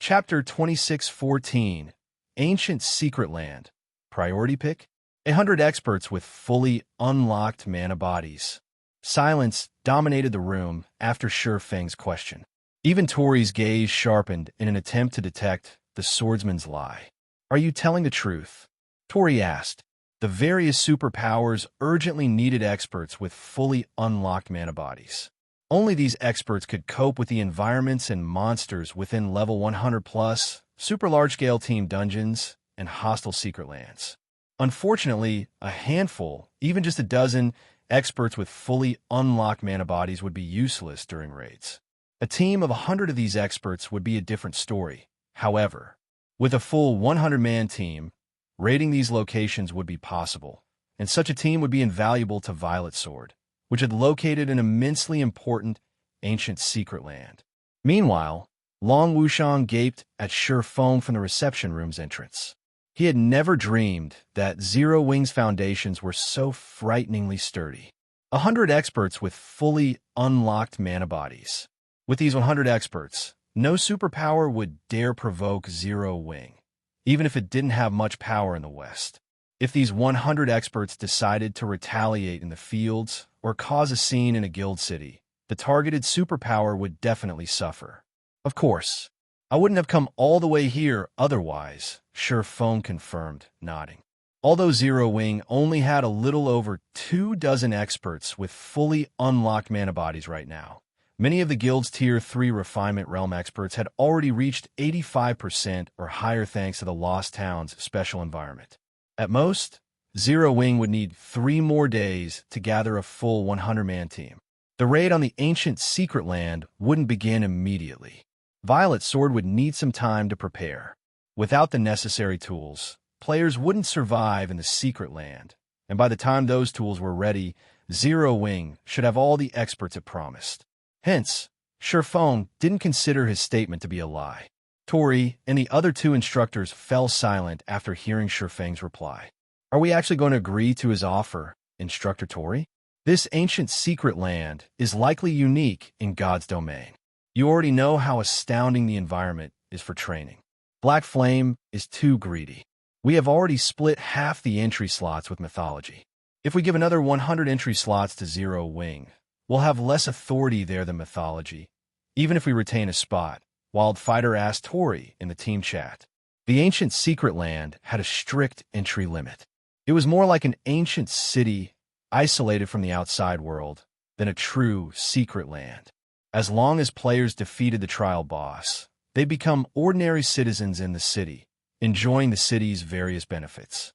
Chapter 2614, Ancient Secret Land. Priority pick? 100 experts with fully unlocked mana bodies. Silence dominated the room after Feng's question. Even Tori's gaze sharpened in an attempt to detect the swordsman's lie. Are you telling the truth? Tori asked. The various superpowers urgently needed experts with fully unlocked mana bodies. Only these experts could cope with the environments and monsters within level 100+, super large-scale team dungeons, and hostile secret lands. Unfortunately, a handful, even just a dozen, experts with fully unlocked mana bodies would be useless during raids. A team of 100 of these experts would be a different story. However, with a full 100-man team, raiding these locations would be possible, and such a team would be invaluable to Violet Sword, which had located an immensely important ancient secret land. Meanwhile, Long Wushang gaped at Feng from the reception room's entrance. He had never dreamed that Zero Wing's foundations were so frighteningly sturdy. 100 experts with fully unlocked mana bodies. With these 100 experts, no superpower would dare provoke Zero Wing, even if it didn't have much power in the West. If these 100 experts decided to retaliate in the fields or cause a scene in a guild city, the targeted superpower would definitely suffer. Of course, I wouldn't have come all the way here otherwise, Feng confirmed, nodding. Although Zero Wing only had a little over 24 experts with fully unlocked mana bodies right now, many of the guild's Tier 3 Refinement Realm experts had already reached 85% or higher thanks to the Lost Town's special environment. At most, Zero Wing would need 3 more days to gather a full 100-man team. The raid on the ancient secret land wouldn't begin immediately. Violet Sword would need some time to prepare. Without the necessary tools, players wouldn't survive in the secret land, and by the time those tools were ready, Zero Wing should have all the experts it promised. Hence, Feng didn't consider his statement to be a lie. Tori and the other 2 instructors fell silent after hearing Feng's reply. Are we actually going to agree to his offer, Instructor Tori? This ancient secret land is likely unique in God's domain. You already know how astounding the environment is for training. Black Flame is too greedy. We have already split half the entry slots with mythology. If we give another 100 entry slots to Zero Wing, we'll have less authority there than mythology, even if we retain a spot. Wildfighter asked Tori in the team chat. The ancient secret land had a strict entry limit. It was more like an ancient city isolated from the outside world than a true secret land. As long as players defeated the trial boss, they become ordinary citizens in the city, enjoying the city's various benefits.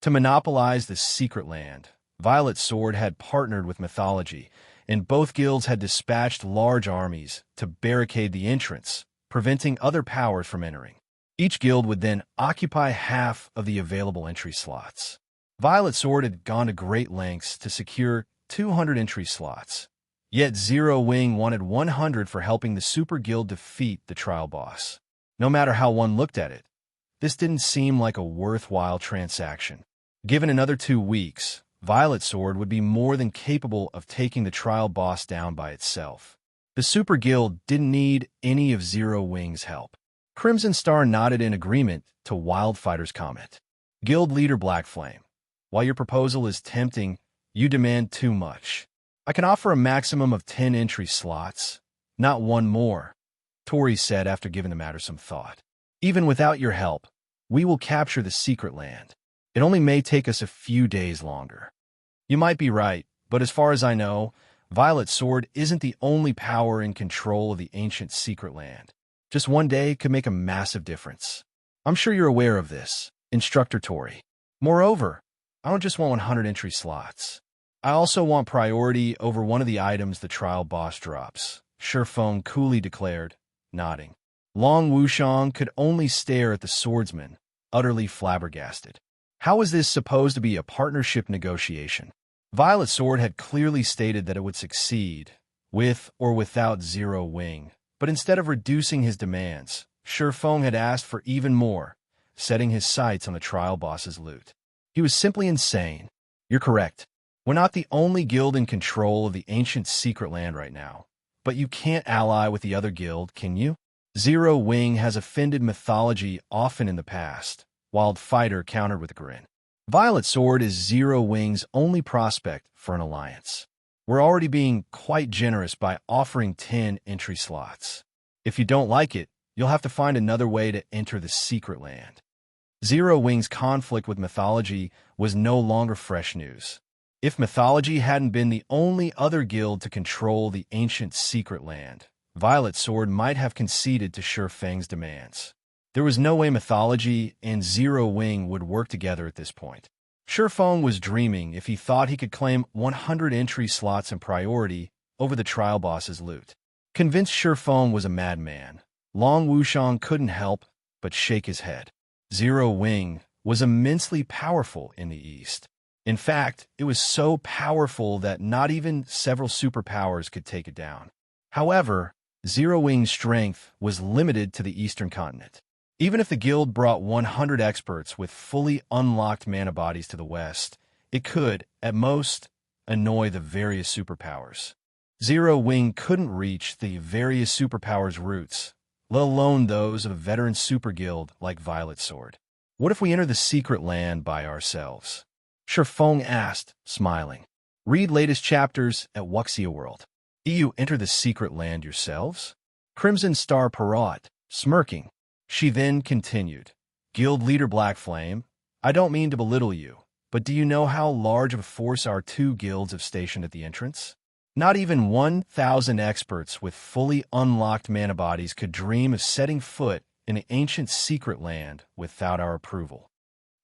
To monopolize the secret land, Violet Sword had partnered with mythology, and both guilds had dispatched large armies to barricade the entrance, preventing other powers from entering. Each guild would then occupy half of the available entry slots. Violet Sword had gone to great lengths to secure 200 entry slots, yet Zero Wing wanted 100 for helping the Super Guild defeat the trial boss. No matter how one looked at it, this didn't seem like a worthwhile transaction. Given another 2 weeks, Violet Sword would be more than capable of taking the trial boss down by itself. The Super Guild didn't need any of Zero Wing's help. Crimson Star nodded in agreement to Wildfighter's comment. Guild leader Black Flame, while your proposal is tempting, you demand too much. I can offer a maximum of 10 entry slots, not 1 more, Tori said after giving the matter some thought. Even without your help, we will capture the secret land. It only may take us a few days longer. You might be right, but as far as I know, Violet Sword isn't the only power in control of the ancient secret land. Just 1 day could make a massive difference. I'm sure you're aware of this, Instructor Tori. Moreover, I don't just want 100 entry slots. I also want priority over one of the items the trial boss drops, Feng coolly declared, nodding. Long Wushang could only stare at the swordsman, utterly flabbergasted. How was this supposed to be a partnership negotiation? Violet Sword had clearly stated that it would succeed, with or without Zero Wing, but instead of reducing his demands, Feng had asked for even more, setting his sights on the trial boss's loot. He was simply insane. You're correct. We're not the only guild in control of the ancient secret land right now, but you can't ally with the other guild, can you? Zero Wing has offended mythology often in the past, Wild Fighter countered with a grin. Violet Sword is Zero Wing's only prospect for an alliance. We're already being quite generous by offering 10 entry slots. If you don't like it, you'll have to find another way to enter the secret land. Zero Wing's conflict with mythology was no longer fresh news. If mythology hadn't been the only other guild to control the ancient secret land, Violet Sword might have conceded to Feng's demands. There was no way mythology and Zero Wing would work together at this point. Feng was dreaming if he thought he could claim 100 entry slots and priority over the trial boss's loot. Convinced Feng was a madman, Long Wushang couldn't help but shake his head. Zero Wing was immensely powerful in the East. In fact, it was so powerful that not even several superpowers could take it down. However, Zero Wing's strength was limited to the Eastern continent. Even if the guild brought 100 experts with fully unlocked mana bodies to the West, it could, at most, annoy the various superpowers. Zero Wing couldn't reach the various superpowers' roots, let alone those of a veteran super guild like Violet Sword. What if we enter the secret land by ourselves? Feng asked, smiling. Read latest chapters at Wuxia World. You enter the secret land yourselves? Crimson Star Parrot, smirking. She then continued, Guild Leader Blackflame, I don't mean to belittle you, but do you know how large of a force our two guilds have stationed at the entrance? Not even 1,000 experts with fully unlocked mana bodies could dream of setting foot in the ancient secret land without our approval.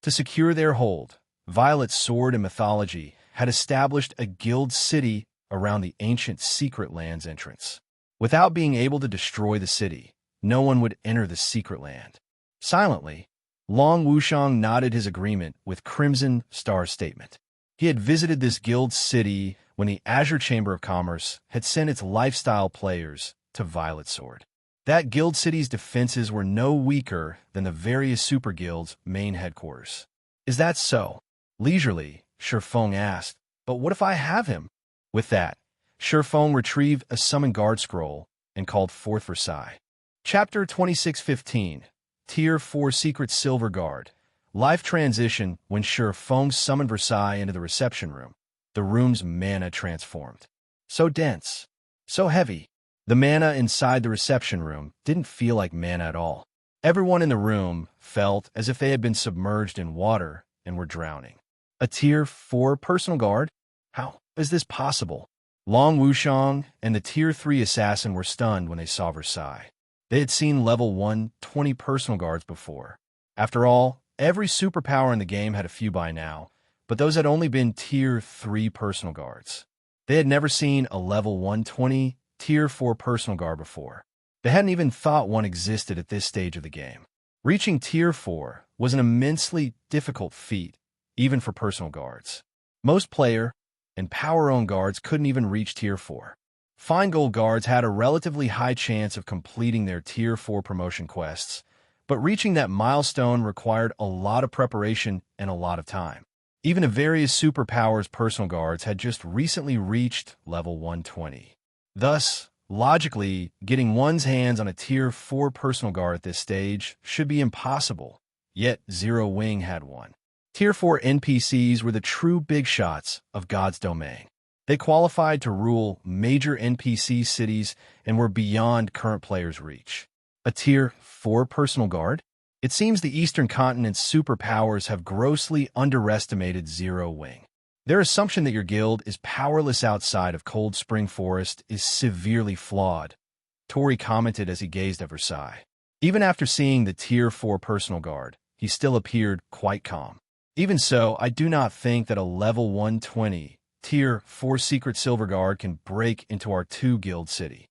To secure their hold, Violet Sword and Mythology had established a guild city around the ancient secret land's entrance. Without being able to destroy the city, no one would enter the secret land. Silently, Long Wushang nodded his agreement with Crimson Star's statement. He had visited this guild city when the Azure Chamber of Commerce had sent its lifestyle players to Violet Sword. That guild city's defenses were no weaker than the various super guilds' main headquarters. Is that so? Leisurely, Feng asked, but what if I have him? With that, Feng retrieved a summon guard scroll and called forth Versailles. Chapter 2615, Tier 4 Secret Silver Guard. Life transition when Feng summoned Versailles into the reception room. The room's mana transformed. So dense, so heavy. The mana inside the reception room didn't feel like mana at all. Everyone in the room felt as if they had been submerged in water and were drowning. A Tier 4 personal guard? How is this possible? Long Wushang and the Tier 3 assassin were stunned when they saw Versailles. They had seen level 120 personal guards before. After all, every superpower in the game had a few by now, but those had only been Tier 3 personal guards. They had never seen a level 120 Tier 4 personal guard before. They hadn't even thought one existed at this stage of the game. Reaching Tier 4 was an immensely difficult feat, even for personal guards. Most player and power-owned guards couldn't even reach Tier 4. Fine Gold guards had a relatively high chance of completing their Tier 4 promotion quests, but reaching that milestone required a lot of preparation and a lot of time. Even the various superpowers personal guards had just recently reached level 120. Thus, logically, getting one's hands on a Tier 4 personal guard at this stage should be impossible, yet Zero Wing had one. Tier 4 NPCs were the true big shots of God's domain. They qualified to rule major NPC cities and were beyond current players' reach. A Tier 4 personal guard? It seems the Eastern Continent's superpowers have grossly underestimated Zero Wing. Their assumption that your guild is powerless outside of Cold Spring Forest is severely flawed, Tori commented as he gazed at Versailles. Even after seeing the Tier 4 personal guard, he still appeared quite calm. Even so, I do not think that a level 120 Tier 4 Secret Silver Guard can break into our two-guild city.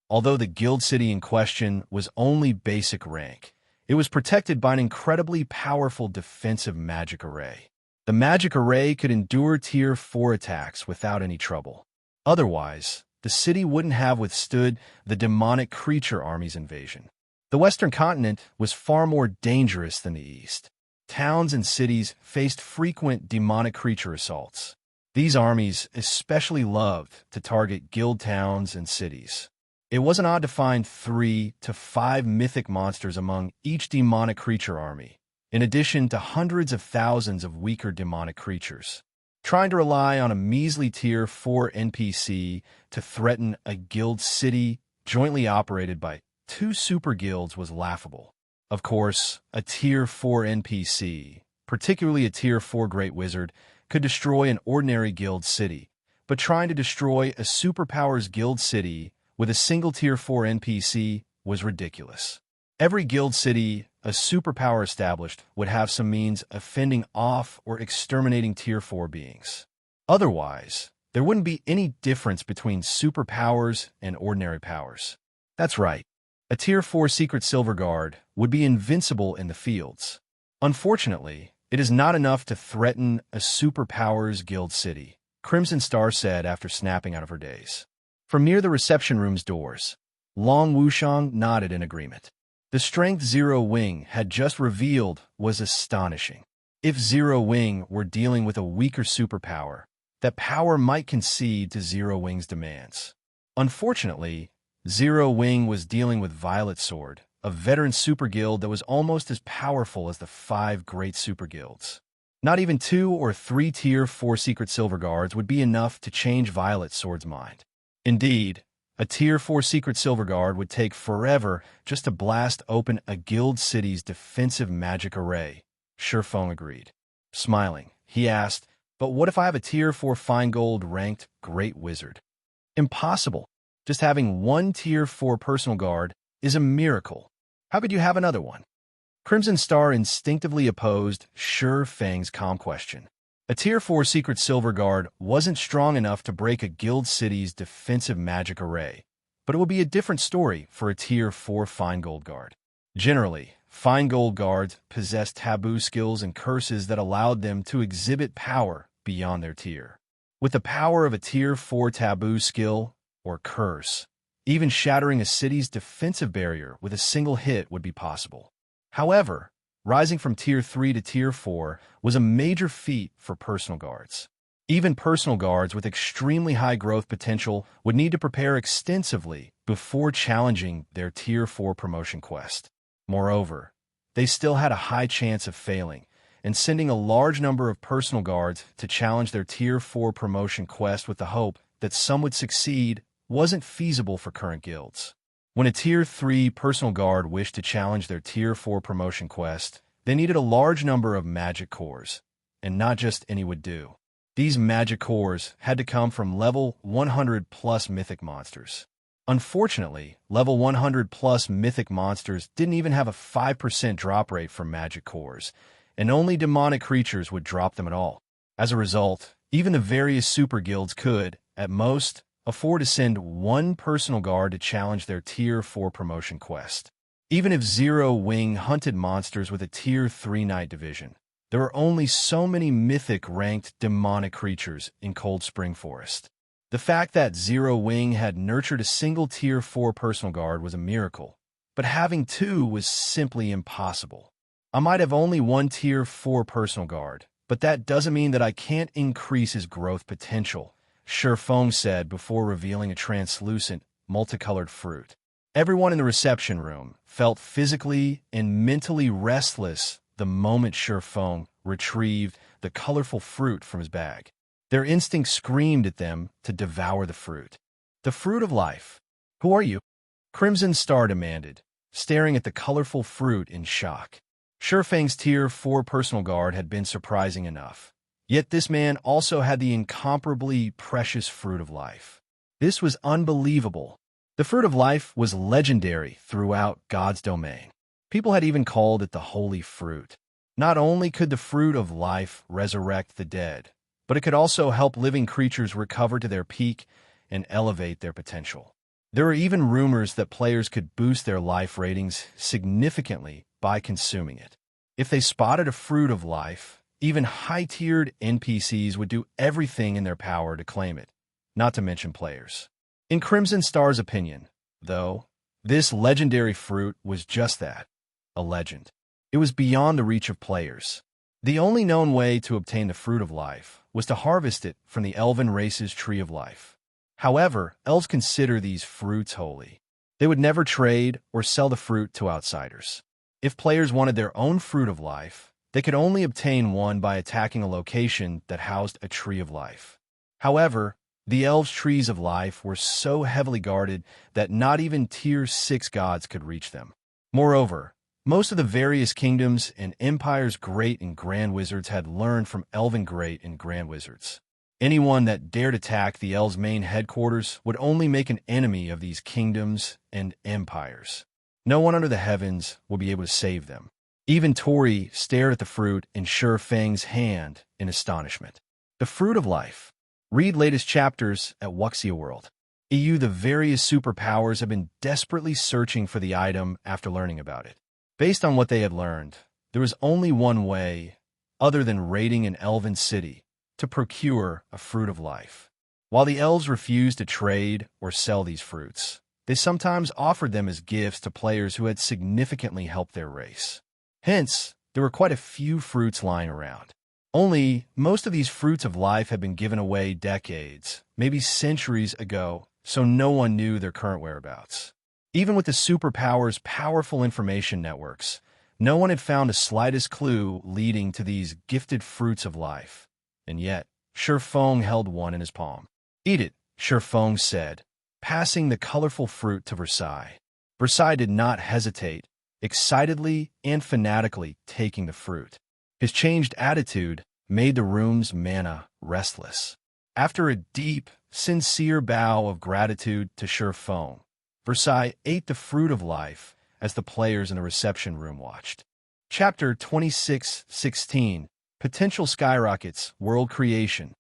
Although the guild city in question was only basic rank, it was protected by an incredibly powerful defensive magic array. The magic array could endure Tier 4 attacks without any trouble. Otherwise, the city wouldn't have withstood the demonic creature army's invasion. The Western continent was far more dangerous than the East. Towns and cities faced frequent demonic creature assaults. These armies especially loved to target guild towns and cities. It wasn't odd to find 3 to 5 mythic monsters among each demonic creature army, in addition to hundreds of thousands of weaker demonic creatures. Trying to rely on a measly Tier 4 NPC to threaten a guild city jointly operated by 2 super guilds was laughable. Of course, a Tier 4 NPC, particularly a Tier 4 Great Wizard, could destroy an ordinary guild city, but trying to destroy a superpowers guild city with a single Tier 4 NPC was ridiculous. Every guild city a superpower established would have some means of fending off or exterminating Tier 4 beings. Otherwise, there wouldn't be any difference between superpowers and ordinary powers. That's right. A Tier 4 Secret Silver Guard would be invincible in the fields. Unfortunately, it is not enough to threaten a superpowers guild city, Crimson Star said after snapping out of her daze. From near the reception room's doors, Long Wushang nodded in agreement. The strength Zero Wing had just revealed was astonishing. If Zero Wing were dealing with a weaker superpower, that power might concede to Zero Wing's demands. Unfortunately, Zero Wing was dealing with Violet Sword, a veteran super guild that was almost as powerful as the 5 great super guilds. Not even 2 or 3 Tier 4 Secret Silver Guards would be enough to change Violet Sword's mind. Indeed, a Tier 4 Secret Silver Guard would take forever just to blast open a guild city's defensive magic array, Feng agreed. Smiling, he asked, "But what if I have a Tier 4 Fine Gold ranked Great Wizard?" Impossible. Just having 1 Tier 4 personal guard is a miracle. How could you have another one? Crimson Star instinctively opposed Feng's calm question. A Tier 4 Secret Silver Guard wasn't strong enough to break a guild city's defensive magic array, but it would be a different story for a Tier 4 Fine Gold Guard. Generally, Fine Gold Guards possessed taboo skills and curses that allowed them to exhibit power beyond their tier. With the power of a Tier 4 taboo skill or curse, even shattering a city's defensive barrier with a single hit would be possible. However, rising from Tier 3 to Tier 4 was a major feat for personal guards. Even personal guards with extremely high growth potential would need to prepare extensively before challenging their Tier 4 promotion quest. Moreover, they still had a high chance of failing, and sending a large number of personal guards to challenge their Tier 4 promotion quest with the hope that some would succeed wasn't feasible for current guilds. When a Tier 3 personal guard wished to challenge their Tier 4 promotion quest, they needed a large number of magic cores, and not just any would do. These magic cores had to come from level 100 plus mythic monsters. Unfortunately, level 100 plus mythic monsters didn't even have a 5% drop rate for magic cores, and only demonic creatures would drop them at all. As a result, even the various super guilds could, at most, afford to send 1 personal guard to challenge their Tier 4 promotion quest. Even if Zero Wing hunted monsters with a Tier 3 Night Division, there are only so many mythic-ranked demonic creatures in Cold Spring Forest. The fact that Zero Wing had nurtured a single Tier 4 personal guard was a miracle, but having 2 was simply impossible. I might have only 1 Tier 4 personal guard, but that doesn't mean that I can't increase his growth potential, Feng said before revealing a translucent, multicolored fruit. Everyone in the reception room felt physically and mentally restless the moment Feng retrieved the colorful fruit from his bag. Their instincts screamed at them to devour the fruit. The fruit of life. Who are you? Crimson Star demanded, staring at the colorful fruit in shock. Feng's Tier 4 personal guard had been surprising enough. Yet this man also had the incomparably precious fruit of life. This was unbelievable. The fruit of life was legendary throughout God's domain. People had even called it the holy fruit. Not only could the fruit of life resurrect the dead, but it could also help living creatures recover to their peak and elevate their potential. There were even rumors that players could boost their life ratings significantly by consuming it. If they spotted a fruit of life, even high-tiered NPCs would do everything in their power to claim it, not to mention players. In Crimson Star's opinion, though, this legendary fruit was just that, a legend. It was beyond the reach of players. The only known way to obtain the fruit of life was to harvest it from the elven race's tree of life. However, elves consider these fruits holy. They would never trade or sell the fruit to outsiders. If players wanted their own fruit of life, they could only obtain one by attacking a location that housed a tree of life. However, the elves' trees of life were so heavily guarded that not even Tier 6 gods could reach them. Moreover, most of the various kingdoms and empires' great and grand wizards had learned from elven great and grand wizards. Anyone that dared attack the elves' main headquarters would only make an enemy of these kingdoms and empires. No one under the heavens would be able to save them. Even Tori stared at the fruit in Feng's hand in astonishment. The fruit of life. Read latest chapters at Wuxia World. The various superpowers have been desperately searching for the item after learning about it. Based on what they had learned, there was only one way, other than raiding an elven city, to procure a fruit of life. While the elves refused to trade or sell these fruits, they sometimes offered them as gifts to players who had significantly helped their race. Hence, there were quite a few fruits lying around. Only, most of these fruits of life had been given away decades, maybe centuries ago, so no one knew their current whereabouts. Even with the superpowers' powerful information networks, no one had found the slightest clue leading to these gifted fruits of life. And yet, Feng held one in his palm. "Eat it," Feng said, passing the colorful fruit to Versailles. Versailles did not hesitate, excitedly and fanatically taking the fruit. His changed attitude made the room's mana restless. After a deep, sincere bow of gratitude to Feng, Versailles ate the fruit of life as the players in the reception room watched. Chapter 26:16 Potential Skyrockets, World Creation.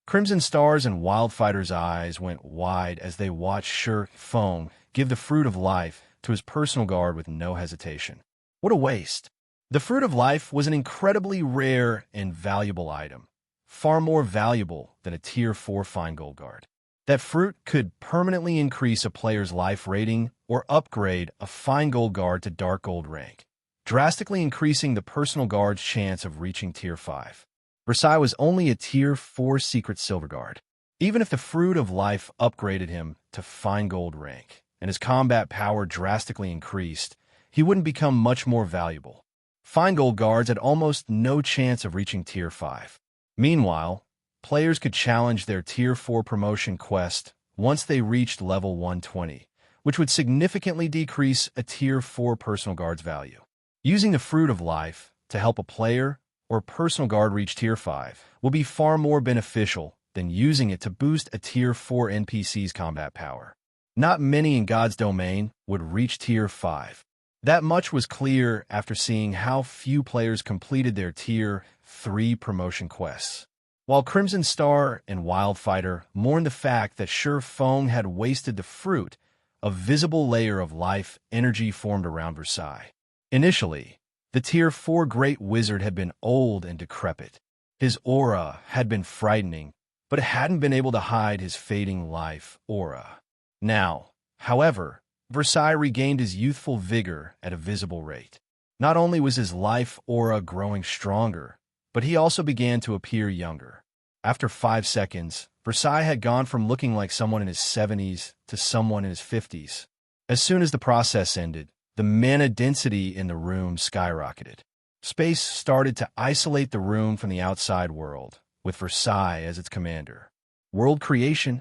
Crimson Stars and Wildfighter's eyes went wide as they watched Feng give the fruit of life to his personal guard with no hesitation. What a waste! The fruit of life was an incredibly rare and valuable item, far more valuable than a Tier 4 Fine Gold Guard. That fruit could permanently increase a player's life rating or upgrade a Fine Gold Guard to Dark Gold rank, drastically increasing the personal guard's chance of reaching Tier 5. Versailles was only a Tier 4 Secret Silver Guard. Even if the fruit of life upgraded him to Fine Gold rank, and his combat power drastically increased, he wouldn't become much more valuable. Fine Gold Guards had almost no chance of reaching Tier 5. Meanwhile, players could challenge their Tier 4 promotion quest once they reached level 120, which would significantly decrease a Tier 4 personal guard's value. Using the fruit of life to help a player or personal guard reach Tier 5 will be far more beneficial than using it to boost a Tier 4 NPC's combat power. Not many in God's domain would reach Tier 5. That much was clear after seeing how few players completed their Tier 3 promotion quests. While Crimson Star and Wildfighter mourned the fact that Feng had wasted the fruit, a visible layer of life energy formed around Versailles. Initially, the Tier 4 Great Wizard had been old and decrepit. His aura had been frightening, but it hadn't been able to hide his fading life aura. Now, however, Versailles regained his youthful vigor at a visible rate. Not only was his life aura growing stronger, but he also began to appear younger. After 5 seconds, Versailles had gone from looking like someone in his 70s to someone in his 50s. As soon as the process ended, the mana density in the room skyrocketed. Space started to isolate the room from the outside world, with Versailles as its commander. World creation?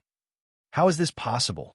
How is this possible?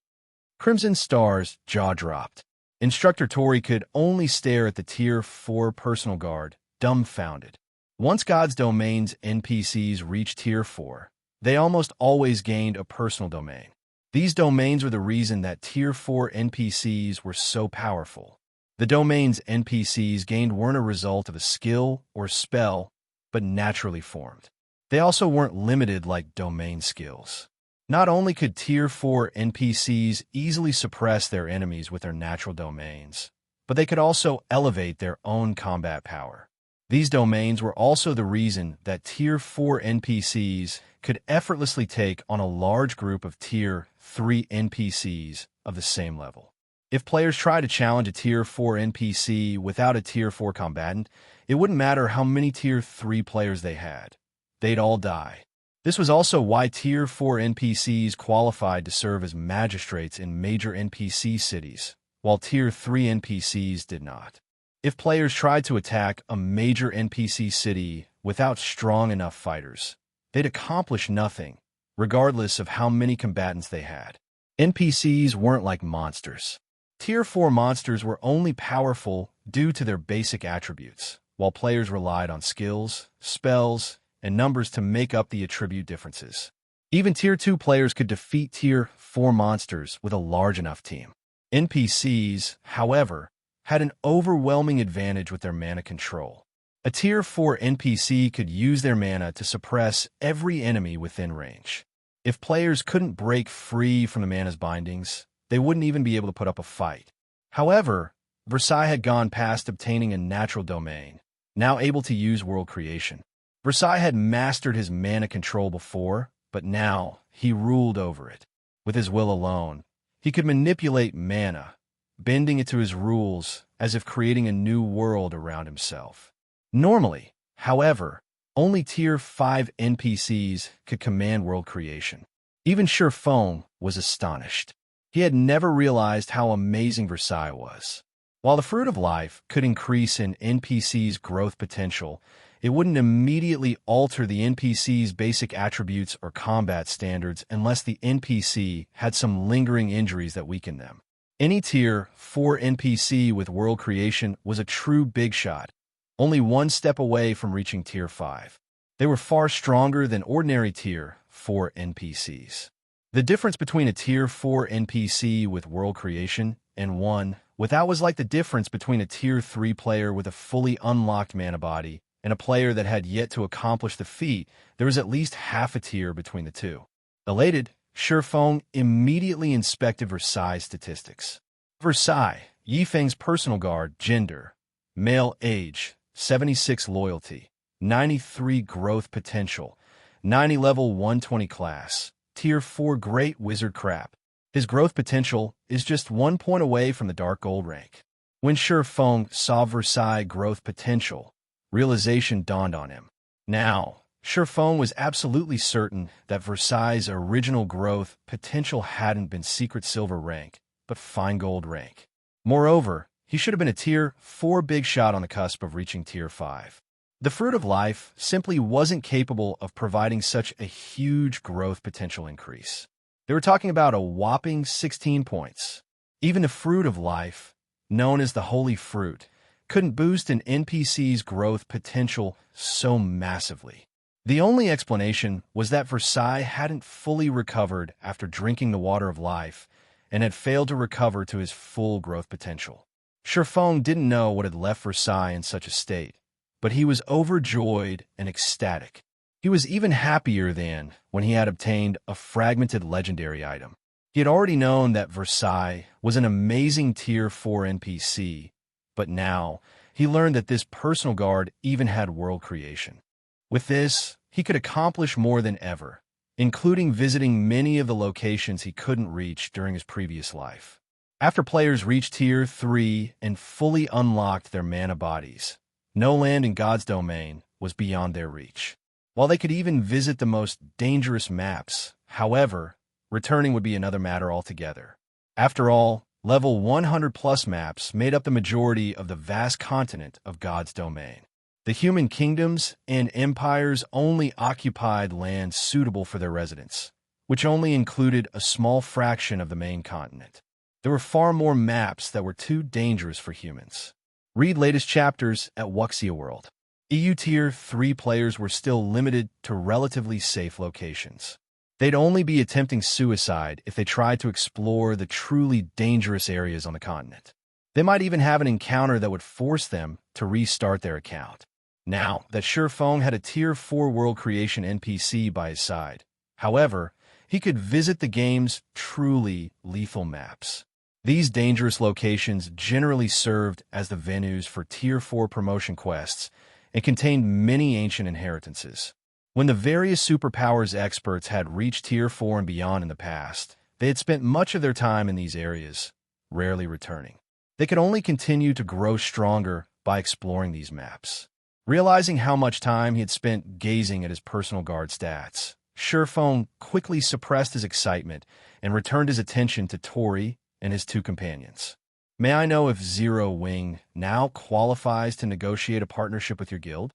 Crimson Star's jaw dropped. Instructor Tori could only stare at the Tier 4 personal guard, dumbfounded. Once God's Domain's NPCs reached Tier 4, they almost always gained a personal domain. These domains were the reason that Tier 4 NPCs were so powerful. The domain's NPCs gained weren't a result of a skill or spell, but naturally formed. They also weren't limited like domain skills. Not only could Tier 4 NPCs easily suppress their enemies with their natural domains, but they could also elevate their own combat power. These domains were also the reason that Tier 4 NPCs could effortlessly take on a large group of Tier 3 NPCs of the same level. If players tried to challenge a Tier 4 NPC without a Tier 4 combatant, it wouldn't matter how many Tier 3 players they had. They'd all die. This was also why Tier 4 NPCs qualified to serve as magistrates in major NPC cities, while Tier 3 NPCs did not. If players tried to attack a major NPC city without strong enough fighters, they'd accomplish nothing, regardless of how many combatants they had. NPCs weren't like monsters. Tier 4 monsters were only powerful due to their basic attributes, while players relied on skills, spells, and numbers to make up the attribute differences. Even Tier 2 players could defeat Tier 4 monsters with a large enough team. NPCs, however, had an overwhelming advantage with their mana control. A Tier 4 NPC could use their mana to suppress every enemy within range. If players couldn't break free from the mana's bindings, they wouldn't even be able to put up a fight. However, Versailles had gone past obtaining a natural domain, now able to use world creation. Versailles had mastered his mana control before, but now he ruled over it. With his will alone, he could manipulate mana, bending it to his rules as if creating a new world around himself. Normally, however, only Tier 5 NPCs could command world creation. Even Feng was astonished. He had never realized how amazing Versailles was. While the Fruit of Life could increase an NPC's growth potential, it wouldn't immediately alter the NPC's basic attributes or combat standards unless the NPC had some lingering injuries that weakened them. Any Tier 4 NPC with world creation was a true big shot, only one step away from reaching Tier 5. They were far stronger than ordinary Tier 4 NPCs. The difference between a Tier 4 NPC with world creation and one without was like the difference between a Tier 3 player with a fully unlocked mana body and a player that had yet to accomplish the feat. There was at least half a tier between the two. Elated, Feng immediately inspected Versailles' statistics. Versailles, Yifeng's personal guard, gender, male, age, 76 loyalty, 93 growth potential, 90 level 120 class, Tier 4 Great Wizard crap. His growth potential is just 1 point away from the Dark Gold rank. When Feng saw Versailles' growth potential, realization dawned on him. Now, Feng was absolutely certain that Versailles' original growth potential hadn't been Secret Silver rank, but Fine Gold rank. Moreover, he should have been a Tier 4 big shot on the cusp of reaching Tier 5. The Fruit of Life simply wasn't capable of providing such a huge growth potential increase. They were talking about a whopping 16 points. Even the Fruit of Life, known as the Holy Fruit, couldn't boost an NPC's growth potential so massively. The only explanation was that Versailles hadn't fully recovered after drinking the Water of Life and had failed to recover to his full growth potential. Feng didn't know what had left Versailles in such a state, but he was overjoyed and ecstatic. He was even happier than when he had obtained a fragmented legendary item. He had already known that Versailles was an amazing Tier 4 NPC, but now he learned that this personal guard even had world creation. With this, he could accomplish more than ever, including visiting many of the locations he couldn't reach during his previous life. After players reached Tier 3 and fully unlocked their mana bodies, no land in God's domain was beyond their reach. While they could even visit the most dangerous maps, however, returning would be another matter altogether. After all, level 100+ maps made up the majority of the vast continent of God's domain. The human kingdoms and empires only occupied land suitable for their residents, which only included a small fraction of the main continent. There were far more maps that were too dangerous for humans. Read latest chapters at Wuxia World. EU Tier 3 players were still limited to relatively safe locations. They'd only be attempting suicide if they tried to explore the truly dangerous areas on the continent. They might even have an encounter that would force them to restart their account. Now that Feng had a Tier 4 world creation NPC by his side, however, he could visit the game's truly lethal maps. These dangerous locations generally served as the venues for Tier 4 promotion quests and contained many ancient inheritances. When the various superpowers experts had reached Tier 4 and beyond in the past, they had spent much of their time in these areas, rarely returning. They could only continue to grow stronger by exploring these maps. Realizing how much time he had spent gazing at his personal guard stats, Feng quickly suppressed his excitement and returned his attention to Tori and his two companions. May I know if Zero Wing now qualifies to negotiate a partnership with your guild?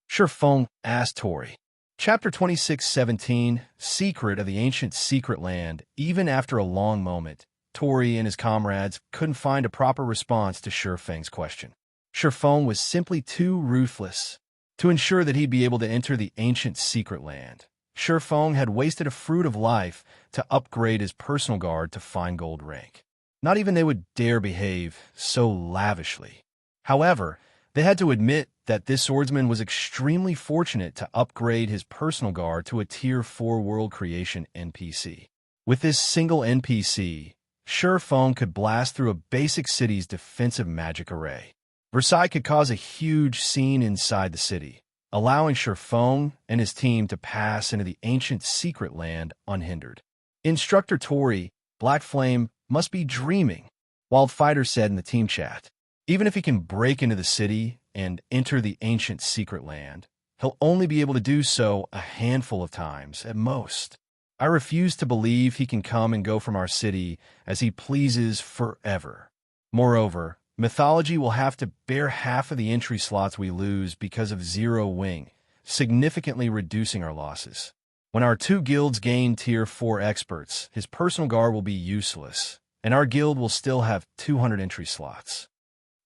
Feng asked Tori. Chapter 26:17, Secret of the Ancient Secret Land. Even after a long moment, Tori and his comrades couldn't find a proper response to Feng's question. Feng was simply too ruthless. To ensure that he'd be able to enter the Ancient Secret Land, Feng had wasted a fruit of life to upgrade his personal guard to fine gold rank. Not even they would dare behave so lavishly. However, they had to admit that this swordsman was extremely fortunate to upgrade his personal guard to a Tier 4 world creation NPC. With this single NPC, Feng could blast through a basic city's defensive magic array. Versailles could cause a huge scene inside the city, allowing Feng and his team to pass into the ancient secret land unhindered. Instructor Tori, Black Flame, must be dreaming, Wildfighter said in the team chat. Even if he can break into the city and enter the ancient secret land, he'll only be able to do so a handful of times at most. I refuse to believe he can come and go from our city as he pleases forever. Moreover, Mythology will have to bear half of the entry slots we lose because of Zero Wing, significantly reducing our losses. When our two guilds gain Tier 4 experts, his personal guard will be useless, and our guild will still have 200 entry slots.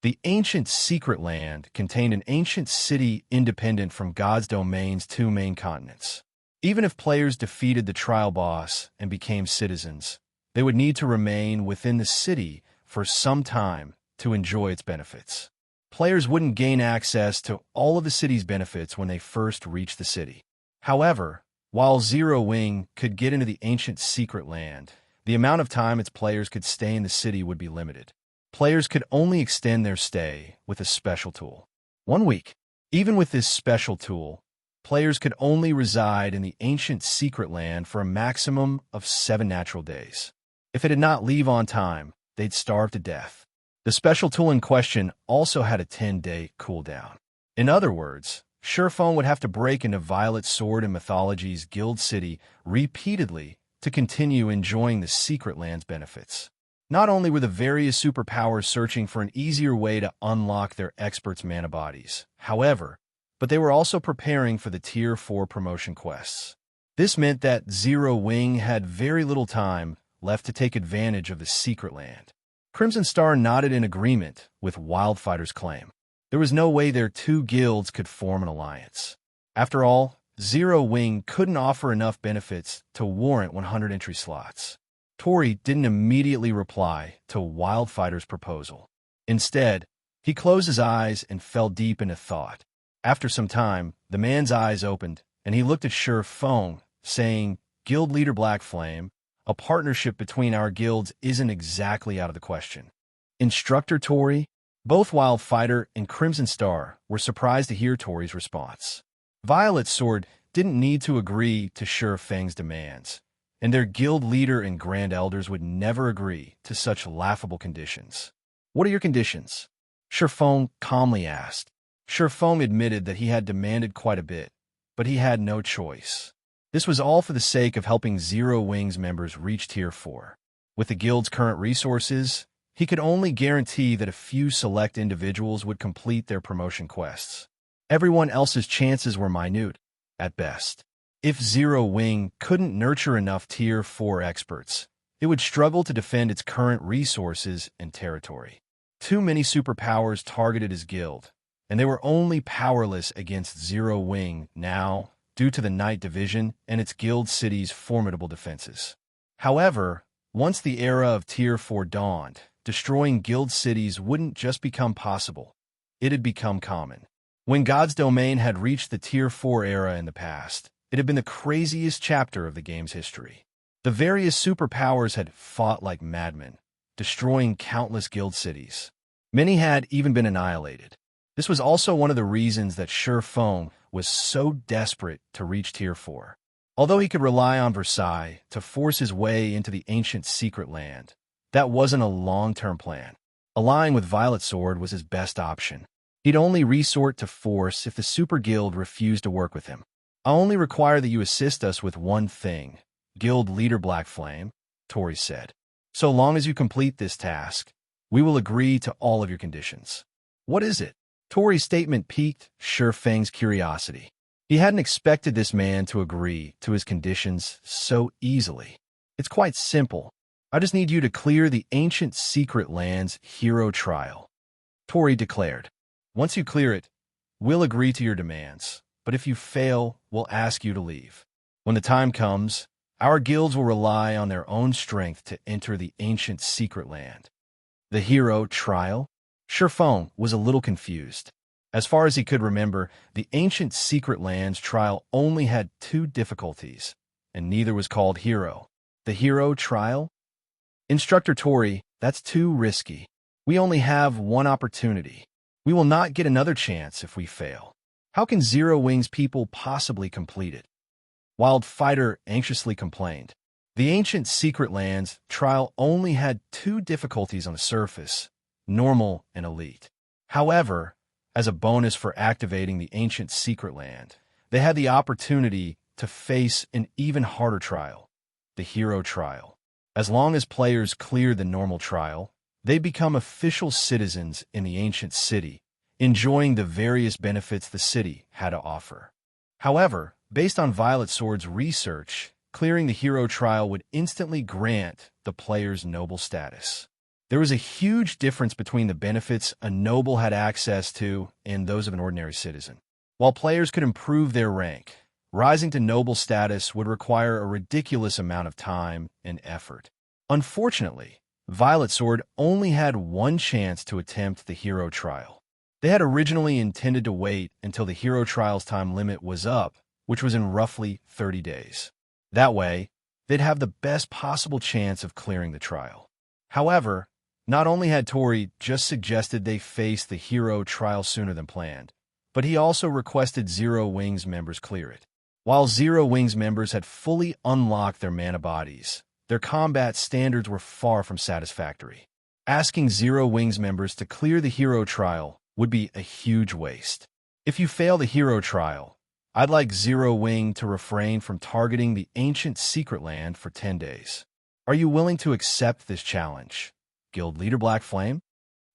The ancient secret land contained an ancient city independent from God's domain's two main continents. Even if players defeated the trial boss and became citizens, they would need to remain within the city for some time to enjoy its benefits. Players wouldn't gain access to all of the city's benefits when they first reach the city. However, while Zero Wing could get into the ancient secret land, the amount of time its players could stay in the city would be limited. Players could only extend their stay with a special tool. 1 week. Even with this special tool, players could only reside in the ancient secret land for a maximum of 7 natural days. If they did not leave on time, they'd starve to death. The special tool in question also had a 10-day cooldown. In other words, Feng would have to break into Violet Sword and Mythology's Guild City repeatedly to continue enjoying the Secret Land's benefits. Not only were the various superpowers searching for an easier way to unlock their experts' mana bodies, however, but they were also preparing for the Tier 4 promotion quests. This meant that Zero Wing had very little time left to take advantage of the Secret Land. Crimson Star nodded in agreement with Wildfighter's claim. There was no way their two guilds could form an alliance. After all, Zero Wing couldn't offer enough benefits to warrant 100 entry slots. Tori didn't immediately reply to Wildfighter's proposal. Instead, he closed his eyes and fell deep into thought. After some time, the man's eyes opened, and he looked at Feng, saying, "Guild leader Black Flame, a partnership between our guilds isn't exactly out of the question." Instructor Tori, both Wildfighter and Crimson Star were surprised to hear Tori's response. Violet Sword didn't need to agree to Feng's demands, and their guild leader and grand elders would never agree to such laughable conditions. "What are your conditions?" Feng calmly asked. Feng admitted that he had demanded quite a bit, but he had no choice. This was all for the sake of helping Zero Wing's members reach Tier 4. With the guild's current resources, he could only guarantee that a few select individuals would complete their promotion quests. Everyone else's chances were minute, at best. If Zero Wing couldn't nurture enough Tier 4 experts, it would struggle to defend its current resources and territory. Too many superpowers targeted his guild, and they were only powerless against Zero Wing now, due to the Night Division and its guild city's formidable defenses. However, once the era of Tier 4 dawned, destroying guild cities wouldn't just become possible, it had become common. When God's domain had reached the Tier 4 era in the past, it had been the craziest chapter of the game's history. The various superpowers had fought like madmen, destroying countless guild cities. Many had even been annihilated. This was also one of the reasons that Feng was so desperate to reach Tier 4. Although he could rely on Versailles to force his way into the ancient secret land, that wasn't a long-term plan. Allying with Violet Sword was his best option. He'd only resort to force if the Super Guild refused to work with him. I only require that you assist us with one thing, Guild Leader Black Flame, Tori said. So long as you complete this task, we will agree to all of your conditions. What is it? Tori's statement piqued Feng's curiosity. He hadn't expected this man to agree to his conditions so easily. It's quite simple. I just need you to clear the ancient secret land's hero trial, Tori declared. Once you clear it, we'll agree to your demands, but if you fail, we'll ask you to leave. When the time comes, our guilds will rely on their own strength to enter the ancient secret land. The hero trial? Feng was a little confused. As far as he could remember, the ancient secret land's trial only had 2 difficulties, and neither was called hero. The hero trial? Instructor Tori, that's too risky. We only have one opportunity. We will not get another chance if we fail. How can Zero Wings people possibly complete it? Wild Fighter anxiously complained. The ancient secret land's trial only had 2 difficulties on the surface, normal and elite. However, as a bonus for activating the ancient secret land, they had the opportunity to face an even harder trial, the hero trial. As long as players clear the normal trial, they become official citizens in the ancient city, enjoying the various benefits the city had to offer. However, based on Violet Sword's research, clearing the hero trial would instantly grant the players noble status. There was a huge difference between the benefits a noble had access to and those of an ordinary citizen. While players could improve their rank, rising to noble status would require a ridiculous amount of time and effort. Unfortunately, Violet Sword only had one chance to attempt the hero trial. They had originally intended to wait until the hero trial's time limit was up, which was in roughly 30 days. That way, they'd have the best possible chance of clearing the trial. However, not only had Tori just suggested they face the hero trial sooner than planned, but he also requested Zero Wings members clear it. While Zero Wings members had fully unlocked their mana bodies, their combat standards were far from satisfactory. Asking Zero Wings members to clear the hero trial would be a huge waste. If you fail the hero trial, I'd like Zero Wing to refrain from targeting the ancient secret land for 10 days. Are you willing to accept this challenge, Guild Leader Black Flame?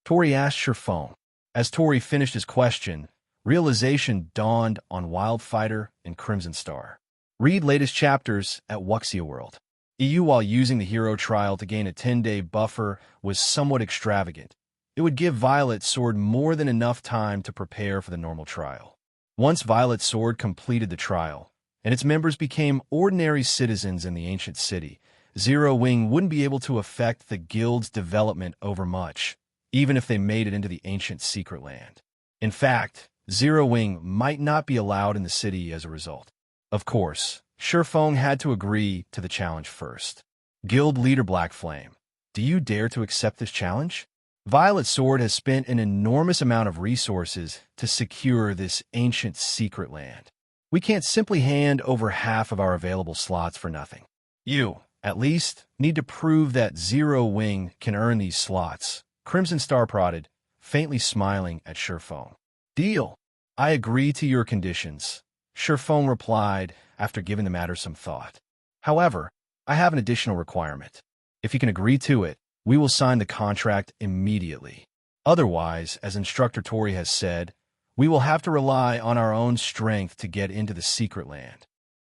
Tori asked Feng. As Tori finished his question, realization dawned on Wildfighter and Crimson Star. Read latest chapters at Wuxia World. EU while using the hero trial to gain a 10-day buffer was somewhat extravagant. It would give Violet Sword more than enough time to prepare for the normal trial. Once Violet Sword completed the trial, and its members became ordinary citizens in the ancient city, Zero Wing wouldn't be able to affect the guild's development overmuch, even if they made it into the ancient secret land. In fact, Zero Wing might not be allowed in the city as a result. Of course, Feng had to agree to the challenge first. Guild Leader Black Flame, do you dare to accept this challenge? Violet Sword has spent an enormous amount of resources to secure this ancient secret land. We can't simply hand over half of our available slots for nothing. You, at least, need to prove that Zero Wing can earn these slots, Crimson Star prodded, faintly smiling at Feng. Deal. I agree to your conditions, Feng replied after giving the matter some thought. However, I have an additional requirement. If you can agree to it, we will sign the contract immediately. Otherwise, as Instructor Tori has said, we will have to rely on our own strength to get into the secret land.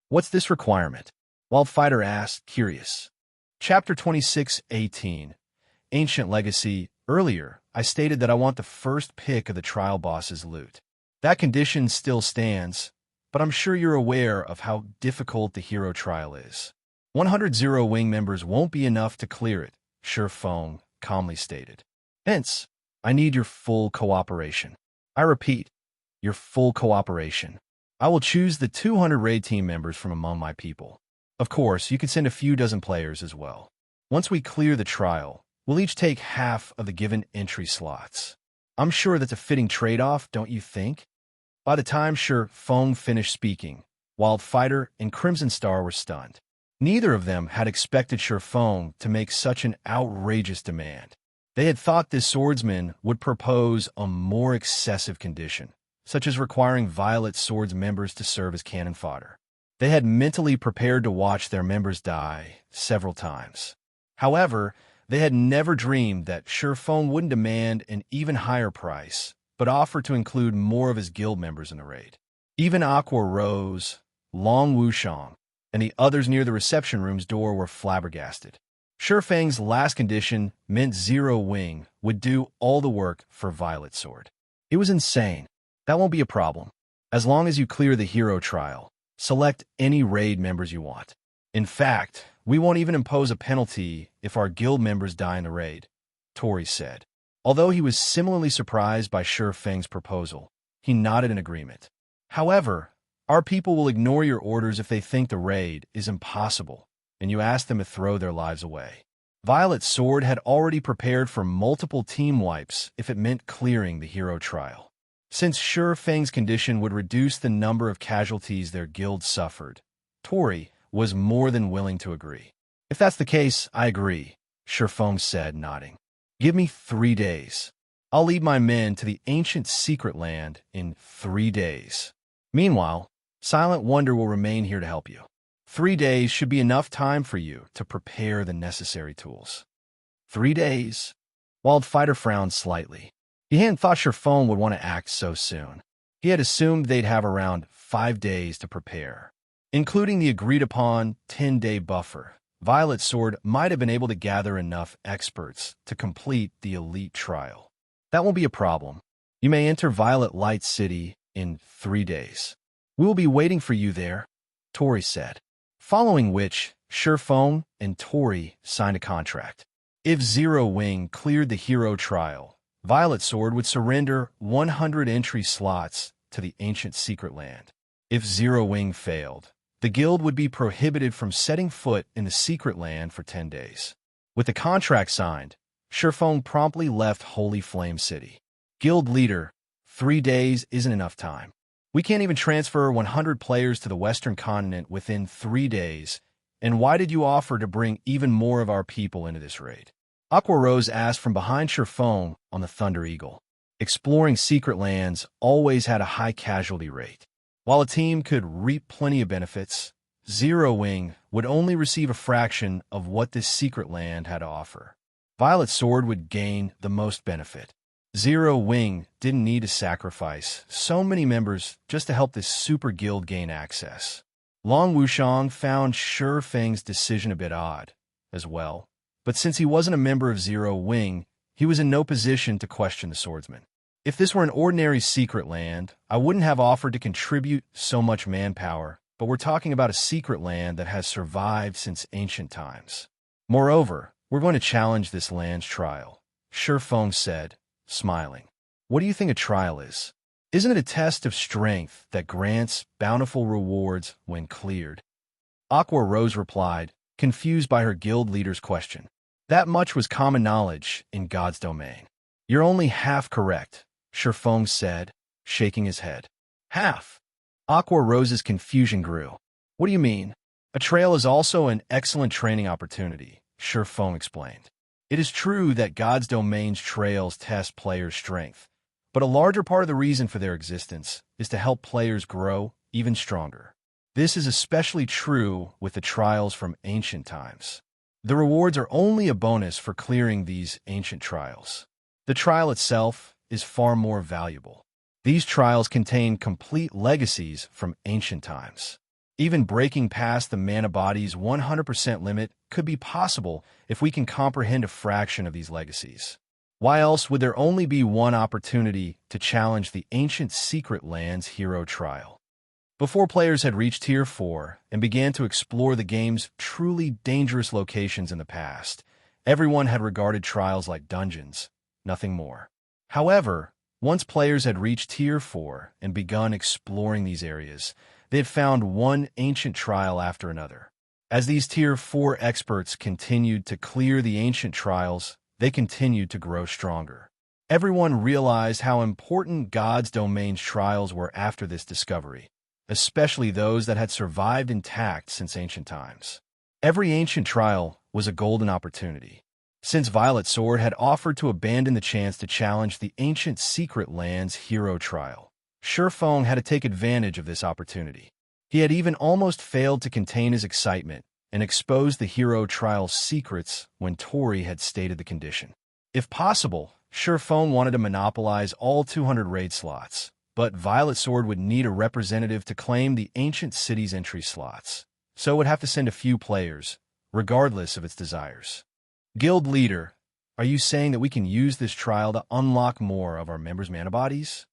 What's this requirement? Wildfighter asked, curious. Chapter 26:18. Ancient Legacy. Earlier, I stated that I want the first pick of the trial boss's loot. That condition still stands, but I'm sure you're aware of how difficult the hero trial is. 100 Zero Wing members won't be enough to clear it, Feng calmly stated. Hence, I need your full cooperation. I repeat, your full cooperation. I will choose the 200 raid team members from among my people. Of course, you can send a few dozen players as well. Once we clear the trial, we'll each take half of the given entry slots. I'm sure that's a fitting trade-off, don't you think? By the time Feng finished speaking, Wildfighter and Crimson Star were stunned. Neither of them had expected Feng to make such an outrageous demand. They had thought this swordsman would propose a more excessive condition, such as requiring Violet Sword's members to serve as cannon fodder. They had mentally prepared to watch their members die several times. However, they had never dreamed that Feng wouldn't demand an even higher price, but offer to include more of his guild members in the raid. Even Aqua Rose, Long Wushang, and the others near the reception room's door were flabbergasted. Feng's last condition meant Zero Wing would do all the work for Violet Sword. It was insane. That won't be a problem. As long as you clear the hero trial, select any raid members you want. In fact, we won't even impose a penalty if our guild members die in the raid, Tori said. Although he was similarly surprised by Feng's proposal, he nodded in agreement. However, our people will ignore your orders if they think the raid is impossible, and you ask them to throw their lives away. Violet Sword had already prepared for multiple team wipes if it meant clearing the hero trial. Since Feng's condition would reduce the number of casualties their guild suffered, Tori was more than willing to agree. If that's the case, I agree, Feng said, nodding. Give me 3 days. I'll lead my men to the ancient secret land in 3 days. Meanwhile, Silent Wonder will remain here to help you. 3 days should be enough time for you to prepare the necessary tools. 3 days? Wildfighter frowned slightly. He hadn't thought Feng would want to act so soon. He had assumed they'd have around 5 days to prepare. Including the agreed-upon 10-day buffer, Violet Sword might have been able to gather enough experts to complete the elite trial. That won't be a problem. You may enter Violet Light City in 3 days. We will be waiting for you there, Tori said. Following which, Feng and Tori signed a contract. If Zero Wing cleared the hero trial, Violet Sword would surrender 100 entry slots to the ancient secret land. If Zero Wing failed, the guild would be prohibited from setting foot in the secret land for 10 days. With the contract signed, Feng promptly left Holy Flame City. Guild leader, 3 days isn't enough time. We can't even transfer 100 players to the Western continent within 3 days, and why did you offer to bring even more of our people into this raid? Aqua Rose asked from behind Feng on the Thunder Eagle. Exploring secret lands always had a high casualty rate. While a team could reap plenty of benefits, Zero Wing would only receive a fraction of what this secret land had to offer. Violet Sword would gain the most benefit. Zero Wing didn't need to sacrifice so many members just to help this super guild gain access. Long Wushang found Feng's decision a bit odd, as well. But since he wasn't a member of Zero Wing, he was in no position to question the swordsman. If this were an ordinary secret land, I wouldn't have offered to contribute so much manpower, but we're talking about a secret land that has survived since ancient times. Moreover, we're going to challenge this land's trial, Feng said, smiling. What do you think a trial is? Isn't it a test of strength that grants bountiful rewards when cleared? Aqua Rose replied, confused by her guild leader's question. That much was common knowledge in God's domain. You're only half correct, Feng said, shaking his head. Half? Aqua Rose's confusion grew. What do you mean? A trail is also an excellent training opportunity, Feng explained. It is true that God's domain's trails test players' strength, but a larger part of the reason for their existence is to help players grow even stronger. This is especially true with the trials from ancient times. The rewards are only a bonus for clearing these ancient trials. The trial itself is far more valuable. These trials contain complete legacies from ancient times. Even breaking past the mana body's 100% limit could be possible if we can comprehend a fraction of these legacies. Why else would there only be one opportunity to challenge the ancient secret land's hero trial? Before players had reached Tier 4 and began to explore the game's truly dangerous locations in the past, everyone had regarded trials like dungeons, nothing more. However, once players had reached Tier 4 and begun exploring these areas, they had found one ancient trial after another. As these Tier 4 experts continued to clear the ancient trials, they continued to grow stronger. Everyone realized how important God's domain's trials were after this discovery, especially those that had survived intact since ancient times. Every ancient trial was a golden opportunity. Since Violet Sword had offered to abandon the chance to challenge the ancient secret land's hero trial, Feng had to take advantage of this opportunity. He had even almost failed to contain his excitement and exposed the hero trial's secrets when Tori had stated the condition. If possible, Feng wanted to monopolize all 200 raid slots, but Violet Sword would need a representative to claim the ancient city's entry slots, so it would have to send a few players, regardless of its desires. Guild leader, are you saying that we can use this trial to unlock more of our members' mana bodies?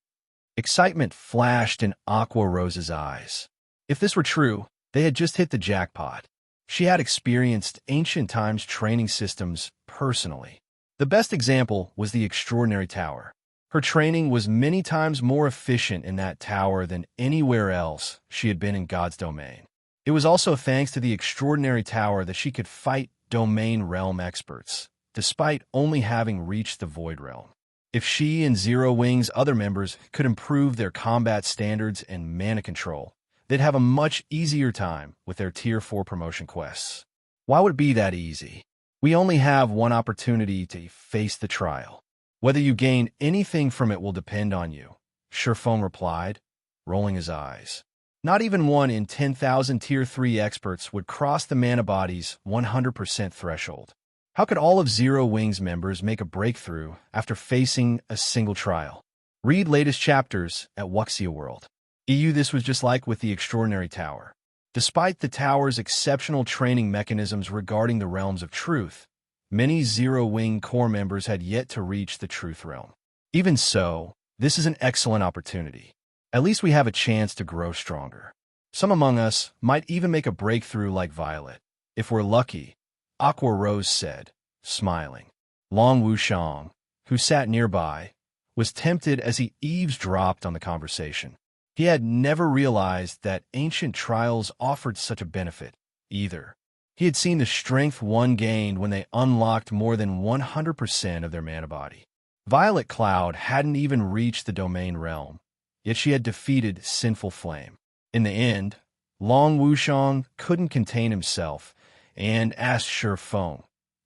Excitement flashed in Aqua Rose's eyes. If this were true, they had just hit the jackpot. She had experienced ancient times training systems personally. The best example was the Extraordinary Tower. Her training was many times more efficient in that tower than anywhere else she had been in God's domain. It was also thanks to the Extraordinary Tower that she could fight domain realm experts, despite only having reached the Void Realm. If she and Zero Wing's other members could improve their combat standards and mana control, they'd have a much easier time with their Tier 4 promotion quests. Why would it be that easy? We only have one opportunity to face the trial. Whether you gain anything from it will depend on you, Feng replied, rolling his eyes. Not even 1 in 10,000 Tier 3 experts would cross the mana body's 100% threshold. How could all of Zero Wing's members make a breakthrough after facing a single trial? Read latest chapters at Wuxia World. This was just like with the Extraordinary Tower. Despite the tower's exceptional training mechanisms regarding the realms of truth, many Zero Wing core members had yet to reach the Truth Realm. Even so, this is an excellent opportunity. At least we have a chance to grow stronger. Some among us might even make a breakthrough like Violet. If we're lucky, Aqua Rose said, smiling. Long Wushang, who sat nearby, was tempted as he eavesdropped on the conversation. He had never realized that ancient trials offered such a benefit, either. He had seen the strength one gained when they unlocked more than 100% of their mana body. Violet Cloud hadn't even reached the domain realm, yet she had defeated Sinful Flame. In the end, Long Wushang couldn't contain himself and asked Feng,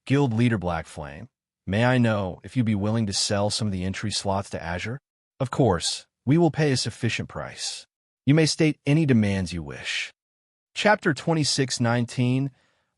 Guild Leader Black Flame, may I know if you'd be willing to sell some of the entry slots to Azure? Of course, we will pay a sufficient price. You may state any demands you wish. Chapter 26:19,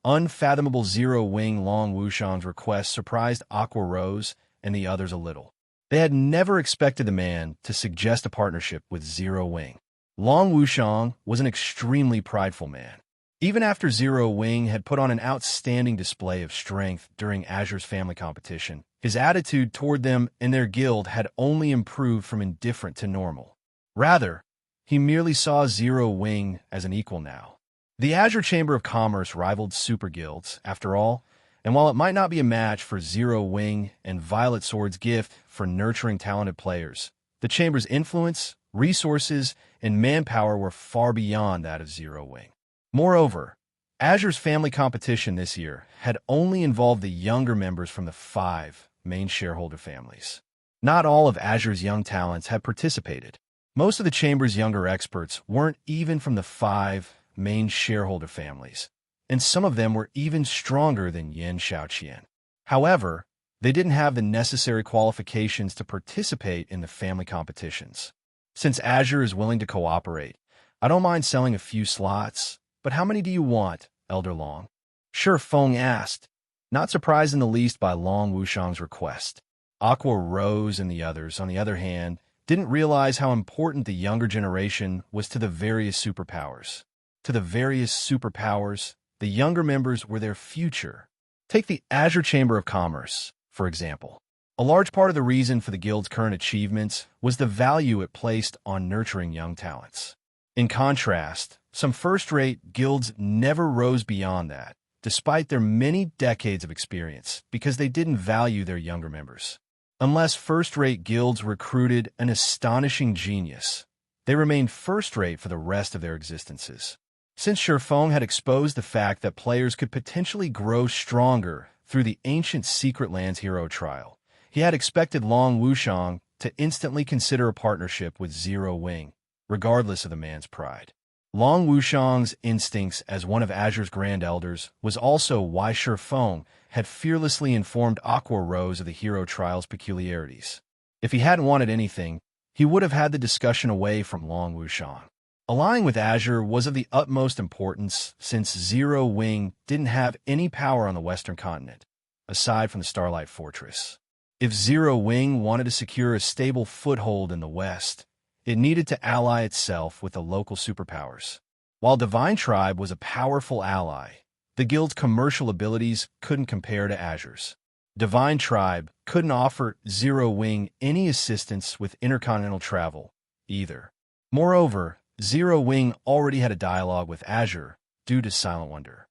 Unfathomable. Zero Wing. Long Wushang's request surprised Aqua Rose and the others a little. They had never expected the man to suggest a partnership with Zero Wing. Long Wushang was an extremely prideful man. Even after Zero Wing had put on an outstanding display of strength during Azure's family competition, his attitude toward them and their guild had only improved from indifferent to normal. Rather, he merely saw Zero Wing as an equal now. The Azure Chamber of Commerce rivaled super guilds, after all, and while it might not be a match for Zero Wing and Violet Sword's gift for nurturing talented players, the Chamber's influence, resources, and manpower were far beyond that of Zero Wing. Moreover, Azure's family competition this year had only involved the younger members from the 5 main shareholder families. Not all of Azure's young talents had participated. Most of the Chamber's younger experts weren't even from the 5 main shareholder families, and some of them were even stronger than Yin Xiaoqian. However, they didn't have the necessary qualifications to participate in the family competitions. Since Azure is willing to cooperate, I don't mind selling a few slots. But how many do you want, Elder Long? Feng asked, not surprised in the least by Long Wushang's request. Aqua Rose and the others, on the other hand, didn't realize how important the younger generation was to the various superpowers. To the various superpowers, the younger members were their future. Take the Azure Chamber of Commerce, for example. A large part of the reason for the guild's current achievements was the value it placed on nurturing young talents. In contrast, some first-rate guilds never rose beyond that, despite their many decades of experience, because they didn't value their younger members. Unless first-rate guilds recruited an astonishing genius, they remained first-rate for the rest of their existences. Since Feng had exposed the fact that players could potentially grow stronger through the ancient Secret Lands hero trial, he had expected Long Wushang to instantly consider a partnership with Zero Wing, regardless of the man's pride. Long Wushang's instincts as one of Azure's Grand Elders was also why Feng had fearlessly informed Aqua Rose of the hero trial's peculiarities. If he hadn't wanted anything, he would have had the discussion away from Long Wushang. Allying with Azure was of the utmost importance since Zero Wing didn't have any power on the Western continent, aside from the Starlight Fortress. If Zero Wing wanted to secure a stable foothold in the West, it needed to ally itself with the local superpowers. While Divine Tribe was a powerful ally, the guild's commercial abilities couldn't compare to Azure's. Divine Tribe couldn't offer Zero Wing any assistance with intercontinental travel, either. Moreover, Zero Wing already had a dialogue with Azure due to Silent Wonder.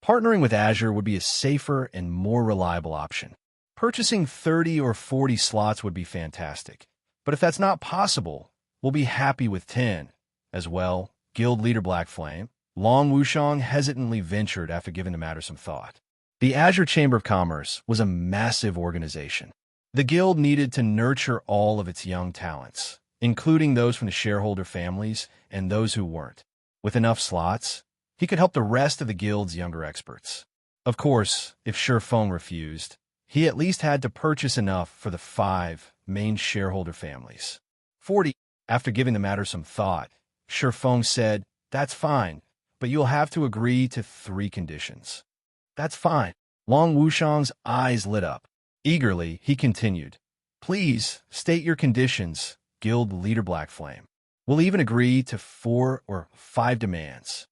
Partnering with Azure would be a safer and more reliable option. Purchasing 30 or 40 slots would be fantastic, but if that's not possible, we'll be happy with 10. As well, Guild Leader Black Flame, Long Wushang hesitantly ventured after giving the matter some thought. The Azure Chamber of Commerce was a massive organization. The guild needed to nurture all of its young talents, including those from the shareholder families and those who weren't. With enough slots, he could help the rest of the guild's younger experts. Of course, if Feng refused, he at least had to purchase enough for the 5 main shareholder families. 40. After giving the matter some thought, Feng said, "That's fine, but you'll have to agree to 3 conditions." "That's fine." Long Wushang's eyes lit up. Eagerly, he continued, "Please state your conditions, Guild Leader Black Flame. We'll even agree to 4 or 5 demands."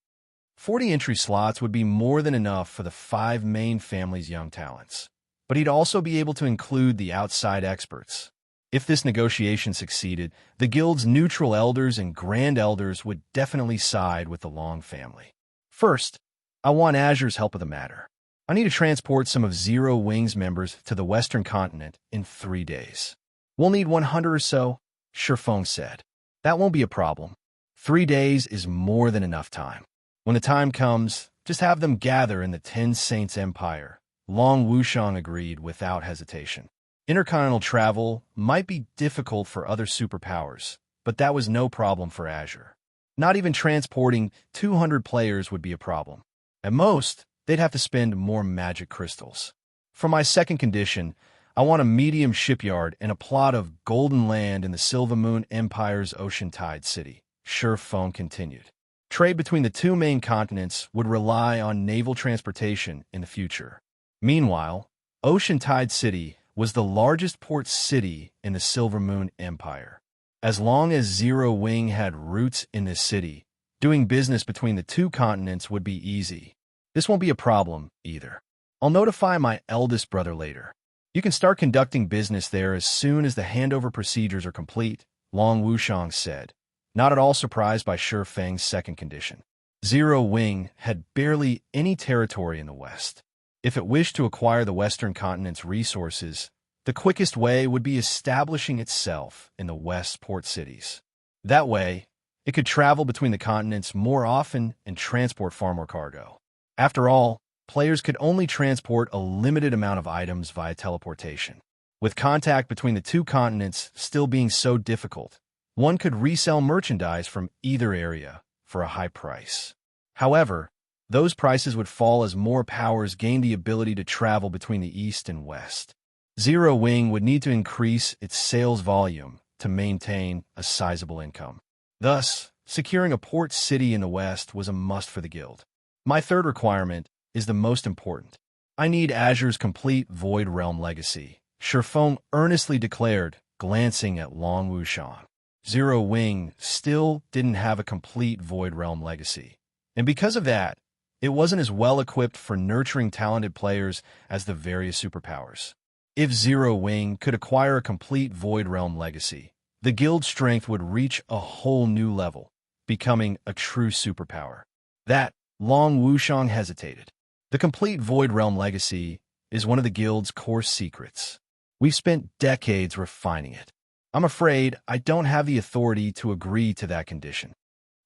40 entry slots would be more than enough for the 5 main families' young talents, but he'd also be able to include the outside experts. If this negotiation succeeded, the guild's neutral elders and grand elders would definitely side with the Long family. First, I want Azure's help with the matter. I need to transport some of Zero Wing's members to the Western continent in 3 days. We'll need 100 or so, Feng said. That won't be a problem. 3 days is more than enough time. When the time comes, just have them gather in the 10 Saints Empire. Long Wushang agreed without hesitation. Intercontinental travel might be difficult for other superpowers, but that was no problem for Azure. Not even transporting 200 players would be a problem. At most, they'd have to spend more magic crystals. For my second condition, I want a medium shipyard and a plot of golden land in the Silver Moon Empire's Ocean Tide City, Feng continued. Trade between the 2 main continents would rely on naval transportation in the future. Meanwhile, Ocean Tide City was the largest port city in the Silver Moon Empire. As long as Zero Wing had roots in this city, doing business between the 2 continents would be easy. This won't be a problem, either. I'll notify my eldest brother later. You can start conducting business there as soon as the handover procedures are complete, Long Wushang said, not at all surprised by Feng's second condition. Zero Wing had barely any territory in the West. If it wished to acquire the Western continent's resources, the quickest way would be establishing itself in the West port cities. That way, it could travel between the continents more often and transport far more cargo. After all, players could only transport a limited amount of items via teleportation. With contact between the 2 continents still being so difficult, one could resell merchandise from either area for a high price. However, those prices would fall as more powers gained the ability to travel between the East and West. Zero Wing would need to increase its sales volume to maintain a sizable income. Thus, securing a port city in the West was a must for the guild. My third requirement is the most important. I need Azure's complete Void Realm legacy, Feng earnestly declared, glancing at Long Wushang. Zero Wing still didn't have a complete Void Realm legacy, and because of that, it wasn't as well equipped for nurturing talented players as the various superpowers. If Zero Wing could acquire a complete Void Realm legacy, the guild's strength would reach a whole new level, becoming a true superpower. That, Long Wushang hesitated. The complete Void Realm legacy is one of the guild's core secrets. We've spent decades refining it. I'm afraid I don't have the authority to agree to that condition.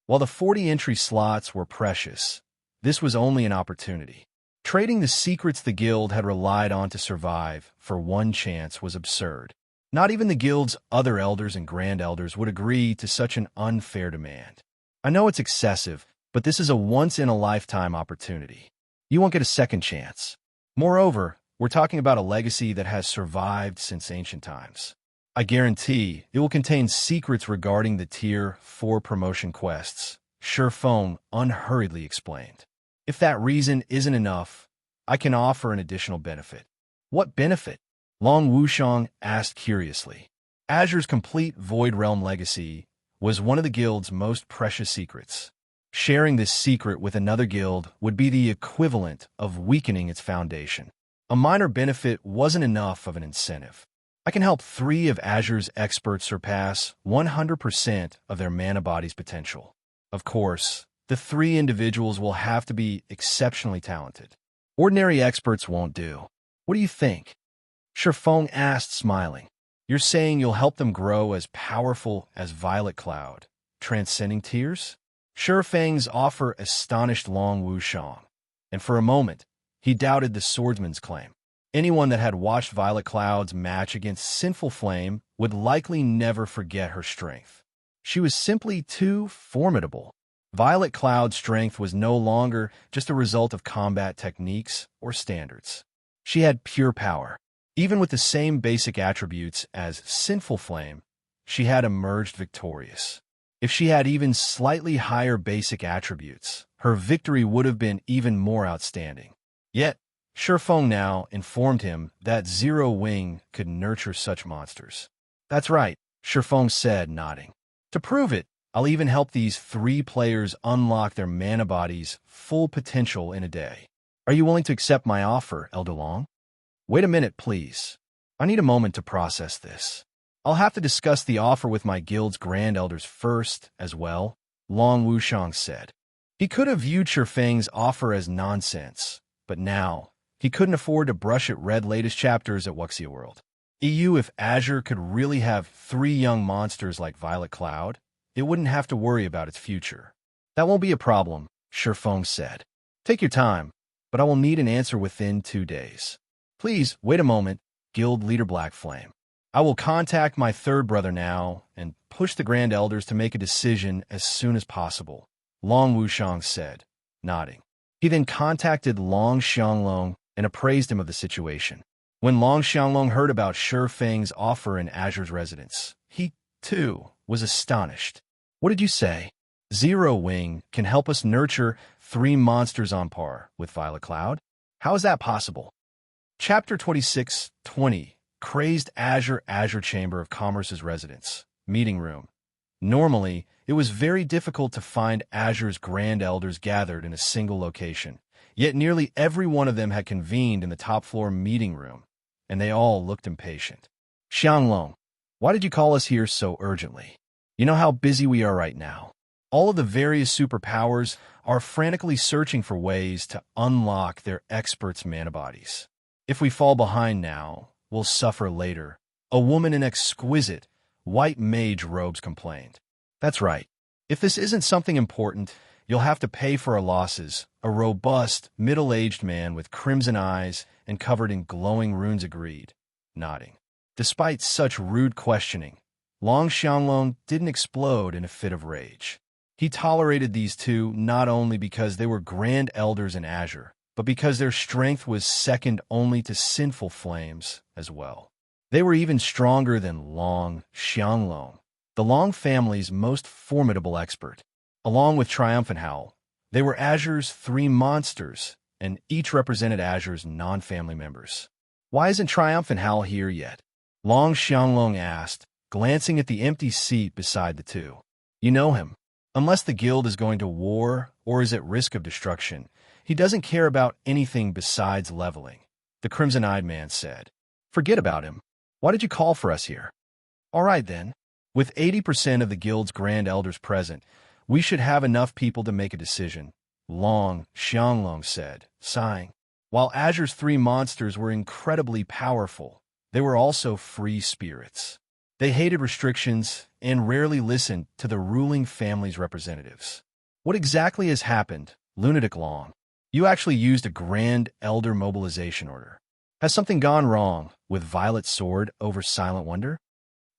While the 40 entry slots were precious, this was only an opportunity. Trading the secrets the guild had relied on to survive for one chance was absurd. Not even the guild's other elders and grand elders would agree to such an unfair demand. I know it's excessive, but this is a once-in-a-lifetime opportunity. You won't get a second chance. Moreover, we're talking about a legacy that has survived since ancient times. I guarantee it will contain secrets regarding the Tier 4 promotion quests, Feng unhurriedly explained. If that reason isn't enough, I can offer an additional benefit. What benefit? Long Wushang asked curiously. Azure's complete Void Realm legacy was one of the guild's most precious secrets. Sharing this secret with another guild would be the equivalent of weakening its foundation. A minor benefit wasn't enough of an incentive. I can help 3 of Azure's experts surpass 100% of their mana body's potential. Of course, the 3 individuals will have to be exceptionally talented. Ordinary experts won't do. What do you think? Feng asked, smiling. You're saying you'll help them grow as powerful as Violet Cloud, transcending tiers? Feng's offer astonished Long Wushang, and for a moment, he doubted the swordsman's claim. Anyone that had watched Violet Cloud's match against Sinful Flame would likely never forget her strength. She was simply too formidable. Violet Cloud's strength was no longer just a result of combat techniques or standards. She had pure power. Even with the same basic attributes as Sinful Flame, she had emerged victorious. If she had even slightly higher basic attributes, her victory would have been even more outstanding. Yet, Feng now informed him that Zero Wing could nurture such monsters. That's right, Feng said, nodding. To prove it, I'll even help these 3 players unlock their mana body's full potential in a day. Are you willing to accept my offer, Elder Long? Wait a minute, please. I need a moment to process this. I'll have to discuss the offer with my guild's Grand Elders first, as well, Long Wushang said. He could have viewed Feng's offer as nonsense, but now, he couldn't afford to brush at read latest chapters at Wuxia World. If Azure could really have 3 young monsters like Violet Cloud, it wouldn't have to worry about its future. That won't be a problem, Feng said. Take your time, but I will need an answer within 2 days. Please, wait a moment, Guild Leader Black Flame. I will contact my 3rd brother now and push the Grand Elders to make a decision as soon as possible, Long Wushang said, nodding. He then contacted Long Xianglong and appraised him of the situation. When Long Xianglong heard about Feng's offer in Azure's residence, he, too, was astonished. What did you say? Zero Wing can help us nurture 3 monsters on par with Violet Cloud? How is that possible? Chapter 26:20 Crazed Azure Chamber of Commerce's residence, meeting room. Normally, it was very difficult to find Azure's Grand Elders gathered in a single location, yet nearly every one of them had convened in the top-floor meeting room, and they all looked impatient. Xianglong, why did you call us here so urgently? You know how busy we are right now. All of the various superpowers are frantically searching for ways to unlock their experts' mana bodies. If we fall behind now, we'll suffer later, a woman in exquisite, white mage robes complained. That's right. If this isn't something important, you'll have to pay for our losses, a robust, middle-aged man with crimson eyes and covered in glowing runes agreed, nodding. Despite such rude questioning, Long Xianglong didn't explode in a fit of rage. He tolerated these 2 not only because they were Grand Elders in Azure, but because their strength was second only to Sinful Flame's as well. They were even stronger than Long Xianglong, the Long family's most formidable expert. Along with Triumphant Howl, they were Azure's 3 monsters, and each represented Azure's non-family members. Why isn't Triumphant Howl here yet? Long Xianglong asked, glancing at the empty seat beside the 2. You know him. Unless the guild is going to war or is at risk of destruction, he doesn't care about anything besides leveling, the crimson-eyed man said. Forget about him. Why did you call for us here? All right, then. With 80% of the guild's Grand Elders present, we should have enough people to make a decision, Long Xianglong said, sighing. While Azure's 3 monsters were incredibly powerful, they were also free spirits. They hated restrictions and rarely listened to the ruling family's representatives. What exactly has happened, Lunatic Long? You actually used a Grand Elder mobilization order. Has something gone wrong with Violet Sword over Silent Wonder?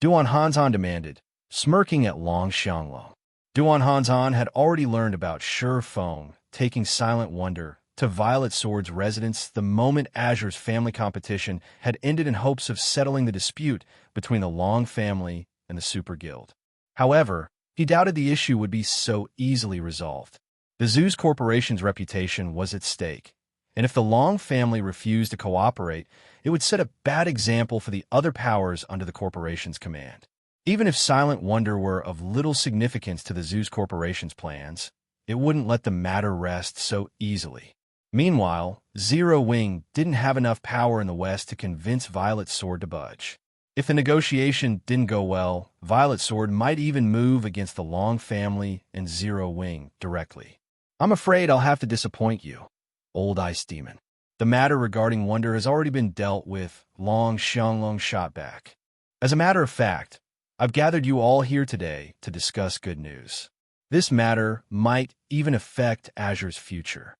Duan Hanzhan demanded, smirking at Long Xianglong. Duan Hanzhan had already learned about Feng taking Silent Wonder to Violet Sword's residence the moment Azure's family competition had ended in hopes of settling the dispute between the Long family and the Super Guild. However, he doubted the issue would be so easily resolved. The Zeus Corporation's reputation was at stake, and if the Long family refused to cooperate, it would set a bad example for the other powers under the corporation's command. Even if Silent Wonder were of little significance to the Zeus Corporation's plans, it wouldn't let the matter rest so easily. Meanwhile, Zero Wing didn't have enough power in the West to convince Violet Sword to budge. If the negotiation didn't go well, Violet Sword might even move against the Long family and Zero Wing directly. I'm afraid I'll have to disappoint you, Old Ice Demon. The matter regarding Wonder has already been dealt with, Long Xianglong shot back. As a matter of fact, I've gathered you all here today to discuss good news. This matter might even affect Azure's future.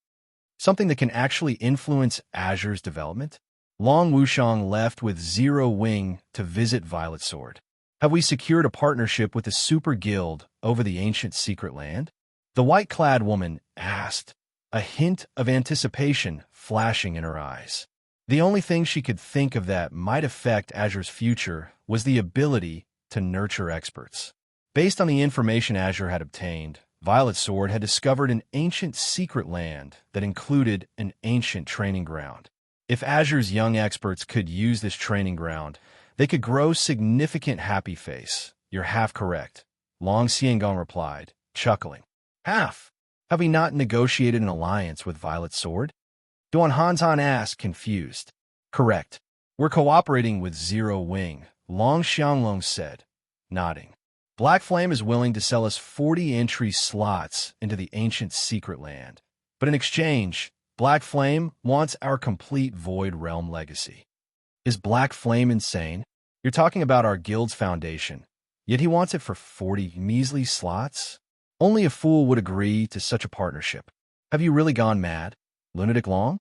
Something that can actually influence Azure's development? Long Wushang left with Zero Wing to visit Violet Sword. Have we secured a partnership with the Super Guild over the ancient secret land? The white-clad woman asked, a hint of anticipation flashing in her eyes. The only thing she could think of that might affect Azure's future was the ability to nurture experts. Based on the information Azure had obtained, Violet Sword had discovered an ancient secret land that included an ancient training ground. If Azure's young experts could use this training ground, they could grow significant happy face. You're half correct, Long Xiangong replied, chuckling. Half? Have we not negotiated an alliance with Violet Sword? Duan Hanzan asked, confused. Correct. We're cooperating with Zero Wing, Long Xianglong said, nodding. Black Flame is willing to sell us 40 entry slots into the ancient secret land. But in exchange, Black Flame wants our complete Void Realm legacy. Is Black Flame insane? You're talking about our guild's foundation, yet he wants it for 40 measly slots? Only a fool would agree to such a partnership. Have you really gone mad, Lunatic Long?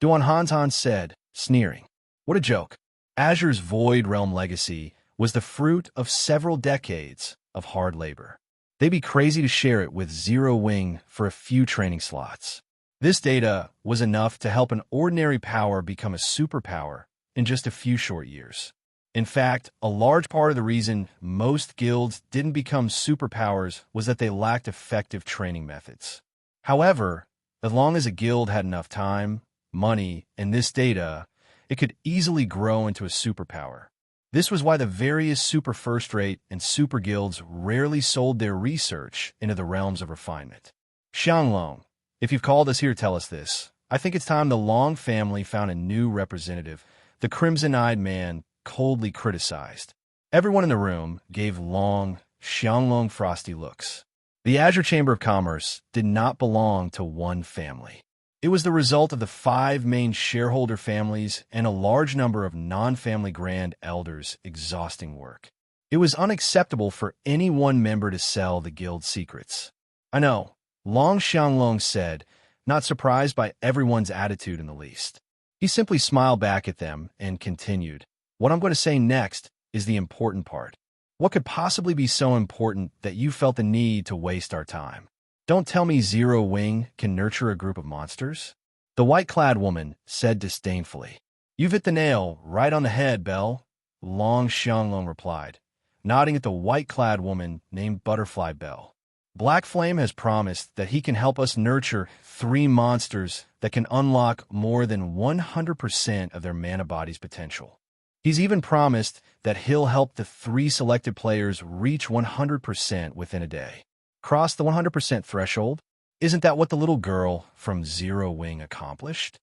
Duan Hanzan said, sneering. What a joke. Azure's Void Realm legacy was the fruit of several decades of hard labor. They'd be crazy to share it with Zero Wing for a few training slots. This data was enough to help an ordinary power become a superpower in just a few short years. In fact, a large part of the reason most guilds didn't become superpowers was that they lacked effective training methods. However, as long as a guild had enough time, money, and this data, it could easily grow into a superpower. This was why the various super first-rate and super guilds rarely sold their research into the realms of refinement. Xianglong, if you've called us here to tell us this, I think it's time the Long family found a new representative, the crimson-eyed man coldly criticized. Everyone in the room gave Long Xianglong frosty looks. The Azure Chamber of Commerce did not belong to one family. It was the result of the 5 main shareholder families and a large number of non-family grand elders' exhausting work. It was unacceptable for any one member to sell the guild's secrets. I know, Long Xianglong said, not surprised by everyone's attitude in the least. He simply smiled back at them and continued, what I'm going to say next is the important part. What could possibly be so important that you felt the need to waste our time? Don't tell me Zero Wing can nurture a group of monsters? The white-clad woman said disdainfully. You've hit the nail right on the head, Belle, Long Xianglong replied, nodding at the white-clad woman named Butterfly Belle. Black Flame has promised that he can help us nurture 3 monsters that can unlock more than 100% of their mana body's potential. He's even promised that he'll help the 3 selected players reach 100% within a day. Cross the 100% threshold? Isn't that what the little girl from Zero Wing accomplished?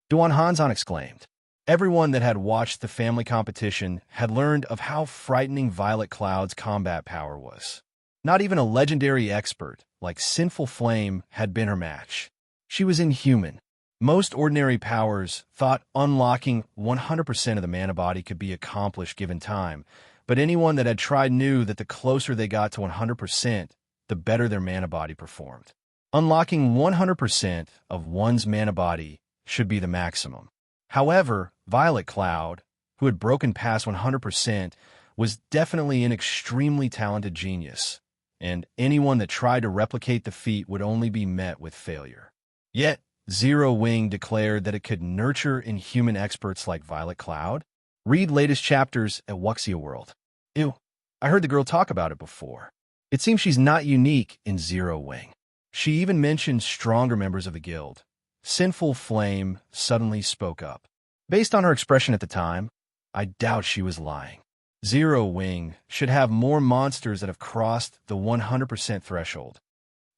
Duan Hanzan exclaimed. Everyone that had watched the family competition had learned of how frightening Violet Cloud's combat power was. Not even a legendary expert like Sinful Flame had been her match. She was inhuman. Most ordinary powers thought unlocking 100% of the mana body could be accomplished given time, but anyone that had tried knew that the closer they got to 100%, the better their mana body performed. Unlocking 100% of one's mana body should be the maximum. However, Violet Cloud, who had broken past 100%, was definitely an extremely talented genius, and anyone that tried to replicate the feat would only be met with failure. Yet, Zero Wing declared that it could nurture inhuman experts like Violet Cloud. Read latest chapters at Wuxia World. Ew, I heard the girl talk about it before. It seems she's not unique in Zero Wing. She even mentioned stronger members of the guild. Sinful Flame suddenly spoke up. Based on her expression at the time, I doubt she was lying. Zero Wing should have more monsters that have crossed the 100% threshold.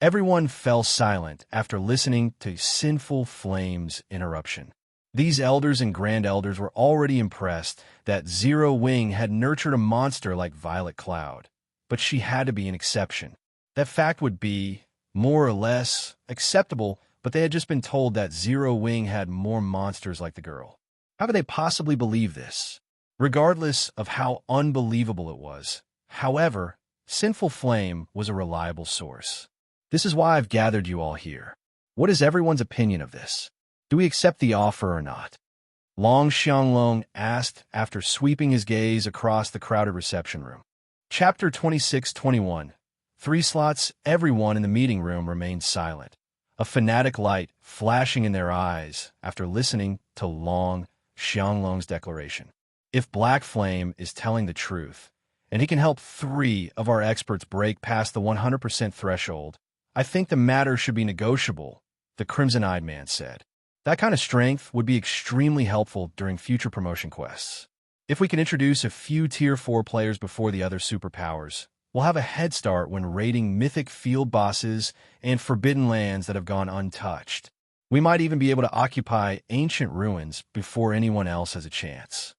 Everyone fell silent after listening to Sinful Flame's interruption. These elders and grand elders were already impressed that Zero Wing had nurtured a monster like Violet Cloud, but she had to be an exception. That fact would be, more or less, acceptable, but they had just been told that Zero Wing had more monsters like the girl. How could they possibly believe this? Regardless of how unbelievable it was, however, Sinful Flame was a reliable source. This is why I've gathered you all here. What is everyone's opinion of this? Do we accept the offer or not? Long Xianglong asked after sweeping his gaze across the crowded reception room. Chapter 26-21. 3 slots, everyone in the meeting room remained silent, a fanatic light flashing in their eyes after listening to Long Xianglong's declaration. If Black Flame is telling the truth, and he can help 3 of our experts break past the 100% threshold, I think the matter should be negotiable, the Crimson-Eyed Man said. That kind of strength would be extremely helpful during future promotion quests. If we can introduce a few Tier 4 players before the other superpowers, we'll have a head start when raiding mythic field bosses and forbidden lands that have gone untouched. We might even be able to occupy ancient ruins before anyone else has a chance.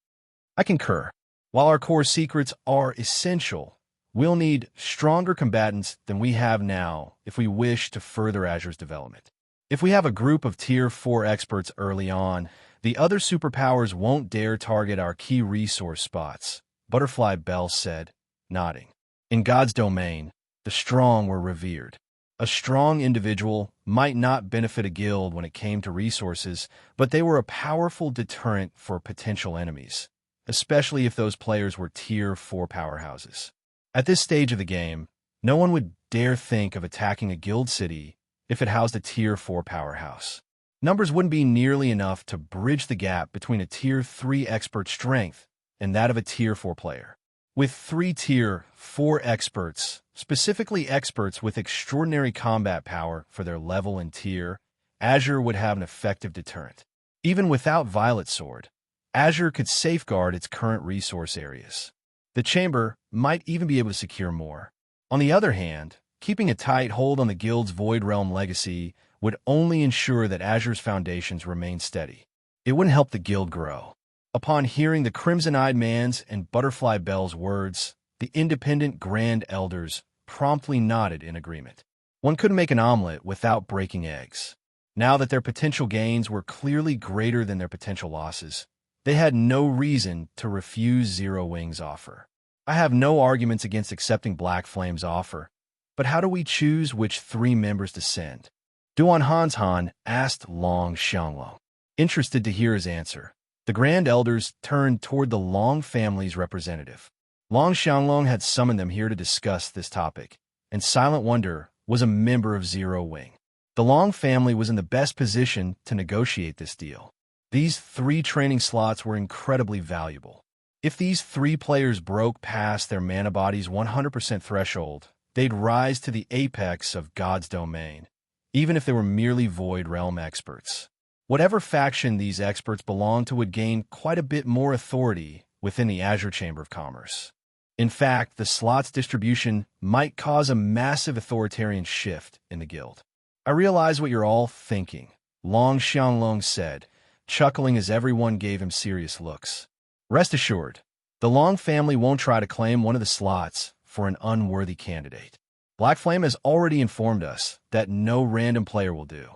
I concur. While our core secrets are essential, we'll need stronger combatants than we have now if we wish to further Azure's development. If we have a group of Tier 4 experts early on, the other superpowers won't dare target our key resource spots, Butterfly Bell said, nodding. In God's domain, the strong were revered. A strong individual might not benefit a guild when it came to resources, but they were a powerful deterrent for potential enemies, especially if those players were Tier 4 powerhouses. At this stage of the game, no one would dare think of attacking a guild city if it housed a Tier 4 powerhouse. Numbers wouldn't be nearly enough to bridge the gap between a Tier 3 expert strength and that of a Tier 4 player. With 3 Tier 4 experts, specifically experts with extraordinary combat power for their level and tier, Azure would have an effective deterrent. Even without Violet Sword, Azure could safeguard its current resource areas. The Chamber might even be able to secure more. On the other hand, keeping a tight hold on the guild's Void Realm legacy would only ensure that Azure's foundations remain steady. It wouldn't help the guild grow. Upon hearing the Crimson-Eyed Man's and Butterfly Bell's words, the independent Grand Elders promptly nodded in agreement. One couldn't make an omelet without breaking eggs. Now that their potential gains were clearly greater than their potential losses, they had no reason to refuse Zero Wing's offer. I have no arguments against accepting Black Flame's offer, but how do we choose which 3 members to send? Duan Hanshan asked Long Xianglong. Interested to hear his answer, the Grand Elders turned toward the Long family's representative. Long Xianglong had summoned them here to discuss this topic, and Silent Wonder was a member of Zero Wing. The Long family was in the best position to negotiate this deal. These 3 training slots were incredibly valuable. If these 3 players broke past their mana body's 100% threshold, they'd rise to the apex of God's domain, even if they were merely Void Realm experts. Whatever faction these experts belonged to would gain quite a bit more authority within the Azure Chamber of Commerce. In fact, the slots distribution might cause a massive authoritarian shift in the guild. I realize what you're all thinking, Long Xianglong said, chuckling as everyone gave him serious looks. Rest assured, the Long family won't try to claim one of the slots for an unworthy candidate. Black Flame has already informed us that no random player will do.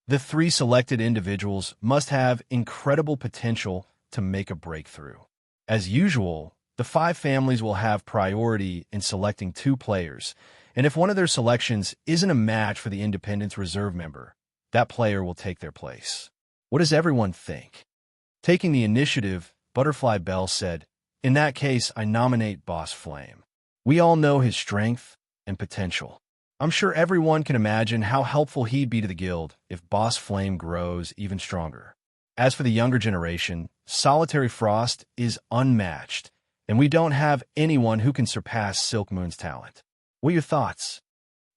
The 3 selected individuals must have incredible potential to make a breakthrough. As usual, the 5 families will have priority in selecting 2 players, and if one of their selections isn't a match for the Independence Reserve member, that player will take their place. What does everyone think? Taking the initiative, Butterfly Bell said, "In that case, I nominate Boss Flame. We all know his strength and potential." I'm sure everyone can imagine how helpful he'd be to the guild if Boss Flame grows even stronger. As for the younger generation, Solitary Frost is unmatched, and we don't have anyone who can surpass Silk Moon's talent. What are your thoughts?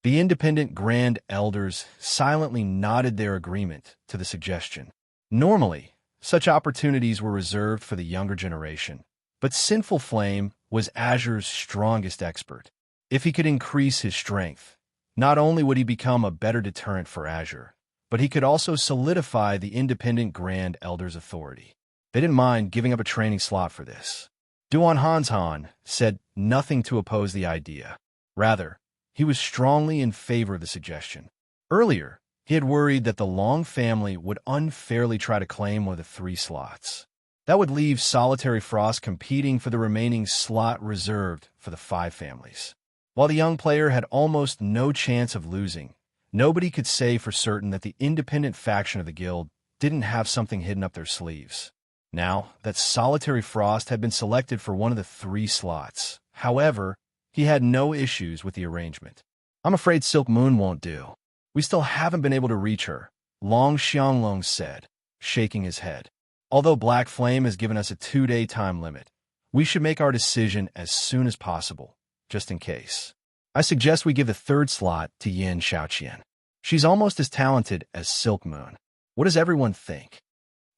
The independent Grand Elders silently nodded their agreement to the suggestion. Normally, such opportunities were reserved for the younger generation, but Sinful Flame was Azure's strongest expert. If he could increase his strength, not only would he become a better deterrent for Azure, but he could also solidify the independent Grand Elder's authority. They didn't mind giving up a training slot for this. Duan Hanshan said nothing to oppose the idea. Rather, he was strongly in favor of the suggestion. Earlier, he had worried that the Long family would unfairly try to claim one of the 3 slots. That would leave Solitary Frost competing for the remaining slot reserved for the 5 families. While the young player had almost no chance of losing, nobody could say for certain that the independent faction of the guild didn't have something hidden up their sleeves. Now that Solitary Frost had been selected for one of the 3 slots, however, he had no issues with the arrangement. I'm afraid Silk Moon won't do. We still haven't been able to reach her, Long Xianglong said, shaking his head. Although Black Flame has given us a 2-day time limit, we should make our decision as soon as possible, just in case. I suggest we give the 3rd slot to Yin Xiaoqian. She's almost as talented as Silk Moon. What does everyone think?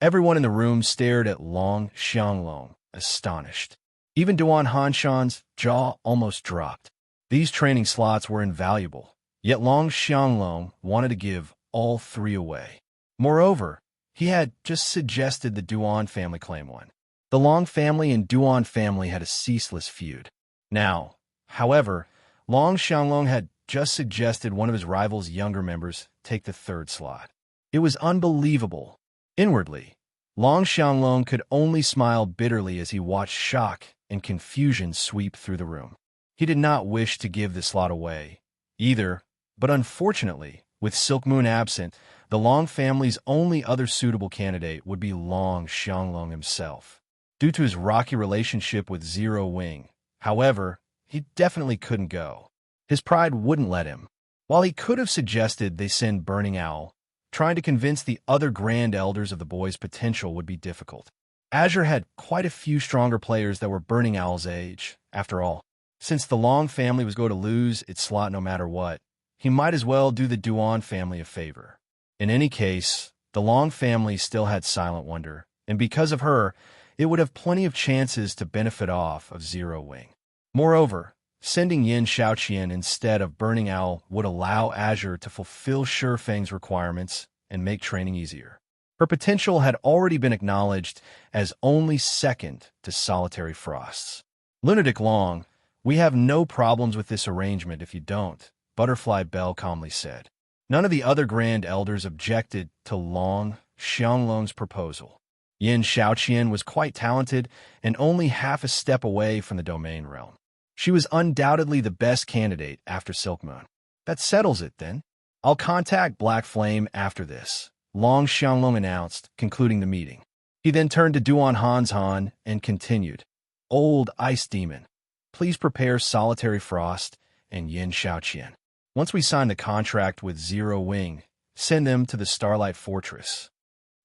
Everyone in the room stared at Long Xianglong, astonished. Even Duan Hanshan's jaw almost dropped. These training slots were invaluable, yet Long Xianglong wanted to give all 3 away. Moreover, he had just suggested the Duan family claim one. The Long family and Duan family had a ceaseless feud. Now, however, Long Xianglong had just suggested one of his rival's younger members take the 3rd slot. It was unbelievable. Inwardly, Long Xianglong could only smile bitterly as he watched shock and confusion sweep through the room. He did not wish to give the slot away, either, but unfortunately, with Silk Moon absent, the Long family's only other suitable candidate would be Long Xianglong himself. Due to his rocky relationship with Zero Wing, however, he definitely couldn't go. His pride wouldn't let him. While he could have suggested they send Burning Owl, trying to convince the other Grand Elders of the boy's potential would be difficult. Azure had quite a few stronger players that were Burning Owl's age. After all, since the Long family was going to lose its slot no matter what, he might as well do the Duan family a favor. In any case, the Long family still had Silent Wonder, and because of her, it would have plenty of chances to benefit off of Zero Wing. Moreover, sending Yin Xiaoqian instead of Burning Owl would allow Azure to fulfill Feng's requirements and make training easier. Her potential had already been acknowledged as only second to Solitary Frost's. Lunatic Long, we have no problems with this arrangement if you don't, Butterfly Bell calmly said. None of the other Grand Elders objected to Long Xianglong's proposal. Yin Xiaoqian was quite talented and only half a step away from the domain realm. She was undoubtedly the best candidate after Silk Moon. That settles it, then. I'll contact Black Flame after this, Long Xianglong announced, concluding the meeting. He then turned to Duan Hanshan and continued, Old Ice Demon, please prepare Solitary Frost and Yin Xiaoqian. Once we sign the contract with Zero Wing, send them to the Starlight Fortress.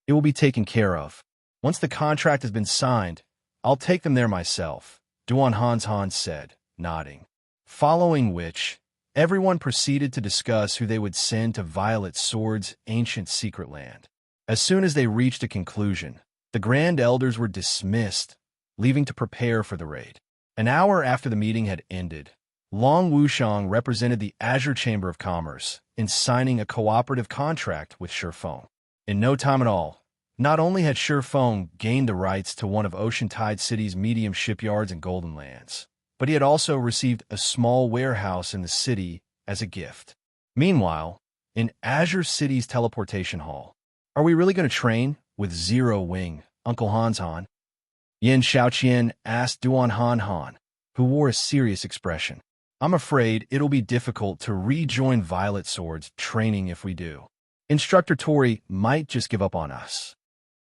It will be taken care of. Once the contract has been signed, I'll take them there myself, Duan Hanshan said, nodding. Following which, everyone proceeded to discuss who they would send to Violet Sword's ancient secret land. As soon as they reached a conclusion, the Grand Elders were dismissed, leaving to prepare for the raid. An hour after the meeting had ended, Long Wushang represented the Azure Chamber of Commerce in signing a cooperative contract with Feng. In no time at all, not only had Feng gained the rights to one of Ocean Tide City's medium shipyards and golden lands, but he had also received a small warehouse in the city as a gift. Meanwhile, in Azure City's teleportation hall, are we really going to train with Zero Wing, Uncle Hanshan? Yin Xiaoqian asked Duan Han, who wore a serious expression. I'm afraid it'll be difficult to rejoin Violet Sword's training if we do. Instructor Tori might just give up on us.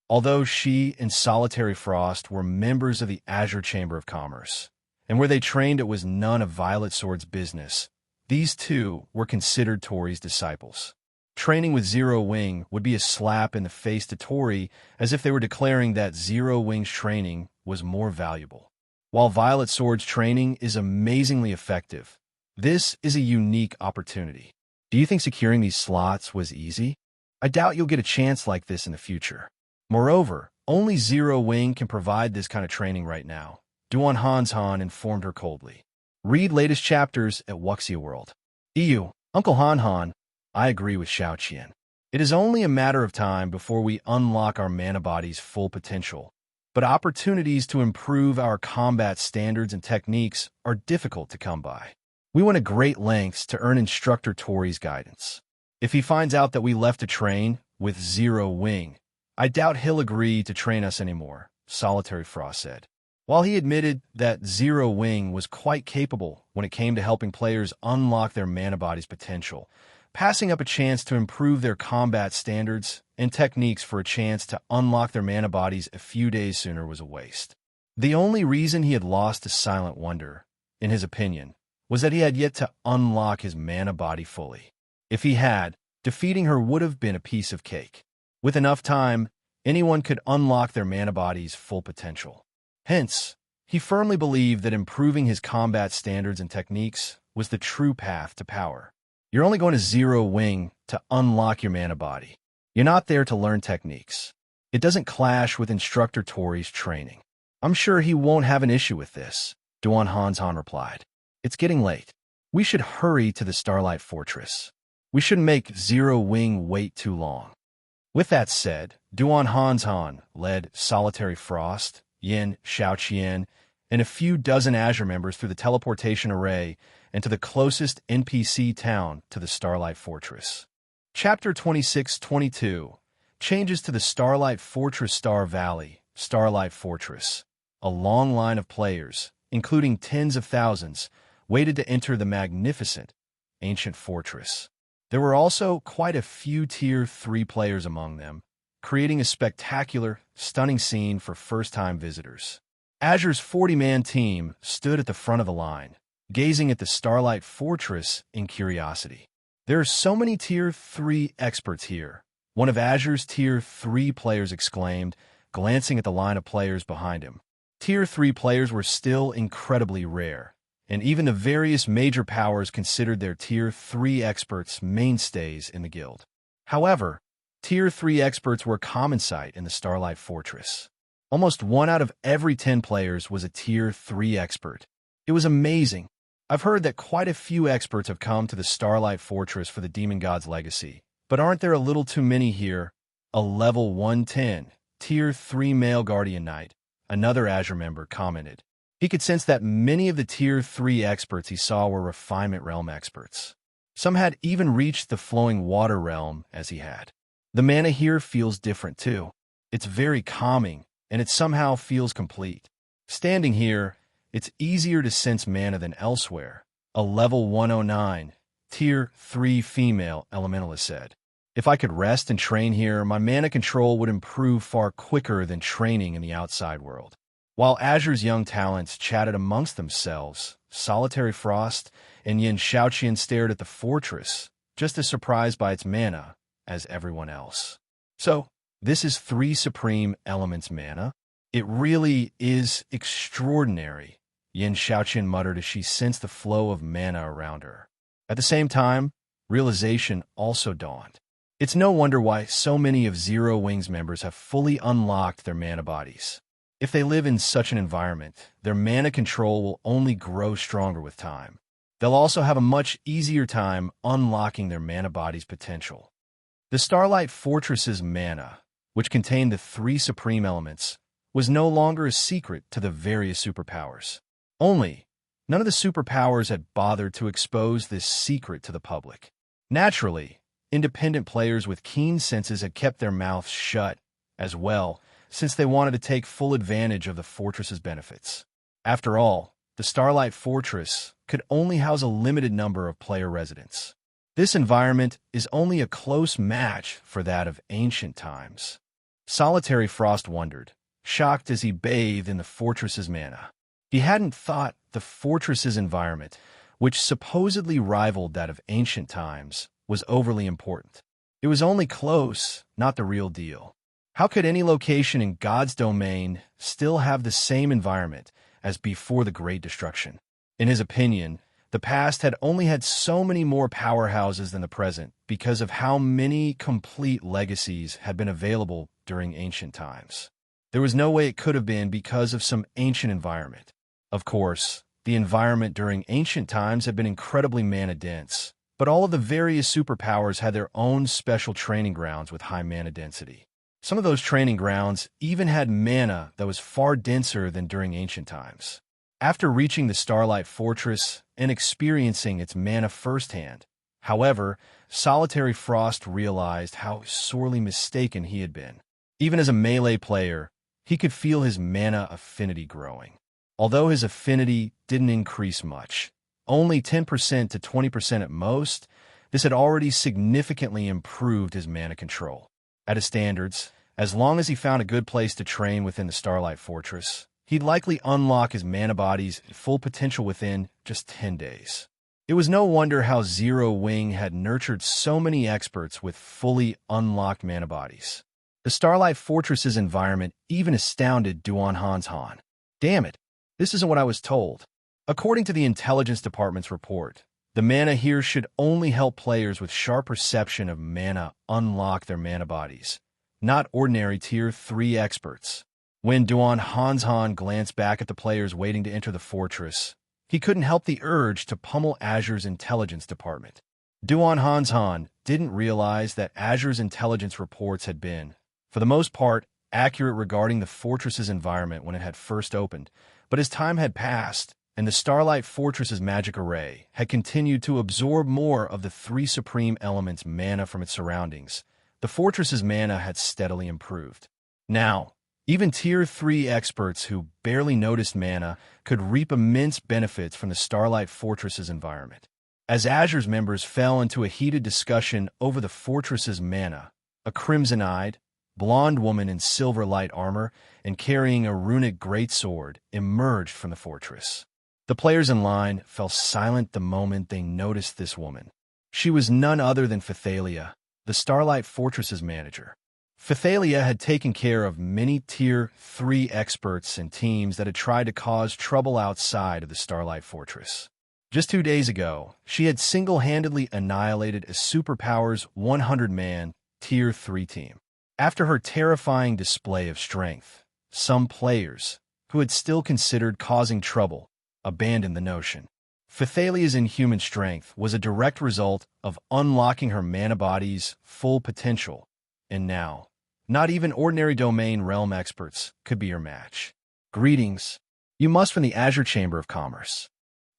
Although she and Solitary Frost were members of the Azure Chamber of Commerce, and where they trained it was none of Violet Sword's business, These two were considered Tori's disciples. Training with Zero Wing would be a slap in the face to Tori, as if they were declaring that Zero Wing's training was more valuable. While Violet Sword's training is amazingly effective, this is a unique opportunity. Do you think securing these slots was easy? I doubt you'll get a chance like this in the future. Moreover, only Zero Wing can provide this kind of training right now, Duan Han informed her coldly. Read latest chapters at Wuxia World. EU, Uncle Han, I agree with Xiaoqian. It is only a matter of time before we unlock our mana body's full potential, but opportunities to improve our combat standards and techniques are difficult to come by. We went to great lengths to earn Instructor Tori's guidance. If he finds out that we left to train with Zero Wing, I doubt he'll agree to train us anymore, Solitary Frost said. While he admitted that Zero Wing was quite capable when it came to helping players unlock their mana body's potential, passing up a chance to improve their combat standards and techniques for a chance to unlock their mana bodies a few days sooner was a waste. The only reason he had lost to Silent Wonder, in his opinion, was that he had yet to unlock his mana body fully. If he had, defeating her would have been a piece of cake. With enough time, anyone could unlock their mana body's full potential. Hence, he firmly believed that improving his combat standards and techniques was the true path to power. You're only going to Zero Wing to unlock your mana body. You're not there to learn techniques. It doesn't clash with Instructor Tori's training. I'm sure he won't have an issue with this, Duan Han replied. It's getting late. We should hurry to the Starlight Fortress. We shouldn't make Zero Wing wait too long. With that said, Duan Han led Solitary Frost, Yin, Xiaoqian, and a few dozen Azure members through the teleportation array and to the closest NPC town to the Starlight Fortress. Chapter 26-22 changes to the Starlight Fortress Star Valley, Starlight Fortress. A long line of players, including tens of thousands, waited to enter the magnificent, ancient fortress. There were also quite a few Tier 3 players among them, creating a spectacular, stunning scene for first-time visitors. Azure's 40-man team stood at the front of the line, gazing at the Starlight Fortress in curiosity. There are so many Tier 3 experts here, one of Azure's Tier 3 players exclaimed, glancing at the line of players behind him. Tier 3 players were still incredibly rare, and even the various major powers considered their Tier 3 experts mainstays in the guild. However, Tier 3 experts were a common sight in the Starlight Fortress. Almost 1 out of every 10 players was a Tier 3 expert. It was amazing. I've heard that quite a few experts have come to the Starlight Fortress for the Demon God's legacy, but aren't there a little too many here? A level 110, Tier 3 male Guardian Knight, another Azure member commented. He could sense that many of the Tier 3 experts he saw were Refinement Realm experts. Some had even reached the Flowing Water Realm as he had. The mana here feels different too. It's very calming, and it somehow feels complete. Standing here, it's easier to sense mana than elsewhere, a level 109, Tier 3 female elementalist said. If I could rest and train here, my mana control would improve far quicker than training in the outside world. While Azure's young talents chatted amongst themselves, Solitary Frost and Yin Xiaoqian stared at the fortress, just as surprised by its mana as everyone else. So, this is 3 supreme elements mana? It really is extraordinary, Yin Xiaoqian muttered as she sensed the flow of mana around her. At the same time, realization also dawned. It's no wonder why so many of Zero Wing's members have fully unlocked their mana bodies. If they live in such an environment, their mana control will only grow stronger with time. They'll also have a much easier time unlocking their mana body's potential. The Starlight Fortress's mana, which contained the 3 supreme elements, was no longer a secret to the various superpowers. Only, none of the superpowers had bothered to expose this secret to the public. Naturally, independent players with keen senses had kept their mouths shut, as well, since they wanted to take full advantage of the fortress's benefits. After all, the Starlight Fortress could only house a limited number of player residents. This environment is only a close match for that of ancient times. Solitary Frost wondered, shocked as he bathed in the fortress's mana. He hadn't thought the fortress's environment which supposedly rivaled that of ancient times, was overly important. It was only close, not the real deal. How could any location in God's domain still have the same environment as before the Great Destruction? In his opinion, the past had only had so many more powerhouses than the present because of how many complete legacies had been available during ancient times. There was no way it could have been because of some ancient environment. Of course, the environment during ancient times had been incredibly mana-dense, but all of the various superpowers had their own special training grounds with high mana density. Some of those training grounds even had mana that was far denser than during ancient times. After reaching the Starlight Fortress and experiencing its mana firsthand, however, Solitary Frost realized how sorely mistaken he had been. Even as a melee player, he could feel his mana affinity growing. Although his affinity didn't increase much, only 10% to 20% at most, this had already significantly improved his mana control. At his standards, as long as he found a good place to train within the Starlight Fortress, he'd likely unlock his mana body's full potential within just 10 days. It was no wonder how Zero Wing had nurtured so many experts with fully unlocked mana bodies. The Starlight Fortress's environment even astounded Duan Han's Han. Damn it, this isn't what I was told. According to the Intelligence Department's report, the mana here should only help players with sharp perception of mana unlock their mana bodies, not ordinary Tier 3 experts. When Duan Han's Han glanced back at the players waiting to enter the fortress, he couldn't help the urge to pummel Azure's Intelligence Department. Duan Han's Han didn't realize that Azure's intelligence reports had been, for the most part, accurate regarding the fortress's environment when it had first opened, but as time had passed, and the Starlight Fortress's magic array had continued to absorb more of the three supreme elements' mana from its surroundings, the fortress's mana had steadily improved. Now, even Tier 3 experts who barely noticed mana could reap immense benefits from the Starlight Fortress's environment. As Azure's members fell into a heated discussion over the fortress's mana, a crimson-eyed, blonde woman in silver light armor and carrying a runic greatsword emerged from the fortress. The players in line fell silent the moment they noticed this woman. She was none other than Phythalia, the Starlight Fortress's manager. Phythalia had taken care of many Tier 3 experts and teams that had tried to cause trouble outside of the Starlight Fortress. Just 2 days ago, she had single-handedly annihilated a Superpower's 100-man Tier 3 team. After her terrifying display of strength, some players, who had still considered causing trouble, abandoned the notion. Phythalia's inhuman strength was a direct result of unlocking her mana body's full potential, and now, not even ordinary domain realm experts could be her match. Greetings. You must from the Azure Chamber of Commerce.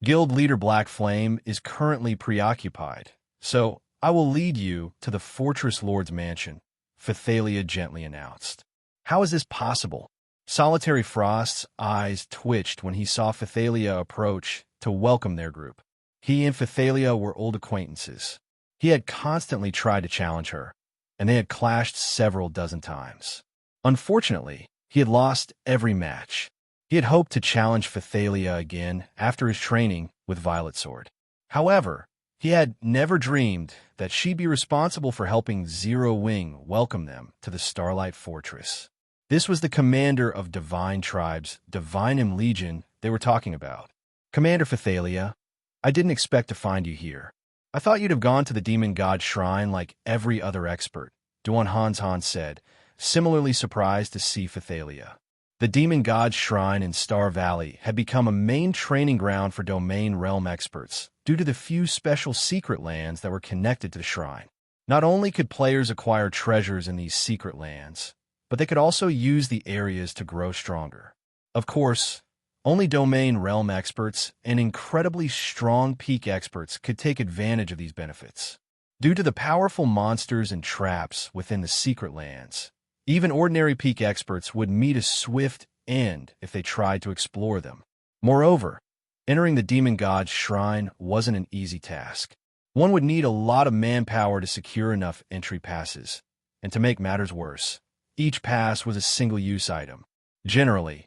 Guild leader Black Flame is currently preoccupied, so I will lead you to the Fortress Lord's mansion, Phythalia gently announced. How is this possible? Solitary Frost's eyes twitched when he saw Phythalia approach to welcome their group. He and Phythalia were old acquaintances. He had constantly tried to challenge her, and they had clashed several dozen times. Unfortunately, he had lost every match. He had hoped to challenge Phythalia again after his training with Violet Sword. However, he had never dreamed that she'd be responsible for helping Zero Wing welcome them to the Starlight Fortress. This was the commander of Divine Tribe's Divineum Legion they were talking about. Commander Phythalia, I didn't expect to find you here. I thought you'd have gone to the Demon God Shrine like every other expert, Duan Han's Han said, similarly surprised to see Phythalia. The Demon God Shrine in Star Valley had become a main training ground for domain realm experts due to the few special secret lands that were connected to the shrine. Not only could players acquire treasures in these secret lands, but they could also use the areas to grow stronger. Of course, only domain realm experts and incredibly strong peak experts could take advantage of these benefits. Due to the powerful monsters and traps within the secret lands, even ordinary peak experts would meet a swift end if they tried to explore them. Moreover, entering the Demon God's Shrine wasn't an easy task. One would need a lot of manpower to secure enough entry passes, and to make matters worse, each pass was a single-use item. Generally,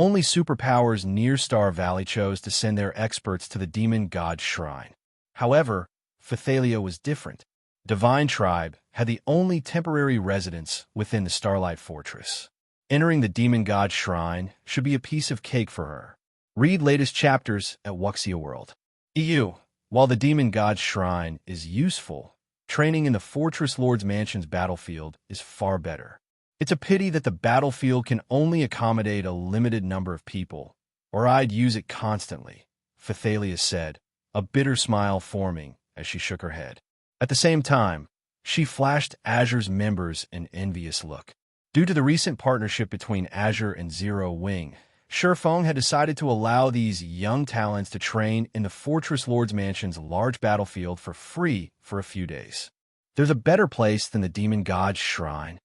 Only superpowers near Star Valley chose to send their experts to the demon god's shrine. However, Phythalia was different. Divine Tribe had the only temporary residence within the Starlight Fortress. Entering the demon god's shrine should be a piece of cake for her. Read latest chapters at Wuxia World. EU. While the demon god's shrine is useful, training in the Fortress Lord's Mansion's battlefield is far better. It's a pity that the battlefield can only accommodate a limited number of people, or I'd use it constantly, Phythalia said, a bitter smile forming as she shook her head. At the same time, she flashed Azure's members an envious look. Due to the recent partnership between Azure and Zero Wing, Feng had decided to allow these young talents to train in the Fortress Lord's Mansion's large battlefield for free for a few days. There's a better place than the demon god's shrine.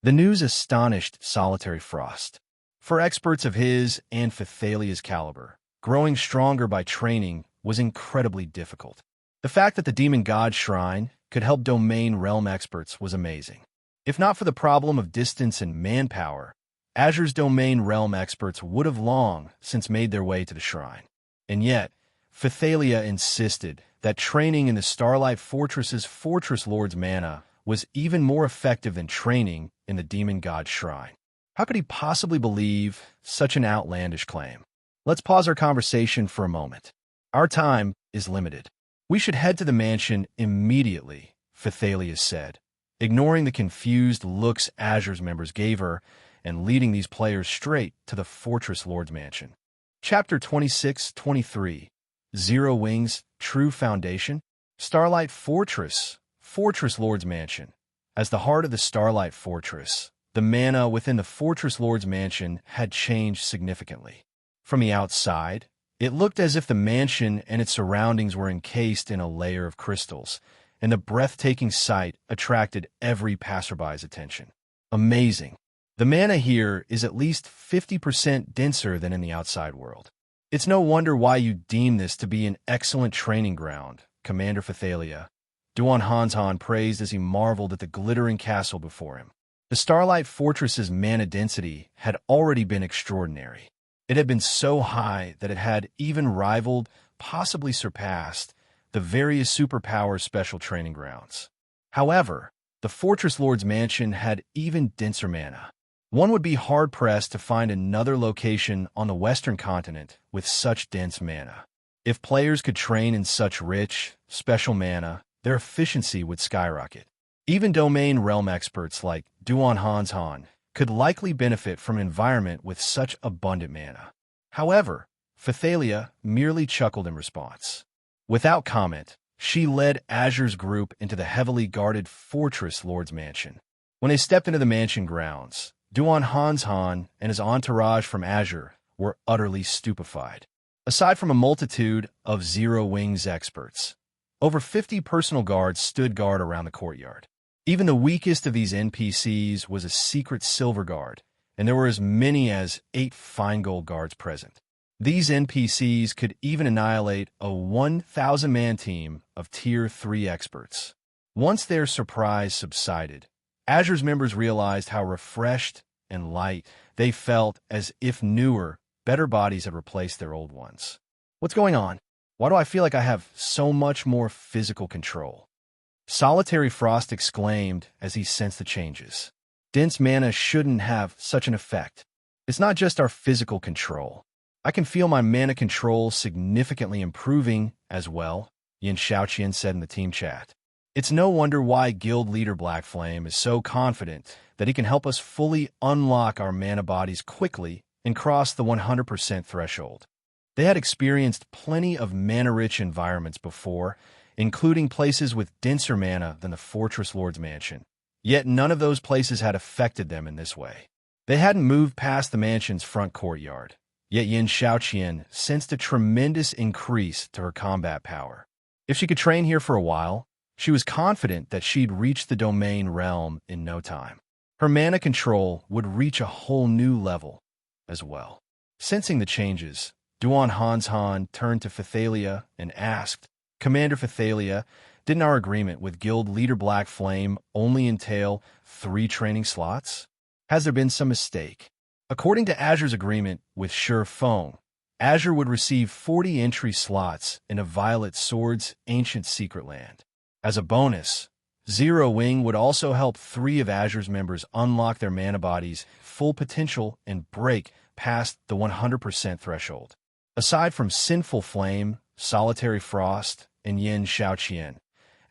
The news astonished Solitary Frost. For experts of his and Phythalia's caliber, growing stronger by training was incredibly difficult. The fact that the demon god's shrine could help domain realm experts was amazing. If not for the problem of distance and manpower, Azure's domain realm experts would have long since made their way to the shrine. And yet, Phythalia insisted that training in the Starlight Fortress's Fortress Lord's Mana was even more effective than training in the demon god's shrine. How could he possibly believe such an outlandish claim? Let's pause our conversation for a moment. Our time is limited. We should head to the mansion immediately, Phythalia said, ignoring the confused looks Azure's members gave her and leading these players straight to the Fortress Lord's Mansion. Chapter 26-23, Zero Wing's True Foundation, Starlight Fortress, Fortress Lord's Mansion. As the heart of the Starlight Fortress, the mana within the Fortress Lord's Mansion had changed significantly. From the outside, it looked as if the mansion and its surroundings were encased in a layer of crystals, and the breathtaking sight attracted every passerby's attention. Amazing. The mana here is at least 50% denser than in the outside world. It's no wonder why you deem this to be an excellent training ground, Commander Phythalia. Duan Hanzhan praised as he marveled at the glittering castle before him. The Starlight Fortress's mana density had already been extraordinary. It had been so high that it had even rivaled, possibly surpassed, the various superpower special training grounds. However, the Fortress Lord's Mansion had even denser mana. One would be hard-pressed to find another location on the Western continent with such dense mana. If players could train in such rich, special mana, their efficiency would skyrocket. Even domain realm experts like Duan Hanzhan could likely benefit from an environment with such abundant mana. However, Phythalia merely chuckled in response. Without comment, she led Azure's group into the heavily guarded Fortress Lord's Mansion. When they stepped into the mansion grounds, Duan Hanzhan and his entourage from Azure were utterly stupefied. Aside from a multitude of Zero Wing's experts, over 50 personal guards stood guard around the courtyard. Even the weakest of these NPCs was a secret silver guard, and there were as many as 8 fine gold guards present. These NPCs could even annihilate a 1,000-man team of Tier 3 experts. Once their surprise subsided, Azure's members realized how refreshed and light they felt, as if newer, better bodies had replaced their old ones. What's going on? Why do I feel like I have so much more physical control? Solitary Frost exclaimed as he sensed the changes. Dense mana shouldn't have such an effect. It's not just our physical control. I can feel my mana control significantly improving as well, Xiaoqian said in the team chat. It's no wonder why Guild Leader Blackflame is so confident that he can help us fully unlock our mana bodies quickly and cross the 100% threshold. They had experienced plenty of mana-rich environments before, including places with denser mana than the Fortress Lord's Mansion. Yet none of those places had affected them in this way. They hadn't moved past the mansion's front courtyard, yet Xiaoqian sensed a tremendous increase to her combat power. If she could train here for a while, she was confident that she'd reach the domain realm in no time. Her mana control would reach a whole new level as well. Sensing the changes, Duan Hanzhan turned to Phythalia and asked, Commander Phythalia, didn't our agreement with Guild Leader Blackflame only entail 3 training slots? Has there been some mistake? According to Azure's agreement with Feng, Azure would receive 40 entry slots in a Violet Sword's ancient secret land. As a bonus, Zero Wing would also help 3 of Azure's members unlock their mana body's full potential and break past the 100% threshold. Aside from Sinful Flame, Solitary Frost, and Xiaoqian,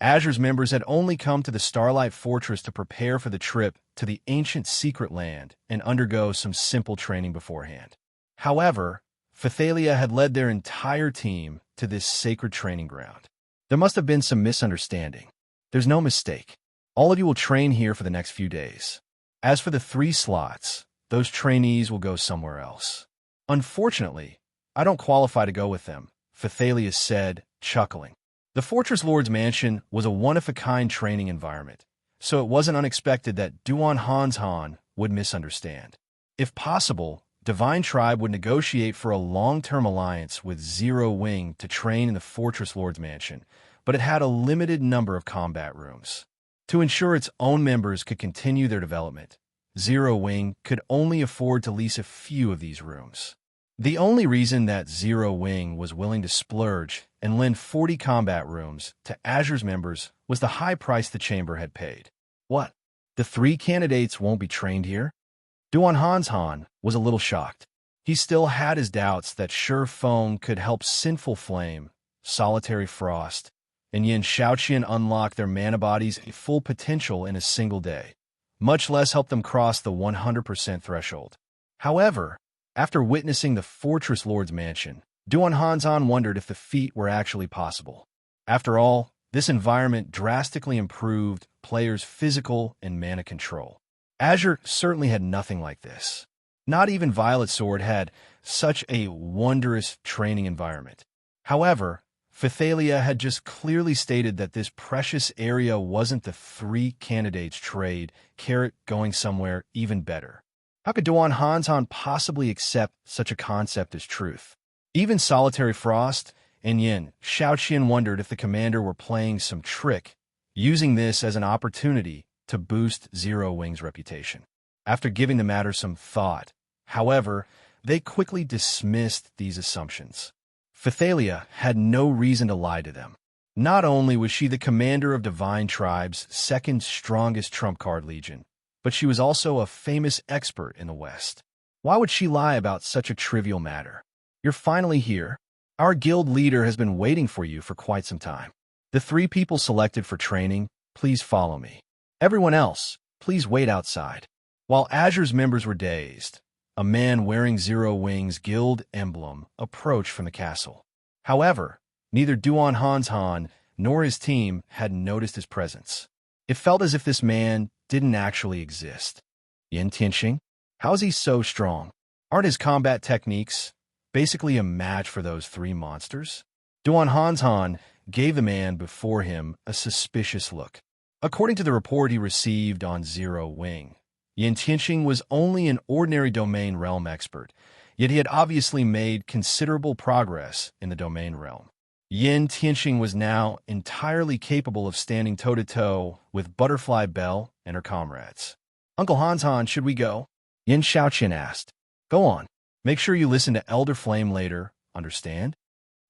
Azure's members had only come to the Starlight Fortress to prepare for the trip to the ancient secret land and undergo some simple training beforehand. However, Phythalia had led their entire team to this sacred training ground. There must have been some misunderstanding. There's no mistake. All of you will train here for the next few days. As for the 3 slots, those trainees will go somewhere else. Unfortunately, I don't qualify to go with them, Phythalia said, chuckling. The Fortress Lord's mansion was a one-of-a-kind training environment, so it wasn't unexpected that Duan Han would misunderstand. If possible, Divine Tribe would negotiate for a long-term alliance with Zero Wing to train in the Fortress Lord's mansion, but it had a limited number of combat rooms. To ensure its own members could continue their development, Zero Wing could only afford to lease a few of these rooms. The only reason that Zero Wing was willing to splurge and lend 40 combat rooms to Azure's members was the high price the chamber had paid. What? The 3 candidates won't be trained here? Duan Han was a little shocked. He still had his doubts that Feng could help Sinful Flame, Solitary Frost, and Xiaoqian unlock their mana bodies' full potential in a single day, much less help them cross the 100% threshold. However, after witnessing the Fortress Lord's mansion, Duan Han wondered if the feat were actually possible. After all, this environment drastically improved players' physical and mana control. Azure certainly had nothing like this. Not even Violet Sword had such a wondrous training environment. However, Phythalia had just clearly stated that this precious area wasn't the 3 candidates trade, carrot going somewhere even better. How could Duan Han possibly accept such a concept as truth? Even Solitary Frost and Xiaoqian wondered if the commander were playing some trick, using this as an opportunity to boost Zero Wing's reputation. After giving the matter some thought, however, they quickly dismissed these assumptions. Phythalia had no reason to lie to them. Not only was she the commander of Divine Tribe's 2nd strongest trump card legion, but she was also a famous expert in the West. Why would she lie about such a trivial matter? You're finally here. Our guild leader has been waiting for you for quite some time. The 3 people selected for training, please follow me. Everyone else, please wait outside. While Azure's members were dazed, a man wearing Zero Wing's guild emblem approached from the castle. However, neither Duan Han nor his team had noticed his presence. It felt as if this man didn't actually exist. Tianxing? How is he so strong? Aren't his combat techniques basically a match for those 3 monsters? Duan Han gave the man before him a suspicious look. According to the report he received on Zero Wing, Tianxing was only an ordinary domain realm expert, yet he had obviously made considerable progress in the domain realm. Tianxing was now entirely capable of standing toe-to-toe with Butterfly Belle and her comrades. Uncle Han, should we go? Xiaoqian asked. Go on. Make sure you listen to Elder Flame later, understand?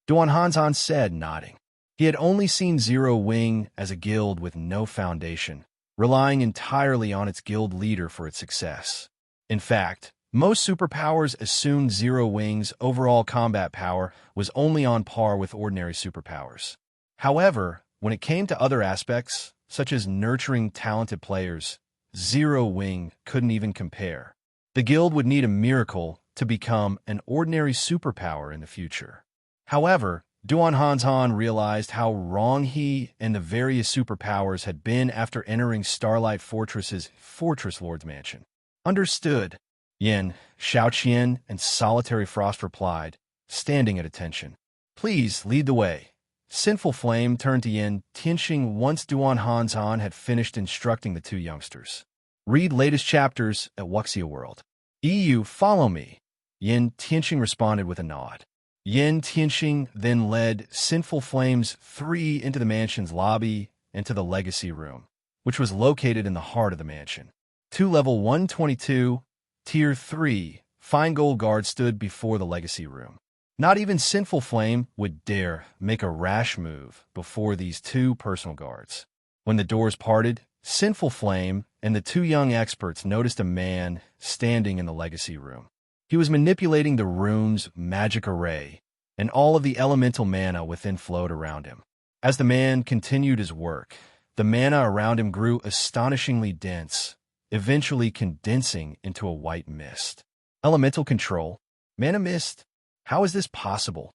Duan Han said, nodding. He had only seen Zero Wing as a guild with no foundation, relying entirely on its guild leader for its success. In fact, most superpowers assumed Zero Wing's overall combat power was only on par with ordinary superpowers. However, when it came to other aspects, such as nurturing talented players, Zero Wing couldn't even compare. The guild would need a miracle to become an ordinary superpower in the future. However, Duan Han realized how wrong he and the various superpowers had been after entering Starlight Fortress's Fortress Lord's mansion. Understood, Xiaoqian and Solitary Frost replied, standing at attention. Please lead the way. Sinful Flame turned to Tianxing once Duan Han had finished instructing the 2 youngsters. Read latest chapters at Wuxia World. EU, follow me. Tianxing responded with a nod. Tianxing then led Sinful Flame's 3 into the mansion's lobby and to the Legacy Room, which was located in the heart of the mansion. To level 122, Tier 3, Fine Gold Guard stood before the Legacy Room. Not even Sinful Flame would dare make a rash move before these two personal guards. When the doors parted, Sinful Flame and the two young experts noticed a man standing in the Legacy Room. He was manipulating the room's magic array, and all of the elemental mana within flowed around him. As the man continued his work, the mana around him grew astonishingly dense, eventually condensing into a white mist. Elemental control? Mana mist? How is this possible?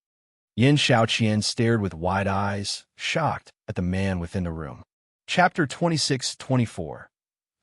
Xiaoqian stared with wide eyes, shocked at the man within the room. Chapter 26-24.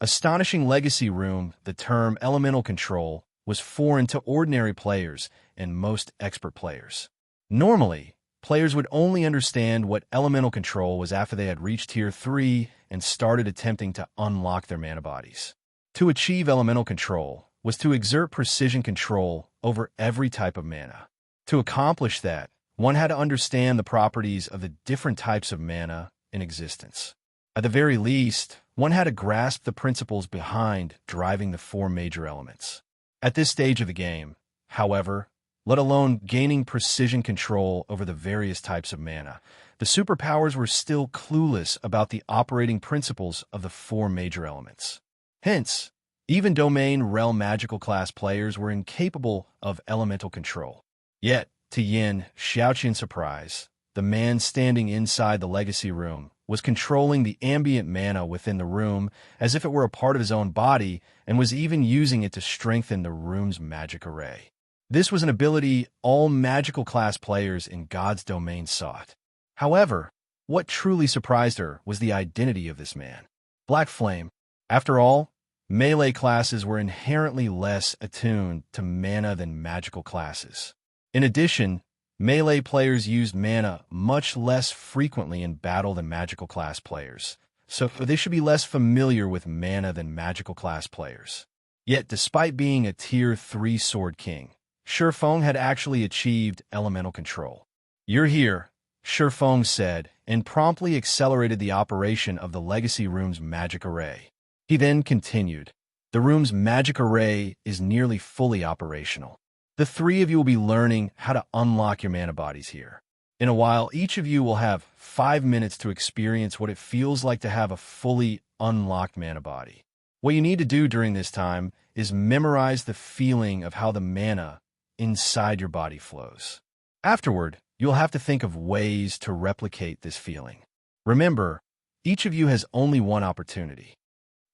Astonishing Legacy Room. The term elemental control was foreign to ordinary players and most expert players. Normally, players would only understand what elemental control was after they had reached Tier 3 and started attempting to unlock their mana bodies. To achieve elemental control was to exert precision control over every type of mana. To accomplish that, one had to understand the properties of the different types of mana in existence. At the very least, one had to grasp the principles behind driving the four major elements. At this stage of the game, however, let alone gaining precision control over the various types of mana, the superpowers were still clueless about the operating principles of the four major elements. Hence, even Domain Realm Magical class players were incapable of elemental control. Yet, to Xiaoqian's surprise, the man standing inside the Legacy Room was controlling the ambient mana within the room as if it were a part of his own body and was even using it to strengthen the room's magic array. This was an ability all magical class players in God's domain sought. However, what truly surprised her was the identity of this man. Black Flame. After all, melee classes were inherently less attuned to mana than magical classes. In addition, melee players used mana much less frequently in battle than magical class players, so they should be less familiar with mana than magical class players. Yet, despite being a Tier 3 Sword King, Feng had actually achieved elemental control. "You're here," Feng said, and promptly accelerated the operation of the Legacy Room's magic array. He then continued, "The room's magic array is nearly fully operational. The three of you will be learning how to unlock your mana bodies here. In a while, each of you will have 5 minutes to experience what it feels like to have a fully unlocked mana body. What you need to do during this time is memorize the feeling of how the mana inside your body flows. Afterward, you'll have to think of ways to replicate this feeling. Remember, each of you has only one opportunity.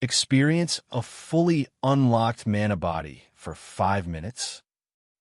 Experience a fully unlocked mana body for 5 minutes.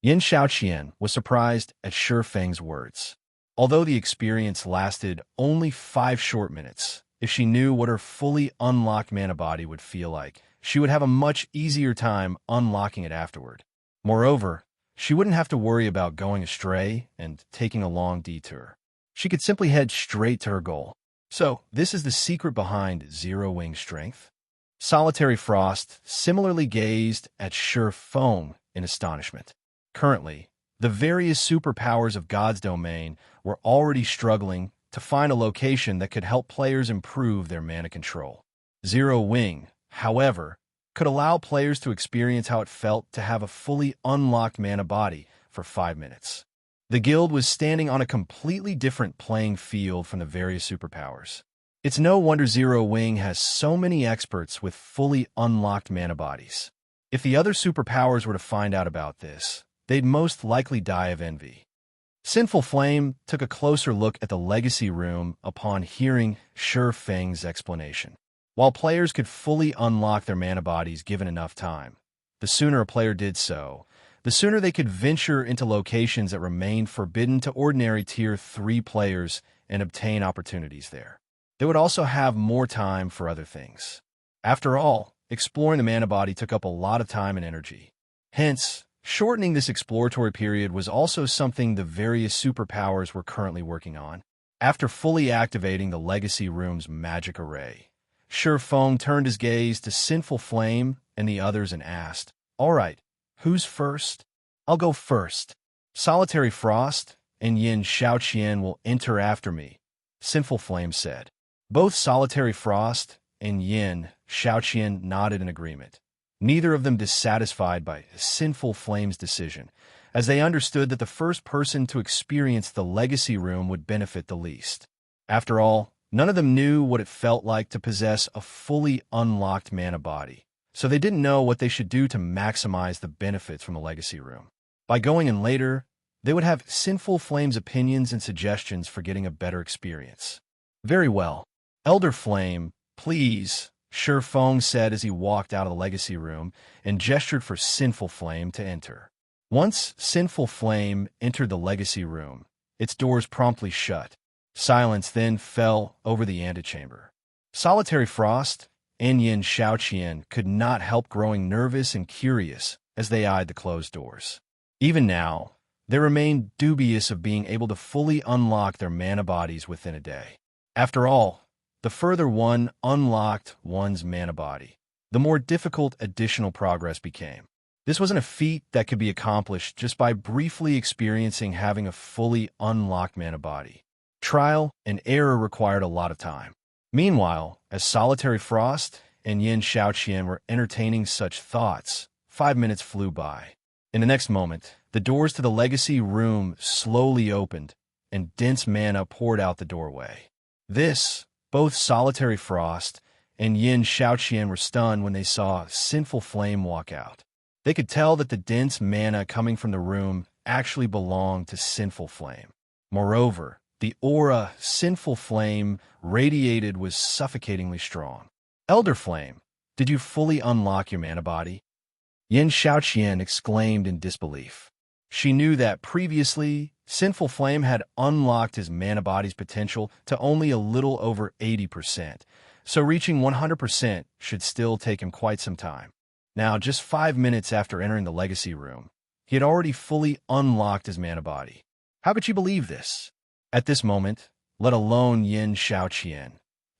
Xiaoqian was surprised at Feng's words. Although the experience lasted only 5 short minutes, if she knew what her fully unlocked mana body would feel like, she would have a much easier time unlocking it afterward. Moreover, she wouldn't have to worry about going astray and taking a long detour. She could simply head straight to her goal. So, this is the secret behind Zero Wing Strength. Solitary Frost similarly gazed at Feng in astonishment. Currently, the various superpowers of God's domain were already struggling to find a location that could help players improve their mana control. Zero Wing, however, could allow players to experience how it felt to have a fully unlocked mana body for 5 minutes. The guild was standing on a completely different playing field from the various superpowers. It's no wonder Zero Wing has so many experts with fully unlocked mana bodies. If the other superpowers were to find out about this, they'd most likely die of envy. Sinful Flame took a closer look at the Legacy Room upon hearing Feng's explanation. While players could fully unlock their mana bodies given enough time, the sooner a player did so, the sooner they could venture into locations that remained forbidden to ordinary Tier 3 players and obtain opportunities there. They would also have more time for other things. After all, exploring the mana body took up a lot of time and energy. Hence, shortening this exploratory period was also something the various superpowers were currently working on. After fully activating the Legacy Room's magic array, Feng turned his gaze to Sinful Flame and the others and asked, "All right, who's first?" "I'll go first. Solitary Frost and Xiaoqian will enter after me," Sinful Flame said. Both Solitary Frost and Xiaoqian nodded in agreement. neither of them dissatisfied by Sinful Flame's decision, as they understood that the first person to experience the legacy room would benefit the least. After all, none of them knew what it felt like to possess a fully unlocked mana body, so they didn't know what they should do to maximize the benefits from the legacy room. By going in later, they would have Sinful Flame's opinions and suggestions for getting a better experience. Very well. Elder Flame, please, Feng said as he walked out of the legacy room and gestured for Sinful Flame to enter. Once Sinful Flame entered the legacy room, its doors promptly shut. Silence then fell over the antechamber. Solitary Frost and Xiaoqian could not help growing nervous and curious as they eyed the closed doors. Even now, they remained dubious of being able to fully unlock their mana bodies within a day. After all, the further one unlocked one's mana body, the more difficult additional progress became. This wasn't a feat that could be accomplished just by briefly experiencing having a fully unlocked mana body. Trial and error required a lot of time. Meanwhile, as Solitary Frost and Xiaoqian were entertaining such thoughts, 5 minutes flew by. In the next moment, the doors to the legacy room slowly opened, and dense mana poured out the doorway. Both Solitary Frost and Xiaoqian were stunned when they saw Sinful Flame walk out. They could tell that the dense mana coming from the room actually belonged to Sinful Flame. Moreover, the aura Sinful Flame radiated was suffocatingly strong. Elder Flame, did you fully unlock your mana body? Xiaoqian exclaimed in disbelief. She knew that previously, Sinful Flame had unlocked his mana body's potential to only a little over 80%, so reaching 100% should still take him quite some time. Now, just 5 minutes after entering the legacy room, he had already fully unlocked his mana body. How could she believe this? At this moment, let alone Xiaoqian.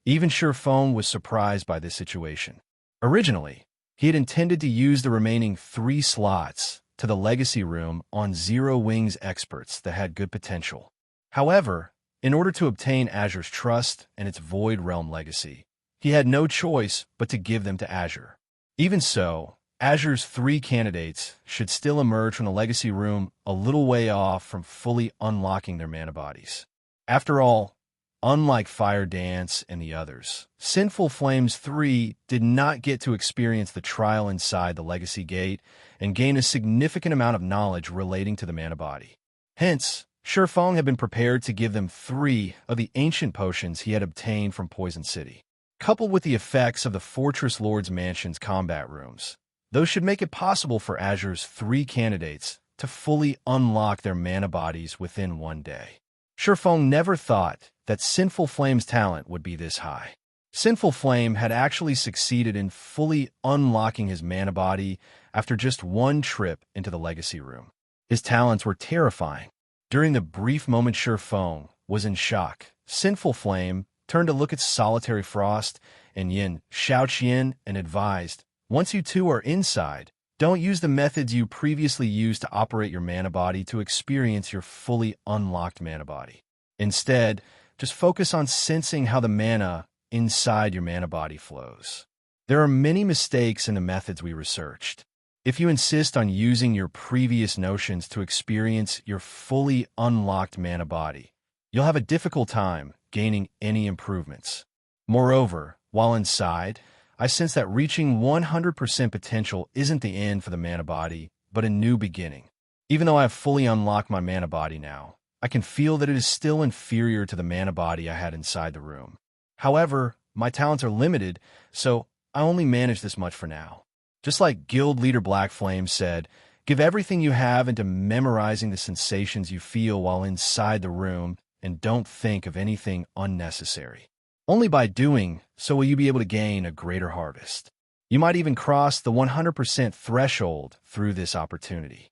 Even Feng was surprised by this situation. Originally, he had intended to use the remaining 3 slots to the legacy room on Zero Wings experts that had good potential. However, in order to obtain Azure's trust and its Void Realm legacy, he had no choice but to give them to Azure. Even so, Azure's 3 candidates should still emerge from the legacy room a little way off from fully unlocking their mana bodies. After all, unlike Fire Dance and the others, Sinful Flames 3 did not get to experience the trial inside the legacy gate and gain a significant amount of knowledge relating to the mana body. Hence, Feng had been prepared to give them 3 of the ancient potions he had obtained from Poison City. Coupled with the effects of the Fortress Lord's Mansion's combat rooms, those should make it possible for Azure's 3 candidates to fully unlock their mana bodies within 1 day. Feng never thought that Sinful Flame's talent would be this high. Sinful Flame had actually succeeded in fully unlocking his mana body after just 1 trip into the legacy room. His talents were terrifying. During the brief moment Feng was in shock, Sinful Flame turned to look at Solitary Frost and Xiaoqian and advised, once you two are inside, don't use the methods you previously used to operate your mana body to experience your fully unlocked mana body. Instead, just focus on sensing how the mana inside your mana body flows. There are many mistakes in the methods we researched. If you insist on using your previous notions to experience your fully unlocked mana body, you'll have a difficult time gaining any improvements. Moreover, while inside, I sense that reaching 100% potential isn't the end for the mana body, but a new beginning. Even though I have fully unlocked my mana body now, I can feel that it is still inferior to the mana body I had inside the room. However, my talents are limited, so I only manage this much for now. Just like Guild Leader Black Flame said, give everything you have into memorizing the sensations you feel while inside the room and don't think of anything unnecessary. Only by doing so will you be able to gain a greater harvest. You might even cross the 100% threshold through this opportunity.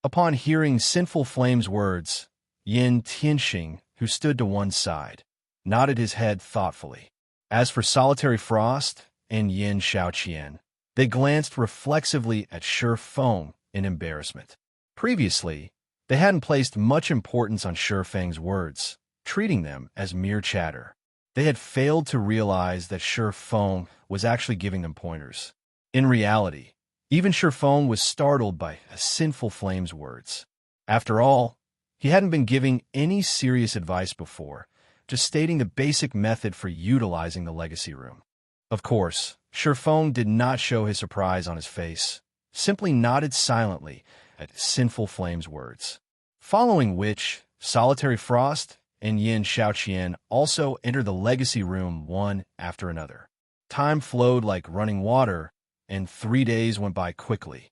Upon hearing Sinful Flame's words, Tianxing, who stood to one side, nodded his head thoughtfully. As for Solitary Frost and Xiaoqian, they glanced reflexively at Feng in embarrassment. Previously, they hadn't placed much importance on Feng's words, treating them as mere chatter. They had failed to realize that Feng was actually giving them pointers. In reality, Even Feng was startled by Sinful Flame's words. After all, he hadn't been giving any serious advice before, just stating the basic method for utilizing the legacy room. Of course, Feng did not show his surprise on his face, simply nodded silently at Sinful Flame's words. Following which, Solitary Frost and Xiaoqian also entered the legacy room one after another. Time flowed like running water, and 3 days went by quickly.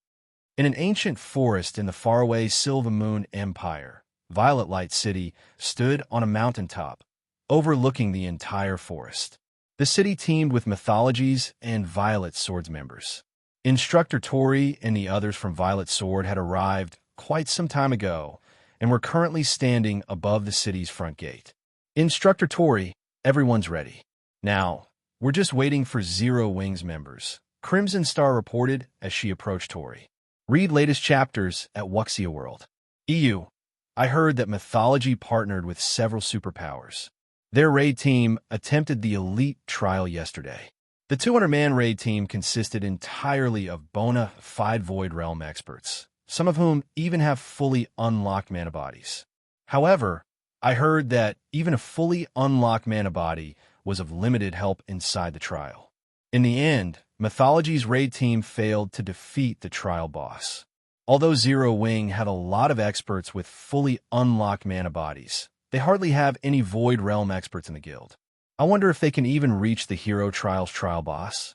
In an ancient forest in the faraway Silver Moon Empire, Violet Light City stood on a mountaintop, overlooking the entire forest. The city teemed with mythologies and Violet Sword's members. Instructor Tori and the others from Violet Sword had arrived quite some time ago and were currently standing above the city's front gate. Instructor Tori, everyone's ready. Now, we're just waiting for Zero Wings members, Crimson Star reported as she approached Tori. Read latest chapters at Wuxia World. EU. I heard that Mythology partnered with several superpowers. Their raid team attempted the elite trial yesterday. The 200-man raid team consisted entirely of bona fide Void Realm experts, some of whom even have fully unlocked mana bodies. However, I heard that even a fully unlocked mana body was of limited help inside the trial. In the end, Mythology's raid team failed to defeat the trial boss. Although Zero Wing had a lot of experts with fully unlocked mana bodies, they hardly have any Void Realm experts in the guild. I wonder if they can even reach the Hero Trial's trial boss.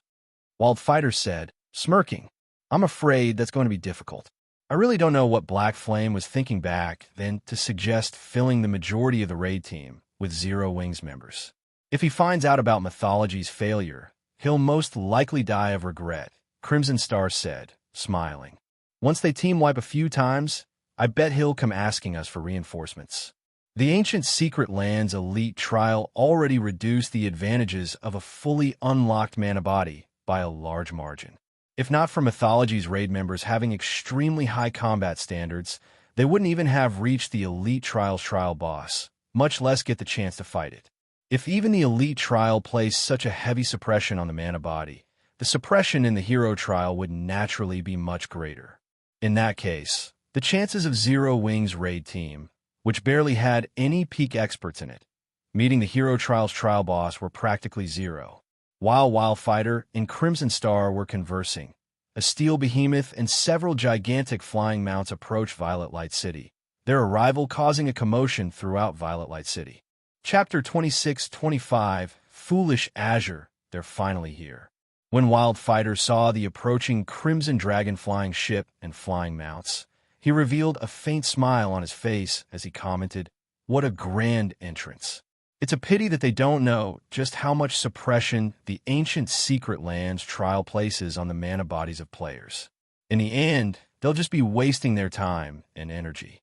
Wildfighter said, smirking. I'm afraid that's going to be difficult. I really don't know what Black Flame was thinking back then to suggest filling the majority of the raid team with Zero Wings members. If he finds out about Mythology's failure, he'll most likely die of regret, Crimson Star said, smiling. Once they team wipe a few times, I bet he'll come asking us for reinforcements. The Ancient Secret Lands Elite Trial already reduced the advantages of a fully unlocked mana body by a large margin. If not for Mythology's raid members having extremely high combat standards, they wouldn't even have reached the Elite Trial's trial boss, much less get the chance to fight it. If even the Elite Trial placed such a heavy suppression on the mana body, the suppression in the Hero Trial would naturally be much greater. In that case, the chances of Zero Wing's raid team, which barely had any peak experts in it, meeting the Hero Trial's trial boss were practically zero. While Wildfighter and Crimson Star were conversing, a steel behemoth and several gigantic flying mounts approached Violet Light City, their arrival causing a commotion throughout Violet Light City. Chapter 26-25, Foolish Azure, they're finally here. When Wildfighter saw the approaching Crimson Dragon flying ship and flying mounts, he revealed a faint smile on his face as he commented, "What a grand entrance. It's a pity that they don't know just how much suppression the Ancient Secret Lands trial places on the mana bodies of players. In the end, they'll just be wasting their time and energy.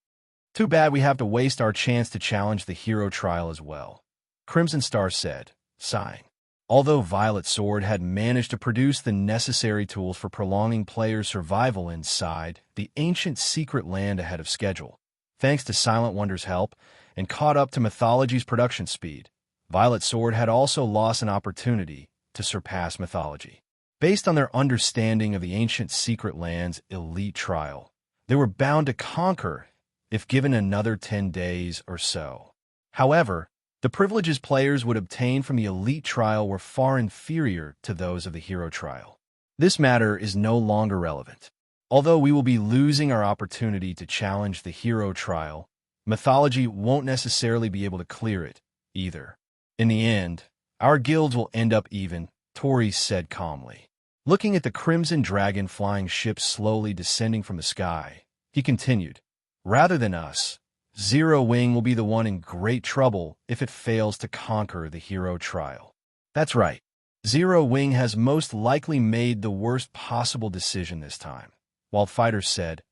Too bad we have to waste our chance to challenge the Hero Trial as well," Crimson Star said, sighing. Although Violet Sword had managed to produce the necessary tools for prolonging players' survival inside the Ancient Secret Land ahead of schedule, thanks to Silent Wonder's help, and caught up to Mythology's production speed, Violet Sword had also lost an opportunity to surpass Mythology. Based on their understanding of the Ancient Secret Land's elite trial, they were bound to conquer if given another 10 days or so. However, the privileges players would obtain from the elite trial were far inferior to those of the Hero Trial. This matter is no longer relevant. Although we will be losing our opportunity to challenge the Hero Trial, Mythology won't necessarily be able to clear it, either. In the end, our guilds will end up even, Tori said calmly. Looking at the Crimson Dragon flying ship slowly descending from the sky, he continued, "Rather than us, Zero Wing will be the one in great trouble if it fails to conquer the Hero Trial." That's right. Zero Wing has most likely made the worst possible decision this time, Wildfighter said,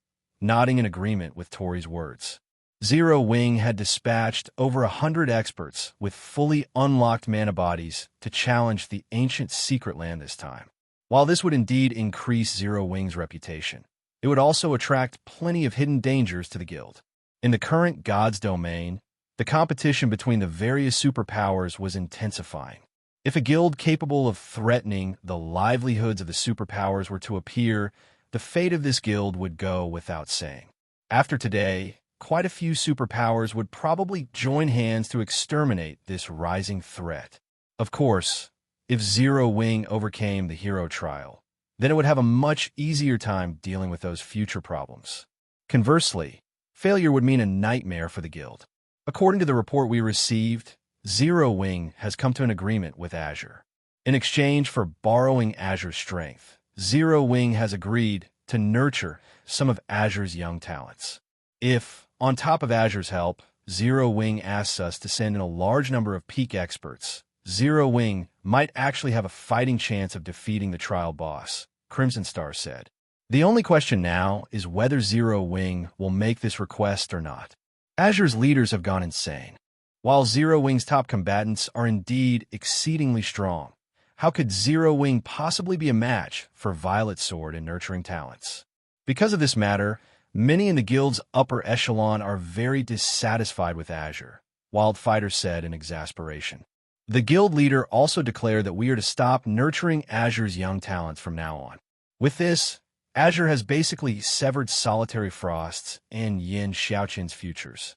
nodding in agreement with Tori's words. Zero Wing had dispatched over 100 experts with fully unlocked mana bodies to challenge the Ancient Secret Land this time. While this would indeed increase Zero Wing's reputation, it would also attract plenty of hidden dangers to the guild. In the current God's domain, the competition between the various superpowers was intensifying. If a guild capable of threatening the livelihoods of the superpowers were to appear, the fate of this guild would go without saying. After today, quite a few superpowers would probably join hands to exterminate this rising threat. Of course, if Zero Wing overcame the hero trial, then it would have a much easier time dealing with those future problems. Conversely, failure would mean a nightmare for the guild. According to the report we received, Zero Wing has come to an agreement with Azure. In exchange for borrowing Azure's strength, Zero Wing has agreed to nurture some of Azure's young talents. If, on top of Azure's help, Zero Wing asks us to send in a large number of peak experts, Zero Wing might actually have a fighting chance of defeating the trial boss, Crimson Star said. The only question now is whether Zero Wing will make this request or not. Azure's leaders have gone insane. While Zero Wing's top combatants are indeed exceedingly strong, how could Zero Wing possibly be a match for Violet Sword and nurturing talents? Because of this matter, many in the guild's upper echelon are very dissatisfied with Azure, Wildfighter said in exasperation. The guild leader also declared that we are to stop nurturing Azure's young talents from now on. With this, Azure has basically severed Solitary Frost's and Xiaoqian's futures.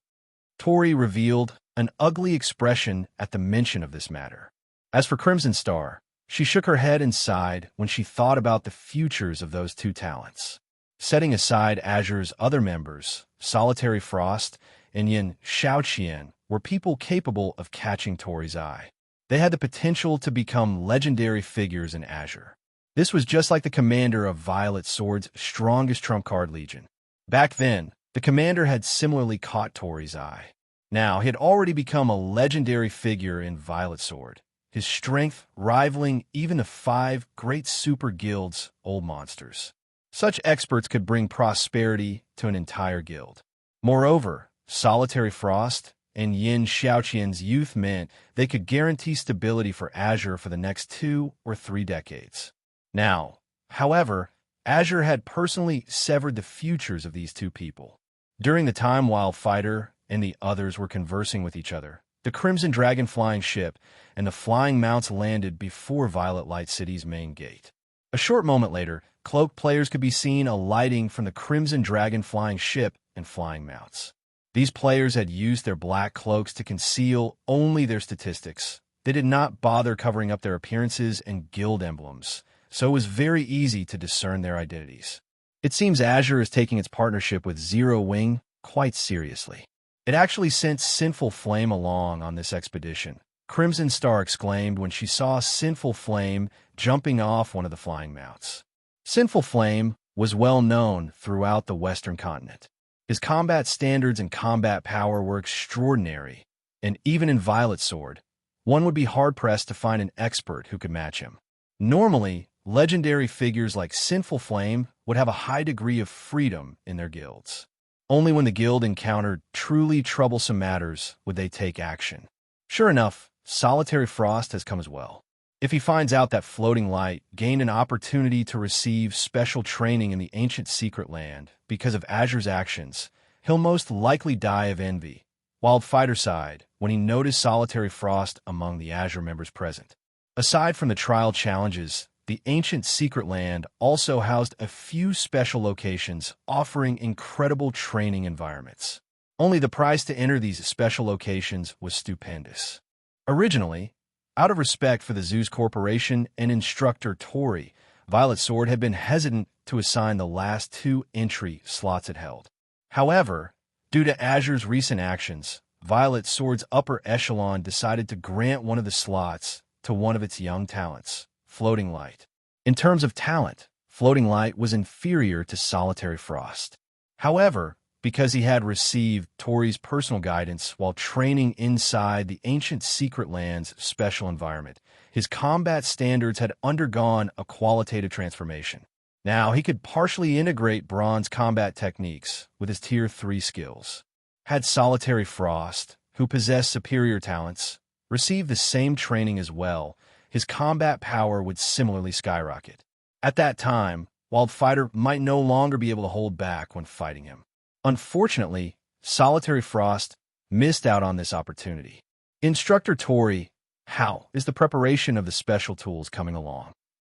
Tori revealed an ugly expression at the mention of this matter. As for Crimson Star, she shook her head and sighed when she thought about the futures of those two talents. Setting aside Azure's other members, Solitary Frost and Xiaoqian were people capable of catching Tori's eye. They had the potential to become legendary figures in Azure. This was just like the commander of Violet Sword's strongest trump card Legion. Back then, the commander had similarly caught Tori's eye. Now, he had already become a legendary figure in Violet Sword, his strength rivaling even the 5 great super guilds' old monsters. Such experts could bring prosperity to an entire guild. Moreover, Solitary Frost and Xiaoqian's youth meant they could guarantee stability for Azure for the next 2 or 3 decades. Now, however, Azure had personally severed the futures of these two people. During the time Wildfighter and the others were conversing with each other, the Crimson Dragon flying ship and the flying mounts landed before Violet Light City's main gate. A short moment later, cloaked players could be seen alighting from the Crimson Dragon flying ship and flying mounts. These players had used their black cloaks to conceal only their statistics. They did not bother covering up their appearances and guild emblems, so it was very easy to discern their identities. It seems Azure is taking its partnership with Zero Wing quite seriously. It actually sent Sinful Flame along on this expedition, Crimson Star exclaimed when she saw Sinful Flame jumping off one of the flying mounts. Sinful Flame was well known throughout the Western continent. His combat standards and combat power were extraordinary, and even in Violet Sword, one would be hard-pressed to find an expert who could match him. Normally, legendary figures like Sinful Flame would have a high degree of freedom in their guilds. Only when the guild encountered truly troublesome matters would they take action. Sure enough, Solitary Frost has come as well. If he finds out that Floating Light gained an opportunity to receive special training in the ancient secret land because of Azure's actions, he'll most likely die of envy. Wildfighter sighed when he noticed Solitary Frost among the Azure members present. Aside from the trial challenges, the ancient secret land also housed a few special locations offering incredible training environments. Only the price to enter these special locations was stupendous. Originally, out of respect for the Zeus Corporation and instructor Tori, Violet Sword had been hesitant to assign the last 2 entry slots it held. However, due to Azure's recent actions, Violet Sword's upper echelon decided to grant one of the slots to one of its young talents, Floating Light. In terms of talent, Floating Light was inferior to Solitary Frost. However, because he had received Tori's personal guidance while training inside the ancient secret land's special environment, his combat standards had undergone a qualitative transformation. Now he could partially integrate bronze combat techniques with his Tier 3 skills. Had Solitary Frost, who possessed superior talents, received the same training as well, his combat power would similarly skyrocket. At that time, Wildfighter might no longer be able to hold back when fighting him. Unfortunately, Solitary Frost missed out on this opportunity. Instructor Tori, how is the preparation of the special tools coming along?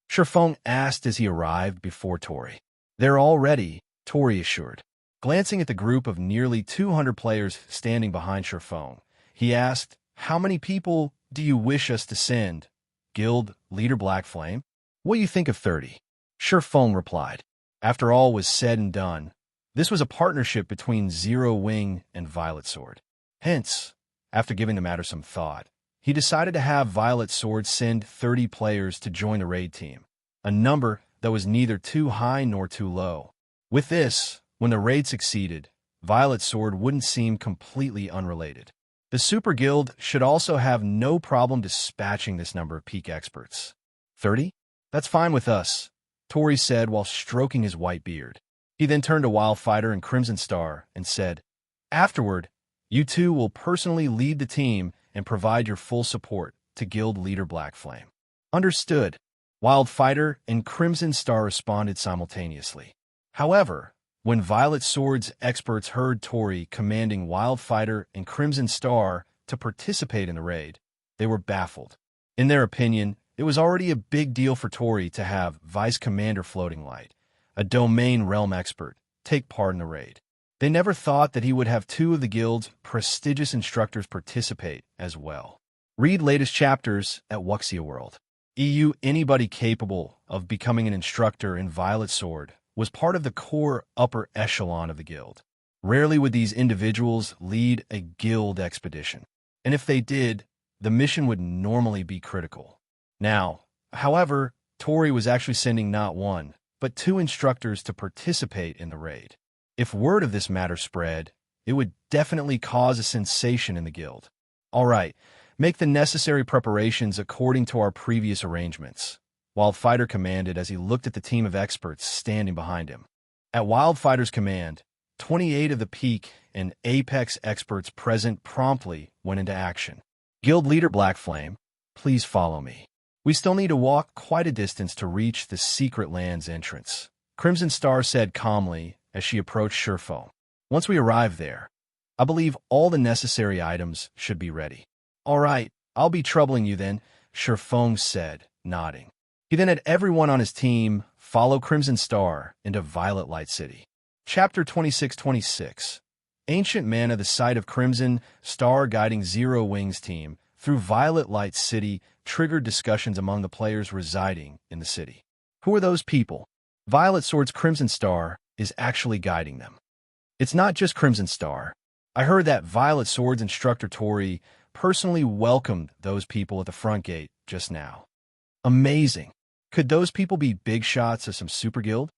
Feng asked as he arrived before Tori. They're all ready, Tori assured. Glancing at the group of nearly 200 players standing behind Feng, he asked, "How many people do you wish us to send? Guild Leader Black Flame? What do you think of 30? Feng replied. After all was said and done, this was a partnership between Zero Wing and Violet Sword. Hence, after giving the matter some thought, he decided to have Violet Sword send 30 players to join the raid team, a number that was neither too high nor too low. With this, when the raid succeeded, Violet Sword wouldn't seem completely unrelated. The Super Guild should also have no problem dispatching this number of peak experts. 30? That's fine with us, Tori said while stroking his white beard. He then turned to Wildfighter and Crimson Star and said, "Afterward, you two will personally lead the team and provide your full support to Guild Leader Black Flame." Understood. Wildfighter and Crimson Star responded simultaneously. However, when Violet Sword's experts heard Tori commanding Wildfighter and Crimson Star to participate in the raid, they were baffled. In their opinion, it was already a big deal for Tori to have Vice Commander Floating Light, a domain realm expert, take part in the raid. They never thought that he would have two of the guild's prestigious instructors participate as well. Read latest chapters at Wuxia World. Anybody capable of becoming an instructor in Violet Sword was part of the core upper echelon of the guild. Rarely would these individuals lead a guild expedition, and if they did, the mission would normally be critical. Now, however, Tori was actually sending not one, but two instructors to participate in the raid. If word of this matter spread, it would definitely cause a sensation in the guild. All right, make the necessary preparations according to our previous arrangements, Wildfighter commanded as he looked at the team of experts standing behind him. At Wildfighter's command, 28 of the peak and apex experts present promptly went into action. Guild Leader Black Flame, please follow me. We still need to walk quite a distance to reach the secret land's entrance, Crimson Star said calmly as she approached Feng. Once we arrive there, I believe all the necessary items should be ready. All right, I'll be troubling you then, Feng said, nodding. He then had everyone on his team follow Crimson Star into Violet Light City. Chapter 2626. Ancient Mana, the sight of Crimson Star guiding Zero Wing's team through Violet Light City triggered discussions among the players residing in the city. Who are those people? Violet Sword's Crimson Star is actually guiding them. It's not just Crimson Star. I heard that Violet Sword's instructor Tori personally welcomed those people at the front gate just now. Amazing. Could those people be big shots of some super guild?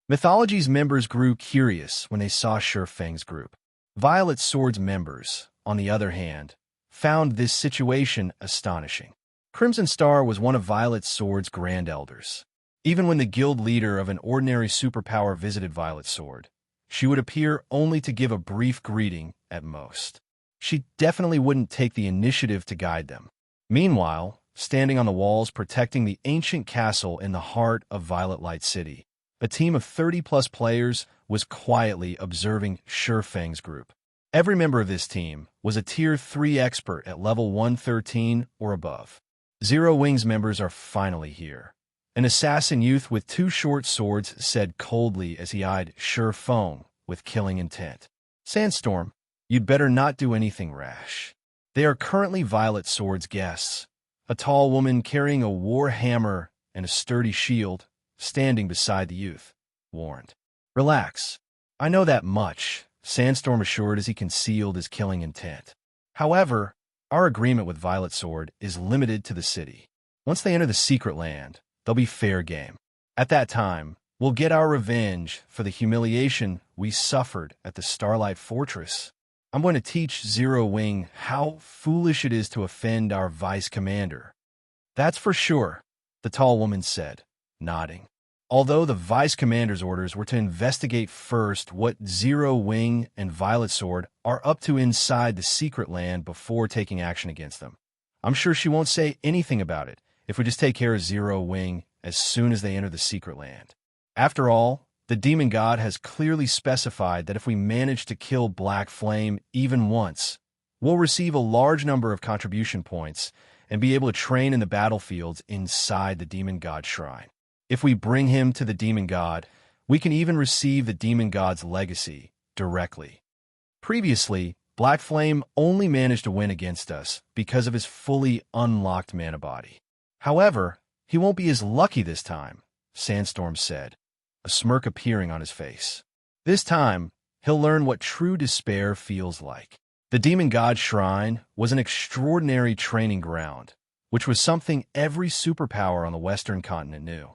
Mythology's members grew curious when they saw Feng's group. Violet Sword's members, on the other hand, found this situation astonishing. Crimson Star was one of Violet Sword's Grand Elders. Even when the guild leader of an ordinary superpower visited Violet Sword, she would appear only to give a brief greeting at most. She definitely wouldn't take the initiative to guide them. Meanwhile, standing on the walls protecting the ancient castle in the heart of Violet Light City, a team of 30-plus players was quietly observing Feng's group. Every member of this team was a Tier 3 expert at level 113 or above. Zero Wing's members are finally here. An assassin youth with two short swords said coldly as he eyed Feng with killing intent. Sandstorm, you'd better not do anything rash. They are currently Violet Sword's guests. A tall woman carrying a war hammer and a sturdy shield, standing beside the youth, warned. Relax. I know that much, Sandstorm assured as he concealed his killing intent. However, our agreement with Violet Sword is limited to the city. Once they enter the secret land, they'll be fair game. At that time, we'll get our revenge for the humiliation we suffered at the Starlight Fortress. I'm going to teach Zero Wing how foolish it is to offend our vice commander. That's for sure, the tall woman said, nodding. Although the vice commander's orders were to investigate first what Zero Wing and Violet Sword are up to inside the secret land before taking action against them. I'm sure she won't say anything about it if we just take care of Zero Wing as soon as they enter the secret land. After all, the demon god has clearly specified that if we manage to kill Black Flame even once, we'll receive a large number of contribution points and be able to train in the battlefields inside the demon god shrine. If we bring him to the demon god, We can even receive the demon god's legacy directly. Previously, Black Flame only managed to win against us because of his fully unlocked mana body. However, he won't be as lucky this time, Sandstorm said, a smirk appearing on his face. This time, he'll learn what true despair feels like. The Demon God Shrine was an extraordinary training ground, which was something every superpower on the Western continent knew.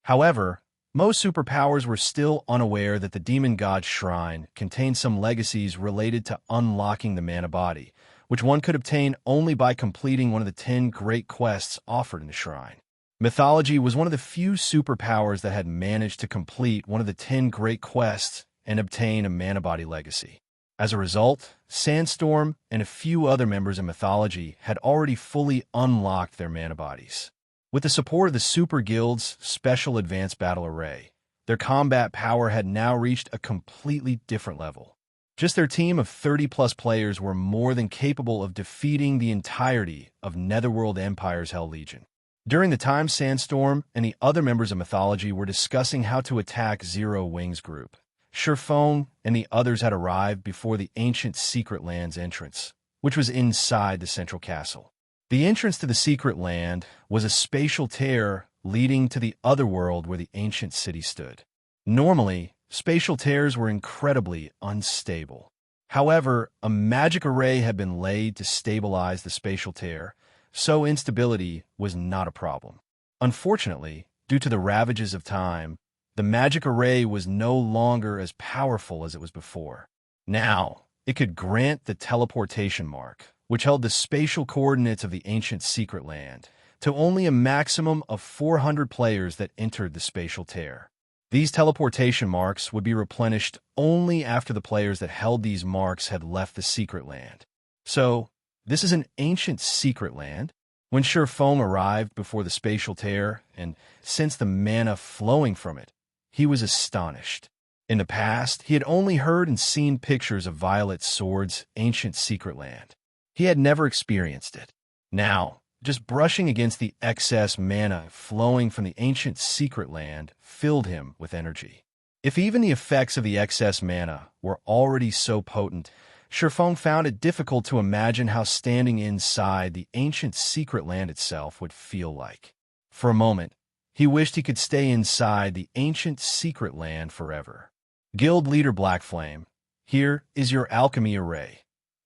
However, most superpowers were still unaware that the Demon God Shrine contained some legacies related to unlocking the mana body, which one could obtain only by completing one of the 10 great quests offered in the shrine. Mythology was one of the few superpowers that had managed to complete one of the 10 great quests and obtain a mana body legacy. As a result, Sandstorm and a few other members of Mythology had already fully unlocked their mana bodies. With the support of the Super Guild's Special Advanced Battle Array, their combat power had now reached a completely different level. Just their team of 30-plus players were more than capable of defeating the entirety of Netherworld Empire's Hell Legion. During the time Sandstorm and the other members of Mythology were discussing how to attack Zero Wings Group, Feng and the others had arrived before the ancient Secret Land's entrance, which was inside the central castle. The entrance to the Secret Land was a spatial tear leading to the other world where the ancient city stood. Normally, spatial tears were incredibly unstable. However, a magic array had been laid to stabilize the spatial tear, so instability was not a problem. Unfortunately, due to the ravages of time, the magic array was no longer as powerful as it was before. Now, it could grant the teleportation mark, which held the spatial coordinates of the ancient Secret Land, to only a maximum of 400 players that entered the spatial tear. These teleportation marks would be replenished only after the players that held these marks had left the Secret Land. So, this is an ancient Secret Land? When Feng arrived before the spatial tear and sensed the mana flowing from it, he was astonished. In the past, he had only heard and seen pictures of Violet Sword's ancient Secret Land. He had never experienced it. Now, just brushing against the excess mana flowing from the ancient Secret Land filled him with energy. If even the effects of the excess mana were already so potent, Feng found it difficult to imagine how standing inside the ancient Secret Land itself would feel like. For a moment, he wished he could stay inside the ancient Secret Land forever. Guild leader Black Flame, here is your alchemy array,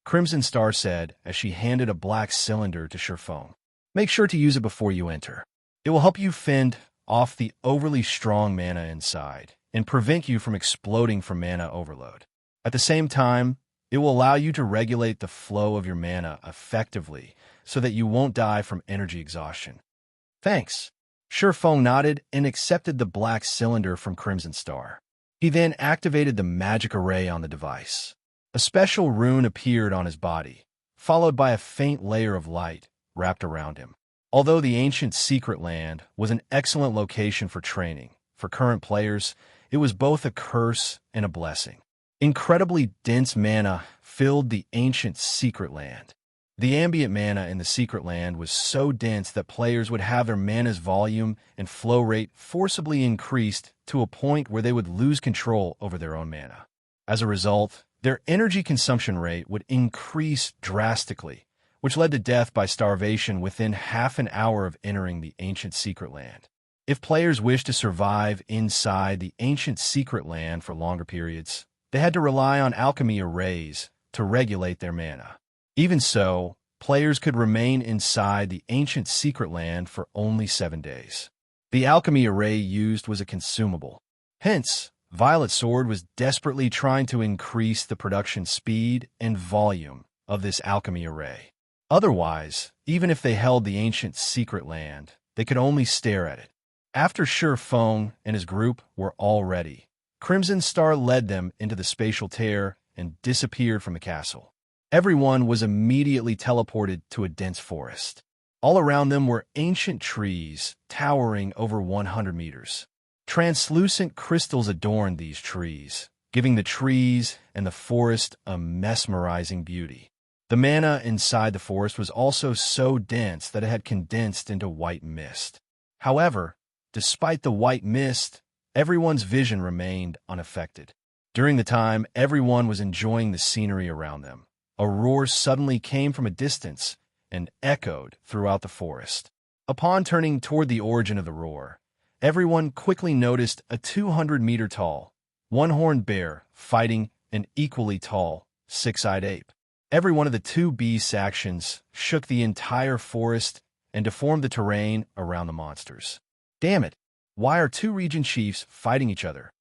Crimson Star said as she handed a black cylinder to Feng. Make sure to use it before you enter. It will help you fend off the overly strong mana inside and prevent you from exploding from mana overload. At the same time, it will allow you to regulate the flow of your mana effectively so that you won't die from energy exhaustion. Thanks. Feng nodded and accepted the black cylinder from Crimson Star. He then activated the magic array on the device. A special rune appeared on his body, followed by a faint layer of light wrapped around him. Although the ancient Secret Land was an excellent location for training, for current players, it was both a curse and a blessing. Incredibly dense mana filled the ancient Secret Land. The ambient mana in the Secret Land was so dense that players would have their mana's volume and flow rate forcibly increased to a point where they would lose control over their own mana. As a result, their energy consumption rate would increase drastically, which led to death by starvation within half an hour of entering the ancient Secret Land. If players wished to survive inside the ancient Secret Land for longer periods, they had to rely on alchemy arrays to regulate their mana. Even so, players could remain inside the ancient Secret Land for only 7 days. The alchemy array used was a consumable. Hence, Violet Sword was desperately trying to increase the production speed and volume of this alchemy array. Otherwise, even if they held the ancient Secret Land, they could only stare at it. After Feng and his group were all ready, Crimson Star led them into the spatial tear and disappeared from the castle. Everyone was immediately teleported to a dense forest. All around them were ancient trees towering over 100 meters. Translucent crystals adorned these trees, giving the trees and the forest a mesmerizing beauty. The mana inside the forest was also so dense that it had condensed into white mist. However, despite the white mist, everyone's vision remained unaffected. During the time everyone was enjoying the scenery around them, a roar suddenly came from a distance and echoed throughout the forest. Upon turning toward the origin of the roar, everyone quickly noticed a 200-meter-tall, one-horned bear fighting an equally tall, six-eyed ape. Every one of the two beasts' actions shook the entire forest and deformed the terrain around the monsters. Damn it! Why are two region chiefs fighting each other?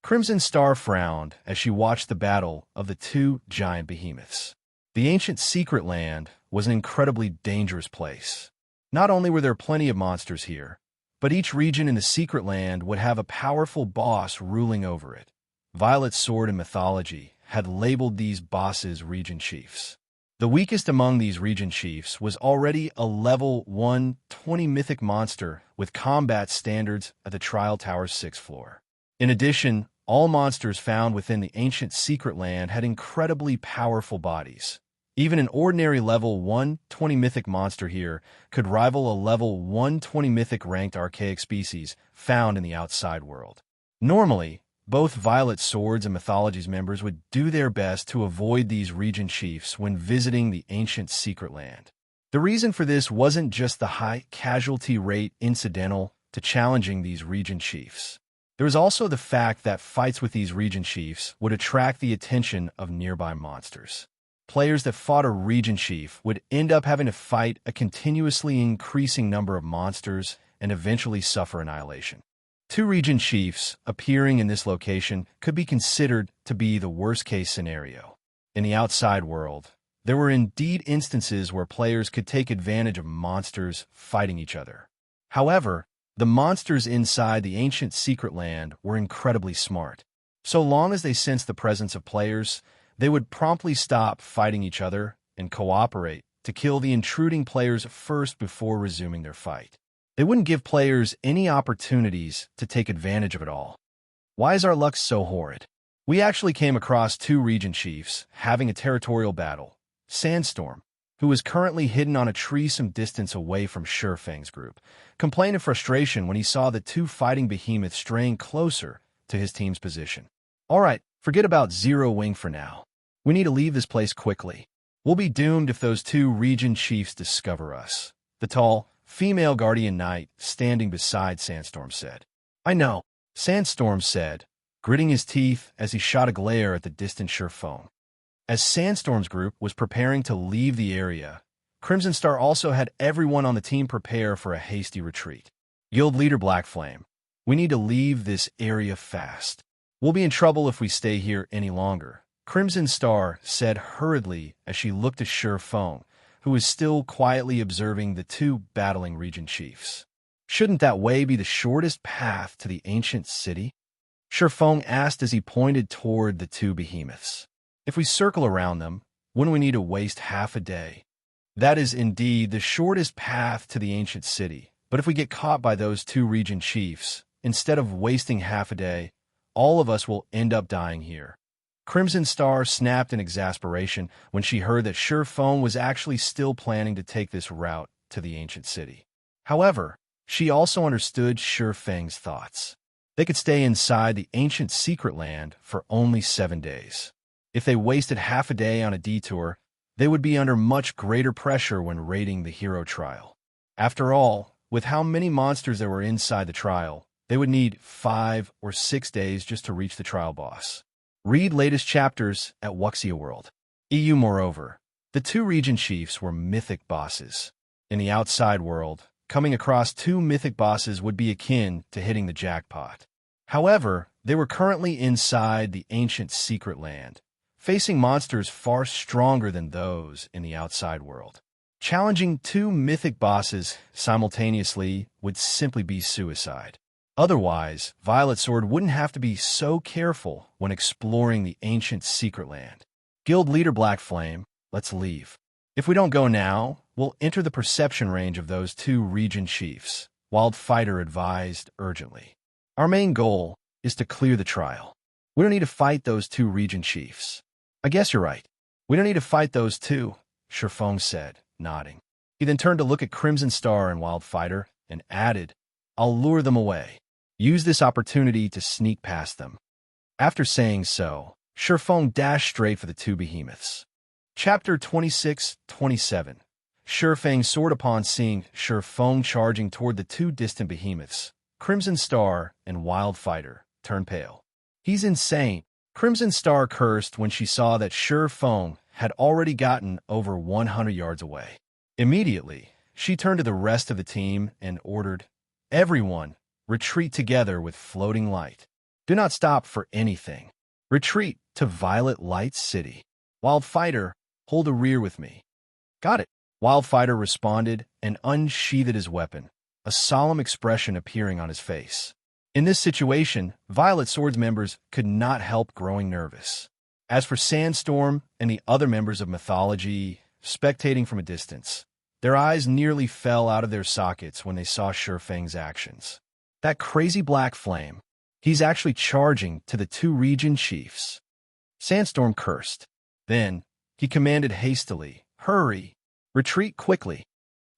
Crimson Star frowned as she watched the battle of the two giant behemoths. The ancient secret land was an incredibly dangerous place. Not only were there plenty of monsters here, but each region in the secret land would have a powerful boss ruling over it. Violet's sword in mythology had labeled these bosses region chiefs. The weakest among these region chiefs was already a level 120 mythic monster with combat standards at the Trial Tower's 6th floor. In addition, all monsters found within the ancient secret land had incredibly powerful bodies. Even an ordinary level 120 mythic monster here could rival a level 120 mythic ranked archaic species found in the outside world. Normally, both Violet Swords and Mythology's members would do their best to avoid these region chiefs when visiting the ancient secret land. The reason for this wasn't just the high casualty rate incidental to challenging these region chiefs. There was also the fact that fights with these region chiefs would attract the attention of nearby monsters. Players that fought a region chief would end up having to fight a continuously increasing number of monsters and eventually suffer annihilation. Two region chiefs appearing in this location could be considered to be the worst-case scenario. In the outside world, there were indeed instances where players could take advantage of monsters fighting each other. However, the monsters inside the ancient secret land were incredibly smart. So long as they sensed the presence of players, they would promptly stop fighting each other and cooperate to kill the intruding players first before resuming their fight. They wouldn't give players any opportunities to take advantage of it all. Why is our luck so horrid? We actually came across two region chiefs having a territorial battle. Sandstorm, who was currently hidden on a tree some distance away from Feng's group, complained in frustration when he saw the two fighting behemoths straying closer to his team's position. All right, forget about Zero Wing for now. We need to leave this place quickly. We'll be doomed if those two region chiefs discover us. The tall, female guardian knight standing beside Sandstorm said. I know, Sandstorm said, gritting his teeth as he shot a glare at the distant Feng. As Sandstorm's group was preparing to leave the area, Crimson Star also had everyone on the team prepare for a hasty retreat. Guild leader Black Flame, we need to leave this area fast. We'll be in trouble if we stay here any longer, Crimson Star said hurriedly as she looked at Feng, who was still quietly observing the two battling region chiefs. Shouldn't that way be the shortest path to the ancient city? Feng asked as he pointed toward the two behemoths. If we circle around them, wouldn't we need to waste half a day? That is indeed the shortest path to the ancient city, but if we get caught by those two region chiefs, instead of wasting half a day, all of us will end up dying here. Crimson Star snapped in exasperation when she heard that Feng was actually still planning to take this route to the ancient city. However, she also understood Feng's thoughts. They could stay inside the ancient secret land for only 7 days. If they wasted half a day on a detour, they would be under much greater pressure when raiding the hero trial. After all, with how many monsters there were inside the trial, they would need 5 or 6 days just to reach the trial boss. Read latest chapters at Wuxia World. Moreover, the two region chiefs were mythic bosses. In the outside world, coming across two mythic bosses would be akin to hitting the jackpot. However, they were currently inside the ancient secret land, facing monsters far stronger than those in the outside world. Challenging two mythic bosses simultaneously would simply be suicide. Otherwise, Violet Sword wouldn't have to be so careful when exploring the ancient secret land. Guild leader Black Flame, let's leave. If we don't go now, we'll enter the perception range of those two region chiefs, Wildfighter advised urgently. Our main goal is to clear the trial. We don't need to fight those two region chiefs. I guess you're right. We don't need to fight those two, Feng said, nodding. He then turned to look at Crimson Star and Wildfighter and added, I'll lure them away. Use this opportunity to sneak past them. After saying so, Feng dashed straight for the two behemoths. Chapter 26-27. Feng soared upon seeing Feng charging toward the two distant behemoths. Crimson Star and Wild Fighter turned pale. He's insane. Crimson Star cursed when she saw that Feng had already gotten over 100 yards away. Immediately, she turned to the rest of the team and ordered, "Everyone, retreat together with floating light. Do not stop for anything. Retreat to Violet Light City. Wild Fighter, hold a rear with me." "Got it." Wild Fighter responded and unsheathed his weapon, a solemn expression appearing on his face. In this situation, Violet Sword's members could not help growing nervous. As for Sandstorm and the other members of Mythology, spectating from a distance, their eyes nearly fell out of their sockets when they saw Feng's actions. That crazy black flame. He's actually charging to the two region chiefs. Sandstorm cursed. Then, he commanded hastily, "Hurry! Retreat quickly."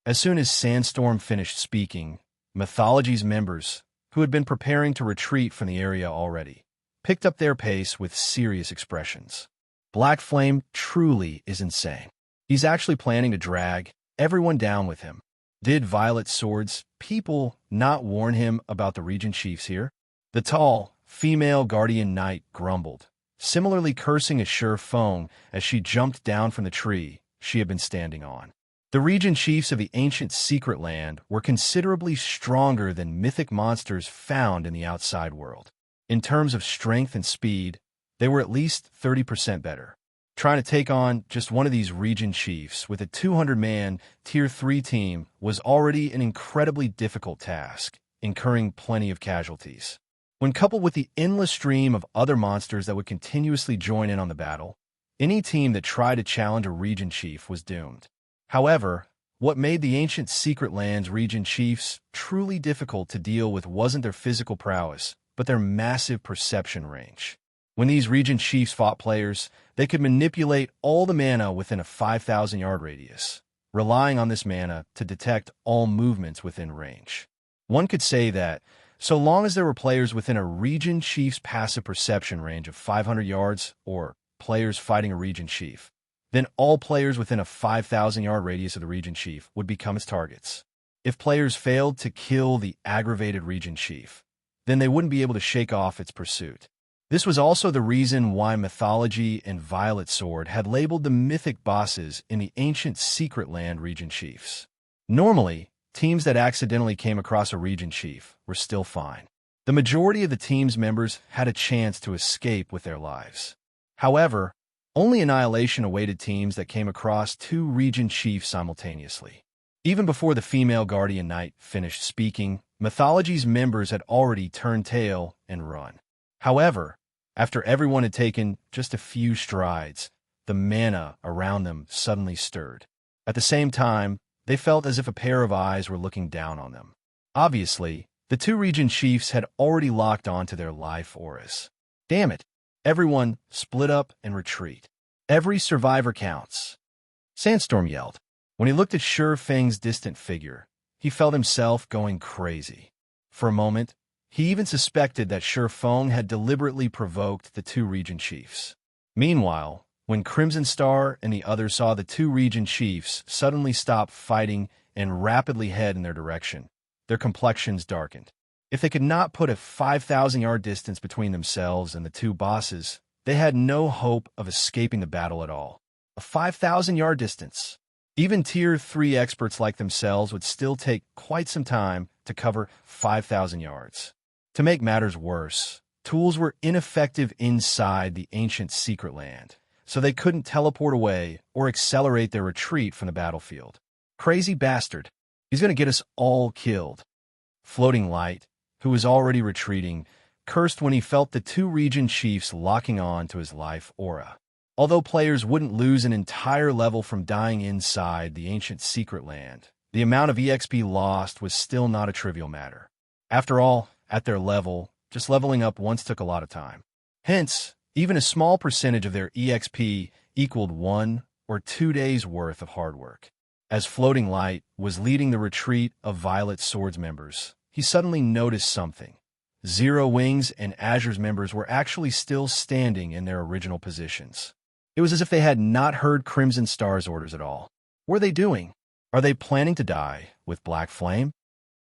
As soon as Sandstorm finished speaking, Mythology's members, who had been preparing to retreat from the area already, picked up their pace with serious expressions. Black Flame truly is insane. He's actually planning to drag everyone down with him. Did Violet Sword's people not warn him about the region chiefs here? The tall, female guardian knight grumbled, similarly cursing at Feng as she jumped down from the tree she had been standing on. The region chiefs of the ancient secret land were considerably stronger than mythic monsters found in the outside world. In terms of strength and speed, they were at least 30% better. Trying to take on just one of these region chiefs with a 200-man Tier 3 team was already an incredibly difficult task, incurring plenty of casualties. When coupled with the endless stream of other monsters that would continuously join in on the battle, any team that tried to challenge a region chief was doomed. However, what made the ancient secret lands region chiefs truly difficult to deal with wasn't their physical prowess, but their massive perception range. When these region chiefs fought players, they could manipulate all the mana within a 5,000-yard radius, relying on this mana to detect all movements within range. One could say that, so long as there were players within a region chief's passive perception range of 500 yards, or players fighting a region chief, then all players within a 5,000-yard radius of the region chief would become its targets. If players failed to kill the aggravated region chief, then they wouldn't be able to shake off its pursuit. This was also the reason why Mythology and Violet Sword had labeled the mythic bosses in the ancient secret land region chiefs. Normally, teams that accidentally came across a region chief were still fine. The majority of the team's members had a chance to escape with their lives. However, only annihilation awaited teams that came across two region chiefs simultaneously. Even before the female guardian knight finished speaking, Mythology's members had already turned tail and run. However, after everyone had taken just a few strides, the mana around them suddenly stirred. At the same time, they felt as if a pair of eyes were looking down on them. Obviously, the two region chiefs had already locked onto their life auras. Damn it! Everyone, split up and retreat. Every survivor counts. Sandstorm yelled. When he looked at Feng's distant figure, he felt himself going crazy. For a moment, he even suspected that Feng had deliberately provoked the two region chiefs. Meanwhile, when Crimson Star and the others saw the two region chiefs suddenly stop fighting and rapidly head in their direction, their complexions darkened. If they could not put a 5,000-yard distance between themselves and the two bosses, they had no hope of escaping the battle at all. A 5,000-yard distance. Even Tier 3 experts like themselves would still take quite some time to cover 5,000 yards. To make matters worse, tools were ineffective inside the ancient secret land, so they couldn't teleport away or accelerate their retreat from the battlefield. Crazy bastard. He's going to get us all killed. Floating Light, who was already retreating, cursed when he felt the two region chiefs locking on to his life aura. Although players wouldn't lose an entire level from dying inside the ancient secret land, the amount of EXP lost was still not a trivial matter. After all, at their level, just leveling up once took a lot of time. Hence, even a small percentage of their EXP equaled 1 or 2 days' worth of hard work. As Floating Light was leading the retreat of Violet Sword's members, he suddenly noticed something. Zero Wings and Azure's members were actually still standing in their original positions. It was as if they had not heard Crimson Star's orders at all. What are they doing? Are they planning to die with Black Flame?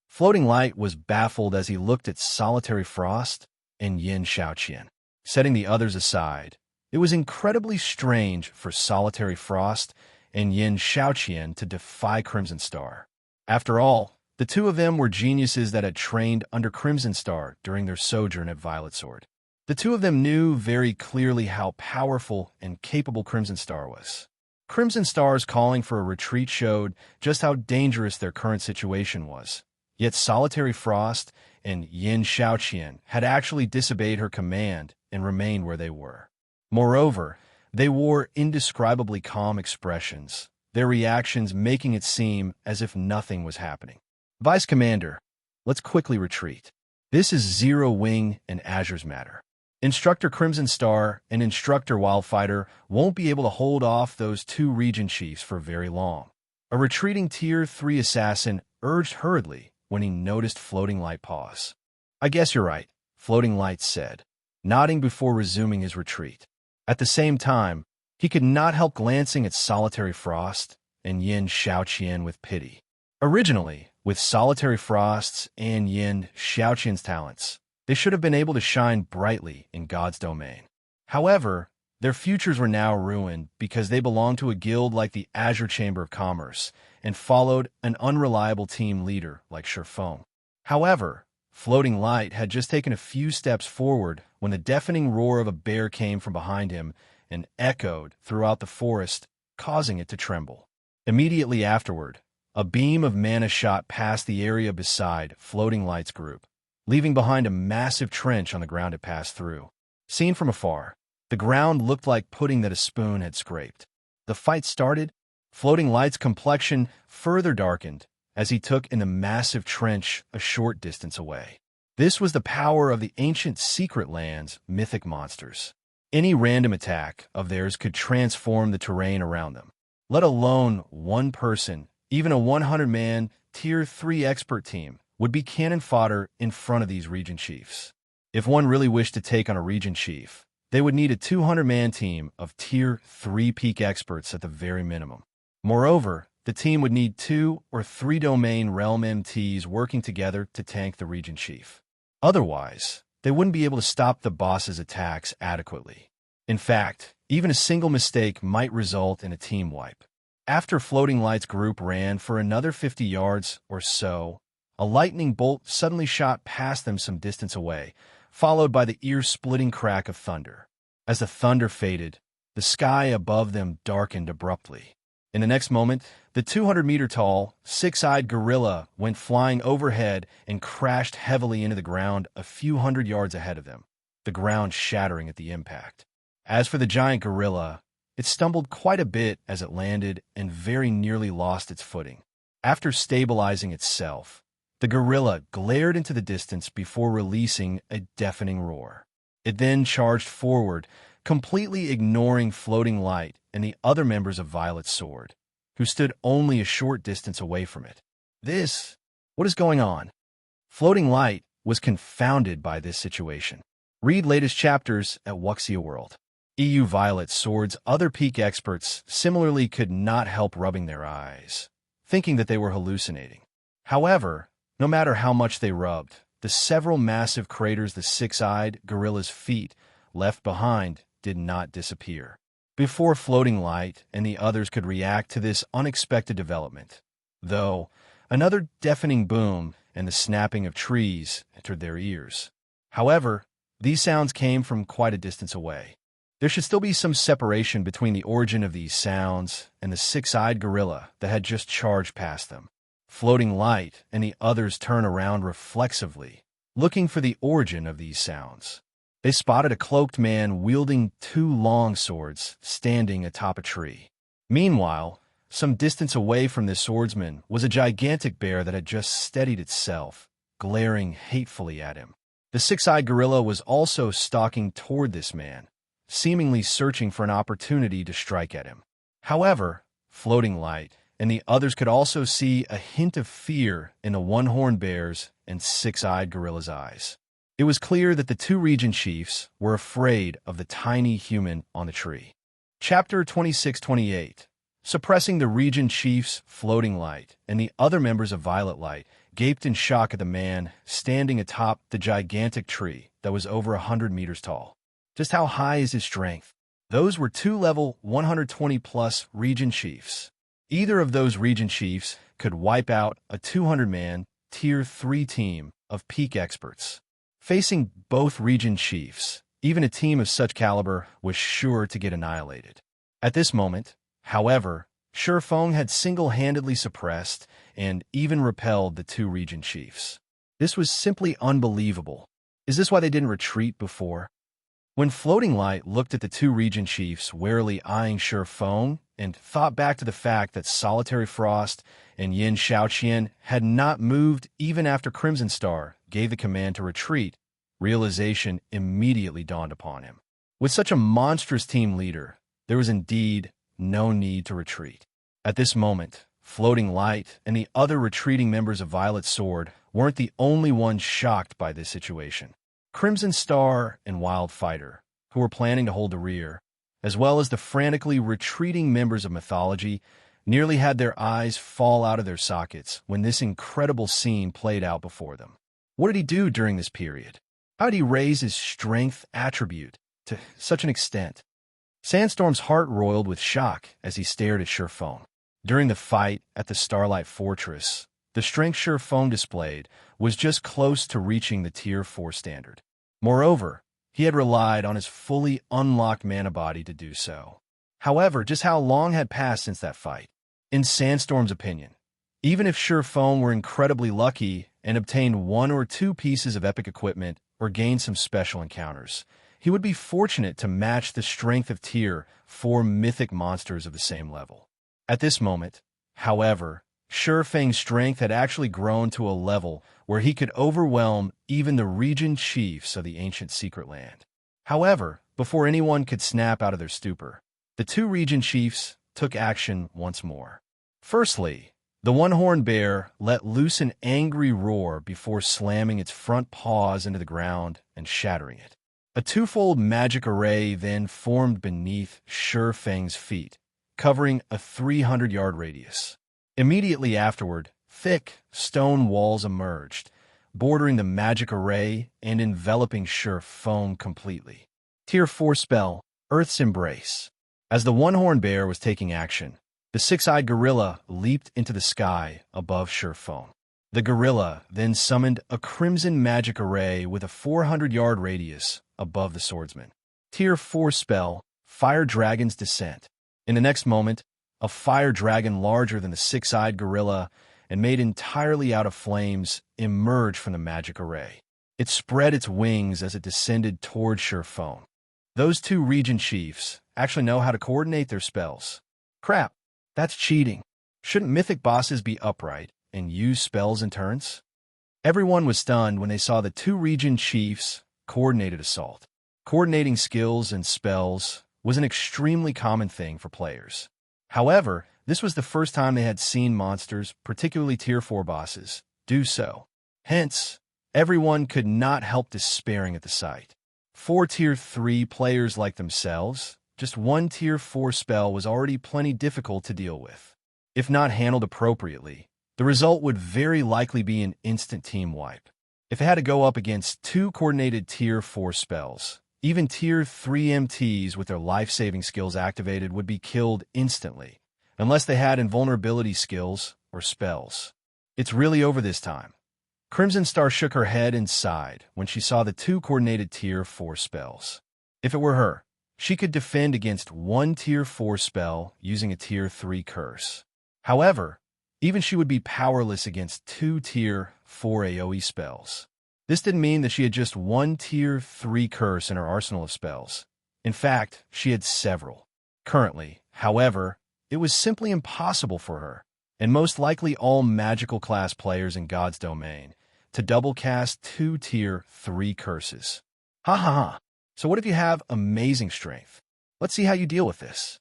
Floating Light was baffled as he looked at Solitary Frost and Yin Xiaoqian. Setting the others aside, it was incredibly strange for Solitary Frost and Yin Xiaoqian to defy Crimson Star. After all, the two of them were geniuses that had trained under Crimson Star during their sojourn at Violet Sword. The two of them knew very clearly how powerful and capable Crimson Star was. Crimson Star's calling for a retreat showed just how dangerous their current situation was. Yet Solitary Frost and Yin Xiaoqian had actually disobeyed her command and remained where they were. Moreover, they wore indescribably calm expressions, their reactions making it seem as if nothing was happening. Vice Commander, let's quickly retreat. This is Zero Wing and Azure's matter. Instructor Crimson Star and Instructor Wildfighter won't be able to hold off those two region chiefs for very long. A retreating Tier 3 assassin urged hurriedly when he noticed Floating Light pause. I guess you're right, Floating Light said, nodding before resuming his retreat. At the same time, he could not help glancing at Solitary Frost and Yin Xiaoqian with pity. Originally, with Solitary Frost's and Yin Xiaoqian's talents, they should have been able to shine brightly in God's domain. However, their futures were now ruined because they belonged to a guild like the Azure Chamber of Commerce and followed an unreliable team leader like Feng. However, Floating Light had just taken a few steps forward when the deafening roar of a bear came from behind him and echoed throughout the forest, causing it to tremble. Immediately afterward, a beam of mana shot past the area beside Floating Light's group, leaving behind a massive trench on the ground it passed through. Seen from afar, the ground looked like pudding that a spoon had scraped. The fight started. Floating Light's complexion further darkened as he took in the massive trench a short distance away. This was the power of the ancient Secret Land's mythic monsters. Any random attack of theirs could transform the terrain around them, let alone one person. Even a 100-man, Tier 3 expert team would be cannon fodder in front of these region chiefs. If one really wished to take on a region chief, they would need a 200-man team of Tier 3 peak experts at the very minimum. Moreover, the team would need 2 or 3 domain realm MTs working together to tank the region chief. Otherwise, they wouldn't be able to stop the boss's attacks adequately. In fact, even a single mistake might result in a team wipe. After Floating Light's group ran for another 50 yards or so, a lightning bolt suddenly shot past them some distance away, followed by the ear-splitting crack of thunder. As the thunder faded, the sky above them darkened abruptly. In the next moment, the 200-meter-tall, six-eyed gorilla went flying overhead and crashed heavily into the ground a few hundred yards ahead of them, the ground shattering at the impact. As for the giant gorilla, it stumbled quite a bit as it landed and very nearly lost its footing. After stabilizing itself, the gorilla glared into the distance before releasing a deafening roar. It then charged forward, completely ignoring Floating Light and the other members of Violet Sword, who stood only a short distance away from it. What is going on? Floating Light was confounded by this situation. Read latest chapters at Wuxia World. EU Violet Sword's other peak experts similarly could not help rubbing their eyes, thinking that they were hallucinating. However, no matter how much they rubbed, the several massive craters the six-eyed gorilla's feet left behind did not disappear. Before Floating Light and the others could react to this unexpected development, though, another deafening boom and the snapping of trees entered their ears. However, these sounds came from quite a distance away. There should still be some separation between the origin of these sounds and the six-eyed gorilla that had just charged past them. Floating Light and the others turned around reflexively, looking for the origin of these sounds. They spotted a cloaked man wielding 2 long swords standing atop a tree. Meanwhile, some distance away from this swordsman was a gigantic bear that had just steadied itself, glaring hatefully at him. The six-eyed gorilla was also stalking toward this man, seemingly searching for an opportunity to strike at him. However, Floating Light and the others could also see a hint of fear in the one-horned bear's and six-eyed gorilla's eyes. It was clear that the two region chiefs were afraid of the tiny human on the tree. Chapter 26-28. Suppressing the region chief's floating light, and the other members of Violet Light gaped in shock at the man standing atop the gigantic tree that was over 100 meters tall. Just how high is his strength? Those were two level 120-plus region chiefs. Either of those region chiefs could wipe out a 200-man Tier 3 team of peak experts. Facing both region chiefs, even a team of such caliber was sure to get annihilated. At this moment, however, Feng had single-handedly suppressed and even repelled the two region chiefs. This was simply unbelievable. Is this why they didn't retreat before? When Floating Light looked at the two region chiefs warily eyeing Feng and thought back to the fact that Solitary Frost and Xiaoqian had not moved even after Crimson Star gave the command to retreat, realization immediately dawned upon him. With such a monstrous team leader, there was indeed no need to retreat. At this moment, Floating Light and the other retreating members of Violet Sword weren't the only ones shocked by this situation. Crimson Star and Wild Fighter, who were planning to hold the rear, as well as the frantically retreating members of Mythology, nearly had their eyes fall out of their sockets when this incredible scene played out before them. What did he do during this period? How did he raise his strength attribute to such an extent? Sandstorm's heart roiled with shock as he stared at Feng. During the fight at the Starlight Fortress, the strength Feng displayed was just close to reaching the Tier 4 standard. Moreover, he had relied on his fully unlocked mana body to do so. However, just how long had passed since that fight? In Sandstorm's opinion, even if Feng were incredibly lucky and obtained one or two pieces of epic equipment or gained some special encounters, he would be fortunate to match the strength of Tier 4 mythic monsters of the same level. At this moment, however, Feng's strength had actually grown to a level where he could overwhelm even the region chiefs of the ancient secret land. However, before anyone could snap out of their stupor, the two region chiefs took action once more. Firstly, the one-horned bear let loose an angry roar before slamming its front paws into the ground and shattering it. A twofold magic array then formed beneath Feng's feet, covering a 300-yard radius. Immediately afterward, thick stone walls emerged, bordering the magic array and enveloping Feng completely. Tier 4 spell, Earth's Embrace. As the one-horned bear was taking action, the six-eyed gorilla leaped into the sky above Feng. The gorilla then summoned a crimson magic array with a 400-yard radius above the swordsman. Tier 4 spell, Fire Dragon's Descent. In the next moment, a fire dragon larger than the six-eyed gorilla and made entirely out of flames emerged from the magic array. It spread its wings as it descended toward Feng. Those two region chiefs actually know how to coordinate their spells. Crap, that's cheating. Shouldn't mythic bosses be upright and use spells in turns? Everyone was stunned when they saw the two region chiefs' coordinated assault. Coordinating skills and spells was an extremely common thing for players. However, this was the first time they had seen monsters, particularly Tier 4 bosses, do so. Hence, everyone could not help despairing at the sight. For Tier 3 players like themselves, just one Tier 4 spell was already plenty difficult to deal with. If not handled appropriately, the result would very likely be an instant team wipe. If they had to go up against two coordinated Tier 4 spells, even Tier 3 MTs with their life-saving skills activated would be killed instantly, unless they had invulnerability skills or spells. It's really over this time. Crimson Star shook her head and sighed when she saw the two coordinated Tier 4 spells. If it were her, she could defend against one Tier 4 spell using a Tier 3 curse. However, even she would be powerless against two Tier 4 AoE spells. This didn't mean that she had just one Tier 3 curse in her arsenal of spells. In fact, she had several. Currently, however, it was simply impossible for her, and most likely all magical class players in God's domain, to double cast two Tier 3 curses. Ha ha ha. So what if you have amazing strength? Let's see how you deal with this.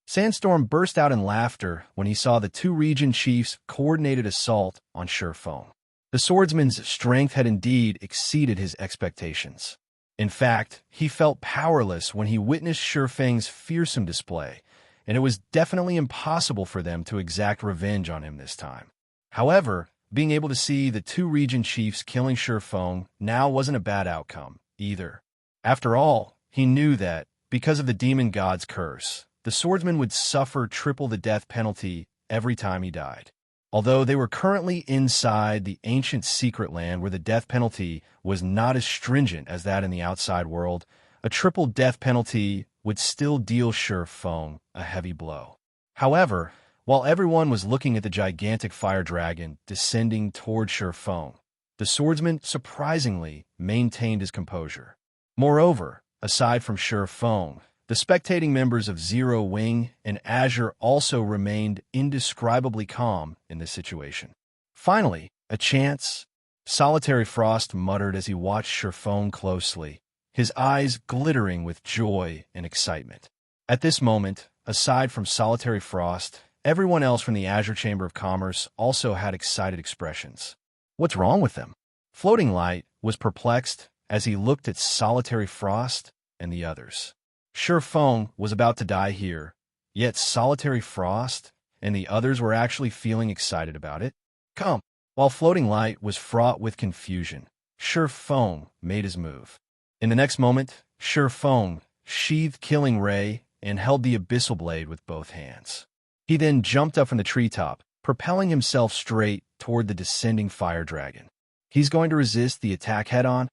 Sandstorm burst out in laughter when he saw the two region chiefs' coordinated assault on Feng. The swordsman's strength had indeed exceeded his expectations. In fact, he felt powerless when he witnessed Feng's fearsome display, and it was definitely impossible for them to exact revenge on him this time. However, being able to see the two region chiefs killing Feng now wasn't a bad outcome, either. After all, he knew that, because of the demon god's curse, the swordsman would suffer triple the death penalty every time he died. Although they were currently inside the ancient secret land where the death penalty was not as stringent as that in the outside world, a triple death penalty would still deal Feng a heavy blow. However, while everyone was looking at the gigantic fire dragon descending toward Feng, the swordsman surprisingly maintained his composure. Moreover, aside from Feng, the spectating members of Zero Wing and Azure also remained indescribably calm in this situation. Finally, a chance, Solitary Frost muttered as he watched Feng closely, his eyes glittering with joy and excitement. At this moment, aside from Solitary Frost, everyone else from the Azure Chamber of Commerce also had excited expressions. What's wrong with them? Floating Light was perplexed as he looked at Solitary Frost and the others. Feng was about to die here, yet Solitary Frost and the others were actually feeling excited about it. Come! While Floating Light was fraught with confusion, Feng made his move. In the next moment, Feng sheathed Killing Ray and held the Abyssal Blade with both hands. He then jumped up from the treetop, propelling himself straight toward the descending fire dragon. He's going to resist the attack head-on?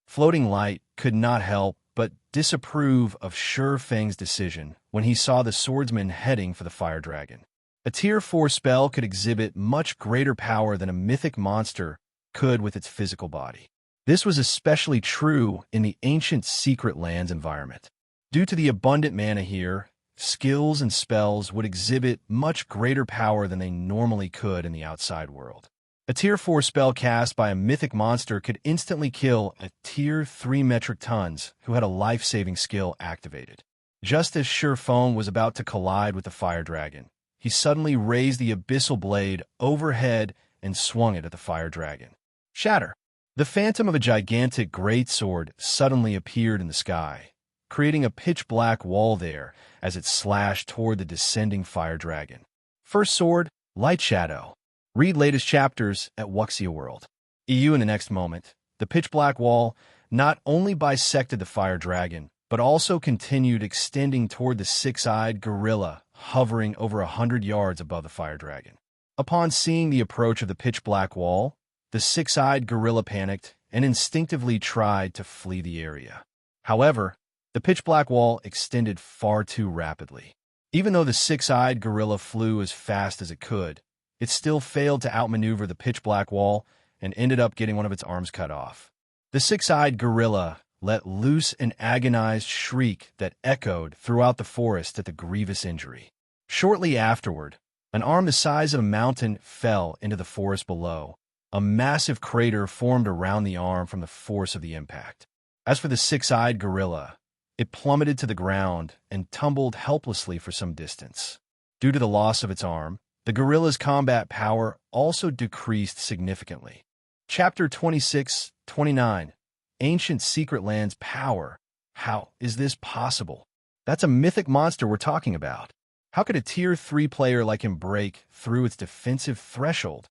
Floating Light could not help but disapprove of Feng's decision when he saw the swordsman heading for the fire dragon. A Tier 4 spell could exhibit much greater power than a mythic monster could with its physical body. This was especially true in the ancient secret lands environment. Due to the abundant mana here, skills and spells would exhibit much greater power than they normally could in the outside world. A Tier 4 spell cast by a mythic monster could instantly kill a Tier 3 metric tons who had a life-saving skill activated. Just as Feng was about to collide with the fire dragon, he suddenly raised the Abyssal Blade overhead and swung it at the fire dragon. Shatter! The phantom of a gigantic greatsword suddenly appeared in the sky, creating a pitch-black wall there as it slashed toward the descending fire dragon. First sword, Light Shadow. Read latest chapters at Wuxia World. EU in the next moment, the pitch-black wall not only bisected the fire dragon, but also continued extending toward the six-eyed gorilla hovering over 100 yards above the fire dragon. Upon seeing the approach of the pitch-black wall, the six-eyed gorilla panicked and instinctively tried to flee the area. However, the pitch-black wall extended far too rapidly. Even though the six-eyed gorilla flew as fast as it could, it still failed to outmaneuver the pitch-black wall and ended up getting one of its arms cut off. The six-eyed gorilla let loose an agonized shriek that echoed throughout the forest at the grievous injury. Shortly afterward, an arm the size of a mountain fell into the forest below. A massive crater formed around the arm from the force of the impact. As for the six-eyed gorilla, it plummeted to the ground and tumbled helplessly for some distance. Due to the loss of its arm, the gorilla's combat power also decreased significantly. Chapter 26-29, Ancient Secret Land's Power. How is this possible? That's a mythic monster we're talking about. How could a Tier 3 player like him break through its defensive threshold?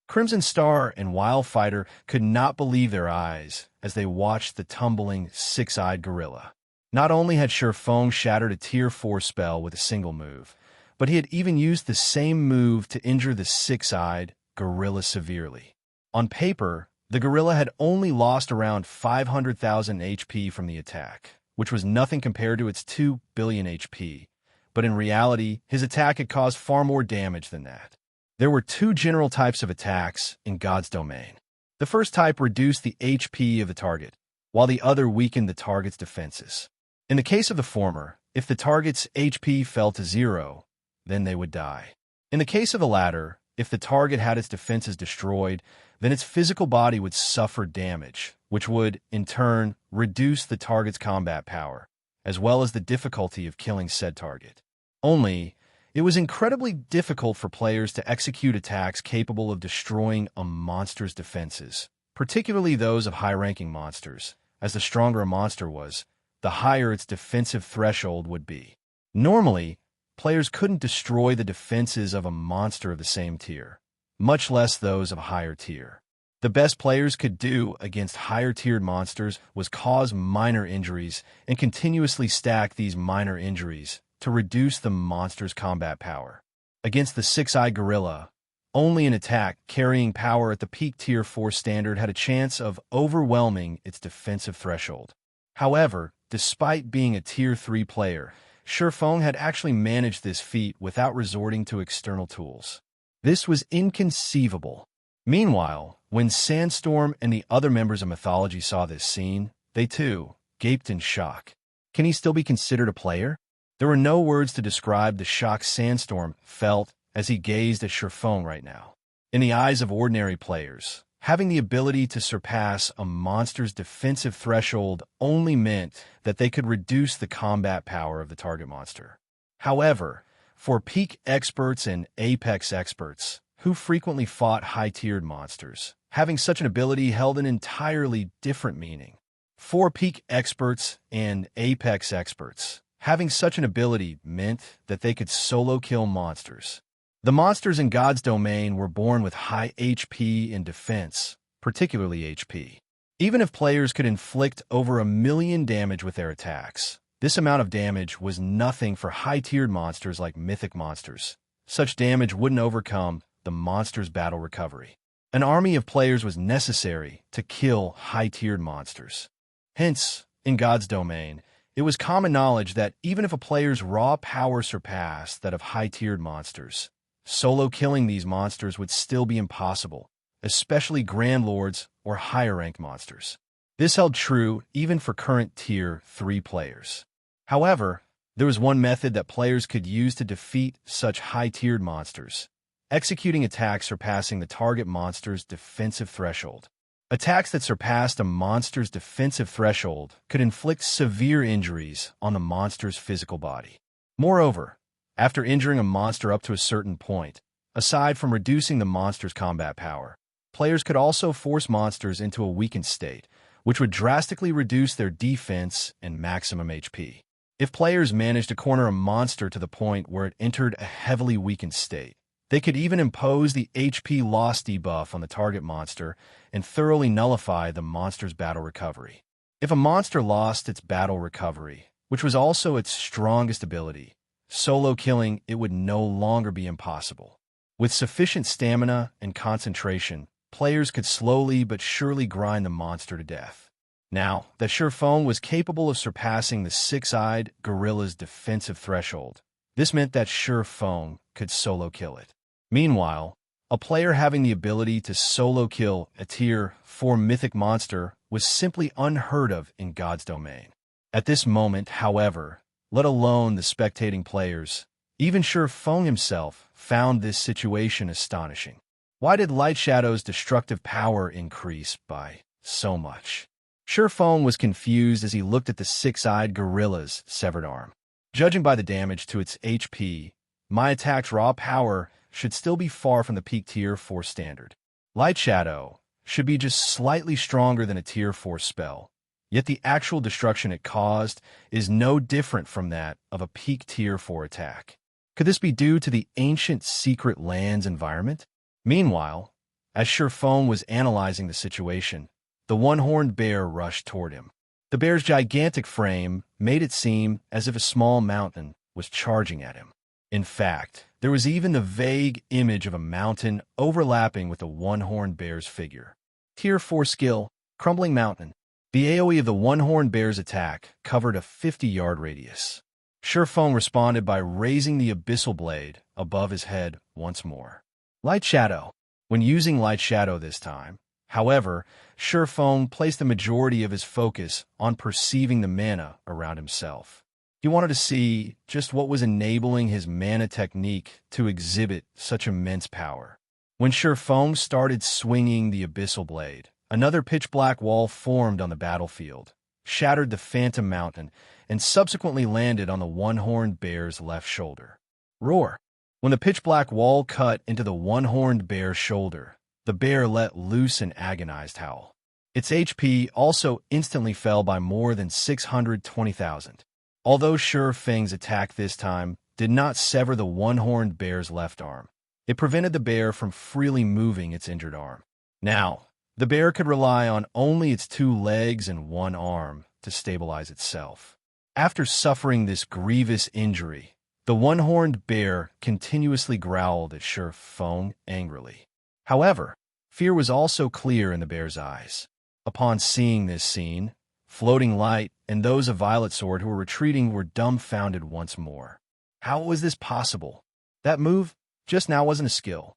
Crimson Star and Wildfighter could not believe their eyes as they watched the tumbling six-eyed gorilla. Not only had Feng shattered a Tier 4 spell with a single move, but he had even used the same move to injure the six-eyed gorilla severely. On paper, the gorilla had only lost around 500,000 HP from the attack, which was nothing compared to its 2 billion HP, but in reality, his attack had caused far more damage than that. There were two general types of attacks in God's domain. The first type reduced the HP of the target, while the other weakened the target's defenses. In the case of the former, if the target's HP fell to 0, then they would die. In the case of the latter, if the target had its defenses destroyed, then its physical body would suffer damage, which would, in turn, reduce the target's combat power, as well as the difficulty of killing said target. Only, It was incredibly difficult for players to execute attacks capable of destroying a monster's defenses, particularly those of high-ranking monsters, as the stronger a monster was, the higher its defensive threshold would be. Normally, players couldn't destroy the defenses of a monster of the same tier, much less those of a higher tier. The best players could do against higher-tiered monsters was cause minor injuries and continuously stack these minor injuries to reduce the monster's combat power. Against the six-eyed gorilla, only an attack carrying power at the peak Tier 4 standard had a chance of overwhelming its defensive threshold. However, despite being a Tier 3 player, Feng had actually managed this feat without resorting to external tools. This was inconceivable. Meanwhile, when Sandstorm and the other members of Mythology saw this scene, they too gaped in shock. Can he still be considered a player? There were no words to describe the shock Sandstorm felt as he gazed at Feng right now. In the eyes of ordinary players, having the ability to surpass a monster's defensive threshold only meant that they could reduce the combat power of the target monster. However, for peak experts and apex experts, who frequently fought high-tiered monsters, having such an ability held an entirely different meaning. For peak experts and apex experts, having such an ability meant that they could solo kill monsters. The monsters in God's domain were born with high HP and defense, particularly HP. Even if players could inflict over 1,000,000 damage with their attacks, this amount of damage was nothing for high-tiered monsters like mythic monsters. Such damage wouldn't overcome the monster's battle recovery. An army of players was necessary to kill high-tiered monsters. Hence, in God's domain, it was common knowledge that even if a player's raw power surpassed that of high-tiered monsters, solo killing these monsters would still be impossible, especially Grand Lords or higher-ranked monsters. This held true even for current Tier 3 players. However, there was one method that players could use to defeat such high-tiered monsters: executing attacks surpassing the target monster's defensive threshold. Attacks that surpassed a monster's defensive threshold could inflict severe injuries on the monster's physical body. Moreover, after injuring a monster up to a certain point, aside from reducing the monster's combat power, players could also force monsters into a weakened state, which would drastically reduce their defense and maximum HP. If players managed to corner a monster to the point where it entered a heavily weakened state, they could even impose the HP loss debuff on the target monster and thoroughly nullify the monster's battle recovery. If a monster lost its battle recovery, which was also its strongest ability, solo killing it would no longer be impossible. With sufficient stamina and concentration, players could slowly but surely grind the monster to death. Now that Feng was capable of surpassing the six-eyed gorilla's defensive threshold, this meant that Feng could solo kill it. Meanwhile, a player having the ability to solo kill a Tier 4 mythic monster was simply unheard of in God's domain. At this moment, however, let alone the spectating players, even Feng himself found this situation astonishing. Why did Light Shadow's destructive power increase by so much? Feng was confused as he looked at the six-eyed gorilla's severed arm. Judging by the damage to its HP, my attack's raw power should still be far from the peak Tier 4 standard. Light Shadow should be just slightly stronger than a Tier 4 spell, yet the actual destruction it caused is no different from that of a peak Tier 4 attack. Could this be due to the ancient secret lands environment? Meanwhile, as Feng was analyzing the situation, the one-horned bear rushed toward him. The bear's gigantic frame made it seem as if a small mountain was charging at him. In fact, there was even the vague image of a mountain overlapping with the one-horned bear's figure. Tier 4 skill, Crumbling Mountain. The AoE of the one-horned bear's attack covered a 50-yard radius. Feng responded by raising the abyssal blade above his head once more. Light Shadow. When using Light Shadow this time, however, Feng placed the majority of his focus on perceiving the mana around himself. He wanted to see just what was enabling his mana technique to exhibit such immense power. When Feng started swinging the abyssal blade, another pitch-black wall formed on the battlefield, shattered the Phantom Mountain, and subsequently landed on the one-horned bear's left shoulder. Roar! When the pitch-black wall cut into the one-horned bear's shoulder, the bear let loose an agonized howl. Its HP also instantly fell by more than 620,000. Although Feng's attack this time did not sever the one-horned bear's left arm, it prevented the bear from freely moving its injured arm. Now, the bear could rely on only its 2 legs and 1 arm to stabilize itself. After suffering this grievous injury, the one-horned bear continuously growled at Feng angrily. However, fear was also clear in the bear's eyes. Upon seeing this scene, Floating Light and those of Violet Sword who were retreating were dumbfounded once more. How was this possible? That move just now wasn't a skill.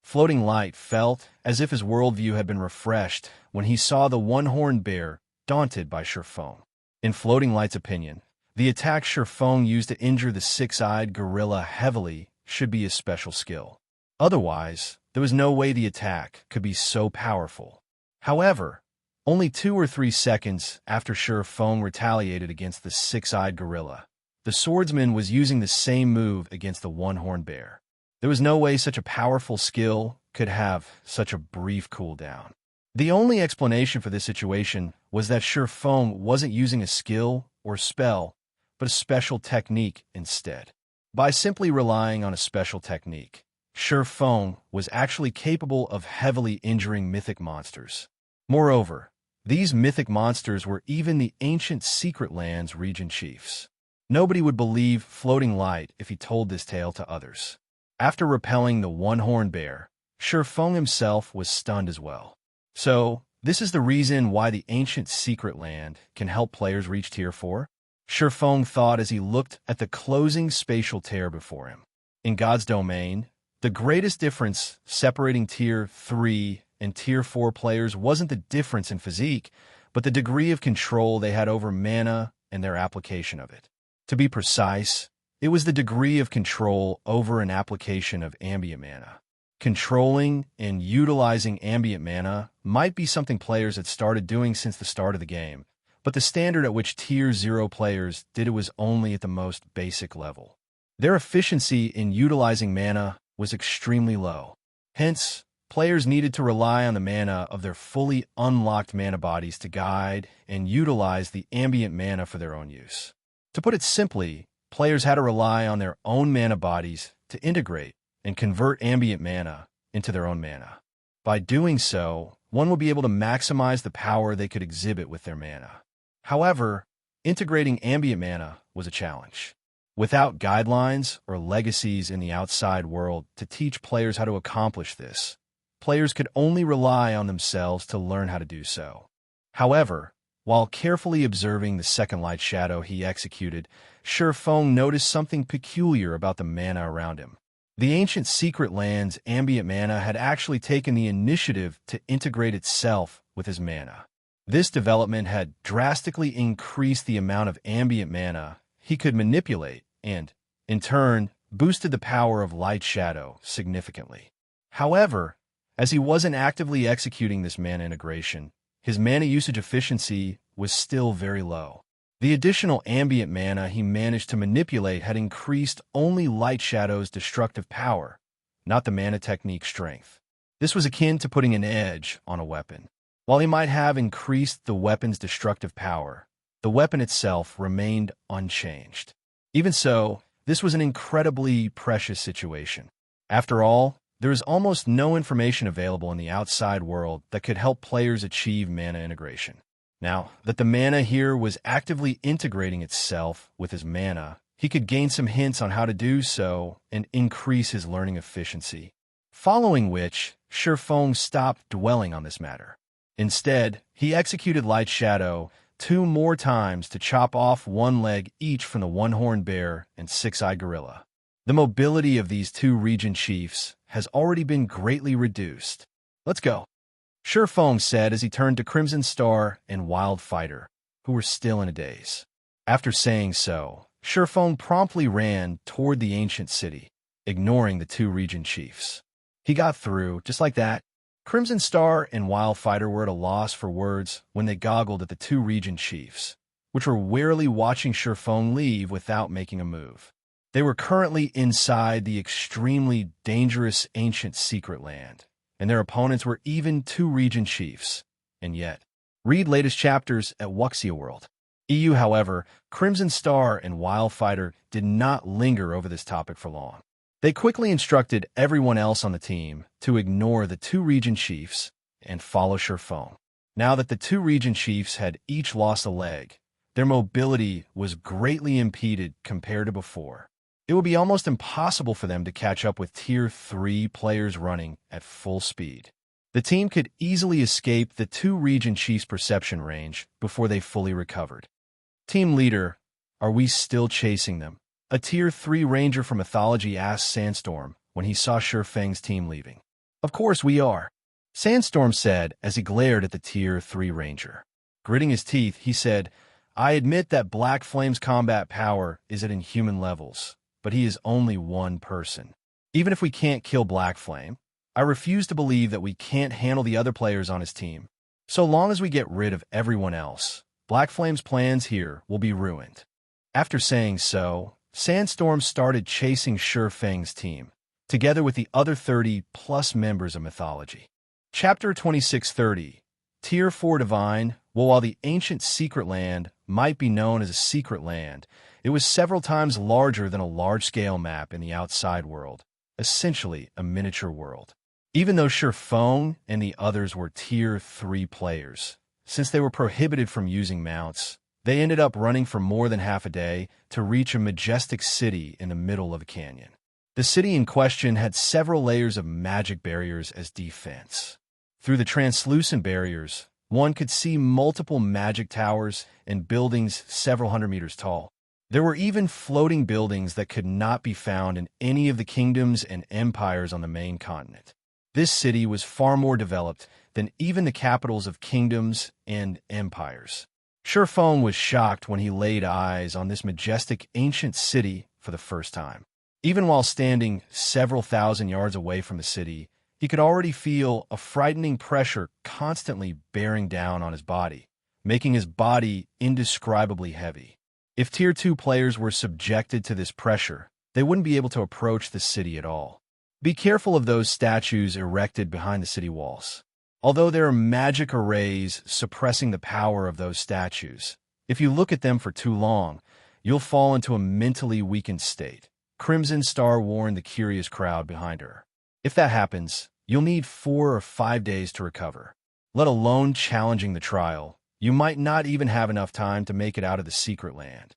Floating Light felt as if his worldview had been refreshed when he saw the one-horned bear daunted by Feng. In Floating Light's opinion, the attack Feng used to injure the six-eyed gorilla heavily should be a special skill. Otherwise, there was no way the attack could be so powerful. However, only 2 or 3 seconds after Feng retaliated against the six-eyed gorilla, the swordsman was using the same move against the one-horned bear. There was no way such a powerful skill could have such a brief cooldown. The only explanation for this situation was that Feng wasn't using a skill or spell, but a special technique instead. By simply relying on a special technique, Feng was actually capable of heavily injuring mythic monsters. Moreover, these mythic monsters were even the ancient Secret Lands region chiefs. Nobody would believe Floating Light if he told this tale to others. After repelling the one-horned bear, Feng himself was stunned as well. So, this is the reason why the ancient Secret Land can help players reach Tier 4? Feng thought as he looked at the closing spatial tear before him. In God's domain, the greatest difference separating Tier 3 and Tier 4 players wasn't the difference in physique, but the degree of control they had over mana and their application of it. To be precise, it was the degree of control over an application of ambient mana. Controlling and utilizing ambient mana might be something players had started doing since the start of the game, but the standard at which Tier 0 players did it was only at the most basic level. Their efficiency in utilizing mana was extremely low. Hence, players needed to rely on the mana of their fully unlocked mana bodies to guide and utilize the ambient mana for their own use. To put it simply, players had to rely on their own mana bodies to integrate and convert ambient mana into their own mana. By doing so, one would be able to maximize the power they could exhibit with their mana. However, integrating ambient mana was a challenge. Without guidelines or legacies in the outside world to teach players how to accomplish this, players could only rely on themselves to learn how to do so. However, while carefully observing the second light shadow he executed, Feng noticed something peculiar about the mana around him. The ancient Secret Land's ambient mana had actually taken the initiative to integrate itself with his mana. This development had drastically increased the amount of ambient mana he could manipulate and, in turn, boosted the power of Light Shadow significantly. However, as he wasn't actively executing this mana integration, his mana usage efficiency was still very low. The additional ambient mana he managed to manipulate had increased only Light Shadow's destructive power, not the mana technique strength. This was akin to putting an edge on a weapon. While he might have increased the weapon's destructive power, the weapon itself remained unchanged. Even so, this was an incredibly precious situation. After all, there is almost no information available in the outside world that could help players achieve mana integration. Now that the mana here was actively integrating itself with his mana, he could gain some hints on how to do so and increase his learning efficiency. Following which, Feng stopped dwelling on this matter. Instead, he executed Light Shadow 2 more times to chop off 1 leg each from the one-horned bear and six-eyed gorilla. The mobility of these 2 region chiefs has already been greatly reduced. Let's go, Feng said as he turned to Crimson Star and Wild Fighter, who were still in a daze. After saying so, Feng promptly ran toward the ancient city, ignoring the 2 region chiefs. He got through, just like that. Crimson Star and Wild Fighter were at a loss for words when they goggled at the 2 region chiefs, which were warily watching Feng leave without making a move. They were currently inside the extremely dangerous ancient secret land, and their opponents were even 2 region chiefs. And yet, read latest chapters at Wuxia World. EU, however, Crimson Star and Wildfighter did not linger over this topic for long. They quickly instructed everyone else on the team to ignore the 2 region chiefs and follow Feng. Now that the 2 region chiefs had each lost a leg, their mobility was greatly impeded compared to before. It would be almost impossible for them to catch up with Tier 3 players running at full speed. The team could easily escape the 2 region chiefs' perception range before they fully recovered. Team leader, are we still chasing them? A Tier 3 ranger from Mythology asked Sandstorm when he saw Feng's team leaving. Of course we are, Sandstorm said as he glared at the Tier 3 ranger. Gritting his teeth, he said, I admit that Black Flame's combat power is at inhuman levels, but he is only one person. Even if we can't kill Black Flame, I refuse to believe that we can't handle the other players on his team. So long as we get rid of everyone else, Black Flame's plans here will be ruined. After saying so, Sandstorm started chasing Feng's team, together with the other 30-plus members of Mythology. Chapter 2630, Tier 4 Divine. Well, while the ancient secret land might be known as a secret land, it was several times larger than a large-scale map in the outside world, essentially a miniature world. Even though Feng and the others were Tier 3 players, since they were prohibited from using mounts, they ended up running for more than half a day to reach a majestic city in the middle of a canyon. The city in question had several layers of magic barriers as defense. Through the translucent barriers, one could see multiple magic towers and buildings several hundred meters tall. There were even floating buildings that could not be found in any of the kingdoms and empires on the main continent. This city was far more developed than even the capitals of kingdoms and empires. Feng was shocked when he laid eyes on this majestic ancient city for the first time. Even while standing several thousand yards away from the city, he could already feel a frightening pressure constantly bearing down on his body, making his body indescribably heavy. If Tier 2 players were subjected to this pressure, they wouldn't be able to approach the city at all. Be careful of those statues erected behind the city walls. Although there are magic arrays suppressing the power of those statues, if you look at them for too long, you'll fall into a mentally weakened state. Crimson Star warned the curious crowd behind her. If that happens, you'll need 4 or 5 days to recover. Let alone challenging the trial, you might not even have enough time to make it out of the secret land.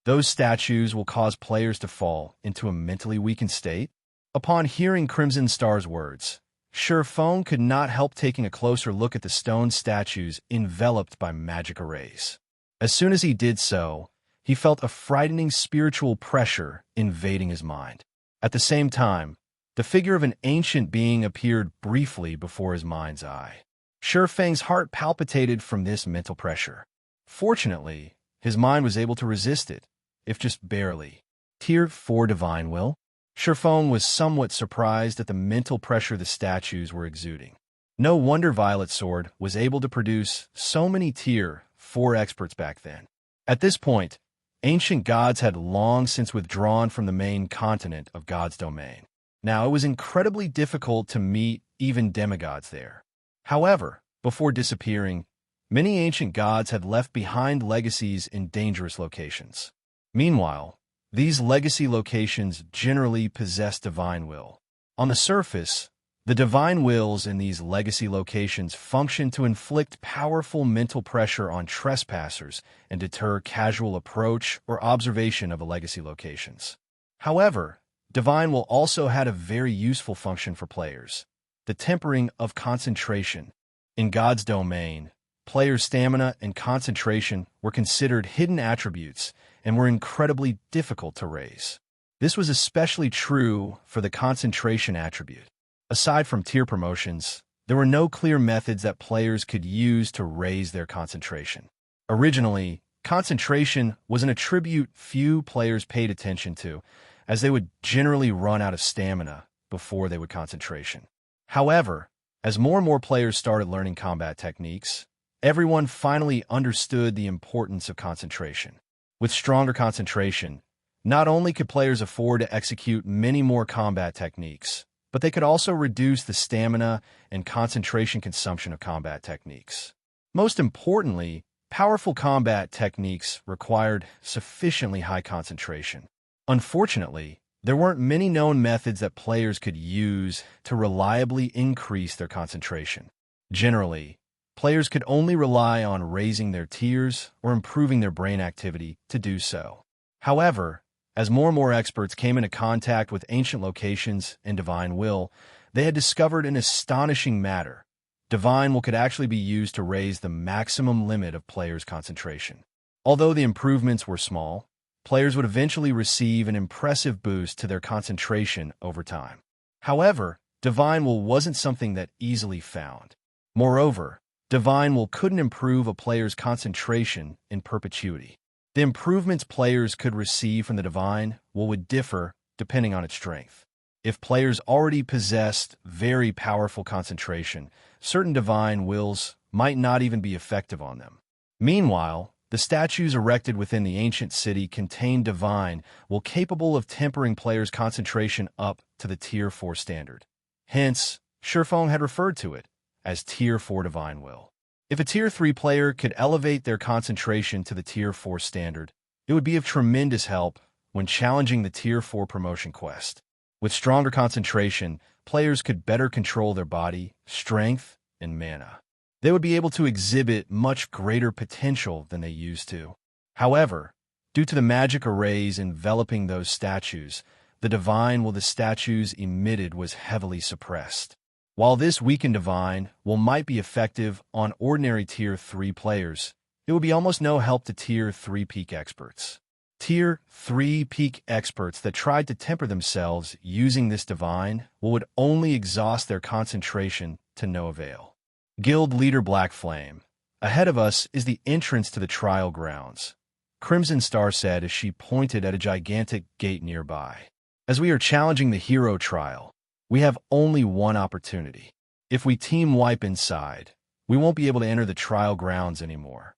Those statues will cause players to fall into a mentally weakened state. Upon hearing Crimson Star's words, Feng could not help taking a closer look at the stone statues enveloped by magic arrays. As soon as he did so, he felt a frightening spiritual pressure invading his mind. At the same time, the figure of an ancient being appeared briefly before his mind's eye. Feng's heart palpitated from this mental pressure. Fortunately, his mind was able to resist it, if just barely. Tier 4 Divine Will? Feng was somewhat surprised at the mental pressure the statues were exuding. No wonder Violet Sword was able to produce so many Tier 4 experts back then. At this point, ancient gods had long since withdrawn from the main continent of God's domain. Now, it was incredibly difficult to meet even demigods there. However, before disappearing, many ancient gods had left behind legacies in dangerous locations. Meanwhile, these legacy locations generally possess divine will. On the surface, the divine wills in these legacy locations function to inflict powerful mental pressure on trespassers and deter casual approach or observation of the legacy locations. However, divine will also had a very useful function for players: the tempering of concentration. In God's domain, players' stamina and concentration were considered hidden attributes and were incredibly difficult to raise. This was especially true for the concentration attribute. Aside from tier promotions, there were no clear methods that players could use to raise their concentration. Originally, concentration was an attribute few players paid attention to, as they would generally run out of stamina before they would concentration. However, as more and more players started learning combat techniques, everyone finally understood the importance of concentration. With stronger concentration, Not only could players afford to execute many more combat techniques, but they could also reduce the stamina and concentration consumption of combat techniques. Most importantly, powerful combat techniques required sufficiently high concentration. Unfortunately, there weren't many known methods that players could use to reliably increase their concentration. Generally, players could only rely on raising their tiers or improving their brain activity to do so. However, as more and more experts came into contact with ancient locations and divine will, they had discovered an astonishing matter. Divine will could actually be used to raise the maximum limit of players' concentration. Although the improvements were small, players would eventually receive an impressive boost to their concentration over time. However, divine will wasn't something that easily found. Moreover, divine will couldn't improve a player's concentration in perpetuity. The improvements players could receive from the divine will would differ depending on its strength. If players already possessed very powerful concentration, certain divine wills might not even be effective on them. Meanwhile, the statues erected within the ancient city contained divine will capable of tempering players' concentration up to the Tier 4 standard. Hence, Feng had referred to it as Tier 4 divine will. If a Tier 3 player could elevate their concentration to the Tier 4 standard, it would be of tremendous help when challenging the Tier 4 promotion quest. With stronger concentration, players could better control their body, strength, and mana. They would be able to exhibit much greater potential than they used to. However, due to the magic arrays enveloping those statues, the divine will the statues emitted was heavily suppressed. While this weakened divine will might be effective on ordinary Tier 3 players, it would be almost no help to Tier 3 peak experts. Tier 3 peak experts that tried to temper themselves using this divine would only exhaust their concentration to no avail. Guild Leader Black Flame. Ahead of us is the entrance to the trial grounds, Crimson Star said as she pointed at a gigantic gate nearby. As we are challenging the hero trial, we have only one opportunity. If we team wipe inside, we won't be able to enter the trial grounds anymore.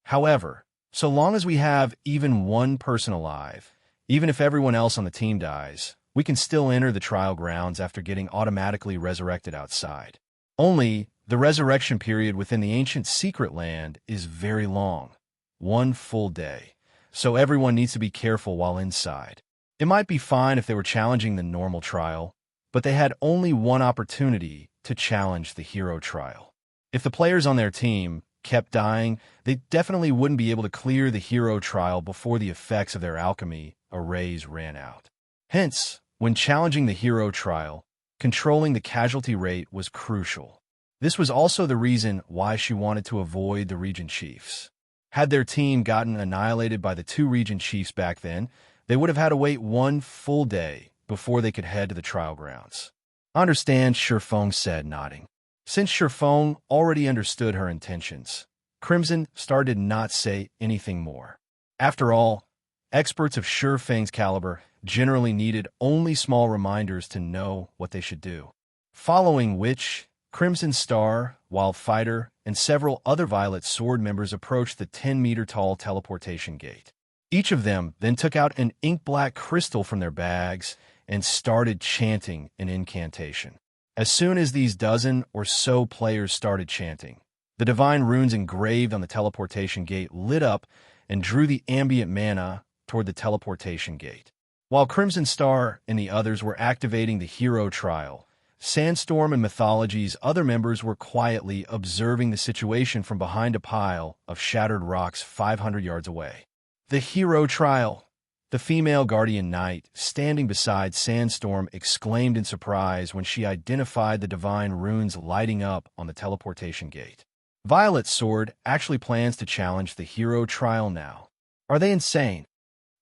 However, so long as we have even one person alive, even if everyone else on the team dies, we can still enter the trial grounds after getting automatically resurrected outside. Only, the resurrection period within the ancient secret land is very long, 1 full day, so everyone needs to be careful while inside. It might be fine if they were challenging the normal trial, but they had only one opportunity to challenge the hero trial. If the players on their team kept dying, they definitely wouldn't be able to clear the hero trial before the effects of their alchemy arrays ran out. Hence, when challenging the hero trial, controlling the casualty rate was crucial. This was also the reason why she wanted to avoid the region chiefs. Had their team gotten annihilated by the 2 region chiefs back then, they would have had to wait 1 full day before they could head to the trial grounds. I understand, Feng said, nodding. Since Feng already understood her intentions, Crimson Star did not say anything more. After all, experts of Feng's caliber generally needed only small reminders to know what they should do. Following which, Crimson Star, Wildfighter, and several other Violet Sword members approached the 10-meter-tall teleportation gate. Each of them then took out an ink-black crystal from their bags and started chanting an incantation. As soon as these dozen or so players started chanting, the divine runes engraved on the teleportation gate lit up and drew the ambient mana toward the teleportation gate. While Crimson Star and the others were activating the hero trial, Sandstorm and Mythology's other members were quietly observing the situation from behind a pile of shattered rocks 500 yards away. The hero trial. The female guardian knight, standing beside Sandstorm, exclaimed in surprise when she identified the divine runes lighting up on the teleportation gate. Violet Sword actually plans to challenge the hero trial now. Are they insane?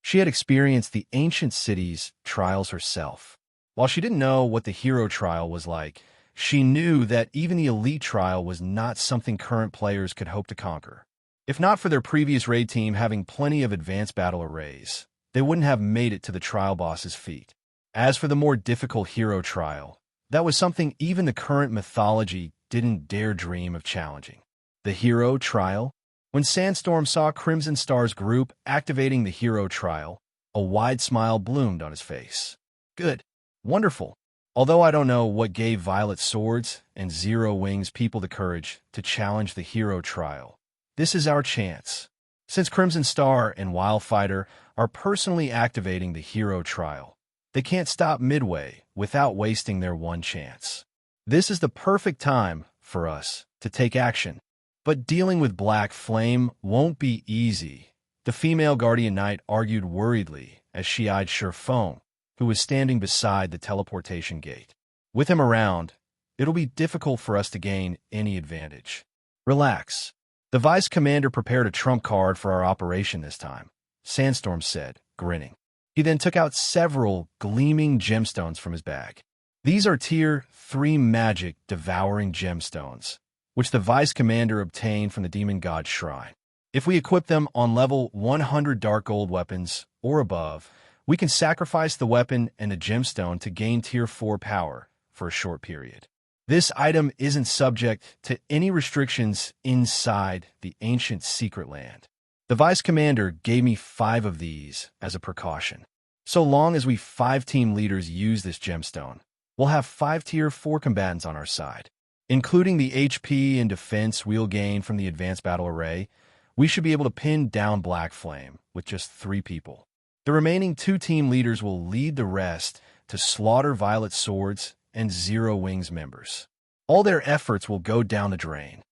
She had experienced the ancient city's trials herself. While she didn't know what the hero trial was like, she knew that even the elite trial was not something current players could hope to conquer. If not for their previous raid team having plenty of advanced battle arrays, they wouldn't have made it to the trial boss's feet. As for the more difficult hero trial, that was something even the current mythology didn't dare dream of challenging. The hero trial? When Sandstorm saw Crimson Star's group activating the hero trial, A wide smile bloomed on his face. Good. Wonderful. Although I don't know what gave Violet Swords and Zero Wings people the courage to challenge the hero trial, this is our chance. Since Crimson Star and Wildfighter are personally activating the hero trial, they can't stop midway without wasting their one chance. This is the perfect time for us to take action. But dealing with Black Flame won't be easy, the female Guardian Knight argued worriedly as she eyed Feng, who was standing beside the teleportation gate. With him around, it'll be difficult for us to gain any advantage. Relax. The Vice Commander prepared a trump card for our operation this time, Sandstorm said, grinning. He then took out several gleaming gemstones from his bag. These are Tier 3 magic devouring gemstones, which the Vice Commander obtained from the Demon God Shrine. If we equip them on level 100 Dark Gold weapons or above, we can sacrifice the weapon and the gemstone to gain Tier 4 power for a short period. This item isn't subject to any restrictions inside the ancient secret land. The Vice Commander gave me 5 of these as a precaution. So long as we 5 team leaders use this gemstone, we'll have 5 Tier 4 combatants on our side. Including the HP and defense we'll gain from the advanced battle array, we should be able to pin down Black Flame with just 3 people. The remaining 2 team leaders will lead the rest to slaughter Violet Swords and Zero Wings members. All their efforts will go down the drain.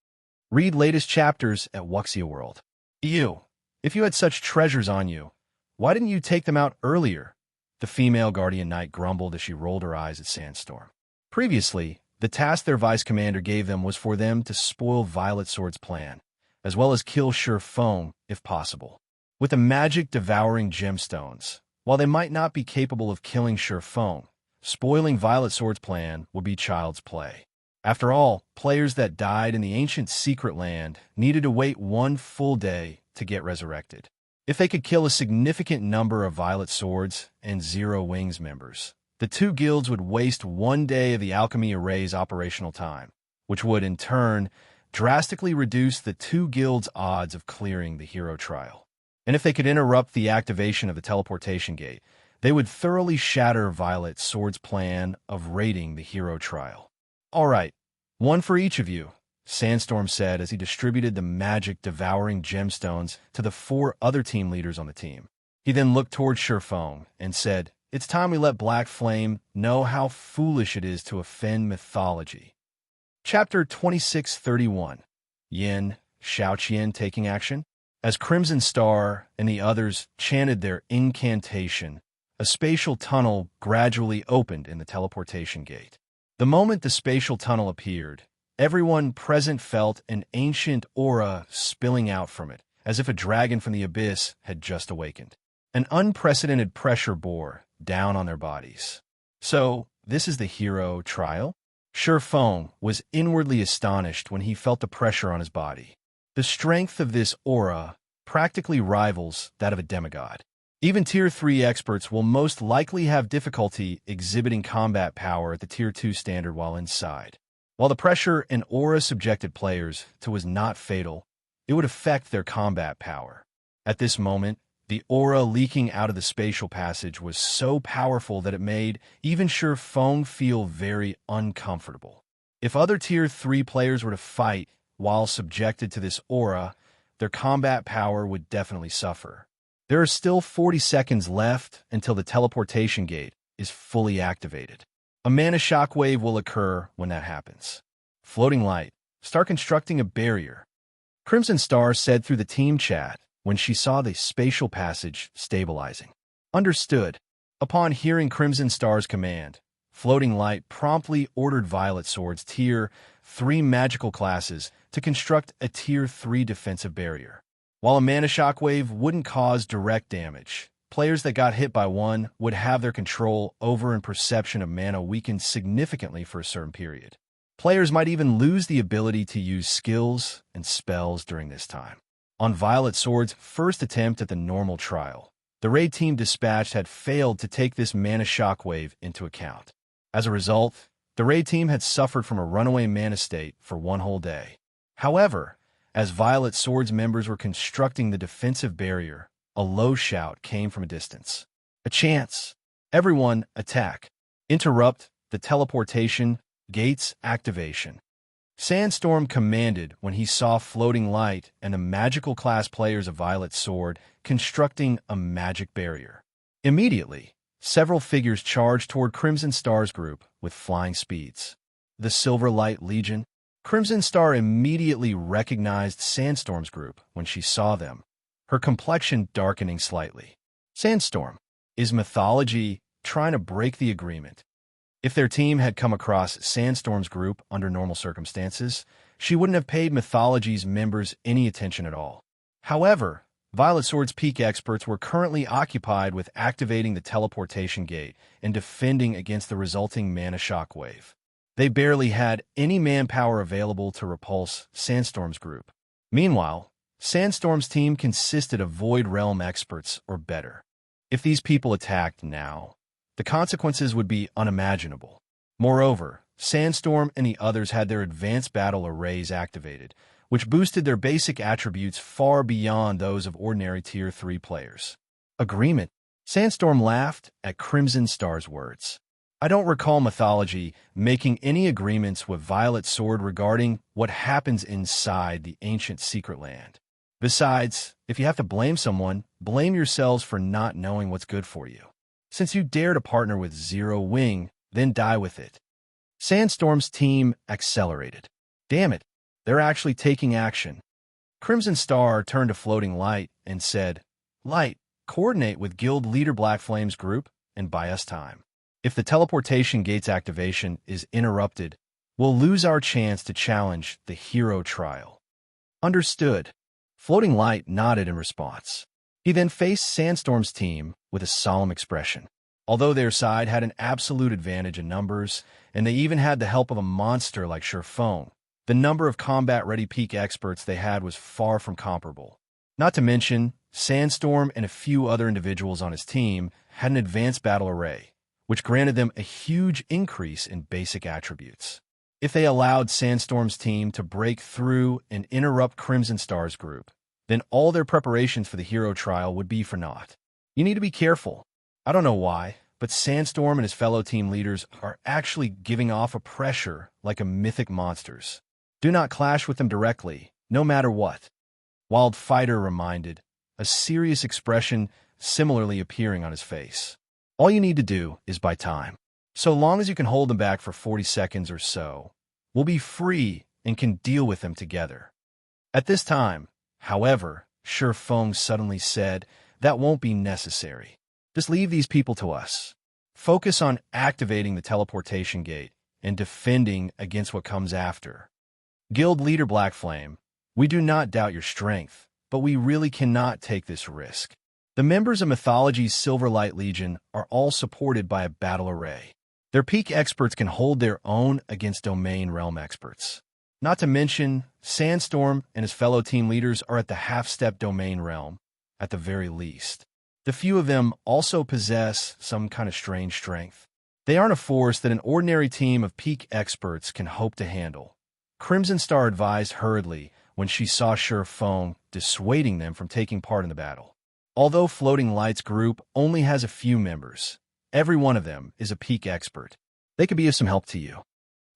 Read latest chapters at Wuxia World. If you had such treasures on you, why didn't you take them out earlier? The female Guardian Knight grumbled as she rolled her eyes at Sandstorm. Previously, the task their Vice Commander gave them was for them to spoil Violet Sword's plan, as well as kill Feng if possible. With the magic devouring gemstones, while they might not be capable of killing Feng, spoiling Violet Sword's plan would be child's play. After all, players that died in the ancient secret land needed to wait 1 full day to get resurrected. If they could kill a significant number of Violet Swords and Zero Wings members, the 2 guilds would waste 1 day of the Alchemy Array's operational time, which would, in turn, drastically reduce the 2 guilds' odds of clearing the hero trial. And if they could interrupt the activation of the teleportation gate, they would thoroughly shatter Violet Sword's plan of raiding the hero trial. All right, 1 for each of you, Sandstorm said as he distributed the magic devouring gemstones to the 4 other team leaders on the team. He then looked toward Feng and said, "It's time we let Black Flame know how foolish it is to offend mythology." Chapter 2631. Yin, Xiaoqian taking action. As Crimson Star and the others chanted their incantation, a spatial tunnel gradually opened in the teleportation gate. The moment the spatial tunnel appeared, everyone present felt an ancient aura spilling out from it, as if a dragon from the abyss had just awakened. An unprecedented pressure bore down on their bodies. So, this is the hero trial? Feng was inwardly astonished when he felt the pressure on his body. The strength of this aura practically rivals that of a demigod. Even Tier 3 experts will most likely have difficulty exhibiting combat power at the Tier 2 standard while inside. While the pressure and aura subjected players to was not fatal, it would affect their combat power. At this moment, the aura leaking out of the spatial passage was so powerful that it made even Feng feel very uncomfortable. If other Tier 3 players were to fight while subjected to this aura, their combat power would definitely suffer. There are still 40 seconds left until the teleportation gate is fully activated. A mana shockwave will occur when that happens. Floating Light, start constructing a barrier. Crimson Star said through the team chat when she saw the spatial passage stabilizing. Understood. Upon hearing Crimson Star's command, Floating Light promptly ordered Violet Sword's Tier 3 magical classes to construct a Tier 3 defensive barrier. While a mana shockwave wouldn't cause direct damage, players that got hit by one would have their control over and perception of mana weakened significantly for a certain period. Players might even lose the ability to use skills and spells during this time. On Violet Sword's first attempt at the normal trial, the raid team dispatched had failed to take this mana shockwave into account. As a result, the raid team had suffered from a runaway mana state for 1 whole day. However, as Violet Sword's members were constructing the defensive barrier, a low shout came from a distance. A chance. Everyone, attack. Interrupt the teleportation gates activation. Sandstorm commanded when he saw Floating Light and the magical class players of Violet Sword constructing a magic barrier. Immediately, several figures charged toward Crimson Star's group with flying speeds. The Silver Light Legion. Crimson Star immediately recognized Sandstorm's group when she saw them, her complexion darkening slightly. Sandstorm. Is mythology trying to break the agreement? If their team had come across Sandstorm's group under normal circumstances, she wouldn't have paid mythology's members any attention at all. However, Violet Sword's peak experts were currently occupied with activating the teleportation gate and defending against the resulting mana shockwave. They barely had any manpower available to repulse Sandstorm's group. Meanwhile, Sandstorm's team consisted of Void Realm experts or better. If these people attacked now, the consequences would be unimaginable. Moreover, Sandstorm and the others had their advanced battle arrays activated, which boosted their basic attributes far beyond those of ordinary Tier 3 players. Agreement. Sandstorm laughed at Crimson Star's words. I don't recall mythology making any agreements with Violet Sword regarding what happens inside the ancient secret land. Besides, if you have to blame someone, blame yourselves for not knowing what's good for you. Since you dare to partner with Zero Wing, then die with it. Sandstorm's team accelerated. Damn it, they're actually taking action. Crimson Star turned to Floating Light and said, Light, coordinate with Guild Leader Black Flame's group and buy us time. If the teleportation gate's activation is interrupted, we'll lose our chance to challenge the hero trial. Understood. Floating Light nodded in response. He then faced Sandstorm's team with a solemn expression. Although their side had an absolute advantage in numbers, and they even had the help of a monster like Feng, the number of combat-ready peak experts they had was far from comparable. Not to mention, Sandstorm and a few other individuals on his team had an advanced battle array, which granted them a huge increase in basic attributes. If they allowed Sandstorm's team to break through and interrupt Crimson Star's group, then all their preparations for the hero trial would be for naught. You need to be careful. I don't know why, but Sandstorm and his fellow team leaders are actually giving off a pressure like a mythic monsters. Do not clash with them directly, no matter what. Wildfighter reminded, a serious expression similarly appearing on his face. All you need to do is buy time. So long as you can hold them back for 40 seconds or so, we'll be free and can deal with them together. At this time, however, Feng suddenly said, that won't be necessary. Just leave these people to us. Focus on activating the teleportation gate and defending against what comes after. Guild Leader Black Flame, we do not doubt your strength, but we really cannot take this risk. The members of Mythology's Silver Light Legion are all supported by a battle array. Their peak experts can hold their own against Domain Realm experts. Not to mention, Sandstorm and his fellow team leaders are at the half-step Domain Realm, at the very least. The few of them also possess some kind of strange strength. They aren't a force that an ordinary team of peak experts can hope to handle. Crimson Star advised hurriedly when she saw Feng dissuading them from taking part in the battle. Although Floating Light's group only has a few members, every one of them is a peak expert. They could be of some help to you.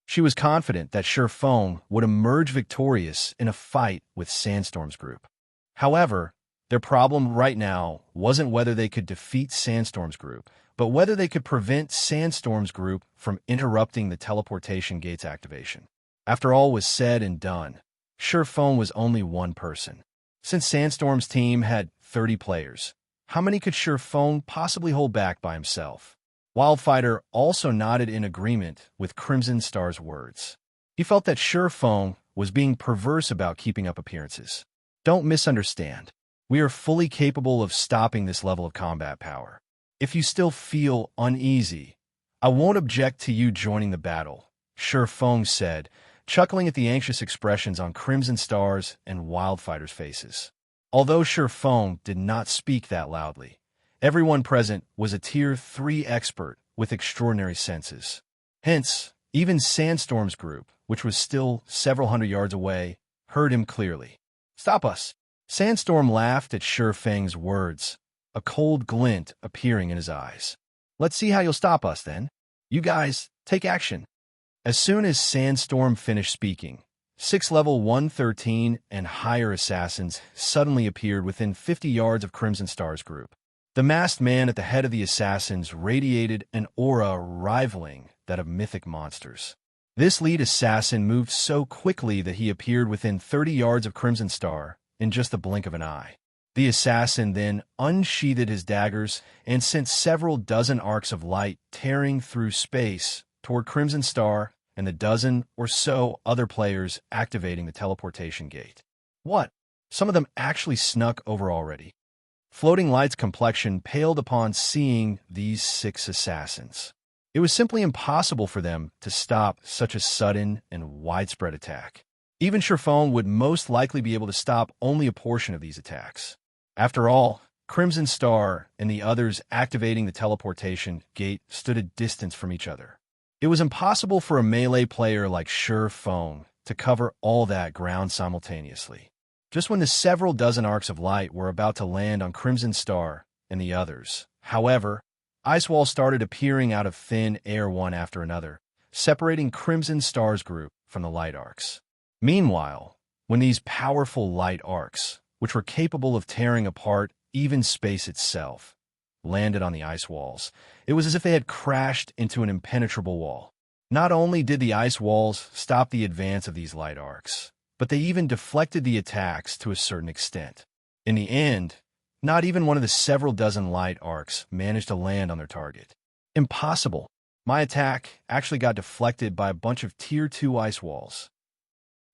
She was confident that Feng would emerge victorious in a fight with Sandstorm's group. However, their problem right now wasn't whether they could defeat Sandstorm's group, but whether they could prevent Sandstorm's group from interrupting the teleportation gate's activation. After all was said and done, Feng was only one person. Since Sandstorm's team had 30 players, how many could Feng possibly hold back by himself? Wildfighter also nodded in agreement with Crimson Star's words. He felt that Feng was being perverse about keeping up appearances. Don't misunderstand. We are fully capable of stopping this level of combat power. If you still feel uneasy, I won't object to you joining the battle, Feng said, chuckling at the anxious expressions on Crimson Star's and Wildfighter's faces. Although Feng did not speak that loudly, everyone present was a Tier 3 expert with extraordinary senses. Hence, even Sandstorm's group, which was still several hundred yards away, heard him clearly. Stop us! Sandstorm laughed at Feng's words, a cold glint appearing in his eyes. "Let's see how you'll stop us, then. You guys, take action." As soon as Sandstorm finished speaking, 6 level 113 and higher assassins suddenly appeared within 50 yards of Crimson Star's group. The masked man at the head of the assassins radiated an aura rivaling that of mythic monsters. This lead assassin moved so quickly that he appeared within 30 yards of Crimson Star in just the blink of an eye. The assassin then unsheathed his daggers and sent several dozen arcs of light tearing through space toward Crimson Star and the dozen or so other players activating the teleportation gate. What? Some of them actually snuck over already. Floating Light's complexion paled upon seeing these 6 assassins. It was simply impossible for them to stop such a sudden and widespread attack. Even Feng would most likely be able to stop only a portion of these attacks. After all, Crimson Star and the others activating the teleportation gate stood a distance from each other. It was impossible for a melee player like Feng to cover all that ground simultaneously. Just when the several dozen arcs of light were about to land on Crimson Star and the others, however, ice walls started appearing out of thin air one after another, separating Crimson Star's group from the light arcs. Meanwhile, when these powerful light arcs, which were capable of tearing apart even space itself, landed on the ice walls, it was as if they had crashed into an impenetrable wall. Not only did the ice walls stop the advance of these light arcs, but they even deflected the attacks to a certain extent. In the end, not even one of the several dozen light arcs managed to land on their target. Impossible. My attack actually got deflected by a bunch of Tier 2 ice walls.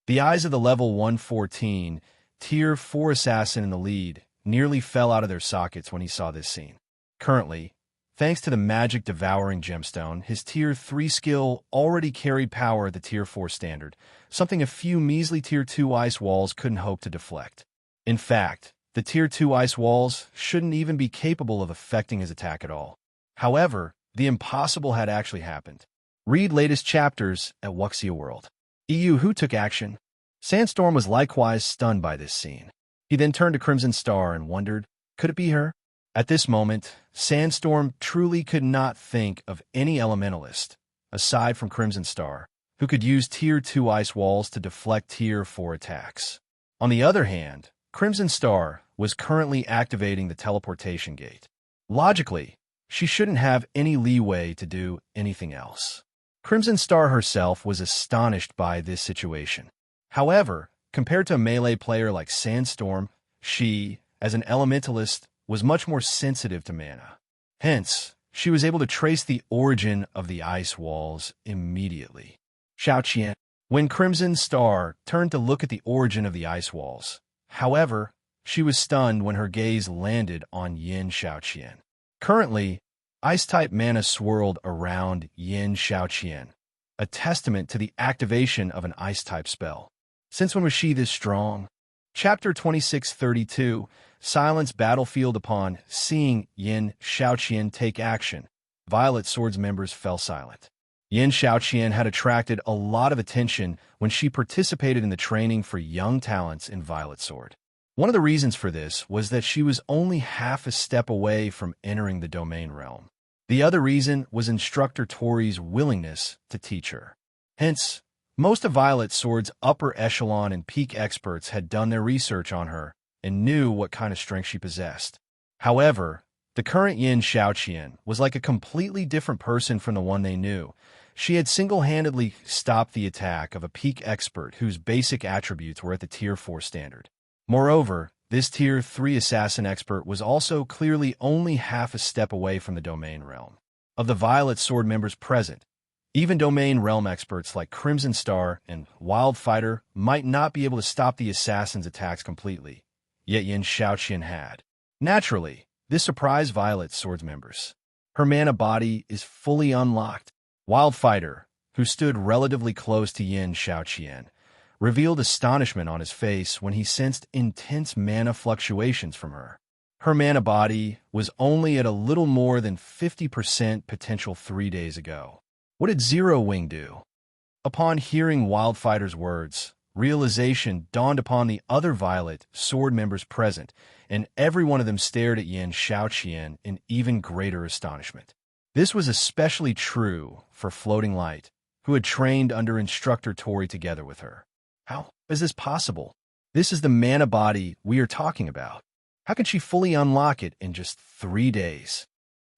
The eyes of the level 114, Tier 4 assassin in the lead nearly fell out of their sockets when he saw this scene. Currently, thanks to the magic devouring gemstone, his Tier 3 skill already carried power at the Tier 4 standard, something a few measly Tier 2 ice walls couldn't hope to deflect. In fact, the Tier 2 ice walls shouldn't even be capable of affecting his attack at all. However, the impossible had actually happened. Read latest chapters at Wuxia World. Who took action? Sandstorm was likewise stunned by this scene. He then turned to Crimson Star and wondered, could it be her? At this moment, Sandstorm truly could not think of any elementalist, aside from Crimson Star, who could use Tier 2 ice walls to deflect Tier 4 attacks. On the other hand, Crimson Star was currently activating the teleportation gate. Logically, she shouldn't have any leeway to do anything else. Crimson Star herself was astonished by this situation. However, compared to a melee player like Sandstorm, she, as an elementalist, was much more sensitive to mana. Hence, she was able to trace the origin of the ice walls immediately. Xiaoqian. When Crimson Star turned to look at the origin of the ice walls, however, she was stunned when her gaze landed on Yin Xiaoqian. Currently, Ice-type mana swirled around Yin Xiaoqian, a testament to the activation of an Ice-type spell. Since when was she this strong? Chapter 2632, Silence Battlefield. Upon seeing Yin Xiaoqian take action, Violet Sword's members fell silent. Yin Xiaoqian had attracted a lot of attention when she participated in the training for young talents in Violet Sword. One of the reasons for this was that she was only half a step away from entering the domain realm. The other reason was Instructor Tori's willingness to teach her. Hence, most of Violet Sword's upper echelon and peak experts had done their research on her and knew what kind of strength she possessed. However, the current Yin Xiaoqian was like a completely different person from the one they knew. She had single-handedly stopped the attack of a peak expert whose basic attributes were at the Tier 4 standard. Moreover, this Tier 3 assassin expert was also clearly only half a step away from the domain realm. Of the Violet Sword members present, even domain realm experts like Crimson Star and Wildfighter might not be able to stop the assassin's attacks completely, yet Yin Xiaoqian had. Naturally, this surprised Violet Sword's members. Her mana body is fully unlocked. Wildfighter, who stood relatively close to Yin Xiaoqian, revealed astonishment on his face when he sensed intense mana fluctuations from her. Her mana body was only at a little more than 50% potential 3 days ago. What did Zero Wing do? Upon hearing Wildfighter's words, realization dawned upon the other Violet Sword members present, and every one of them stared at Xiaoqian in even greater astonishment. This was especially true for Floating Light, who had trained under instructor Tori together with her. How is this possible? This is the mana body we are talking about. How can she fully unlock it in just 3 days?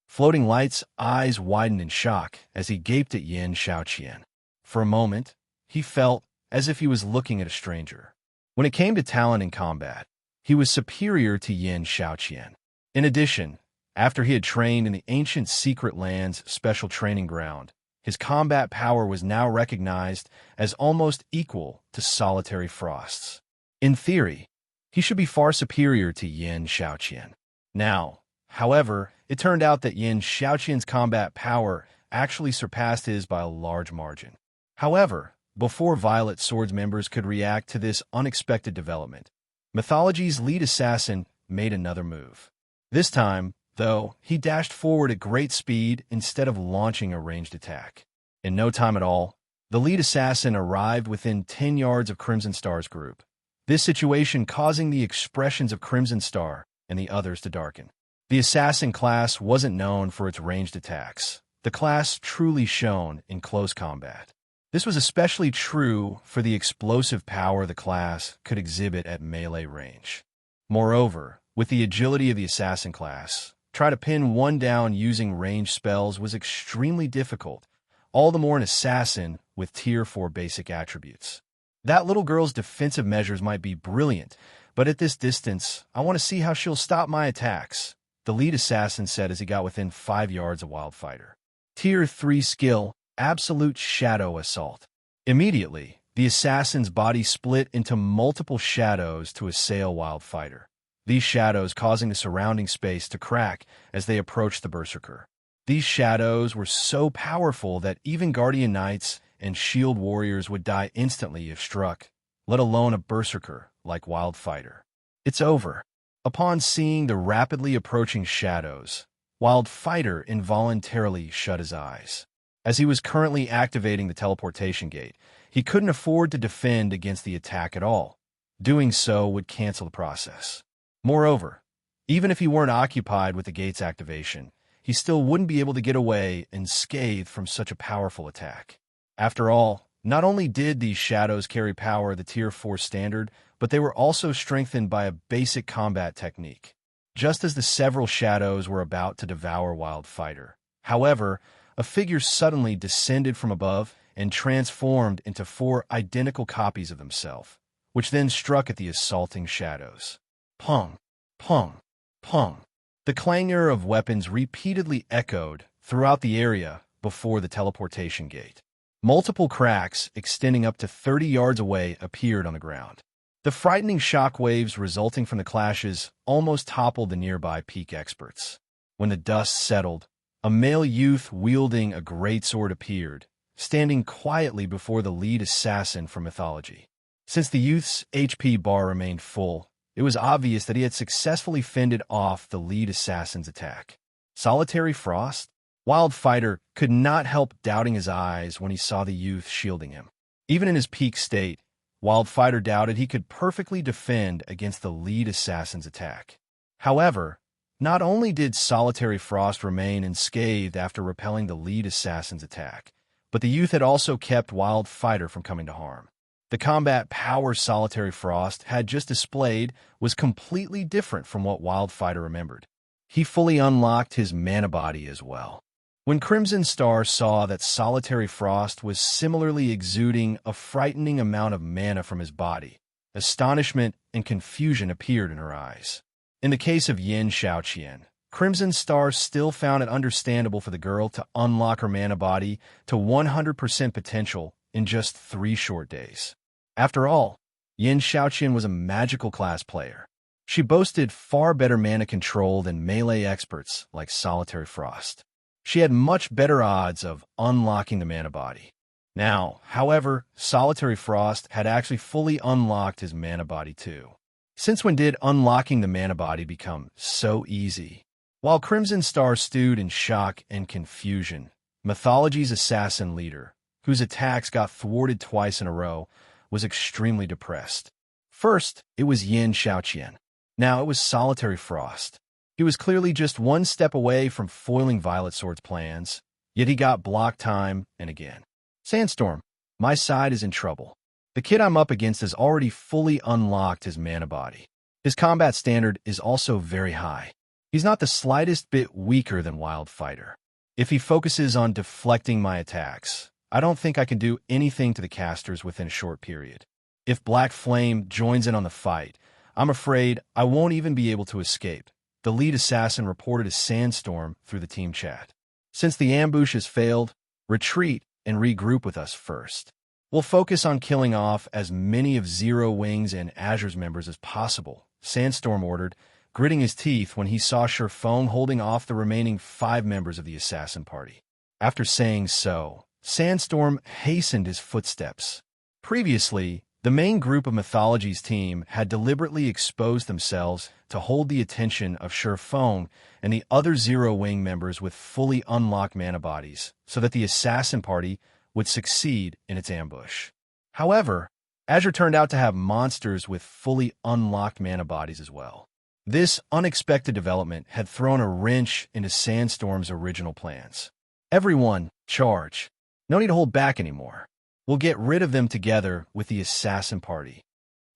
Floating Light's eyes widened in shock as he gaped at Xiaoqian. For a moment, he felt as if he was looking at a stranger. When it came to talent in combat, he was superior to Xiaoqian. In addition, after he had trained in the ancient Secret Land's special training ground, his combat power was now recognized as almost equal to Solitary Frost's. In theory, he should be far superior to Xiaoqian. Now, however, it turned out that Xiaoqian's combat power actually surpassed his by a large margin. However, before Violet Sword's members could react to this unexpected development, Mythology's lead assassin made another move. This time, though, he dashed forward at great speed instead of launching a ranged attack. In no time at all, the lead assassin arrived within 10 yards of Crimson Star's group, this situation causing the expressions of Crimson Star and the others to darken. The assassin class wasn't known for its ranged attacks. The class truly shone in close combat. This was especially true for the explosive power the class could exhibit at melee range. Moreover, with the agility of the assassin class, try to pin one down using ranged spells was extremely difficult, all the more an assassin with Tier 4 basic attributes. That little girl's defensive measures might be brilliant, but at this distance, I want to see how she'll stop my attacks, the lead assassin said as he got within 5 yards of Wildfighter. Tier 3 skill, Absolute Shadow Assault. Immediately, the assassin's body split into multiple shadows to assail Wildfighter, these shadows causing the surrounding space to crack as they approached the Berserker. These shadows were so powerful that even Guardian Knights and Shield Warriors would die instantly if struck, let alone a Berserker like Wildfighter. It's over. Upon seeing the rapidly approaching shadows, Wildfighter involuntarily shut his eyes. As he was currently activating the teleportation gate, he couldn't afford to defend against the attack at all. Doing so would cancel the process. Moreover, even if he weren't occupied with the gate's activation, he still wouldn't be able to get away unscathed from such a powerful attack. After all, not only did these shadows carry power the Tier 4 standard, but they were also strengthened by a basic combat technique. Just as the several shadows were about to devour Wildfighter. However, a figure suddenly descended from above and transformed into 4 identical copies of himself, which then struck at the assaulting shadows. Pong, pong, pong. The clangor of weapons repeatedly echoed throughout the area before the teleportation gate. Multiple cracks extending up to 30 yards away appeared on the ground. The frightening shockwaves resulting from the clashes almost toppled the nearby peak experts. When the dust settled, a male youth wielding a greatsword appeared, standing quietly before the lead assassin from Mythology. Since the youth's HP bar remained full, it was obvious that he had successfully fended off the lead assassin's attack. Solitary Frost? Wildfighter could not help doubting his eyes when he saw the youth shielding him. Even in his peak state, Wildfighter doubted he could perfectly defend against the lead assassin's attack. However, not only did Solitary Frost remain unscathed after repelling the lead assassin's attack, but the youth had also kept Wildfighter from coming to harm. The combat power Solitary Frost had just displayed was completely different from what Wildfighter remembered. He fully unlocked his mana body as well. When Crimson Star saw that Solitary Frost was similarly exuding a frightening amount of mana from his body, astonishment and confusion appeared in her eyes. In the case of Xiaoqian, Crimson Star still found it understandable for the girl to unlock her mana body to 100% potential in just 3 short days. After all, Xiaoqian was a magical class player. She boasted far better mana control than melee experts like Solitary Frost. She had much better odds of unlocking the mana body. Now, however, Solitary Frost had actually fully unlocked his mana body too. Since when did unlocking the mana body become so easy? While Crimson Star stewed in shock and confusion, Mythology's assassin leader, whose attacks got thwarted twice in a row, was extremely depressed. First, it was Yin Xiaoqian. Now it was Solitary Frost. He was clearly just one step away from foiling Violet Sword's plans, yet he got blocked time and again. Sandstorm, my side is in trouble. The kid I'm up against has already fully unlocked his mana body. His combat standard is also very high. He's not the slightest bit weaker than Wild Fighter. If he focuses on deflecting my attacks, I don't think I can do anything to the casters within a short period. If Black Flame joins in on the fight, I'm afraid I won't even be able to escape, the lead assassin reported a Sandstorm through the team chat. Since the ambush has failed, retreat and regroup with us first. We'll focus on killing off as many of Zero Wings and Azure's members as possible, Sandstorm ordered, gritting his teeth when he saw Feng holding off the remaining 5 members of the assassin party. After saying so, Sandstorm hastened his footsteps. Previously, the main group of Mythology's team had deliberately exposed themselves to hold the attention of Feng and the other Zero Wing members with fully unlocked mana bodies, so that the assassin party would succeed in its ambush. However, Azure turned out to have monsters with fully unlocked mana bodies as well. This unexpected development had thrown a wrench into Sandstorm's original plans. Everyone, charge. No need to hold back anymore. We'll get rid of them together with the assassin party.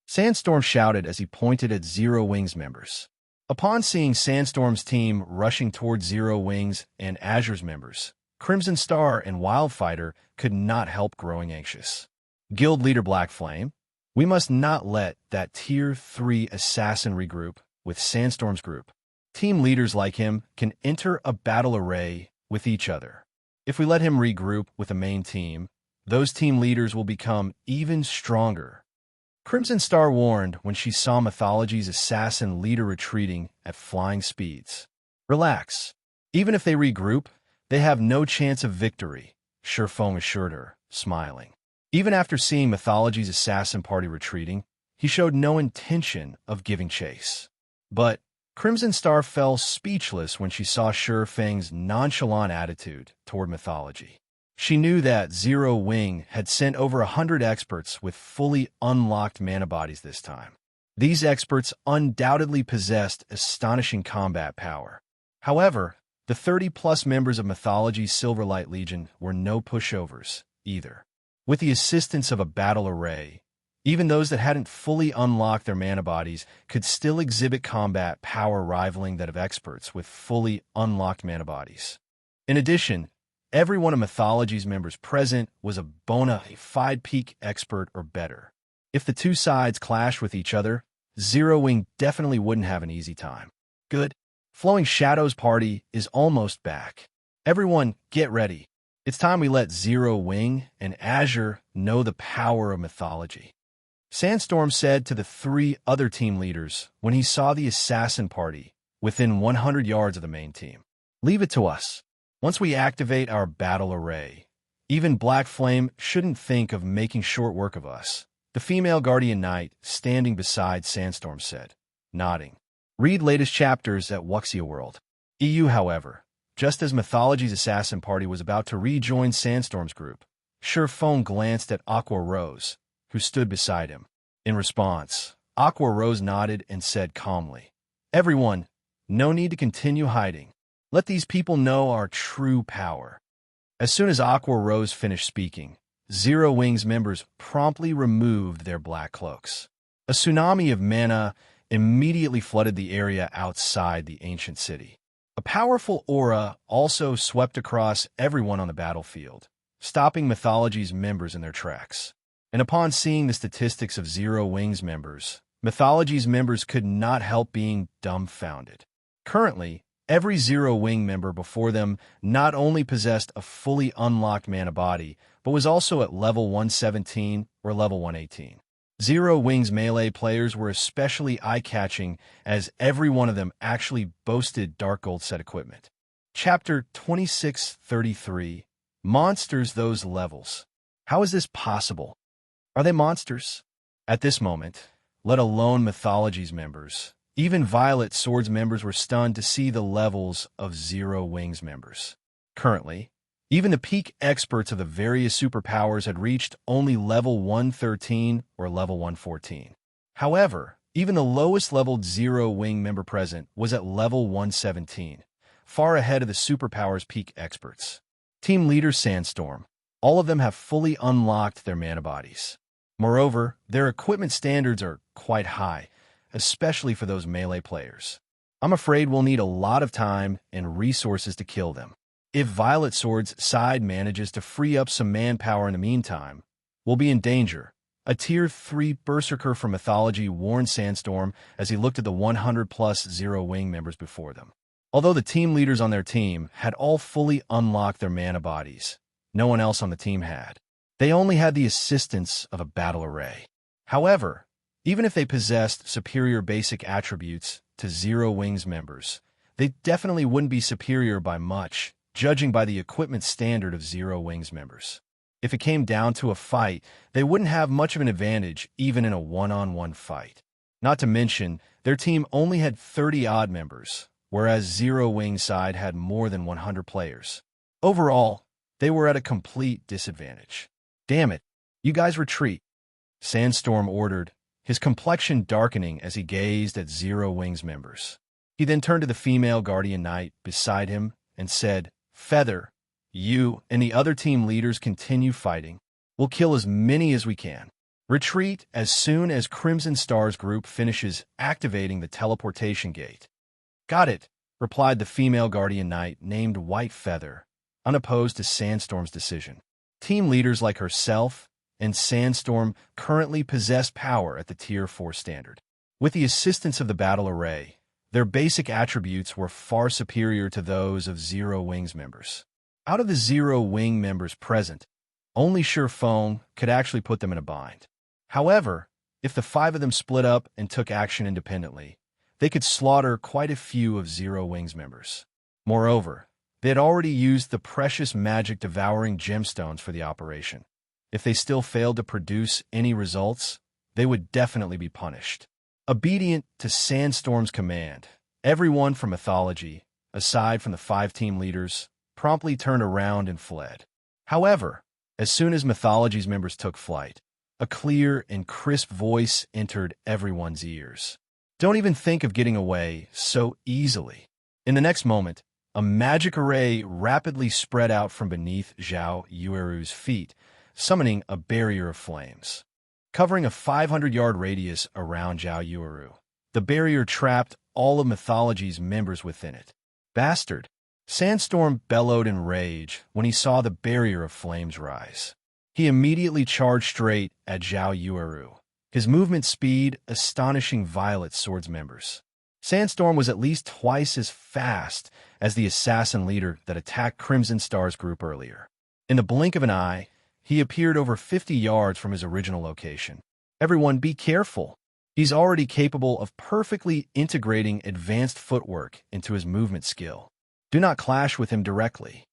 Sandstorm shouted as he pointed at Zero Wings members. Upon seeing Sandstorm's team rushing toward Zero Wings and Azure's members, Crimson Star and Wildfighter could not help growing anxious. Guild leader Black Flame, we must not let that Tier 3 assassin regroup with Sandstorm's group. Team leaders like him can enter a battle array with each other. If we let him regroup with the main team, those team leaders will become even stronger. Crimson Star warned when she saw Mythology's assassin leader retreating at flying speeds. Relax. Even if they regroup, they have no chance of victory, Feng assured her, smiling. Even after seeing Mythology's assassin party retreating, he showed no intention of giving chase. But Crimson Star fell speechless when she saw Feng's nonchalant attitude toward Mythology. She knew that Zero Wing had sent over 100 experts with fully unlocked mana bodies this time. These experts undoubtedly possessed astonishing combat power. However, the 30-plus members of Mythology's Silverlight Legion were no pushovers, either. With the assistance of a battle array, even those that hadn't fully unlocked their mana bodies could still exhibit combat power rivaling that of experts with fully unlocked mana bodies. In addition, every one of Mythology's members present was a bona fide peak expert or better. If the two sides clashed with each other, Zero Wing definitely wouldn't have an easy time. Good. Flowing Shadows party is almost back. Everyone, get ready. It's time we let Zero Wing and Azure know the power of Mythology. Sandstorm said to the 3 other team leaders when he saw the assassin party within 100 yards of the main team. Leave it to us. Once we activate our battle array, even Black Flame shouldn't think of making short work of us. The female Guardian Knight, standing beside Sandstorm, said, nodding. Read latest chapters at Wuxia World. EU, however, just as Mythology's assassin party was about to rejoin Sandstorm's group, Feng glanced at Aqua Rose, who stood beside him. In response, Aqua Rose nodded and said calmly, everyone, no need to continue hiding. Let these people know our true power. As soon as Aqua Rose finished speaking, Zero Wings members promptly removed their black cloaks. A tsunami of mana immediately flooded the area outside the ancient city. A powerful aura also swept across everyone on the battlefield, stopping Mythology's members in their tracks. And upon seeing the statistics of Zero Wings members, Mythology's members could not help being dumbfounded. Currently, every Zero Wing member before them not only possessed a fully unlocked mana body, but was also at level 117 or level 118. Zero Wing's melee players were especially eye-catching as every one of them actually boasted Dark Gold set equipment. Chapter 2633, Monsters Those Levels. How is this possible? Are they monsters? At this moment, let alone Mythology's members, even Violet Sword's members were stunned to see the levels of Zero Wing's members. Currently, Even the peak experts of the various superpowers had reached only level 113 or level 114. However, even the lowest leveled Zero-Wing member present was at level 117, far ahead of the superpowers peak experts. Team leader Sandstorm. All of them have fully unlocked their mana bodies. Moreover, their equipment standards are quite high, especially for those melee players. I'm afraid we'll need a lot of time and resources to kill them. If Violet Sword's side manages to free up some manpower in the meantime, we'll be in danger. A Tier 3 Berserker from Mythology warned Sandstorm as he looked at the 100-plus Zero-Wing members before them. Although the team leaders on their team had all fully unlocked their mana bodies, no one else on the team had. They only had the assistance of a battle array. However, even if they possessed superior basic attributes to Zero-Wing's members, they definitely wouldn't be superior by much, judging by the equipment standard of Zero-Wing's members. If it came down to a fight, they wouldn't have much of an advantage even in a one-on-one fight. Not to mention, their team only had 30-odd members, whereas Zero-Wing's side had more than 100 players. Overall, they were at a complete disadvantage. "Damn it, you guys retreat," Sandstorm ordered, his complexion darkening as he gazed at Zero-Wing's members. He then turned to the female guardian knight beside him and said, "Feather, you and the other team leaders continue fighting. We'll kill as many as we can. Retreat as soon as Crimson Star's group finishes activating the teleportation gate." "Got it," replied the female guardian knight named White Feather, unopposed to Sandstorm's decision. Team leaders like herself and Sandstorm currently possess power at the Tier 4 standard. With the assistance of the battle array, their basic attributes were far superior to those of Zero-Wing's members. Out of the Zero-Wing members present, only Feng could actually put them in a bind. However, if the 5 of them split up and took action independently, they could slaughter quite a few of Zero-Wing's members. Moreover, they had already used the precious magic-devouring gemstones for the operation. If they still failed to produce any results, they would definitely be punished. Obedient to Sandstorm's command, everyone from Mythology, aside from the 5 team leaders, promptly turned around and fled. However, as soon as Mythology's members took flight, a clear and crisp voice entered everyone's ears. "Don't even think of getting away so easily." In the next moment, a magic array rapidly spread out from beneath Zhao Yueru's feet, summoning a barrier of flames. Covering a 500-yard radius around Zhao Yueru, the barrier trapped all of Mythology's members within it. "Bastard!" Sandstorm bellowed in rage when he saw the barrier of flames rise. He immediately charged straight at Zhao Yueru, his movement speed astonishing Violet Sword's members. Sandstorm was at least twice as fast as the assassin leader that attacked Crimson Star's group earlier. In the blink of an eye, he appeared over 50 yards from his original location. "Everyone be careful. He's already capable of perfectly integrating advanced footwork into his movement skill. Do not clash with him directly,"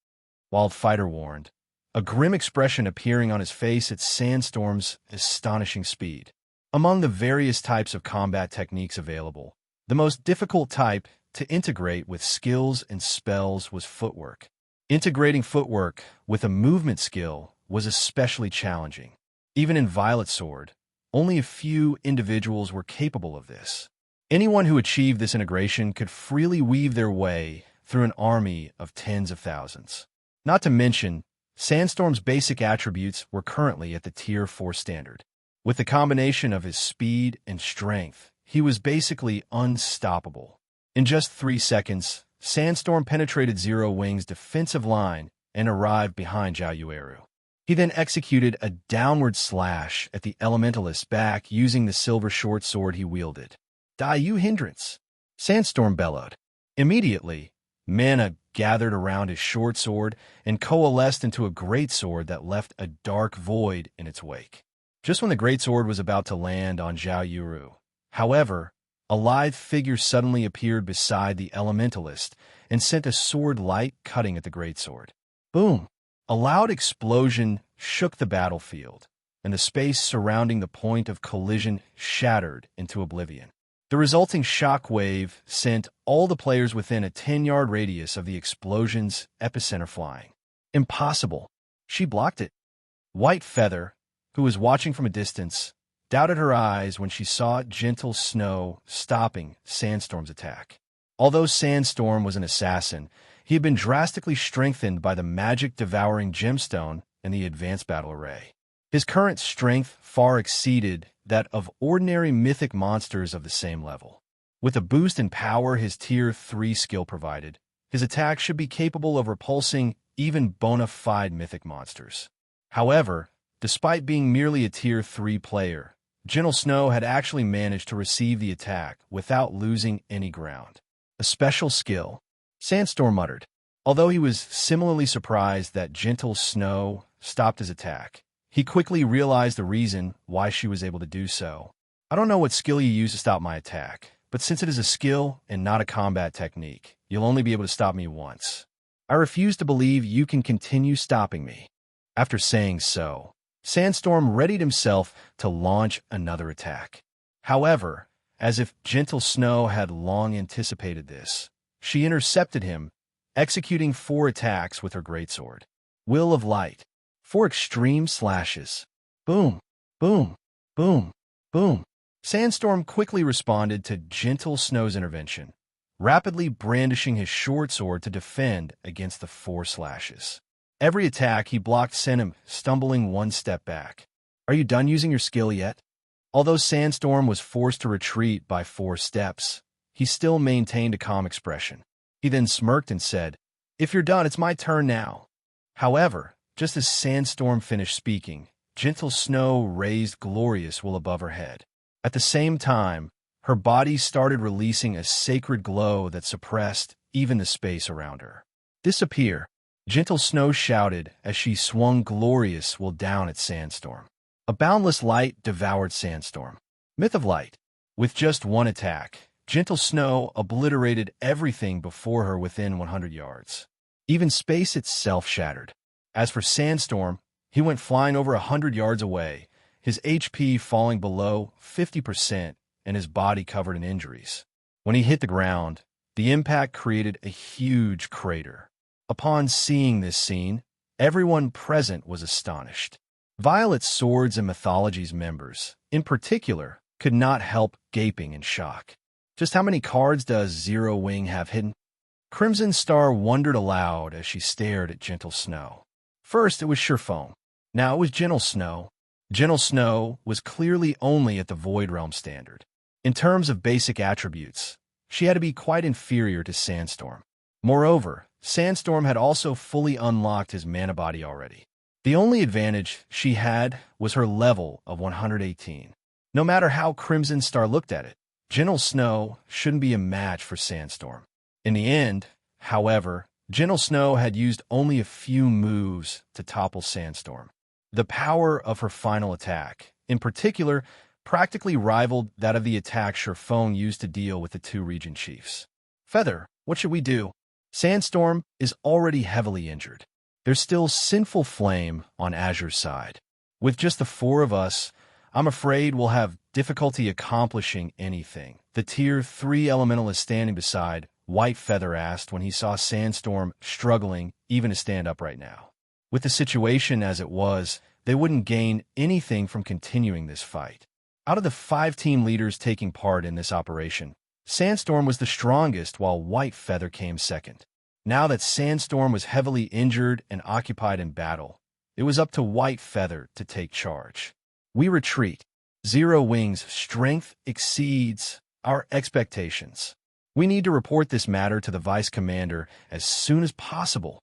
Wildfighter warned, a grim expression appearing on his face at Sandstorm's astonishing speed. Among the various types of combat techniques available, the most difficult type to integrate with skills and spells was footwork. Integrating footwork with a movement skill was especially challenging. Even in Violet Sword, only a few individuals were capable of this. Anyone who achieved this integration could freely weave their way through an army of tens of thousands. Not to mention, Sandstorm's basic attributes were currently at the Tier 4 standard. With the combination of his speed and strength, he was basically unstoppable. In just 3 seconds, Sandstorm penetrated Zero-Wing's defensive line and arrived behind Zhao Yueru. He then executed a downward slash at the Elementalist's back using the silver short sword he wielded. "Die, you hindrance!" Sandstorm bellowed. Immediately, mana gathered around his short sword and coalesced into a great sword that left a dark void in its wake. Just when the great sword was about to land on Zhao Yueru, however, a lithe figure suddenly appeared beside the Elementalist and sent a sword light cutting at the greatsword. Boom! A loud explosion shook the battlefield, and the space surrounding the point of collision shattered into oblivion. The resulting shock wave sent all the players within a 10-yard radius of the explosion's epicenter flying. Impossible. She blocked it. White Feather, who was watching from a distance, doubted her eyes when she saw Gentle Snow stopping Sandstorm's attack. Although Sandstorm was an assassin, he had been drastically strengthened by the magic-devouring gemstone and the advanced battle array. His current strength far exceeded that of ordinary mythic monsters of the same level. With the boost in power his Tier 3 skill provided, his attack should be capable of repulsing even bona fide mythic monsters. However, despite being merely a Tier 3 player, Gentle Snow had actually managed to receive the attack without losing any ground. A special skill, Sandstorm muttered. Although he was similarly surprised that Gentle Snow stopped his attack, he quickly realized the reason why she was able to do so. I don't know what skill you use to stop my attack, but since it is a skill and not a combat technique, you'll only be able to stop me once. I refuse to believe you can continue stopping me. After saying so, Sandstorm readied himself to launch another attack. However, as if Gentle Snow had long anticipated this, she intercepted him, executing 4 attacks with her greatsword. Will of Light. 4 extreme slashes. Boom, boom, boom, boom. Sandstorm quickly responded to Gentle Snow's intervention, rapidly brandishing his short sword to defend against the 4 slashes. Every attack he blocked sent him stumbling 1 step back. Are you done using your skill yet? Although Sandstorm was forced to retreat by 4 steps, he still maintained a calm expression. He then smirked and said, "If you're done, it's my turn now." However, just as Sandstorm finished speaking, Gentle Snow raised Glorious Will above her head. At the same time, her body started releasing a sacred glow that suppressed even the space around her. "Disappear," Gentle Snow shouted as she swung Glorious Will down at Sandstorm. A boundless light devoured Sandstorm. Myth of Light. With just 1 attack, Gentle Snow obliterated everything before her within 100 yards. Even space itself shattered. As for Sandstorm, he went flying over 100 yards away, his HP falling below 50% and his body covered in injuries. When he hit the ground, the impact created a huge crater. Upon seeing this scene, everyone present was astonished. Violet Swords and Mythology's members, in particular, could not help gaping in shock. Just how many cards does Zero Wing have hidden? Crimson Star wondered aloud as she stared at Gentle Snow. First, it was Feng. Now it was Gentle Snow. Gentle Snow was clearly only at the Void Realm standard. In terms of basic attributes, she had to be quite inferior to Sandstorm. Moreover, Sandstorm had also fully unlocked his mana body already. The only advantage she had was her level of 118. No matter how Crimson Star looked at it, Gentle Snow shouldn't be a match for Sandstorm. In the end, however, Gentle Snow had used only a few moves to topple Sandstorm. The power of her final attack, in particular, practically rivaled that of the attack Feng used to deal with the 2 region chiefs. "Feather, what should we do? Sandstorm is already heavily injured. There's still Sinful Flame on Azure's side. With just the 4 of us, I'm afraid we'll have difficulty accomplishing anything," the Tier 3 elementalist standing beside White Feather asked when he saw Sandstorm struggling even to stand up right now. With the situation as it was, they wouldn't gain anything from continuing this fight. Out of the 5 team leaders taking part in this operation, Sandstorm was the strongest while White Feather came second. Now that Sandstorm was heavily injured and occupied in battle, it was up to White Feather to take charge. "We retreat. Zero Wing's strength exceeds our expectations. We need to report this matter to the Vice Commander as soon as possible.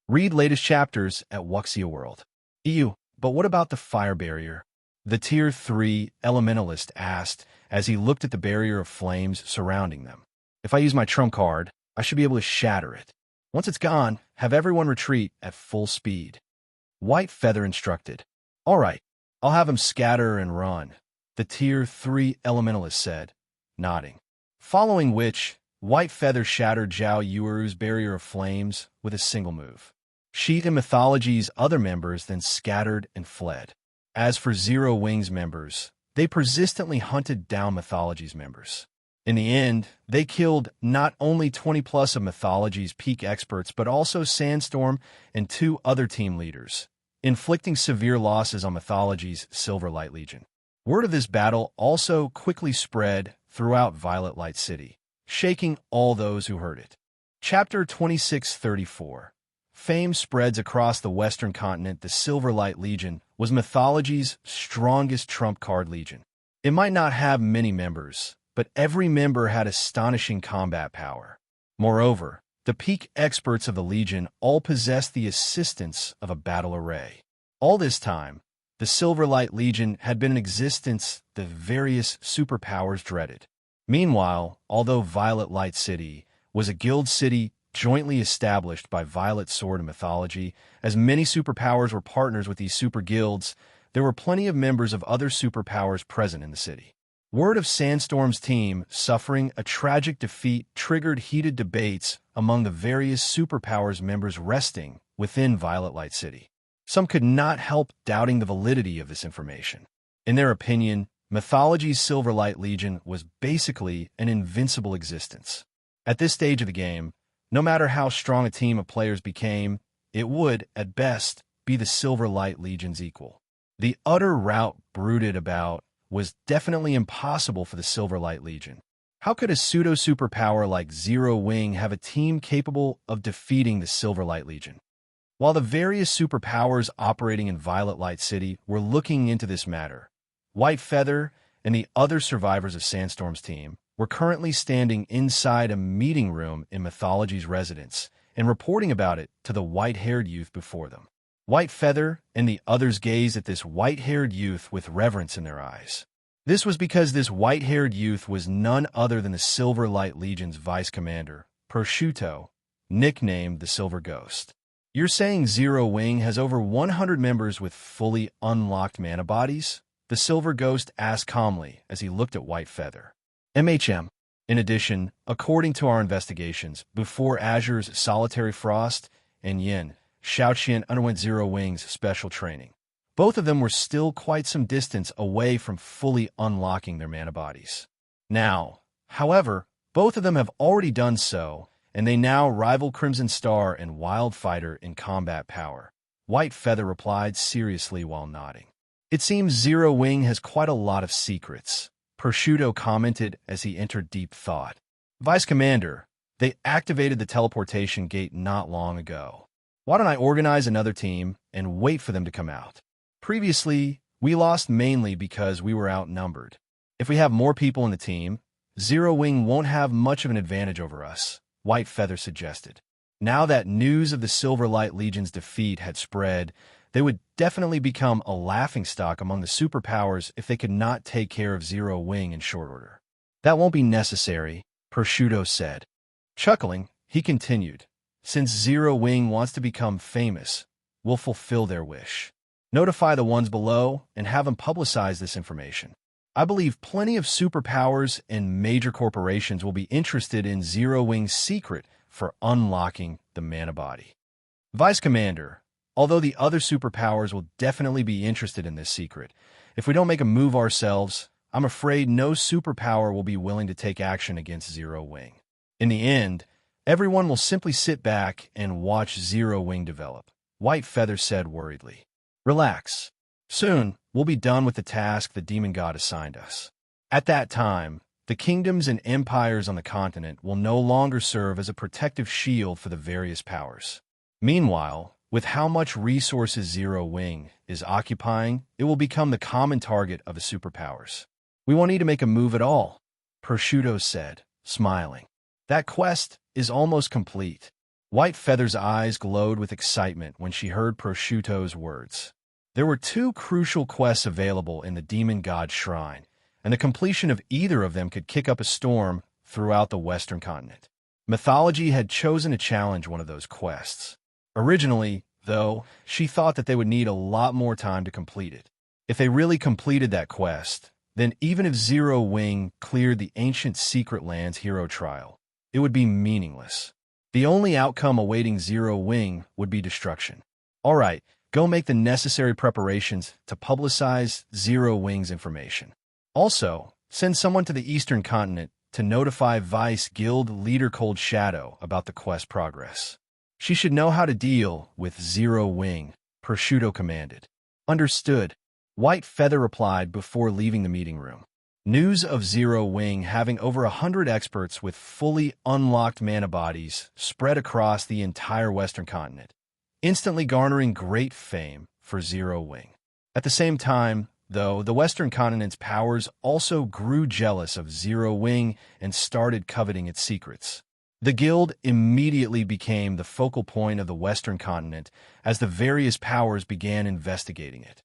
Read latest chapters at Wuxia World." "Ew, but what about the fire barrier?" the Tier 3 elementalist asked as he looked at the barrier of flames surrounding them. "If I use my trump card, I should be able to shatter it. Once it's gone, have everyone retreat at full speed." White Feather instructed. "All right, I'll have him scatter and run," the Tier 3 elementalist said, nodding. Following which, White Feather shattered Zhao Yueru's barrier of flames with a single move. Sheet and Mythology's other members then scattered and fled. As for Zero Wing's members, they persistently hunted down Mythology's members. In the end, they killed not only 20 plus of Mythology's peak experts, but also Sandstorm and 2 other team leaders, inflicting severe losses on Mythology's Silverlight Legion. Word of this battle also quickly spread throughout Violet Light City, shaking all those who heard it. Chapter 2634. Fame spreads across the Western continent. The Silverlight Legion was Mythology's strongest trump card legion. It might not have many members, but every member had astonishing combat power. Moreover, the peak experts of the Legion all possessed the assistance of a battle array. All this time, the Silverlight Legion had been in existence, the various superpowers dreaded. Meanwhile, although Violet Light City was a guild city jointly established by Violet Sword and Mythology, as many superpowers were partners with these super guilds, there were plenty of members of other superpowers present in the city. Word of Sandstorm's team suffering a tragic defeat triggered heated debates among the various superpowers members resting within Violet Light City. Some could not help doubting the validity of this information. In their opinion, Mythology's Silverlight Legion was basically an invincible existence. At this stage of the game, no matter how strong a team of players became, it would, at best, be the Silverlight Legion's equal. The utter rout brooded about was definitely impossible for the Silverlight Legion. How could a pseudo-superpower like Zero Wing have a team capable of defeating the Silverlight Legion? While the various superpowers operating in Violet Light City were looking into this matter, White Feather and the other survivors of Sandstorm's team were currently standing inside a meeting room in Mythology's residence and reporting about it to the white-haired youth before them. White Feather and the others gazed at this white-haired youth with reverence in their eyes. This was because this white-haired youth was none other than the Silverlight Legion's vice commander, Prosciutto, nicknamed the Silver Ghost. You're saying Zero Wing has over 100 members with fully unlocked mana bodies? The Silver Ghost asked calmly as he looked at White Feather. MHM. In addition, according to our investigations, before Azure's Solitary Frost and Yin, Xiaoqian underwent Zero Wing's special training. Both of them were still quite some distance away from fully unlocking their mana bodies. Now, however, both of them have already done so, and they now rival Crimson Star and Wildfighter in combat power. White Feather replied seriously while nodding. It seems Zero Wing has quite a lot of secrets, Prosciutto commented as he entered deep thought. Vice Commander, they activated the teleportation gate not long ago. Why don't I organize another team and wait for them to come out? Previously, we lost mainly because we were outnumbered. If we have more people in the team, Zero Wing won't have much of an advantage over us, White Feather suggested. Now that news of the Silverlight Legion's defeat had spread, they would definitely become a laughingstock among the superpowers if they could not take care of Zero Wing in short order. That won't be necessary, Prosciutto said. Chuckling, he continued. Since Zero Wing wants to become famous, we'll fulfill their wish. Notify the ones below and have them publicize this information. I believe plenty of superpowers and major corporations will be interested in Zero Wing's secret for unlocking the mana body. Vice Commander, although the other superpowers will definitely be interested in this secret, if we don't make a move ourselves, I'm afraid no superpower will be willing to take action against Zero Wing. In the end, everyone will simply sit back and watch Zero Wing develop, White Feather said worriedly. Relax. Soon, we'll be done with the task the demon god assigned us. At that time, the kingdoms and empires on the continent will no longer serve as a protective shield for the various powers. Meanwhile, with how much resources Zero Wing is occupying, it will become the common target of the superpowers. We won't need to make a move at all, Prosciutto said, smiling. That quest is almost complete. White Feather's eyes glowed with excitement when she heard Prosciutto's words. There were 2 crucial quests available in the Demon God Shrine, and the completion of either of them could kick up a storm throughout the Western continent. Mythology had chosen to challenge one of those quests. Originally, though, she thought that they would need a lot more time to complete it. If they really completed that quest, then even if Zero Wing cleared the Ancient Secret Lands hero trial, it would be meaningless. The only outcome awaiting Zero Wing would be destruction. All right, go make the necessary preparations to publicize Zero Wing's information. Also, send someone to the Eastern continent to notify Vice Guild leader Cold Shadow about the quest progress. She should know how to deal with Zero Wing, Prosciutto commanded. Understood, White Feather replied before leaving the meeting room. News of Zero Wing having over 100 experts with fully unlocked mana bodies spread across the entire Western continent, instantly garnering great fame for Zero Wing. At the same time, though, the Western continent's powers also grew jealous of Zero Wing and started coveting its secrets. The guild immediately became the focal point of the Western continent as the various powers began investigating it.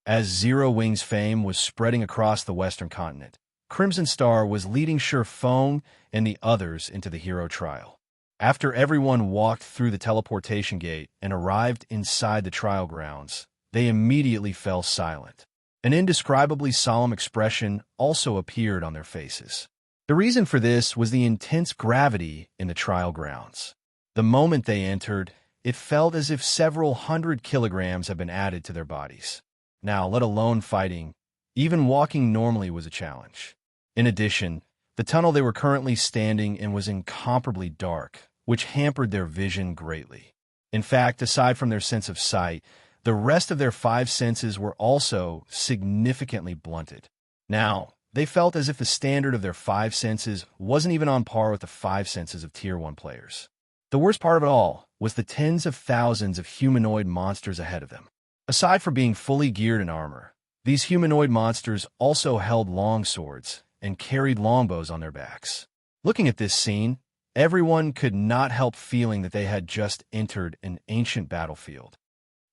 As Zero Wing's fame was spreading across the Western continent, Crimson Star was leading Feng and the others into the hero trial. After everyone walked through the teleportation gate and arrived inside the trial grounds, they immediately fell silent. An indescribably solemn expression also appeared on their faces. The reason for this was the intense gravity in the trial grounds. The moment they entered, it felt as if several 100 kilograms had been added to their bodies. Now, let alone fighting, even walking normally was a challenge. In addition, the tunnel they were currently standing in was incomparably dark, which hampered their vision greatly. In fact, aside from their sense of sight, the rest of their 5 senses were also significantly blunted. Now, they felt as if the standard of their 5 senses wasn't even on par with the 5 senses of Tier 1 players. The worst part of it all was the tens of thousands of humanoid monsters ahead of them. Aside from being fully geared in armor, these humanoid monsters also held long swords and carried longbows on their backs. Looking at this scene, everyone could not help feeling that they had just entered an ancient battlefield.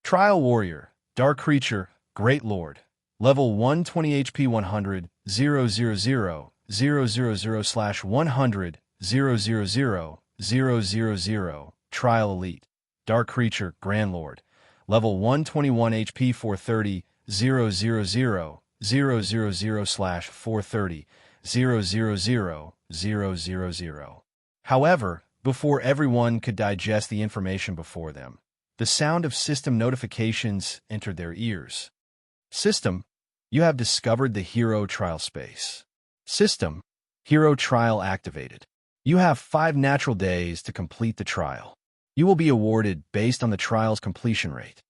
Trial Warrior, Dark Creature, Great Lord, Level 120 HP 100, 000, 000/100, 000, Trial Elite, Dark Creature, Grand Lord, Level 121 HP 430, 000, 000/430, 000, 000. However, before everyone could digest the information before them, the sound of system notifications entered their ears. System, you have discovered the hero trial space. System, hero trial activated. You have 5 natural days to complete the trial. You will be awarded based on the trial's completion rate.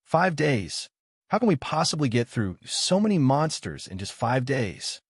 5 days. How can we possibly get through so many monsters in just 5 days?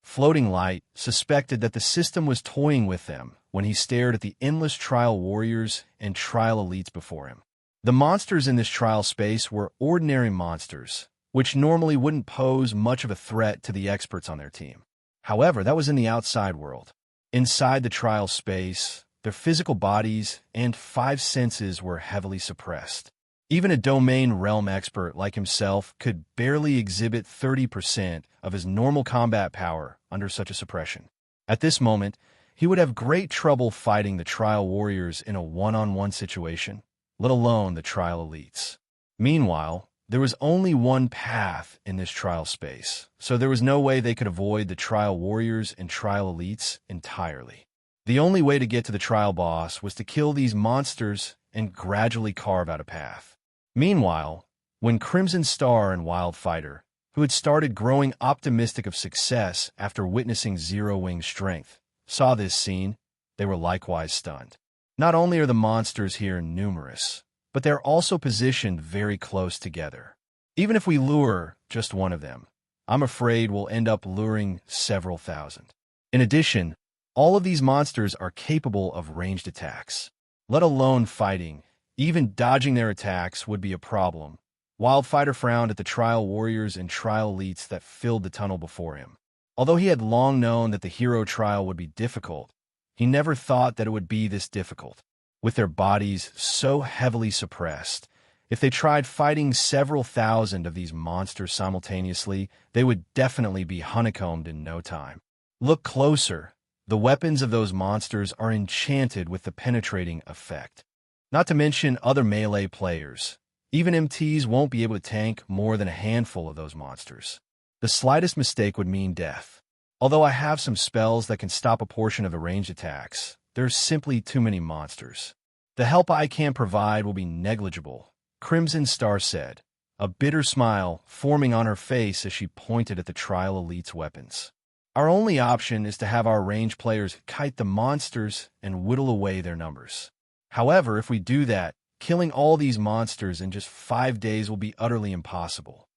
Floating Light suspected that the system was toying with them when he stared at the endless trial warriors and trial elites before him. The monsters in this trial space were ordinary monsters, which normally wouldn't pose much of a threat to the experts on their team. However, that was in the outside world. Inside the trial space, their physical bodies and 5 senses were heavily suppressed. Even a domain realm expert like himself could barely exhibit 30% of his normal combat power under such a suppression. At this moment, he would have great trouble fighting the trial warriors in a one-on-one situation, let alone the trial elites. Meanwhile, there was only one path in this trial space, so there was no way they could avoid the trial warriors and trial elites entirely. The only way to get to the trial boss was to kill these monsters and gradually carve out a path. Meanwhile, when Crimson Star and Wildfighter, who had started growing optimistic of success after witnessing Zero Wing's strength, saw this scene, they were likewise stunned. Not only are the monsters here numerous, but they're also positioned very close together. Even if we lure just one of them, I'm afraid we'll end up luring several thousand. In addition, all of these monsters are capable of ranged attacks. Let alone fighting, even dodging their attacks would be a problem. Wildfighter frowned at the trial warriors and trial elites that filled the tunnel before him. Although he had long known that the hero trial would be difficult, he never thought that it would be this difficult. With their bodies so heavily suppressed, if they tried fighting several thousand of these monsters simultaneously, they would definitely be honeycombed in no time. Look closer. The weapons of those monsters are enchanted with the penetrating effect. Not to mention other melee players. Even MTs won't be able to tank more than a handful of those monsters. The slightest mistake would mean death. Although I have some spells that can stop a portion of the ranged attacks, there's simply too many monsters. The help I can provide will be negligible, Crimson Star said, a bitter smile forming on her face as she pointed at the trial elite's weapons. Our only option is to have our range players kite the monsters and whittle away their numbers. However, if we do that, killing all these monsters in just 5 days will be utterly impossible.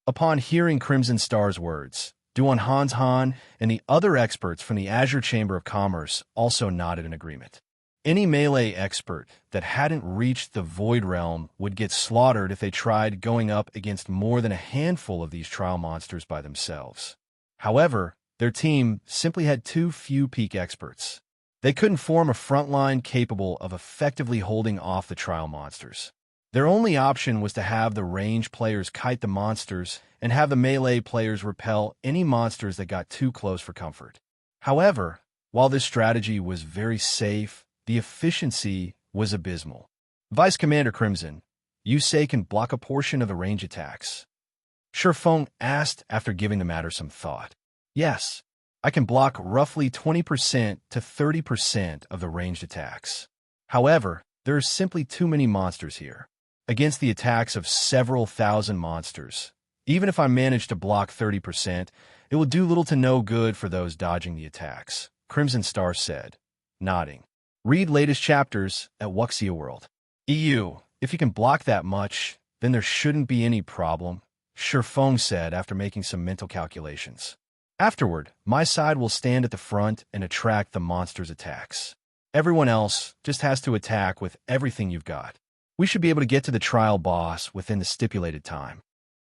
Upon hearing Crimson Star's words, Duan Hans Han and the other experts from the Azure Chamber of Commerce also nodded in agreement. Any melee expert that hadn't reached the Void Realm would get slaughtered if they tried going up against more than a handful of these trial monsters by themselves. However, their team simply had too few peak experts. They couldn't form a front line capable of effectively holding off the trial monsters. Their only option was to have the range players kite the monsters and have the melee players repel any monsters that got too close for comfort. However, while this strategy was very safe, the efficiency was abysmal. Vice Commander Crimson, you say can block a portion of the range attacks? Feng asked after giving the matter some thought. Yes, I can block roughly 20% to 30% of the ranged attacks. However, there are simply too many monsters here. Against the attacks of several thousand monsters, even if I manage to block 30%, it will do little to no good for those dodging the attacks, Crimson Star said, nodding. Read latest chapters at Wuxia World. EU, if you can block that much, then there shouldn't be any problem, Feng said after making some mental calculations. Afterward, my side will stand at the front and attract the monster's attacks. Everyone else just has to attack with everything you've got. We should be able to get to the trial boss within the stipulated time.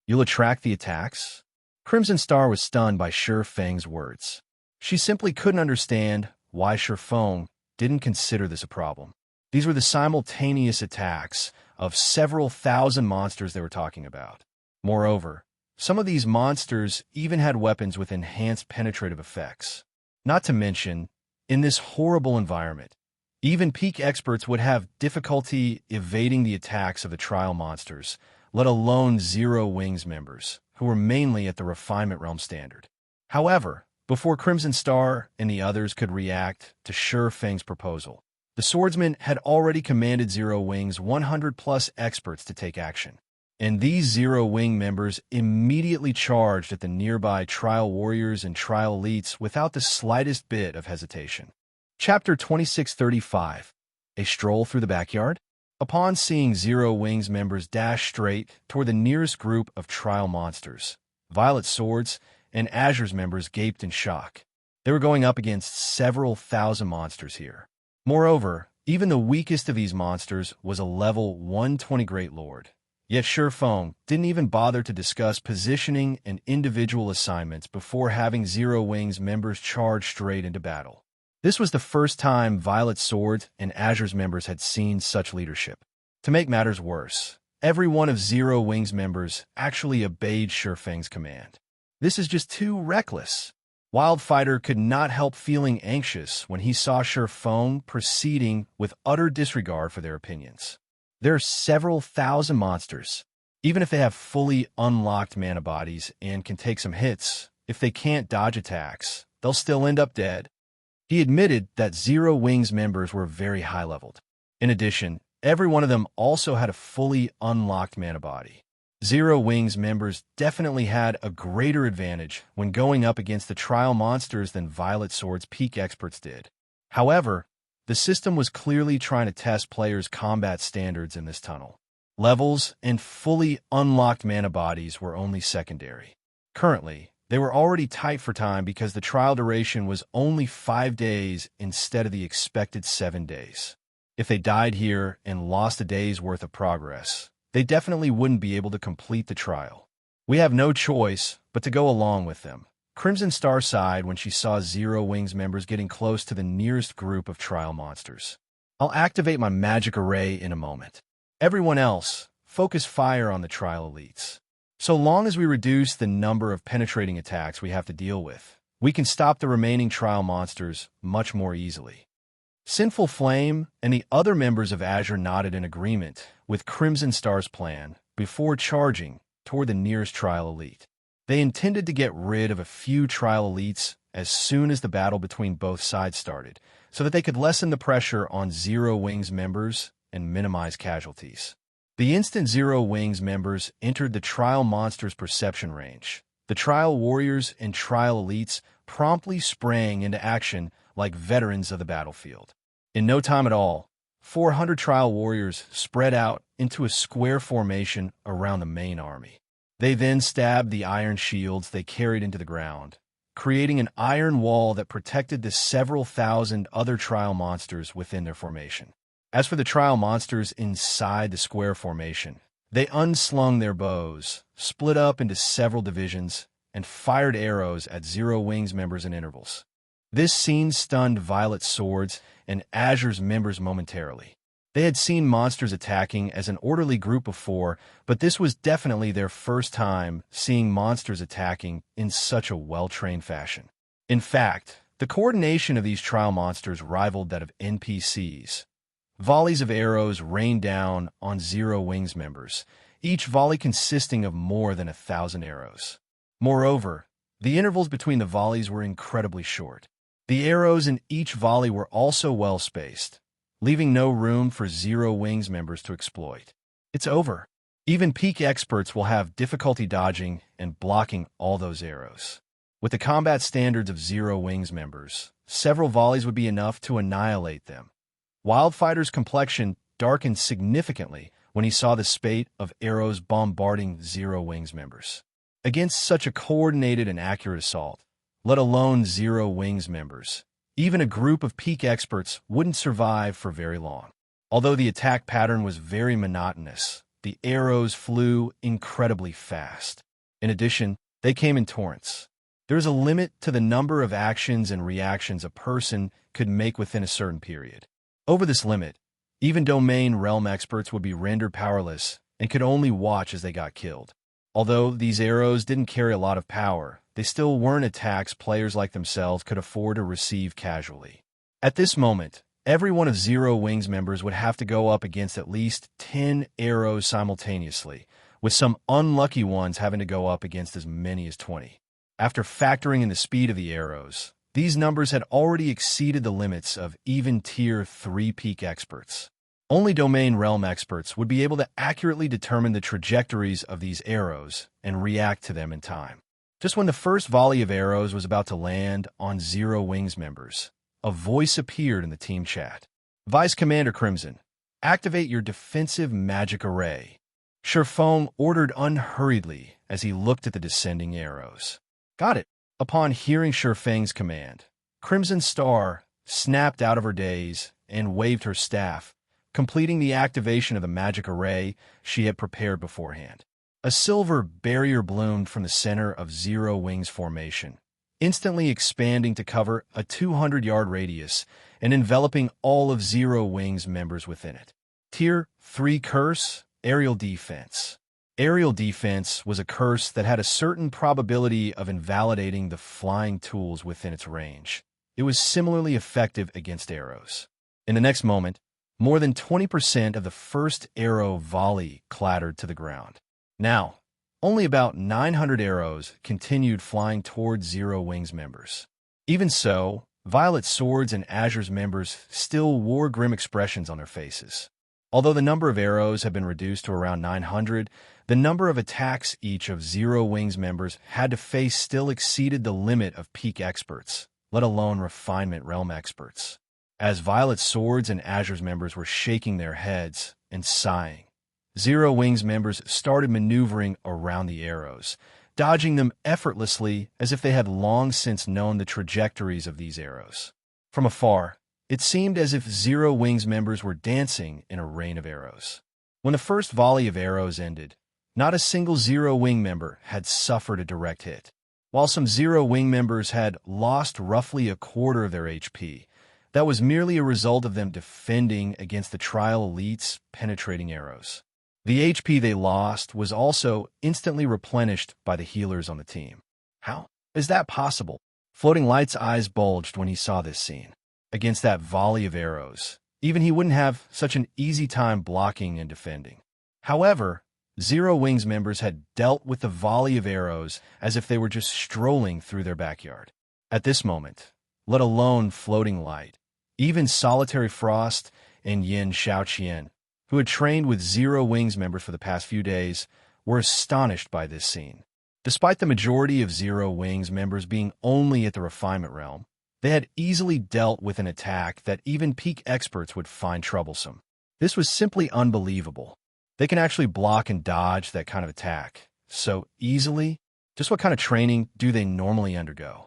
You'll attract the attacks? Crimson Star was stunned by Feng's words. She simply couldn't understand why Feng didn't consider this a problem. These were the simultaneous attacks of several thousand monsters they were talking about. Moreover, some of these monsters even had weapons with enhanced penetrative effects. Not to mention, in this horrible environment, even peak experts would have difficulty evading the attacks of the trial monsters, let alone Zero Wings members, who were mainly at the Refinement Realm standard. However, before Crimson Star and the others could react to Feng's proposal, the swordsman had already commanded Zero Wings 100+ experts to take action. And these Zero Wing members immediately charged at the nearby Trial Warriors and Trial Elites without the slightest bit of hesitation. Chapter 2635, A Stroll Through the Backyard? Upon seeing Zero Wings members dash straight toward the nearest group of trial monsters, Violet Swords and Azure's members gaped in shock. They were going up against several thousand monsters here. Moreover, even the weakest of these monsters was a level 120 Great Lord. Yet Feng didn't even bother to discuss positioning and individual assignments before having Zero Wings members charge straight into battle. This was the first time Violet Swords and Azure's members had seen such leadership. To make matters worse, every one of Zero Wings members actually obeyed Feng's command. This is just too reckless. Wildfighter could not help feeling anxious when he saw Feng proceeding with utter disregard for their opinions. There are several thousand monsters. Even if they have fully unlocked mana bodies and can take some hits, if they can't dodge attacks, they'll still end up dead. He admitted that Zero Wings members were very high-leveled. In addition, every one of them also had a fully unlocked mana body. Zero Wings members definitely had a greater advantage when going up against the trial monsters than Violet Sword's peak experts did. However, the system was clearly trying to test players' combat standards in this tunnel. Levels and fully unlocked mana bodies were only secondary. Currently, they were already tight for time because the trial duration was only 5 days instead of the expected 7 days. If they died here and lost a day's worth of progress, they definitely wouldn't be able to complete the trial. We have no choice but to go along with them. Crimson Star sighed when she saw Zero Wings members getting close to the nearest group of trial monsters. I'll activate my magic array in a moment. Everyone else, focus fire on the trial elites. So long as we reduce the number of penetrating attacks we have to deal with, we can stop the remaining trial monsters much more easily. Sinful Flame and the other members of Azure nodded in agreement with Crimson Star's plan before charging toward the nearest trial elite. They intended to get rid of a few trial elites as soon as the battle between both sides started, so that they could lessen the pressure on Zero Wings members and minimize casualties. The instant Zero Wings members entered the trial monster's perception range, The trial warriors and trial elites promptly sprang into action like veterans of the battlefield. In no time at all, 400 trial warriors spread out into a square formation around the main army. They then stabbed the iron shields they carried into the ground, creating an iron wall that protected the several thousand other trial monsters within their formation. As for the trial monsters inside the square formation, they unslung their bows, split up into several divisions, and fired arrows at Zero Wings members in intervals. This scene stunned Violet's Swords and Azure's members momentarily. They had seen monsters attacking as an orderly group before, but this was definitely their first time seeing monsters attacking in such a well-trained fashion. In fact, the coordination of these trial monsters rivaled that of NPCs. Volleys of arrows rained down on Zero Wings members, each volley consisting of more than 1,000 arrows. Moreover, the intervals between the volleys were incredibly short. The arrows in each volley were also well-spaced, leaving no room for Zero Wings members to exploit. It's over. Even peak experts will have difficulty dodging and blocking all those arrows. With the combat standards of Zero Wings members, several volleys would be enough to annihilate them. Wildfighter's complexion darkened significantly when he saw the spate of arrows bombarding Zero Wings members. Against such a coordinated and accurate assault, let alone Zero Wings members, even a group of peak experts wouldn't survive for very long. Although the attack pattern was very monotonous, the arrows flew incredibly fast. In addition, they came in torrents. There's a limit to the number of actions and reactions a person could make within a certain period. Over this limit, even domain realm experts would be rendered powerless and could only watch as they got killed. Although these arrows didn't carry a lot of power, they still weren't attacks players like themselves could afford to receive casually. At this moment, every one of Zero Wings members would have to go up against at least 10 arrows simultaneously, with some unlucky ones having to go up against as many as 20. After factoring in the speed of the arrows, these numbers had already exceeded the limits of even Tier 3 peak experts. Only domain realm experts would be able to accurately determine the trajectories of these arrows and react to them in time. Just when the first volley of arrows was about to land on Zero Wings members, a voice appeared in the team chat. Vice Commander Crimson, activate your defensive magic array. Feng ordered unhurriedly as he looked at the descending arrows. Got it. Upon hearing Feng's command, Crimson Star snapped out of her daze and waved her staff, completing the activation of the magic array she had prepared beforehand. A silver barrier bloomed from the center of Zero Wings formation, instantly expanding to cover a 200-yard radius and enveloping all of Zero Wings members within it. Tier 3 Curse, Aerial Defense. Aerial Defense was a curse that had a certain probability of invalidating the flying tools within its range. It was similarly effective against arrows. In the next moment, more than 20% of the first arrow volley clattered to the ground. Now, only about 900 arrows continued flying towards Zero Wings members. Even so, Violet's Swords and Azure's members still wore grim expressions on their faces. Although the number of arrows had been reduced to around 900, the number of attacks each of Zero Wings members had to face still exceeded the limit of peak experts, let alone refinement realm experts. As Violet's Swords and Azure's members were shaking their heads and sighing, Zero Wings members started maneuvering around the arrows, dodging them effortlessly as if they had long since known the trajectories of these arrows. From afar, it seemed as if Zero Wings members were dancing in a rain of arrows. When the first volley of arrows ended, not a single Zero Wing member had suffered a direct hit. While some Zero Wing members had lost roughly a quarter of their HP, that was merely a result of them defending against the trial elites' penetrating arrows. The HP they lost was also instantly replenished by the healers on the team. How is that possible? Floating Light's eyes bulged when he saw this scene. Against that volley of arrows, even he wouldn't have such an easy time blocking and defending. However, Zero Wings members had dealt with the volley of arrows as if they were just strolling through their backyard. At this moment, let alone Floating Light, even Solitary Frost and Xiaoqian, who had trained with Zero Wings members for the past few days, were astonished by this scene. Despite the majority of Zero Wings members being only at the refinement realm, they had easily dealt with an attack that even peak experts would find troublesome. This was simply unbelievable. They can actually block and dodge that kind of attack so easily. Just what kind of training do they normally undergo?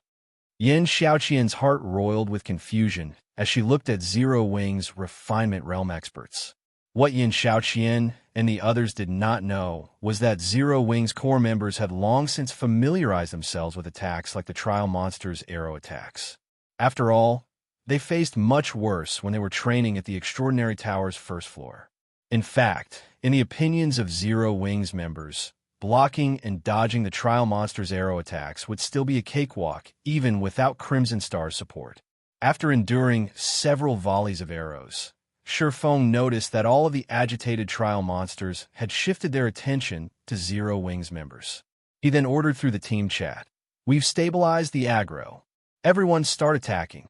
Xiaoqian's heart roiled with confusion as she looked at Zero Wing's refinement realm experts. What Xiaoqian and the others did not know was that Zero Wing's core members had long since familiarized themselves with attacks like the Trial Monster's arrow attacks. After all, they faced much worse when they were training at the Extraordinary Tower's first floor. In fact, in the opinions of Zero Wing's members, blocking and dodging the Trial Monster's arrow attacks would still be a cakewalk even without Crimson Star's support. After enduring several volleys of arrows, Feng noticed that all of the agitated Trial Monsters had shifted their attention to Zero Wing's members. He then ordered through the team chat, "We've stabilized the aggro. Everyone start attacking."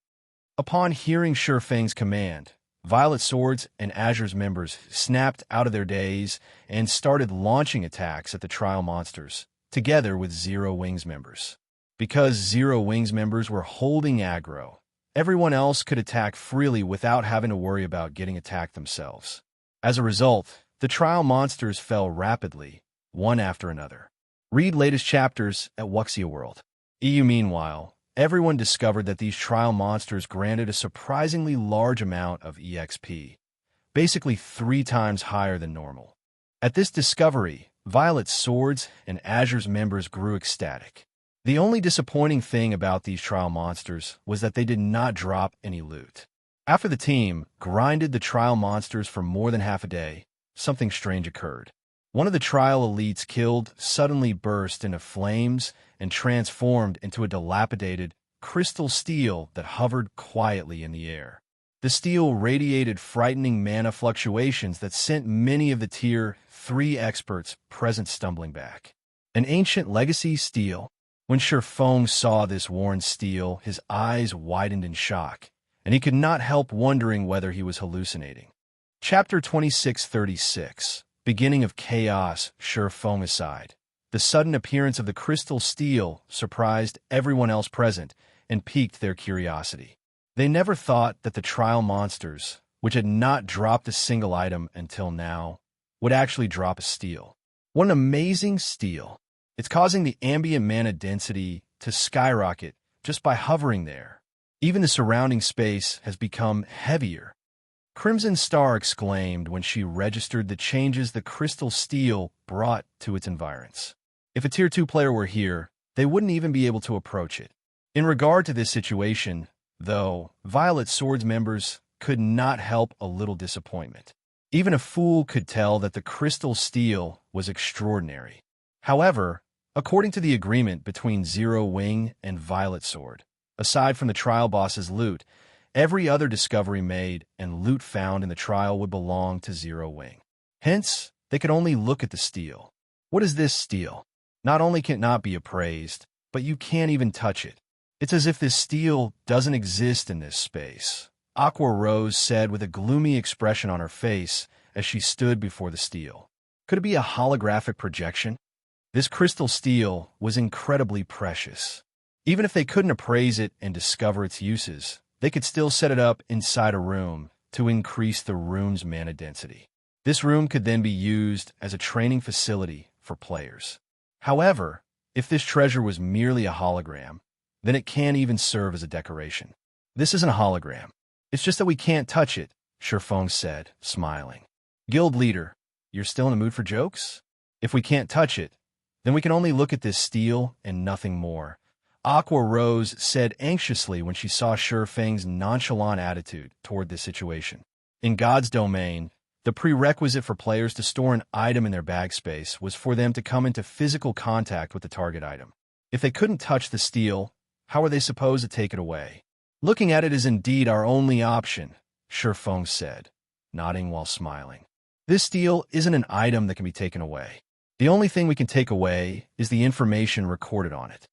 Upon hearing Feng's command, Violet Sword's and Azure's members snapped out of their daze and started launching attacks at the Trial Monsters, together with Zero Wings members. Because Zero Wings members were holding aggro, everyone else could attack freely without having to worry about getting attacked themselves. As a result, the Trial Monsters fell rapidly, one after another. Read latest chapters at Wuxia World. Meanwhile, everyone discovered that these Trial Monsters granted a surprisingly large amount of EXP, basically 3 times higher than normal. At this discovery, Violet Sword's and Azure's members grew ecstatic. The only disappointing thing about these Trial Monsters was that they did not drop any loot. After the team grinded the Trial Monsters for more than half a day, something strange occurred. One of the Trial Elites killed suddenly burst into flames and transformed into a dilapidated crystal steel that hovered quietly in the air. The steel radiated frightening mana fluctuations that sent many of the Tier 3 experts present stumbling back. An ancient legacy steel. When Feng saw this worn steel, his eyes widened in shock, and he could not help wondering whether he was hallucinating. Chapter 2636, Beginning of Chaos. Feng aside, the sudden appearance of the crystal steel surprised everyone else present and piqued their curiosity. They never thought that the Trial Monsters, which had not dropped a single item until now, would actually drop a steel. What an amazing steel! It's causing the ambient mana density to skyrocket just by hovering there. Even the surrounding space has become heavier. Crimson Star exclaimed when she registered the changes the crystal steel brought to its environs. If a Tier 2 player were here, they wouldn't even be able to approach it. In regard to this situation, though, Violet Sword's members could not help a little disappointment. Even a fool could tell that the crystal steel was extraordinary. However, according to the agreement between Zero Wing and Violet Sword, aside from the trial boss's loot, every other discovery made and loot found in the trial would belong to Zero Wing. Hence, they could only look at the steel. What is this steel? Not only can it not be appraised, but you can't even touch it. It's as if this steel doesn't exist in this space, Aqua Rose said with a gloomy expression on her face as she stood before the steel. Could it be a holographic projection? This crystal steel was incredibly precious. Even if they couldn't appraise it and discover its uses, they could still set it up inside a room to increase the room's mana density. This room could then be used as a training facility for players. However, if this treasure was merely a hologram, then it can't even serve as a decoration. This isn't a hologram. It's just that we can't touch it, Feng said, smiling. Guild leader, you're still in the mood for jokes? If we can't touch it, then we can only look at this steel and nothing more. Aqua Rose said anxiously when she saw Feng's nonchalant attitude toward this situation. In God's domain, the prerequisite for players to store an item in their bag space was for them to come into physical contact with the target item. If they couldn't touch the steel, how were they supposed to take it away? Looking at it is indeed our only option, Feng said, nodding while smiling. This steel isn't an item that can be taken away. The only thing we can take away is the information recorded on it.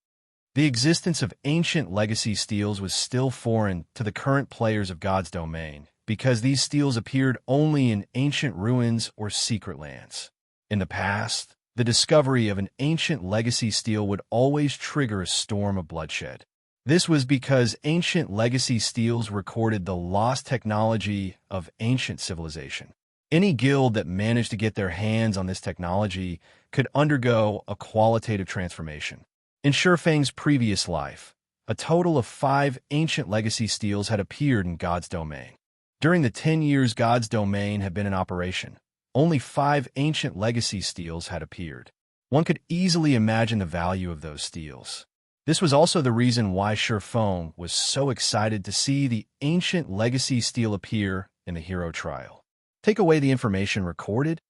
The existence of ancient legacy steels was still foreign to the current players of God's domain, because these steels appeared only in ancient ruins or secret lands. In the past, The discovery of an ancient legacy stele would always trigger a storm of bloodshed. This was because ancient legacy steles recorded the lost technology of ancient civilization. Any guild that managed to get their hands on this technology could undergo a qualitative transformation. In Feng's previous life, a total of 5 ancient legacy steles had appeared in God's domain. During the 10 years God's domain had been in operation, only 5 ancient legacy steles had appeared. One could easily imagine the value of those steles. This was also the reason why Feng was so excited to see the ancient legacy stele appear in the hero trial. Take away the information recorded?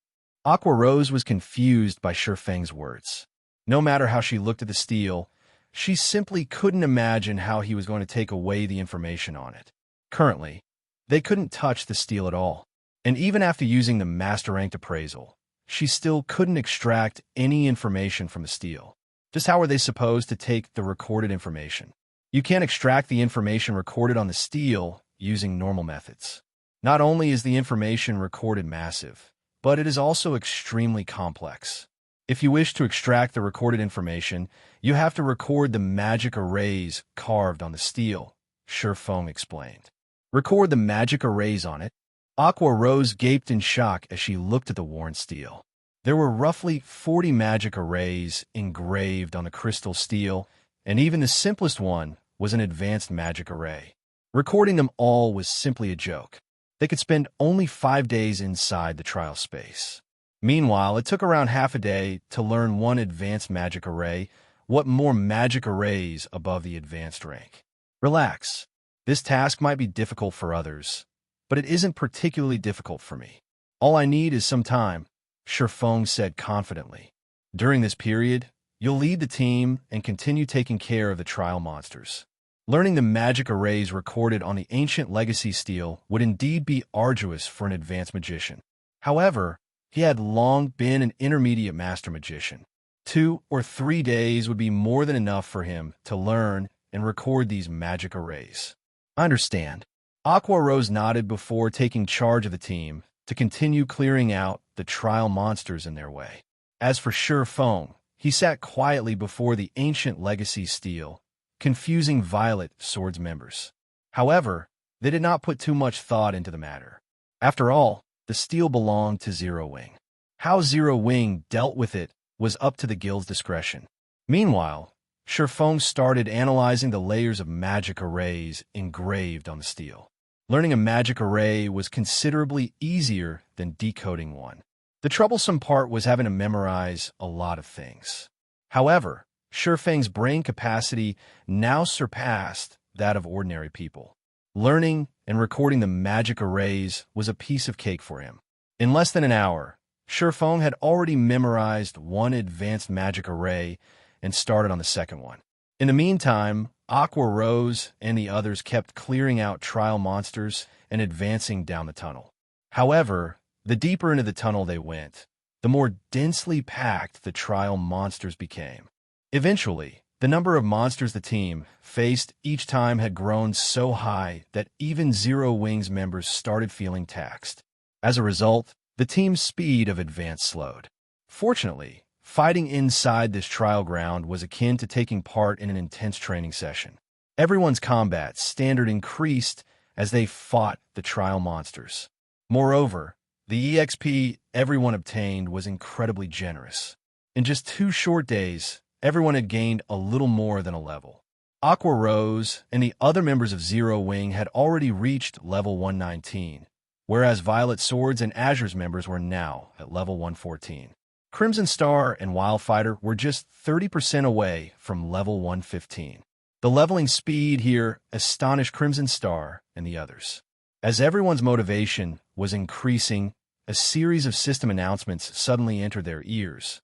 Aqua Rose was confused by Feng's words. No matter how she looked at the stele, she simply couldn't imagine how he was going to take away the information on it. Currently, they couldn't touch the stele at all. And even after using the master-ranked appraisal, she still couldn't extract any information from the stele. Just how were they supposed to take the recorded information? You can't extract the information recorded on the stele using normal methods. Not only is the information recorded massive, but it is also extremely complex. If you wish to extract the recorded information, you have to record the magic arrays carved on the stele, Feng explained. Record the magic arrays on it? Aqua Rose gaped in shock as she looked at the worn stele. There were roughly 40 magic arrays engraved on the crystal stele, and even the simplest one was an advanced magic array. Recording them all was simply a joke. They could spend only 5 days inside the trial space. Meanwhile, it took around half a day to learn one advanced magic array. What more magic arrays above the advanced rank? Relax. This task might be difficult for others, but it isn't particularly difficult for me. All I need is some time, Feng said confidently. During this period, you'll lead the team and continue taking care of the trial monsters. Learning the magic arrays recorded on the ancient legacy stele would indeed be arduous for an advanced magician. However, he had long been an intermediate master magician. 2 or 3 days would be more than enough for him to learn and record these magic arrays. I understand. Aqua Rose nodded before taking charge of the team to continue clearing out the trial monsters in their way. As for Feng, he sat quietly before the ancient legacy stele, confusing Violet Sword's members. However, they did not put too much thought into the matter. After all, the stele belonged to Zero Wing. How Zero Wing dealt with it was up to the guild's discretion. Meanwhile, Feng started analyzing the layers of magic arrays engraved on the stele. Learning a magic array was considerably easier than decoding one. The troublesome part was having to memorize a lot of things. However, Feng's brain capacity now surpassed that of ordinary people. Learning and recording the magic arrays was a piece of cake for him. In less than an hour, Feng had already memorized one advanced magic array and started on the second one. In the meantime, Aqua Rose and the others kept clearing out trial monsters and advancing down the tunnel. However, the deeper into the tunnel they went, the more densely packed the trial monsters became. Eventually, the number of monsters the team faced each time had grown so high that even Zero Wing's members started feeling taxed. As a result, the team's speed of advance slowed. Fortunately, fighting inside this trial ground was akin to taking part in an intense training session. Everyone's combat standard increased as they fought the trial monsters. Moreover, the EXP everyone obtained was incredibly generous. In just 2 short days, everyone had gained a little more than a level. Aqua Rose and the other members of Zero Wing had already reached level 119, whereas Violet Swords and Azure's members were now at level 114. Crimson Star and Wildfighter were just 30% away from level 115. The leveling speed here astonished Crimson Star and the others. As everyone's motivation was increasing, a series of system announcements suddenly entered their ears.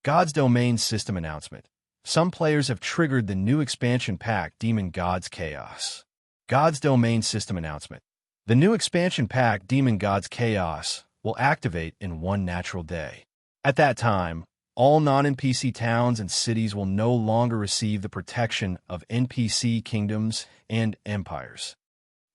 God's Domain System Announcement. Some players have triggered the new expansion pack Demon God's Chaos. God's Domain System Announcement. The new expansion pack Demon God's Chaos will activate in 1 natural day. At that time, all non-NPC towns and cities will no longer receive the protection of NPC kingdoms and empires.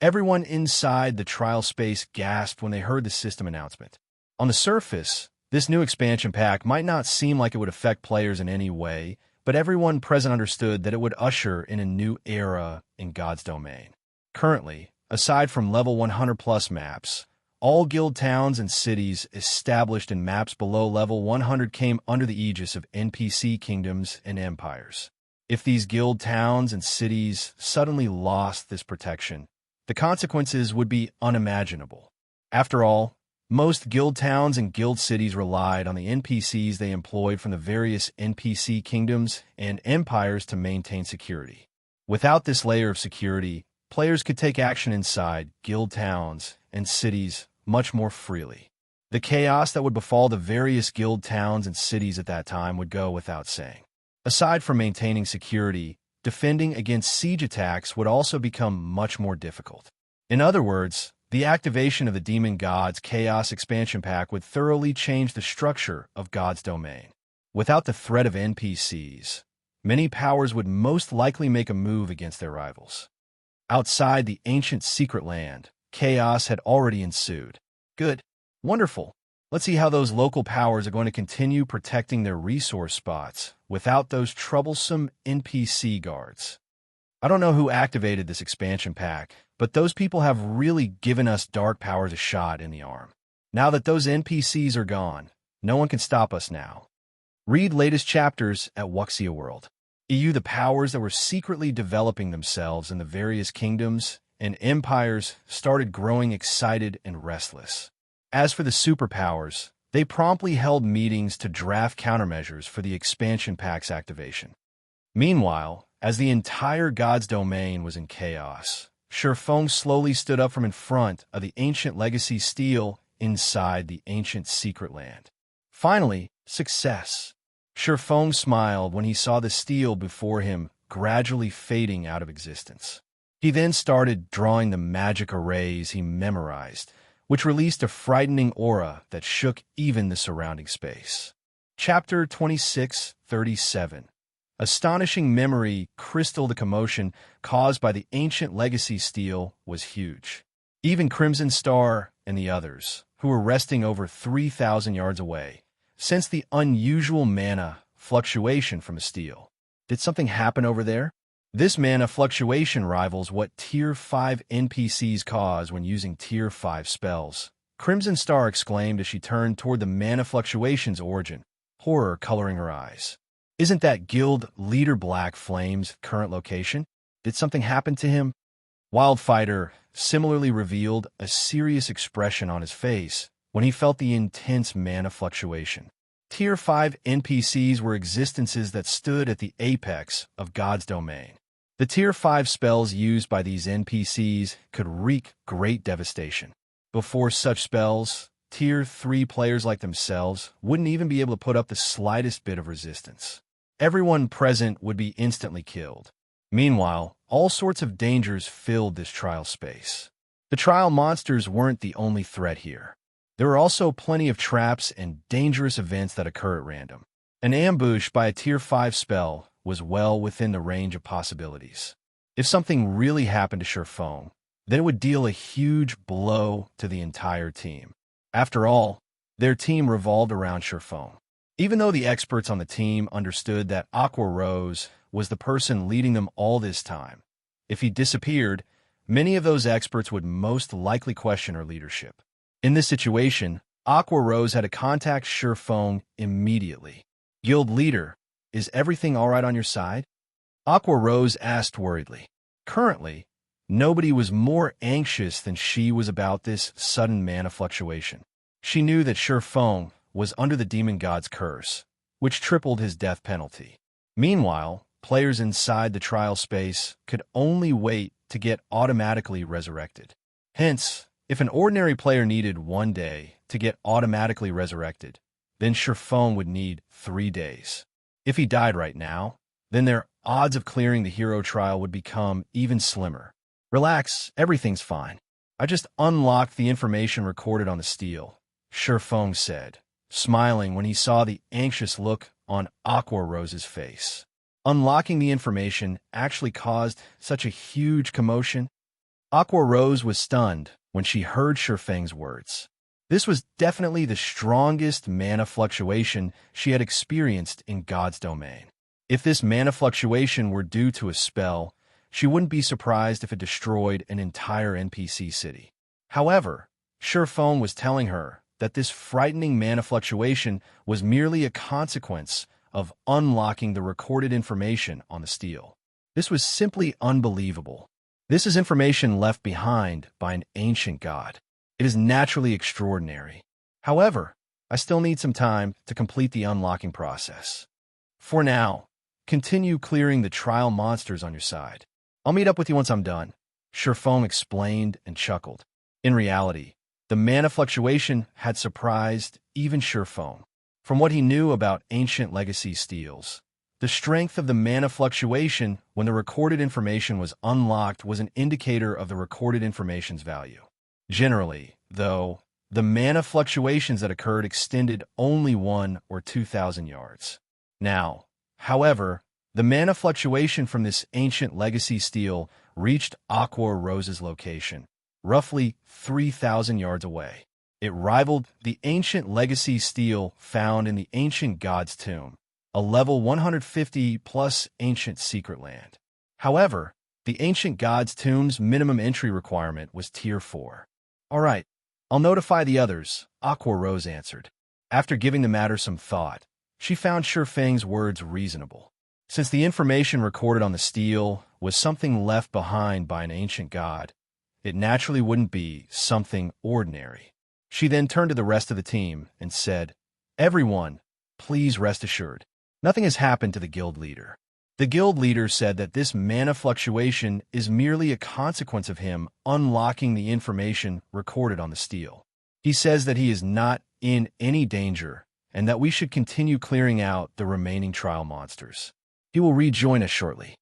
Everyone inside the trial space gasped when they heard the system announcement. On the surface, This new expansion pack might not seem like it would affect players in any way, but everyone present understood that it would usher in a new era in God's domain. Currently, aside from level 100+ maps, all guild towns and cities established in maps below level 100 came under the aegis of NPC kingdoms and empires. If these guild towns and cities suddenly lost this protection, the consequences would be unimaginable. After all, most guild towns and guild cities relied on the NPCs they employed from the various NPC kingdoms and empires to maintain security. Without this layer of security, players could take action inside guild towns and cities much more freely. The chaos that would befall the various guild towns and cities at that time would go without saying. Aside from maintaining security, defending against siege attacks would also become much more difficult. In other words, the activation of the Demon Gods Chaos expansion pack would thoroughly change the structure of God's domain. Without the threat of NPCs, many powers would most likely make a move against their rivals. Outside the ancient secret land, chaos had already ensued. Good. Wonderful. Let's see how those local powers are going to continue protecting their resource spots without those troublesome NPC guards. I don't know who activated this expansion pack, but those people have really given us dark powers a shot in the arm. Now that those NPCs are gone, no one can stop us now. Read latest chapters at Wuxia World. The powers that were secretly developing themselves in the various kingdoms and empires started growing excited and restless. As for the superpowers, they promptly held meetings to draft countermeasures for the expansion pack's activation. Meanwhile, as the entire God's domain was in chaos, Feng slowly stood up from in front of the ancient legacy stele inside the ancient secret land. Finally, success. Feng smiled when he saw the stele before him gradually fading out of existence. He then started drawing the magic arrays he memorized, which released a frightening aura that shook even the surrounding space. Chapter 26:37. Astonishing memory crystal. The commotion caused by the ancient legacy stele was huge. Even Crimson Star and the others, who were resting over 3,000 yards away, sensed the unusual mana fluctuation from a stele. Did something happen over there? This mana fluctuation rivals what Tier 5 NPCs cause when using Tier 5 spells. Crimson Star exclaimed as she turned toward the mana fluctuation's origin, horror coloring her eyes. Isn't that guild leader Black Flame's current location? Did something happen to him? Wildfighter similarly revealed a serious expression on his face when he felt the intense mana fluctuation. Tier 5 NPCs were existences that stood at the apex of God's domain. The Tier 5 spells used by these NPCs could wreak great devastation. Before such spells, Tier 3 players like themselves wouldn't even be able to put up the slightest bit of resistance. Everyone present would be instantly killed. Meanwhile, all sorts of dangers filled this trial space. The trial monsters weren't the only threat here. There were also plenty of traps and dangerous events that occur at random. An ambush by a Tier 5 spell was well within the range of possibilities. If something really happened to Feng, then it would deal a huge blow to the entire team. After all, their team revolved around Feng. Even though the experts on the team understood that Aqua Rose was the person leading them all this time, if he disappeared, many of those experts would most likely question her leadership. In this situation, Aqua Rose had to contact Feng immediately. Guild leader, is everything all right on your side? Aqua Rose asked worriedly. Currently, nobody was more anxious than she was about this sudden mana fluctuation. She knew that Feng was under the demon god's curse, which tripled his death penalty. Meanwhile, players inside the trial space could only wait to get automatically resurrected. Hence, if an ordinary player needed 1 day to get automatically resurrected, then Feng would need 3 days. If he died right now, then their odds of clearing the hero trial would become even slimmer. Relax, everything's fine. I just unlocked the information recorded on the stele, Feng said, smiling when he saw the anxious look on Aqua Rose's face. Unlocking the information actually caused such a huge commotion. Aqua Rose was stunned when she heard Feng's words. This was definitely the strongest mana fluctuation she had experienced in God's domain. If this mana fluctuation were due to a spell, she wouldn't be surprised if it destroyed an entire NPC city. However, Feng was telling her that this frightening mana fluctuation was merely a consequence of unlocking the recorded information on the stele. This was simply unbelievable. This is information left behind by an ancient god. It is naturally extraordinary. However, I still need some time to complete the unlocking process. For now, continue clearing the trial monsters on your side. I'll meet up with you once I'm done, Feng explained and chuckled. In reality, the mana fluctuation had surprised even Feng. From what he knew about ancient legacy steles, the strength of the mana fluctuation when the recorded information was unlocked was an indicator of the recorded information's value. Generally, though, the mana fluctuations that occurred extended only 1 or 2,000 yards. Now, however, the mana fluctuation from this ancient legacy stele reached Aqua Rose's location, roughly 3,000 yards away. It rivaled the ancient legacy stele found in the ancient god's tomb, a level 150+ ancient secret land. However, the ancient god's tomb's minimum entry requirement was tier 4. All right, I'll notify the others, Aqua Rose answered. After giving the matter some thought, she found Feng's words reasonable. Since the information recorded on the stele was something left behind by an ancient god, it naturally wouldn't be something ordinary. She then turned to the rest of the team and said, "Everyone, please rest assured. Nothing has happened to the guild leader." The guild leader said that this mana fluctuation is merely a consequence of him unlocking the information recorded on the stele. He says that he is not in any danger and that we should continue clearing out the remaining trial monsters. He will rejoin us shortly.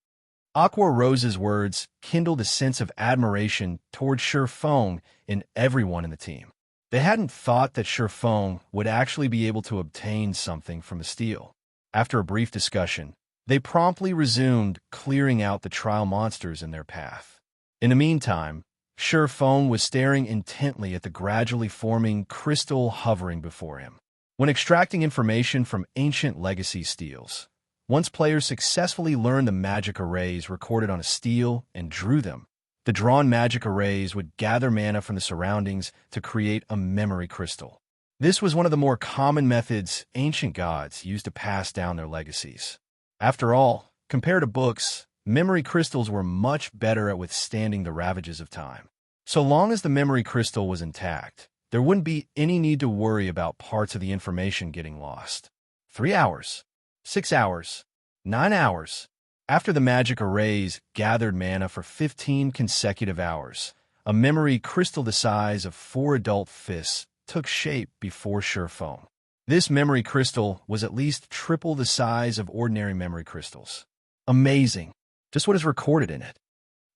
Aqua Rose's words kindled a sense of admiration toward Feng in everyone in the team. They hadn't thought that Feng would actually be able to obtain something from the stele. After a brief discussion, they promptly resumed clearing out the trial monsters in their path. In the meantime, Feng was staring intently at the gradually forming crystal hovering before him. When extracting information from ancient legacy steles, once players successfully learned the magic arrays recorded on a stele and drew them, the drawn magic arrays would gather mana from the surroundings to create a memory crystal. This was one of the more common methods ancient gods used to pass down their legacies. After all, compared to books, memory crystals were much better at withstanding the ravages of time. So long as the memory crystal was intact, there wouldn't be any need to worry about parts of the information getting lost. 3 hours, 6 hours, 9 hours. After the magic arrays gathered mana for 15 consecutive hours, a memory crystal the size of 4 adult fists took shape before Feng. This memory crystal was at least triple the size of ordinary memory crystals. Amazing. Just what is recorded in it?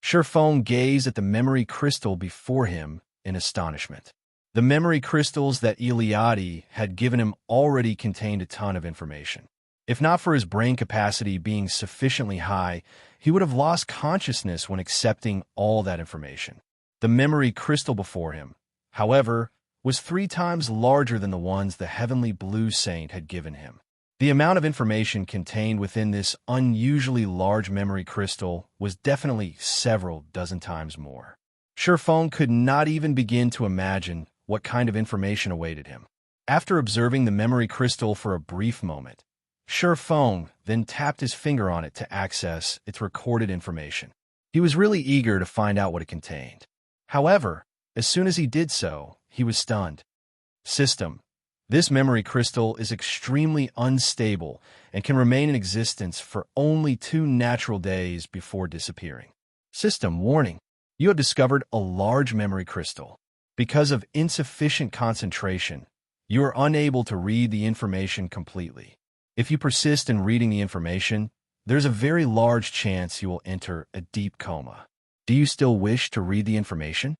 Feng gazed at the memory crystal before him in astonishment. The memory crystals that Iliadi had given him already contained a ton of information. If not for his brain capacity being sufficiently high, he would have lost consciousness when accepting all that information. The memory crystal before him, however, was 3 times larger than the ones the heavenly blue saint had given him. The amount of information contained within this unusually large memory crystal was definitely several dozen times more. Feng could not even begin to imagine what kind of information awaited him. After observing the memory crystal for a brief moment, Feng then tapped his finger on it to access its recorded information. He was really eager to find out what it contained. However, as soon as he did so, he was stunned. System. This memory crystal is extremely unstable and can remain in existence for only 2 natural days before disappearing. System warning. You have discovered a large memory crystal. Because of insufficient concentration, you are unable to read the information completely. If you persist in reading the information, there's a very large chance you will enter a deep coma. Do you still wish to read the information?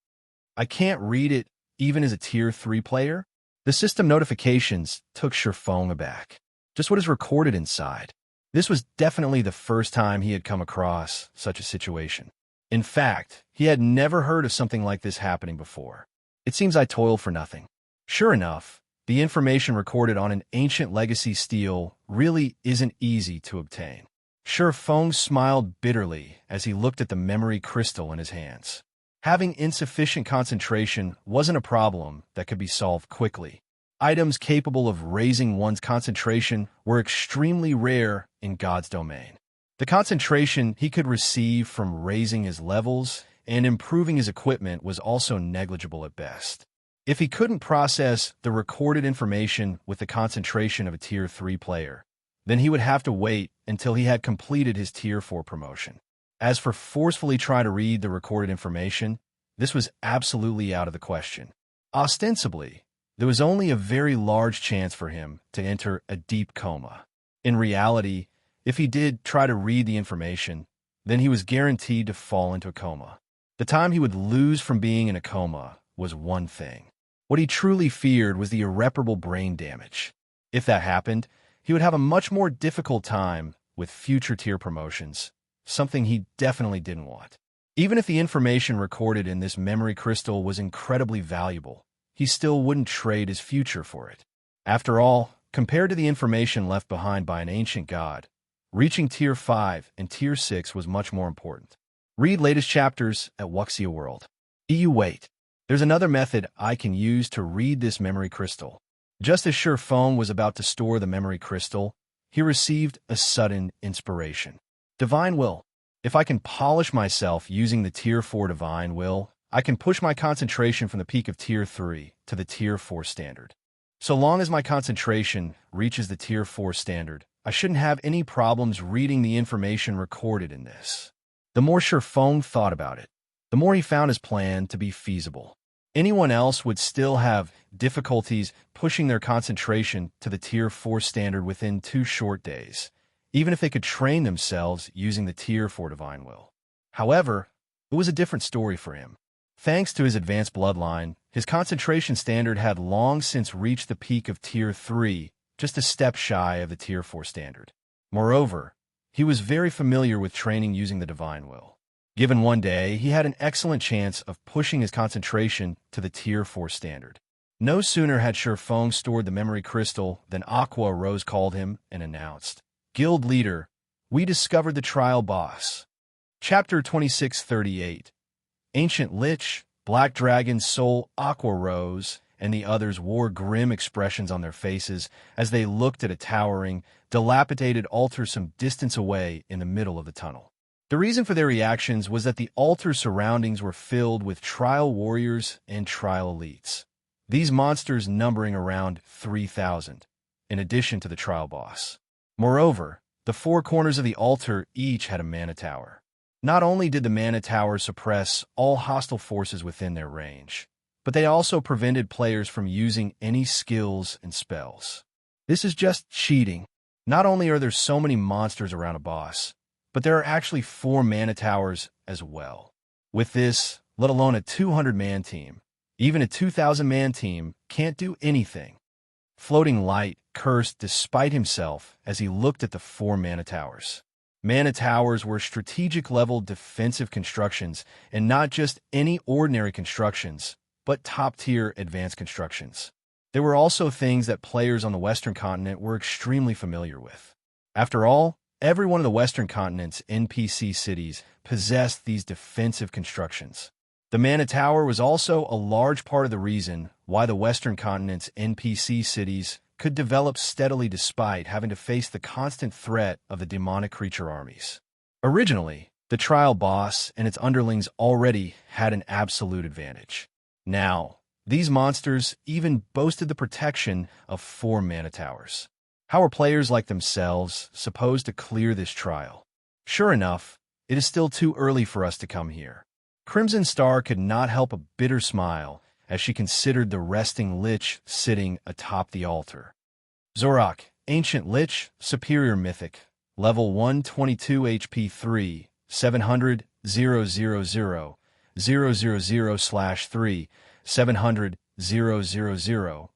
I can't read it even as a tier 3 player? The system notifications took Feng aback. Just what is recorded inside? This was definitely the first time he had come across such a situation. In fact, he had never heard of something like this happening before. It seems I toiled for nothing. Sure enough, the information recorded on an ancient legacy stele really isn't easy to obtain. Feng smiled bitterly as he looked at the memory crystal in his hands. Having insufficient concentration wasn't a problem that could be solved quickly. Items capable of raising one's concentration were extremely rare in God's domain. The concentration he could receive from raising his levels and improving his equipment was also negligible at best. If he couldn't process the recorded information with the concentration of a Tier 3 player, then he would have to wait until he had completed his Tier 4 promotion. As for forcefully trying to read the recorded information, this was absolutely out of the question. Ostensibly, there was only a very large chance for him to enter a deep coma. In reality, if he did try to read the information, then he was guaranteed to fall into a coma. The time he would lose from being in a coma was one thing. What he truly feared was the irreparable brain damage. If that happened, he would have a much more difficult time with future tier promotions, something he definitely didn't want. Even if the information recorded in this memory crystal was incredibly valuable, he still wouldn't trade his future for it. After all, compared to the information left behind by an ancient god, reaching Tier 5 and Tier 6 was much more important. Read latest chapters at Wuxia World. Wait. There's another method I can use to read this memory crystal. Just as Feng was about to store the memory crystal, he received a sudden inspiration. Divine Will. If I can polish myself using the Tier 4 Divine Will, I can push my concentration from the peak of Tier 3 to the Tier 4 standard. So long as my concentration reaches the Tier 4 standard, I shouldn't have any problems reading the information recorded in this. The more Feng thought about it, the more he found his plan to be feasible. Anyone else would still have difficulties pushing their concentration to the Tier 4 standard within 2 short days, even if they could train themselves using the Tier 4 Divine Will. However, it was a different story for him. Thanks to his advanced bloodline, his concentration standard had long since reached the peak of Tier 3, just a step shy of the Tier 4 standard. Moreover, he was very familiar with training using the Divine Will. Given one day, he had an excellent chance of pushing his concentration to the Tier 4 standard. No sooner had Feng stored the memory crystal than Aqua Rose called him and announced, "Guild Leader, we discovered the trial boss." Chapter 2638. Ancient Lich, Black Dragon, Soul, Aqua Rose, and the others wore grim expressions on their faces as they looked at a towering, dilapidated altar some distance away in the middle of the tunnel. The reason for their reactions was that the altar's surroundings were filled with trial warriors and trial elites. These monsters numbering around 3,000, in addition to the trial boss. Moreover, the 4 corners of the altar each had a mana tower. Not only did the mana tower suppress all hostile forces within their range, but they also prevented players from using any skills and spells. This is just cheating. Not only are there so many monsters around a boss, but there are actually 4 mana towers as well. With this, let alone a 200-man team, even a 2,000-man team can't do anything. Floating Light cursed despite himself as he looked at the 4 mana towers. Mana towers were strategic-level defensive constructions, and not just any ordinary constructions, but top-tier advanced constructions. They were also things that players on the Western continent were extremely familiar with. After all, every one of the Western continent's NPC cities possessed these defensive constructions. The Mana Tower was also a large part of the reason why the Western continent's NPC cities could develop steadily despite having to face the constant threat of the demonic creature armies. Originally, the trial boss and its underlings already had an absolute advantage. Now, these monsters even boasted the protection of 4 mana towers. How are players like themselves supposed to clear this trial? Sure enough, it is still too early for us to come here. Crimson Star could not help a bitter smile as she considered the resting Lich sitting atop the altar. Zorak, Ancient Lich, Superior Mythic, Level 122 HP 3, 700, 000, 000/3, 700, 000, 000.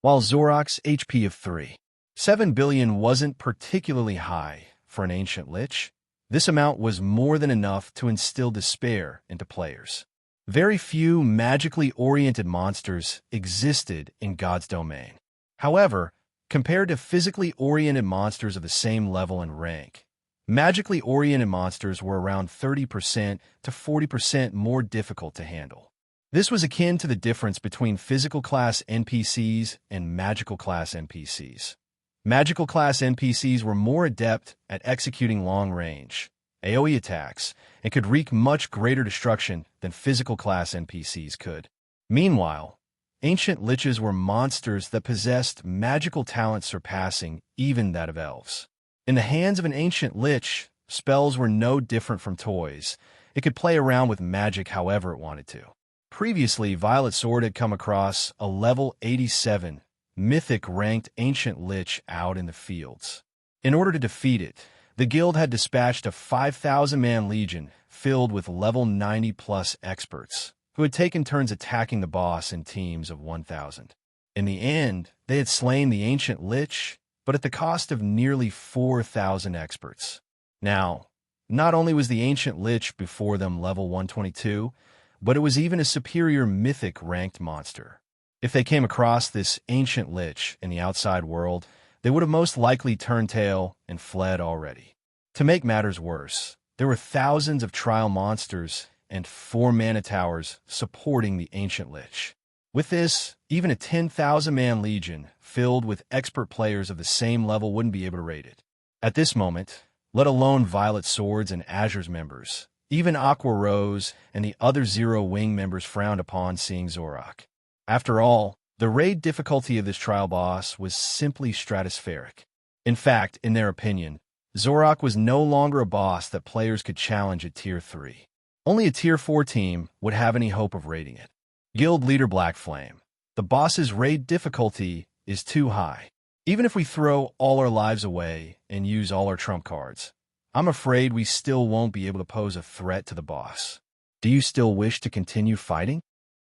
While Zorak's HP of 3.7 billion wasn't particularly high for an Ancient Lich, this amount was more than enough to instill despair into players. Very few magically oriented monsters existed in God's domain. However, compared to physically oriented monsters of the same level and rank, magically oriented monsters were around 30% to 40% more difficult to handle. This was akin to the difference between physical class NPCs and magical class NPCs. Magical class NPCs were more adept at executing long-range AoE attacks and could wreak much greater destruction than physical class NPCs could. Meanwhile, ancient liches were monsters that possessed magical talent surpassing even that of elves. In the hands of an ancient lich, spells were no different from toys. It could play around with magic however it wanted to. Previously, Violet Sword had come across a level 87 mythic-ranked ancient lich out in the fields. In order to defeat it, the guild had dispatched a 5,000-man legion filled with level 90-plus experts, who had taken turns attacking the boss in teams of 1,000. In the end, they had slain the ancient lich, but at the cost of nearly 4,000 experts. Now, not only was the ancient lich before them level 122, but it was even a superior mythic-ranked monster. If they came across this ancient lich in the outside world, they would have most likely turned tail and fled already. To make matters worse, there were thousands of trial monsters and 4 mana towers supporting the ancient lich. With this, even a 10,000-man legion filled with expert players of the same level wouldn't be able to raid it. At this moment, let alone Violet Swords and Azure's members, even Aqua Rose and the other Zero Wing members frowned upon seeing Zorak. After all, the raid difficulty of this trial boss was simply stratospheric. In fact, in their opinion, Zorak was no longer a boss that players could challenge at Tier 3. Only a Tier 4 team would have any hope of raiding it. Guild Leader Blackflame. The boss's raid difficulty is too high. Even if we throw all our lives away and use all our trump cards, I'm afraid we still won't be able to pose a threat to the boss. Do you still wish to continue fighting?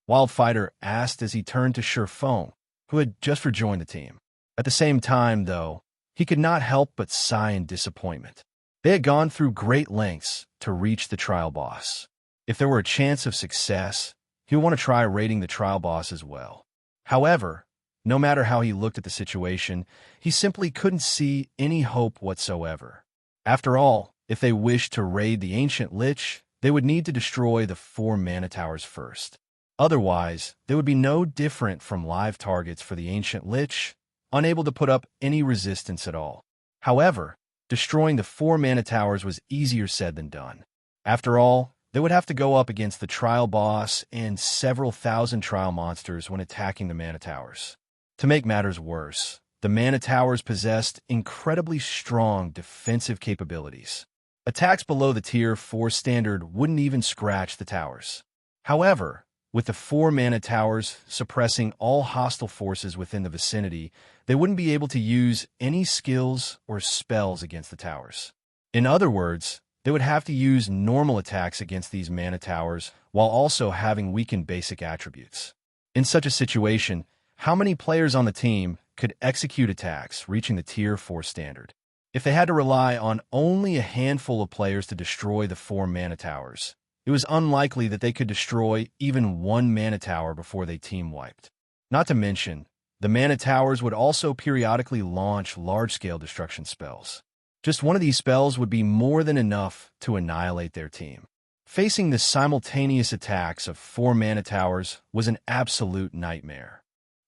Wildfighter asked as he turned to Feng, who had just rejoined the team. At the same time, though, he could not help but sigh in disappointment. They had gone through great lengths to reach the trial boss. If there were a chance of success, he would want to try raiding the trial boss as well. However, no matter how he looked at the situation, he simply couldn't see any hope whatsoever. After all, if they wished to raid the ancient lich, they would need to destroy the 4 mana towers first. Otherwise, they would be no different from live targets for the ancient lich, unable to put up any resistance at all. However, destroying the 4 mana towers was easier said than done. After all, they would have to go up against the trial boss and several thousand trial monsters when attacking the mana towers. To make matters worse, the mana towers possessed incredibly strong defensive capabilities. Attacks below the Tier 4 standard wouldn't even scratch the towers. However, with the 4 mana towers suppressing all hostile forces within the vicinity, they wouldn't be able to use any skills or spells against the towers. In other words, they would have to use normal attacks against these mana towers while also having weakened basic attributes. In such a situation, how many players on the team could execute attacks reaching the Tier 4 standard? If they had to rely on only a handful of players to destroy the 4 mana towers, it was unlikely that they could destroy even 1 mana tower before they team-wiped. Not to mention, the mana towers would also periodically launch large-scale destruction spells. Just one of these spells would be more than enough to annihilate their team. Facing the simultaneous attacks of 4 mana towers was an absolute nightmare.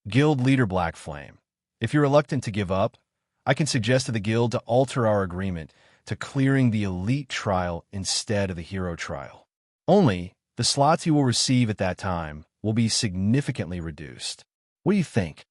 Guild Leader Blackflame. If you're reluctant to give up, I can suggest to the guild to alter our agreement to clearing the Elite Trial instead of the Hero Trial. Only, the slots you will receive at that time will be significantly reduced. What do you think?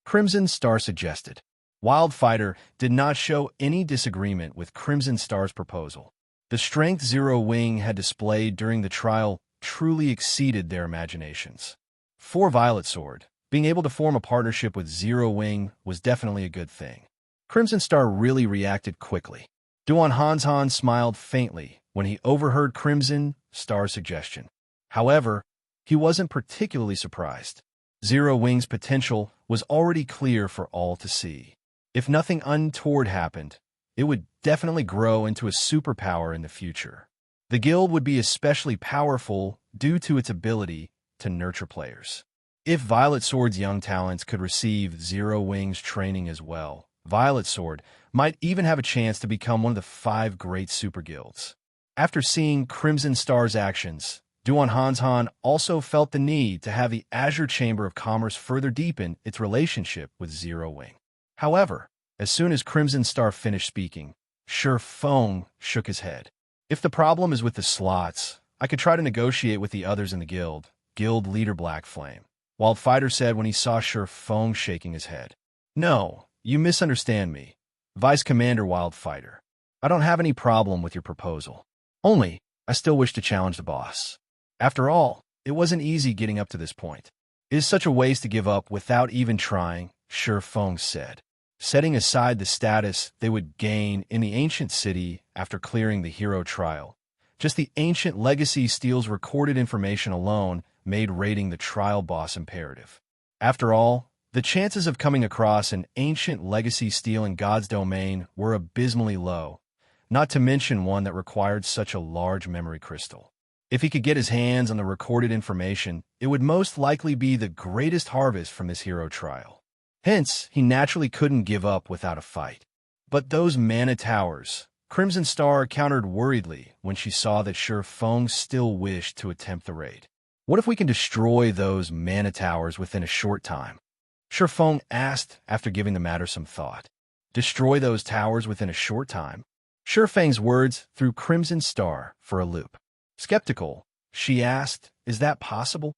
Crimson Star suggested. Wildfighter did not show any disagreement with Crimson Star's proposal. The strength Zero Wing had displayed during the trial truly exceeded their imaginations. For Violet Sword, being able to form a partnership with Zero Wing was definitely a good thing. Crimson Star really reacted quickly. Duan Han smiled faintly when he overheard Crimson Star's suggestion. However, he wasn't particularly surprised. Zero Wing's potential was already clear for all to see. If nothing untoward happened, it would definitely grow into a superpower in the future. The guild would be especially powerful due to its ability to nurture players. If Violet Sword's young talents could receive Zero Wings training as well, Violet Sword might even have a chance to become one of the 5 great super guilds. After seeing Crimson Star's actions, Duan Hanshan also felt the need to have the Azure Chamber of Commerce further deepen its relationship with Zero Wing. However, as soon as Crimson Star finished speaking, Feng shook his head. If the problem is with the slots, I could try to negotiate with the others in the guild leader Black Flame. Wildfighter said when he saw Feng shaking his head. No, you misunderstand me, Vice Commander Wildfighter. I don't have any problem with your proposal. Only, I still wish to challenge the boss. After all, it wasn't easy getting up to this point. It is such a waste to give up without even trying, Feng said. Setting aside the status they would gain in the ancient city after clearing the hero trial, just the ancient legacy steel's recorded information alone made raiding the trial boss imperative. After all, the chances of coming across an ancient legacy steel in God's domain were abysmally low, not to mention one that required such a large memory crystal. If he could get his hands on the recorded information, it would most likely be the greatest harvest from this hero trial. Hence, he naturally couldn't give up without a fight. But those mana towers, Crimson Star countered worriedly when she saw that Feng still wished to attempt the raid. What if we can destroy those mana towers within a short time? Feng asked after giving the matter some thought. Destroy those towers within a short time? Feng's words threw Crimson Star for a loop. Skeptical, she asked, is that possible?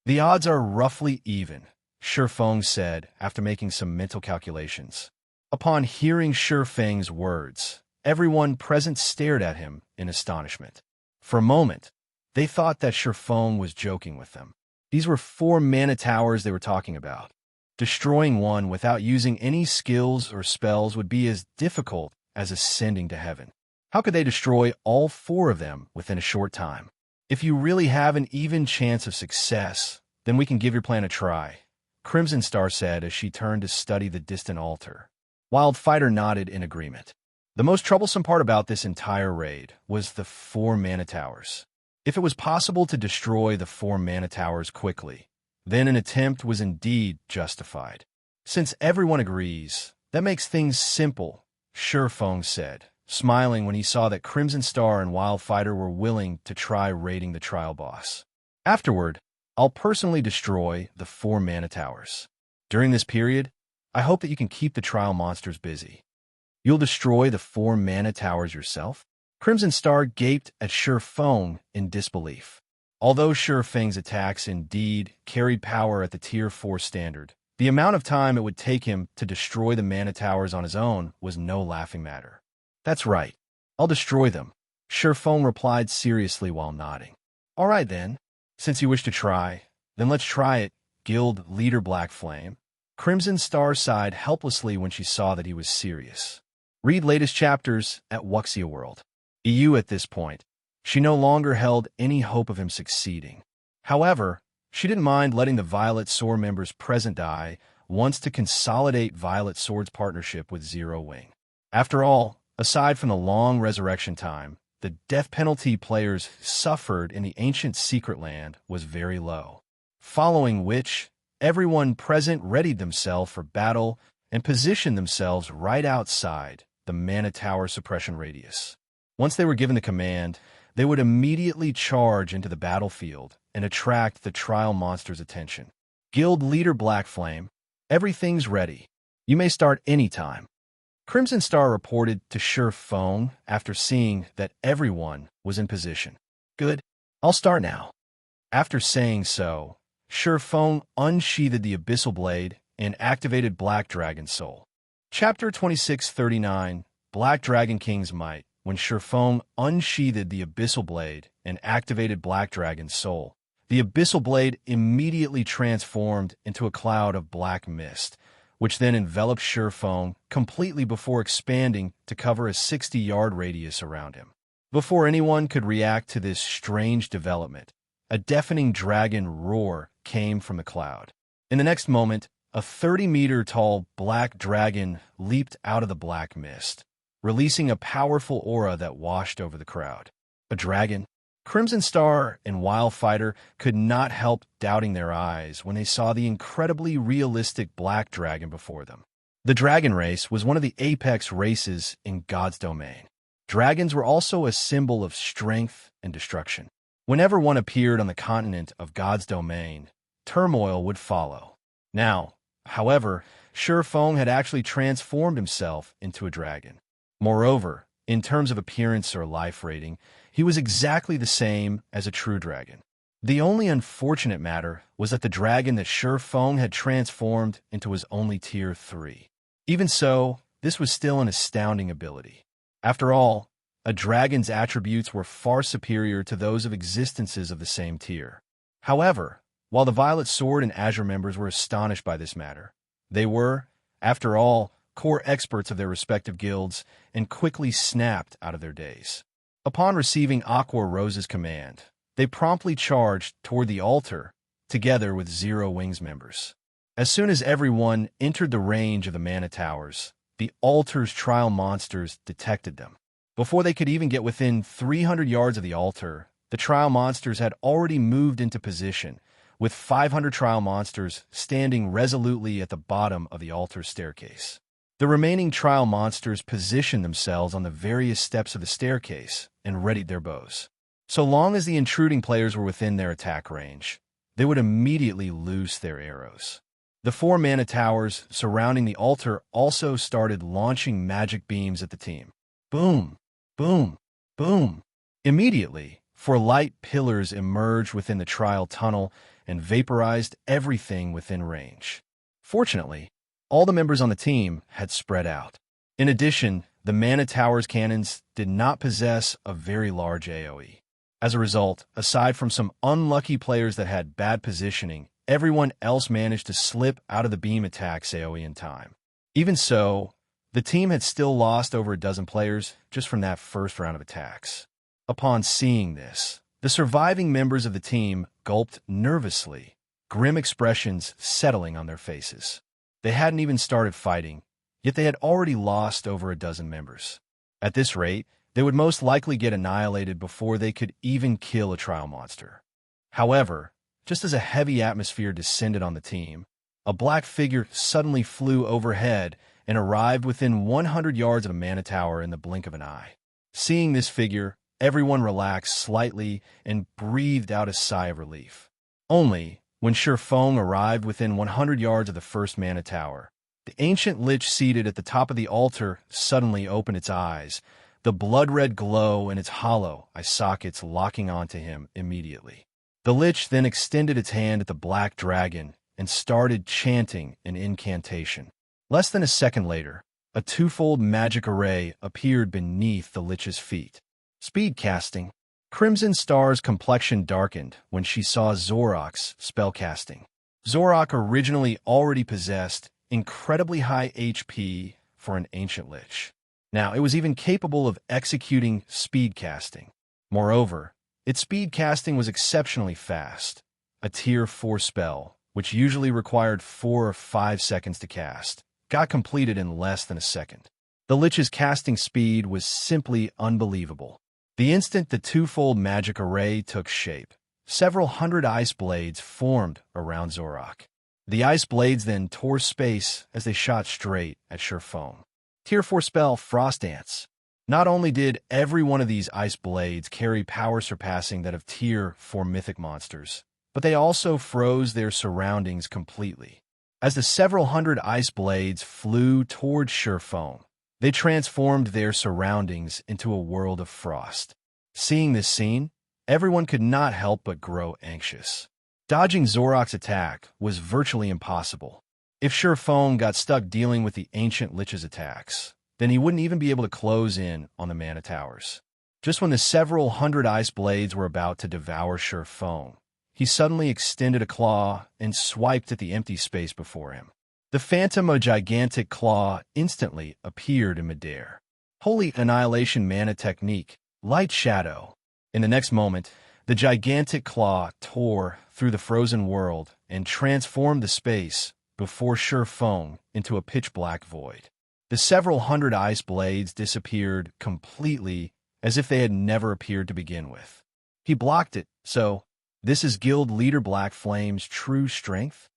The odds are roughly even, Feng said after making some mental calculations. Upon hearing Feng's words, everyone present stared at him in astonishment. For a moment, they thought that Feng was joking with them. These were 4 mana towers they were talking about. Destroying one without using any skills or spells would be as difficult as ascending to heaven. How could they destroy all 4 of them within a short time? If you really have an even chance of success, then we can give your plan a try, Crimson Star said as she turned to study the distant altar. Wildfighter nodded in agreement. The most troublesome part about this entire raid was the 4 mana towers. If it was possible to destroy the 4 mana towers quickly, then an attempt was indeed justified. Since everyone agrees, that makes things simple, Feng said, smiling when he saw that Crimson Star and Wildfighter were willing to try raiding the trial boss. Afterward, I'll personally destroy the 4 mana towers. During this period, I hope that you can keep the trial monsters busy. You'll destroy the 4 mana towers yourself? Crimson Star gaped at Feng in disbelief. Although Feng's attacks indeed carried power at the Tier 4 standard, the amount of time it would take him to destroy the mana towers on his own was no laughing matter. That's right. I'll destroy them, Feng replied seriously while nodding. All right then. Since you wish to try, then let's try it, Guild Leader Black Flame. Crimson Star sighed helplessly when she saw that he was serious. Read latest chapters at Wuxia World. EU at this point. She no longer held any hope of him succeeding. However, she didn't mind letting the Violet Sword members present die once to consolidate Violet Sword's partnership with Zero Wing. After all, aside from the long resurrection time, the death penalty players suffered in the ancient secret land was very low, following which everyone present readied themselves for battle and positioned themselves right outside the mana tower suppression radius. Once they were given the command, they would immediately charge into the battlefield and attract the trial monster's attention. Guild Leader Black Flame, everything's ready. You may start anytime. Crimson Star reported to Feng after seeing that everyone was in position. Good. I'll start now. After saying so, Feng unsheathed the Abyssal Blade and activated Black Dragon Soul. Chapter 2639, Black Dragon King's Might. When Feng unsheathed the Abyssal Blade and activated Black Dragon's Soul, the Abyssal Blade immediately transformed into a cloud of black mist, which then enveloped Feng completely before expanding to cover a 60-yard radius around him. Before anyone could react to this strange development, a deafening dragon roar came from the cloud. In the next moment, a 30-meter-tall black dragon leaped out of the black mist, releasing a powerful aura that washed over the crowd. A dragon? Crimson Star and Wildfighter could not help doubting their eyes when they saw the incredibly realistic black dragon before them. The dragon race was one of the apex races in God's domain. Dragons were also a symbol of strength and destruction. Whenever one appeared on the continent of God's domain, turmoil would follow. Now, however, Feng had actually transformed himself into a dragon. Moreover, in terms of appearance or life rating, he was exactly the same as a true dragon. The only unfortunate matter was that the dragon that Feng had transformed into was only Tier 3. Even so, this was still an astounding ability. After all, a dragon's attributes were far superior to those of existences of the same tier. However, while the Violet Sword and Azure members were astonished by this matter, they were, after all, core experts of their respective guilds and quickly snapped out of their daze. Upon receiving Aqua Rose's command, they promptly charged toward the altar together with Zero Wings members. As soon as everyone entered the range of the Mana Towers, the altar's trial monsters detected them. Before they could even get within 300 yards of the altar, the trial monsters had already moved into position, with 500 trial monsters standing resolutely at the bottom of the altar staircase. The remaining trial monsters positioned themselves on the various steps of the staircase and readied their bows. So long as the intruding players were within their attack range, they would immediately loose their arrows. The 4 mana towers surrounding the altar also started launching magic beams at the team. Boom! Boom! Boom! Immediately, 4 light pillars emerged within the trial tunnel and vaporized everything within range. Fortunately, all the members on the team had spread out. In addition, the Mana Tower's cannons did not possess a very large AoE. As a result, aside from some unlucky players that had bad positioning, everyone else managed to slip out of the beam attack's AoE in time. Even so, the team had still lost over a dozen players just from that first round of attacks. Upon seeing this, the surviving members of the team gulped nervously, grim expressions settling on their faces. They hadn't even started fighting, yet they had already lost over a dozen members. At this rate, they would most likely get annihilated before they could even kill a trial monster. However, just as a heavy atmosphere descended on the team, a black figure suddenly flew overhead and arrived within 100 yards of a Mana Tower in the blink of an eye. Seeing this figure, everyone relaxed slightly and breathed out a sigh of relief. Only, when Feng arrived within 100 yards of the first Mana Tower, the ancient Lich seated at the top of the altar suddenly opened its eyes, the blood-red glow in its hollow eye sockets locking onto him immediately. The Lich then extended its hand at the black dragon and started chanting an incantation. Less than a second later, a twofold magic array appeared beneath the Lich's feet. Speed casting. Crimson Star's complexion darkened when she saw Zorok's spellcasting. Zorok originally already possessed incredibly high HP for an ancient Lich. Now, it was even capable of executing speed casting. Moreover, its speed casting was exceptionally fast, a Tier 4 spell, which usually required 4 or 5 seconds to cast, got completed in less than a second. The Lich's casting speed was simply unbelievable. The instant the twofold magic array took shape, several hundred ice blades formed around Zorok. The ice blades then tore space as they shot straight at Feng. Tier 4 spell Frost Dance. Not only did every one of these ice blades carry power surpassing that of Tier 4 mythic monsters, but they also froze their surroundings completely. As the several hundred ice blades flew towards Feng, they transformed their surroundings into a world of frost. Seeing this scene, everyone could not help but grow anxious. Dodging Zorok's attack was virtually impossible. If Feng got stuck dealing with the ancient Lich's attacks, then he wouldn't even be able to close in on the Mana Towers. Just when the several hundred ice blades were about to devour Feng, he suddenly extended a claw and swiped at the empty space before him. The phantom of gigantic claw instantly appeared in midair. Holy Annihilation Mana Technique, Light Shadow. In the next moment, the gigantic claw tore through the frozen world and transformed the space before Feng into a pitch-black void. The several hundred ice blades disappeared completely as if they had never appeared to begin with. He blocked it, so this is Guild Leader Black Flame's true strength?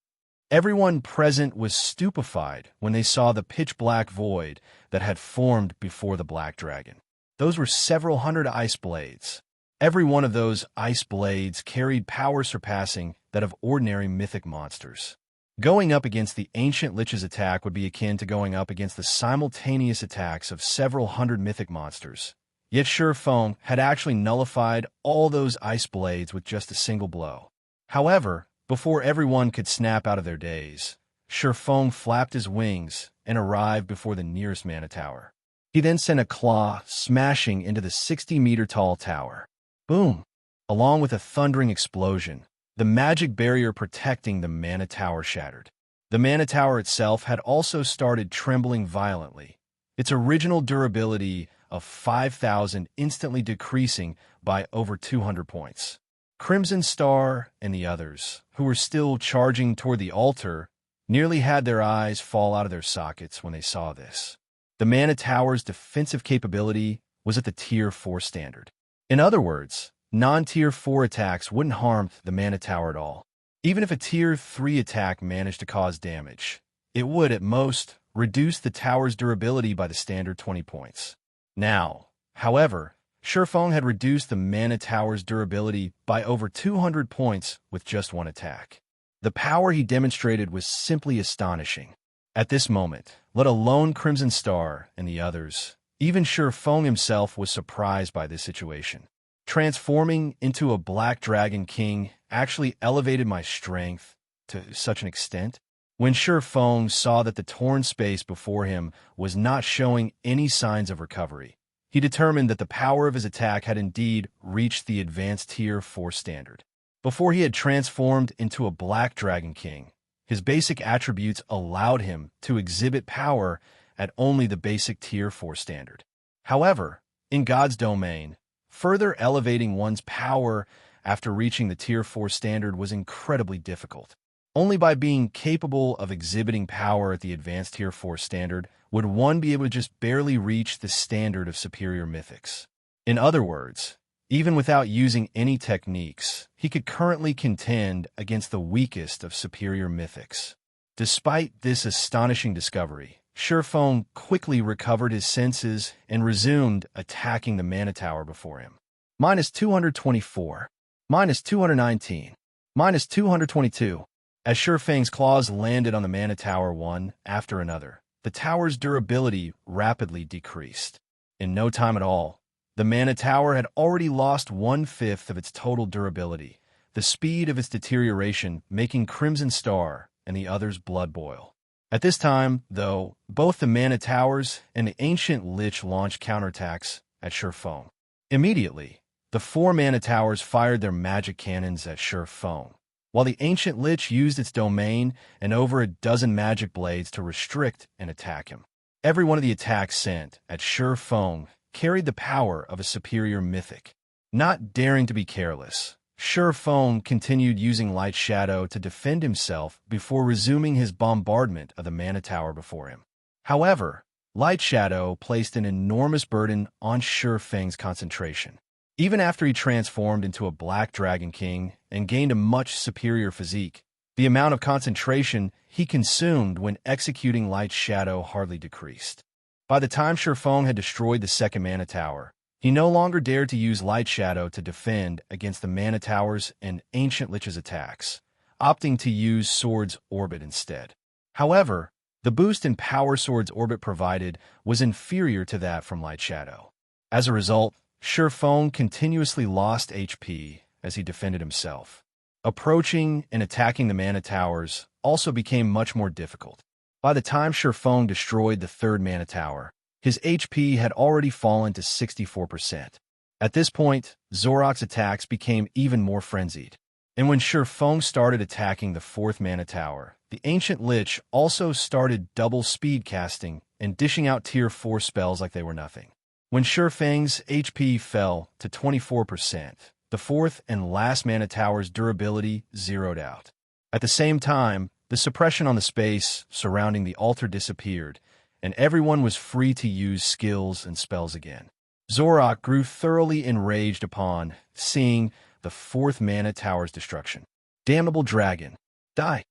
Everyone present was stupefied when they saw the pitch-black void that had formed before the Black Dragon. Those were several hundred ice blades. Every one of those ice blades carried power surpassing that of ordinary mythic monsters. Going up against the ancient Lich's attack would be akin to going up against the simultaneous attacks of several hundred mythic monsters. Yet Feng had actually nullified all those ice blades with just a single blow. However, before everyone could snap out of their daze, Feng flapped his wings and arrived before the nearest mana tower. He then sent a claw smashing into the 60-meter-tall tower. Boom! Along with a thundering explosion, the magic barrier protecting the mana tower shattered. The mana tower itself had also started trembling violently, its original durability of 5,000 instantly decreasing by over 200 points. Crimson Star and the others, who were still charging toward the altar, nearly had their eyes fall out of their sockets when they saw this. The mana tower's defensive capability was at the Tier 4 standard. In other words, non-Tier 4 attacks wouldn't harm the mana tower at all. Even if a Tier 3 attack managed to cause damage, it would, at most, reduce the tower's durability by the standard 20 points. Now, however, Feng had reduced the mana tower's durability by over 200 points with just one attack. The power he demonstrated was simply astonishing. At this moment, let alone Crimson Star and the others, even Feng himself was surprised by this situation. Transforming into a Black Dragon King actually elevated my strength to such an extent. When Feng saw that the torn space before him was not showing any signs of recovery, he determined that the power of his attack had indeed reached the advanced Tier 4 standard. Before he had transformed into a Black Dragon King, his basic attributes allowed him to exhibit power at only the basic Tier 4 standard. However, in God's domain, further elevating one's power after reaching the Tier 4 standard was incredibly difficult. Only by being capable of exhibiting power at the advanced Tier 4 standard would one be able to just barely reach the standard of superior mythics. In other words, even without using any techniques, he could currently contend against the weakest of superior mythics. Despite this astonishing discovery, Feng quickly recovered his senses and resumed attacking the mana tower before him. Minus 224. Minus 219. Minus 222. As Feng's claws landed on the mana tower one after another, the tower's durability rapidly decreased. In no time at all, the mana tower had already lost 1/5 of its total durability, the speed of its deterioration making Crimson Star and the others' blood boil. At this time, though, both the mana towers and the ancient Lich launched counterattacks at Feng. Immediately, the 4 mana towers fired their magic cannons at Feng, while the ancient Lich used its domain and over a dozen magic blades to restrict and attack him. Every one of the attacks sent at Feng carried the power of a superior mythic. Not daring to be careless, Feng continued using Light Shadow to defend himself before resuming his bombardment of the mana tower before him. However, Light Shadow placed an enormous burden on Feng's concentration. Even after he transformed into a Black Dragon King and gained a much superior physique, the amount of concentration he consumed when executing Light Shadow hardly decreased. By the time Feng had destroyed the second mana tower, he no longer dared to use Light Shadow to defend against the mana towers and ancient Lich's attacks, opting to use Sword's Orbit instead. However, the boost in power Sword's Orbit provided was inferior to that from Light Shadow. As a result, Feng continuously lost HP as he defended himself. Approaching and attacking the mana towers also became much more difficult. By the time Feng destroyed the third mana tower, his HP had already fallen to 64%. At this point, Zorok's attacks became even more frenzied. And when Feng started attacking the fourth mana tower, the ancient Lich also started double speed casting and dishing out Tier 4 spells like they were nothing. When Feng's HP fell to 24%, the fourth and last mana tower's durability zeroed out. At the same time, the suppression on the space surrounding the altar disappeared, and everyone was free to use skills and spells again. Zorak grew thoroughly enraged upon seeing the fourth mana tower's destruction. Damnable dragon, die!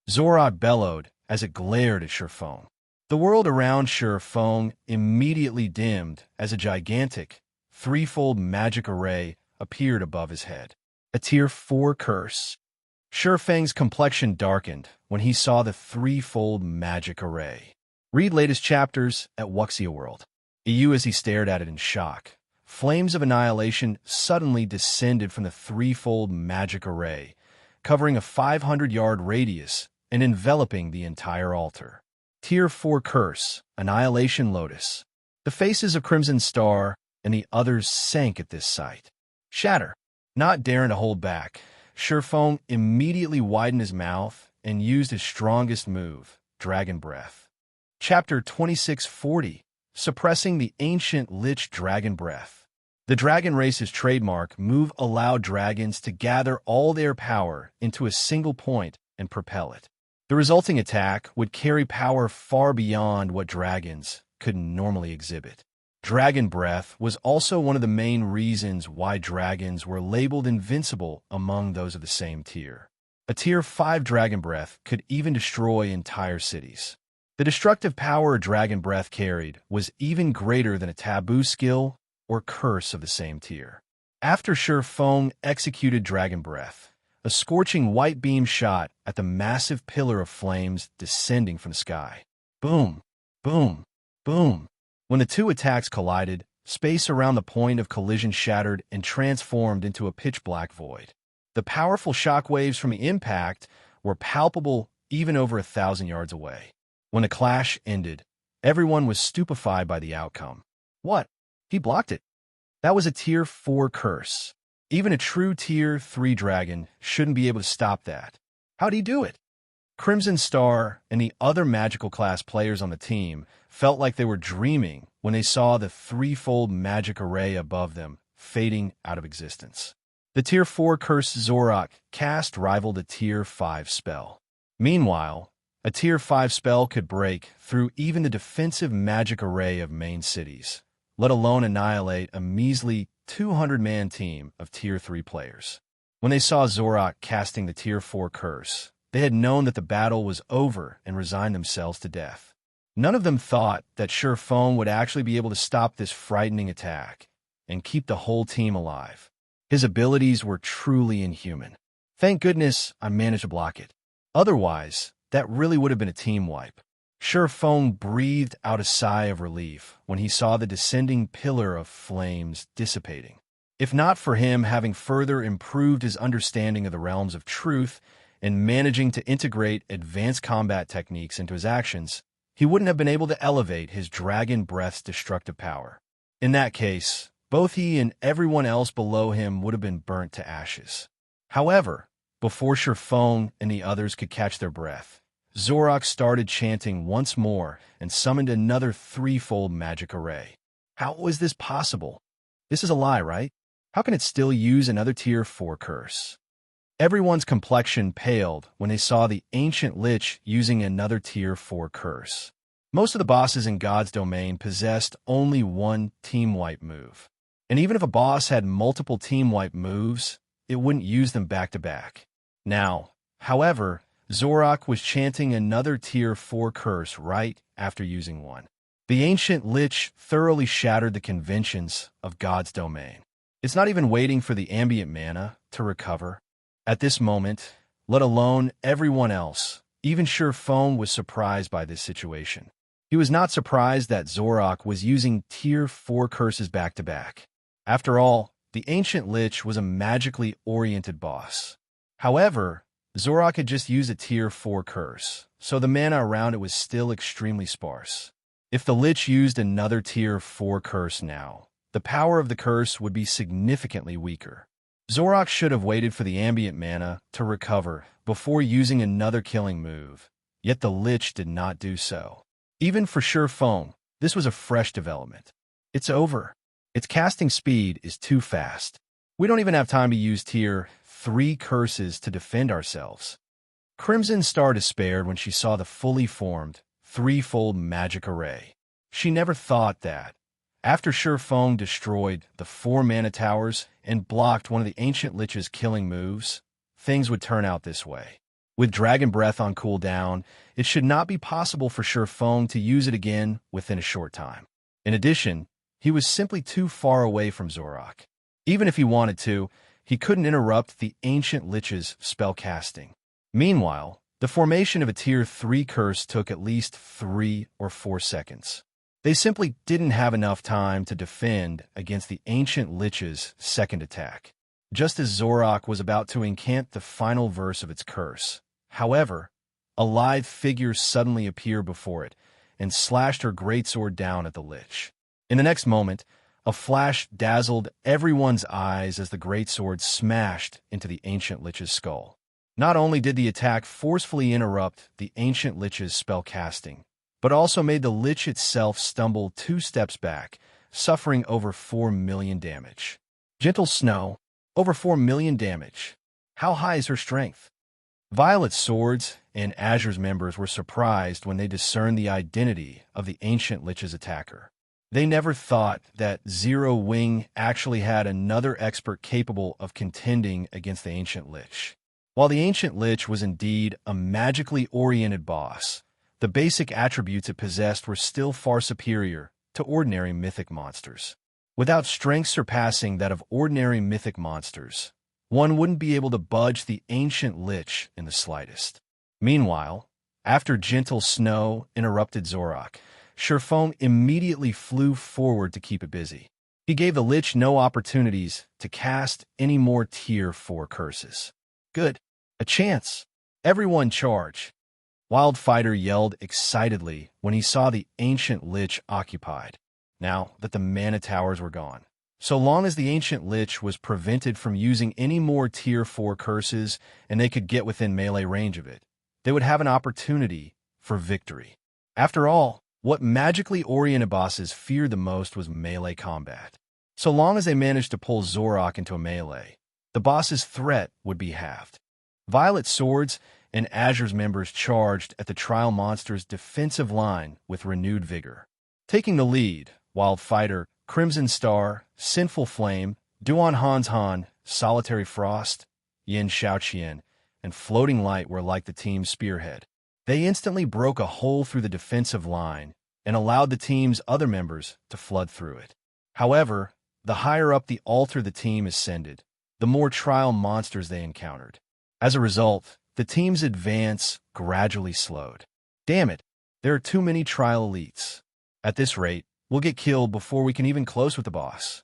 Zorak bellowed as it glared at Feng. The world around Feng immediately dimmed as a gigantic, threefold magic array appeared above his head. A Tier 4 curse. Feng's complexion darkened when he saw the threefold magic array. Read latest chapters at Wuxia World. EU as he stared at it in shock. Flames of annihilation suddenly descended from the threefold magic array, covering a 500-yard radius and enveloping the entire altar. Tier 4 curse, Annihilation Lotus. The faces of Crimson Star and the others sank at this sight. Shatter. Not daring to hold back, Feng immediately widened his mouth and used his strongest move, Dragon Breath. Chapter 2640, Suppressing the Ancient Lich Dragon Breath. The dragon race's trademark move allowed dragons to gather all their power into a single point and propel it. The resulting attack would carry power far beyond what dragons could normally exhibit. Dragon Breath was also one of the main reasons why dragons were labeled invincible among those of the same tier. A Tier 5 Dragon Breath could even destroy entire cities. The destructive power a Dragon Breath carried was even greater than a taboo skill or curse of the same tier. After Feng executed Dragon Breath, a scorching white beam shot at the massive pillar of flames descending from the sky. Boom, boom, boom. When the two attacks collided, space around the point of collision shattered and transformed into a pitch-black void. The powerful shockwaves from the impact were palpable even over 1,000 yards away. When the clash ended, everyone was stupefied by the outcome. What? He blocked it. That was a Tier 4 curse. Even a true Tier 3 dragon shouldn't be able to stop that. How'd he do it? Crimson Star and the other magical class players on the team felt like they were dreaming when they saw the threefold magic array above them fading out of existence. The Tier 4 curse Zorak cast rivaled a Tier 5 spell. Meanwhile, a Tier 5 spell could break through even the defensive magic array of main cities, let alone annihilate a measly 200-man team of Tier 3 players. When they saw Zorak casting the Tier 4 curse, they had known that the battle was over and resigned themselves to death. None of them thought that Feng would actually be able to stop this frightening attack and keep the whole team alive. His abilities were truly inhuman. Thank goodness I managed to block it. Otherwise, that really would have been a team wipe. Feng breathed out a sigh of relief when he saw the descending pillar of flames dissipating. If not for him having further improved his understanding of the realms of truth and managing to integrate advanced combat techniques into his actions, he wouldn't have been able to elevate his Dragon Breath's destructive power. In that case, both he and everyone else below him would have been burnt to ashes. However, before Feng and the others could catch their breath, Zorak started chanting once more and summoned another threefold magic array. How was this possible? This is a lie, right? How can it still use another Tier 4 curse? Everyone's complexion paled when they saw the ancient Lich using another Tier 4 curse. Most of the bosses in God's domain possessed only one team wipe move. And even if a boss had multiple team wipe moves, it wouldn't use them back to back. Now, however, Zorak was chanting another Tier 4 curse right after using one. The ancient Lich thoroughly shattered the conventions of God's domain. It's not even waiting for the ambient mana to recover. At this moment, let alone everyone else, even Feng was surprised by this situation. He was not surprised that Zorak was using Tier 4 curses back-to-back. After all, the ancient Lich was a magically oriented boss. However, Zorak had just used a Tier 4 curse, so the mana around it was still extremely sparse. If the Lich used another Tier 4 curse now, the power of the curse would be significantly weaker. Zorak should have waited for the ambient mana to recover before using another killing move, yet the Lich did not do so. Even for Feng, this was a fresh development. It's over. Its casting speed is too fast. We don't even have time to use Tier 3 curses to defend ourselves. Crimson Star despaired when she saw the fully formed, threefold magic array. She never thought that, After Feng destroyed the 4 mana towers and blocked one of the Ancient Lich's killing moves, things would turn out this way. With Dragon Breath on cooldown, it should not be possible for Feng to use it again within a short time. In addition, he was simply too far away from Zorak. Even if he wanted to, he couldn't interrupt the Ancient Lich's spellcasting. Meanwhile, the formation of a Tier 3 curse took at least 3 or 4 seconds. They simply didn't have enough time to defend against the Ancient Lich's second attack. Just as Zorak was about to incant the final verse of its curse, however, a lithe figure suddenly appeared before it and slashed her greatsword down at the Lich. In the next moment, a flash dazzled everyone's eyes as the greatsword smashed into the Ancient Lich's skull. Not only did the attack forcefully interrupt the Ancient Lich's spellcasting, but also made the Lich itself stumble 2 steps back, suffering over 4 million damage. Gentle Snow, over 4 million damage. How high is her strength? Violet Swords and Azure's members were surprised when they discerned the identity of the Ancient Lich's attacker. They never thought that Zero Wing actually had another expert capable of contending against the Ancient Lich. While the Ancient Lich was indeed a magically oriented boss, the basic attributes it possessed were still far superior to ordinary mythic monsters. Without strength surpassing that of ordinary mythic monsters, one wouldn't be able to budge the Ancient Lich in the slightest. Meanwhile, after Gentle Snow interrupted Zorak, Feng immediately flew forward to keep it busy. He gave the Lich no opportunities to cast any more Tier 4 curses. Good. A chance. Everyone charge. Wildfighter yelled excitedly when he saw the Ancient Lich occupied, now that the mana towers were gone. So long as the Ancient Lich was prevented from using any more Tier 4 curses and they could get within melee range of it, they would have an opportunity for victory. After all, what magically oriented bosses feared the most was melee combat. So long as they managed to pull Zorak into a melee, the boss's threat would be halved. Violet Swords and Azure's members charged at the Trial Monster's defensive line with renewed vigor. Taking the lead, Wildfighter, Crimson Star, Sinful Flame, Duan Hans Han, Solitary Frost, Yin Xiaoqian, and Floating Light were like the team's spearhead. They instantly broke a hole through the defensive line and allowed the team's other members to flood through it. However, the higher up the altar the team ascended, the more trial monsters they encountered. As a result, the team's advance gradually slowed. Damn it, there are too many trial elites. At this rate, we'll get killed before we can even close with the boss.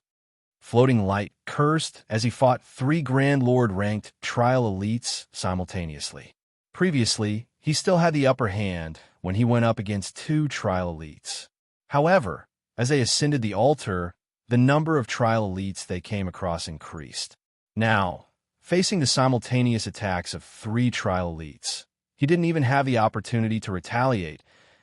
Floating Light cursed as he fought 3 Grand Lord-ranked trial elites simultaneously. Previously, he still had the upper hand when he went up against 2 trial elites. However, as they ascended the altar, the number of trial elites they came across increased. Now, facing the simultaneous attacks of 3 trial elites, he didn't even have the opportunity to retaliate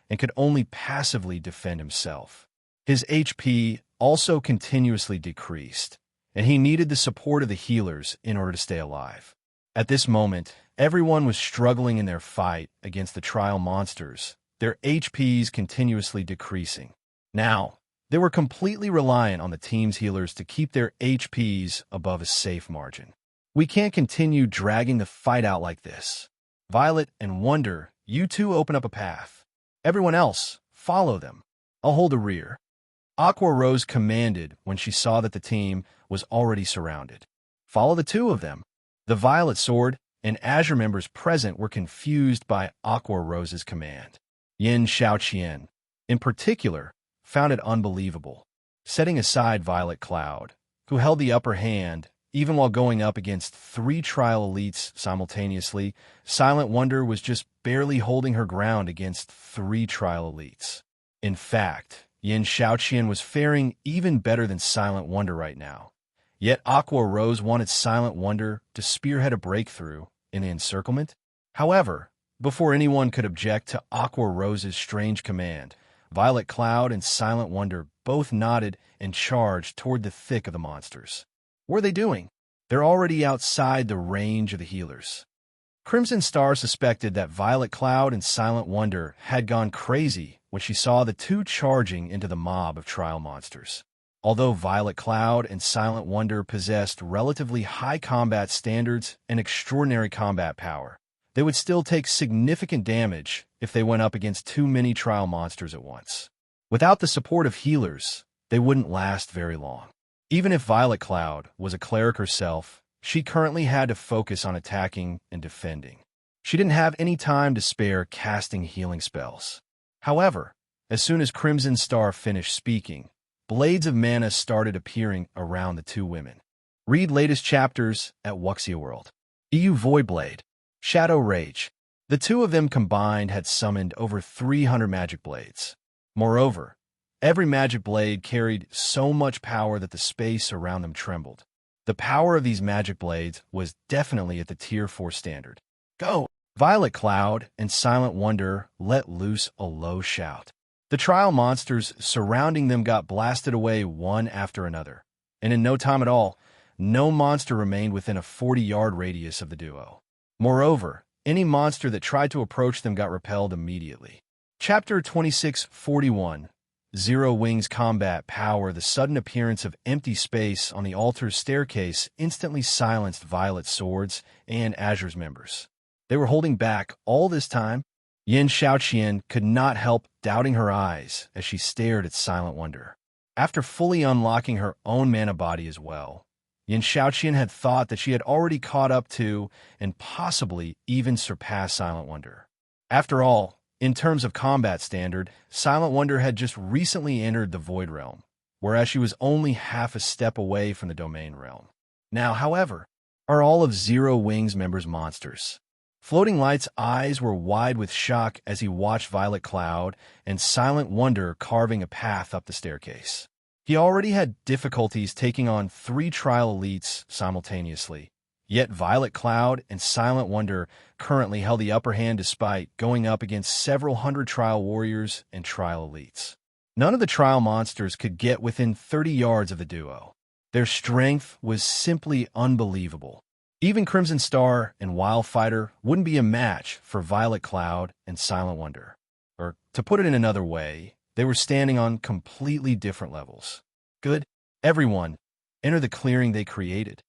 and could only passively defend himself. His HP also continuously decreased, and he needed the support of the healers in order to stay alive. At this moment, everyone was struggling in their fight against the trial monsters, their HPs continuously decreasing. Now, they were completely reliant on the team's healers to keep their HPs above a safe margin. We can't continue dragging the fight out like this. Violet and Wonder, you two open up a path. Everyone else, follow them. I'll hold the rear. Aqua Rose commanded when she saw that the team was already surrounded. Follow the 2 of them. The Violet Sword and Azure members present were confused by Aqua Rose's command. Yin Xiaoqian, in particular, found it unbelievable. Setting aside Violet Cloud, who held the upper hand, even while going up against 3 trial elites simultaneously, Silent Wonder was just barely holding her ground against 3 trial elites. In fact, Yin Xiaoqian was faring even better than Silent Wonder right now. Yet Aqua Rose wanted Silent Wonder to spearhead a breakthrough in the encirclement. However, before anyone could object to Aqua Rose's strange command, Violet Cloud and Silent Wonder both nodded and charged toward the thick of the monsters. What are they doing? They're already outside the range of the healers. Crimson Star suspected that Violet Cloud and Silent Wonder had gone crazy when she saw the two charging into the mob of trial monsters. Although Violet Cloud and Silent Wonder possessed relatively high combat standards and extraordinary combat power, they would still take significant damage if they went up against too many trial monsters at once. Without the support of healers, they wouldn't last very long. Even if Violet Cloud was a cleric herself, she currently had to focus on attacking and defending. She didn't have any time to spare casting healing spells. However, as soon as Crimson Star finished speaking, blades of mana started appearing around the two women. Read latest chapters at Wuxia World. EU Voidblade, Shadow Rage. The two of them combined had summoned over 300 magic blades. Moreover, every magic blade carried so much power that the space around them trembled. The power of these magic blades was definitely at the Tier 4 standard. Go! Violet Cloud and Silent Wonder let loose a low shout. The trial monsters surrounding them got blasted away one after another, and in no time at all, no monster remained within a 40-yard radius of the duo. Moreover, any monster that tried to approach them got repelled immediately. Chapter 2641. Zero Wings Combat Power. The sudden appearance of empty space on the altar's staircase instantly silenced Violet's swords and Azure's members. They were holding back all this time. Xiaoqian could not help doubting her eyes as she stared at Silent Wonder. After fully unlocking her own mana body as well, Xiaoqian had thought that she had already caught up to and possibly even surpassed Silent Wonder. After all, in terms of combat standard, Silent Wonder had just recently entered the Void Realm, whereas she was only half a step away from the Domain Realm. Now, however, are all of Zero Wings members monsters? Floating Light's eyes were wide with shock as he watched Violet Cloud and Silent Wonder carving a path up the staircase. He already had difficulties taking on 3 trial elites simultaneously, yet Violet Cloud and Silent Wonder currently held the upper hand despite going up against several hundred trial warriors and trial elites. None of the trial monsters could get within 30 yards of the duo. Their strength was simply unbelievable. Even Crimson Star and Wildfighter wouldn't be a match for Violet Cloud and Silent Wonder. Or, to put it in another way, they were standing on completely different levels. Good. Everyone, enter the clearing they created.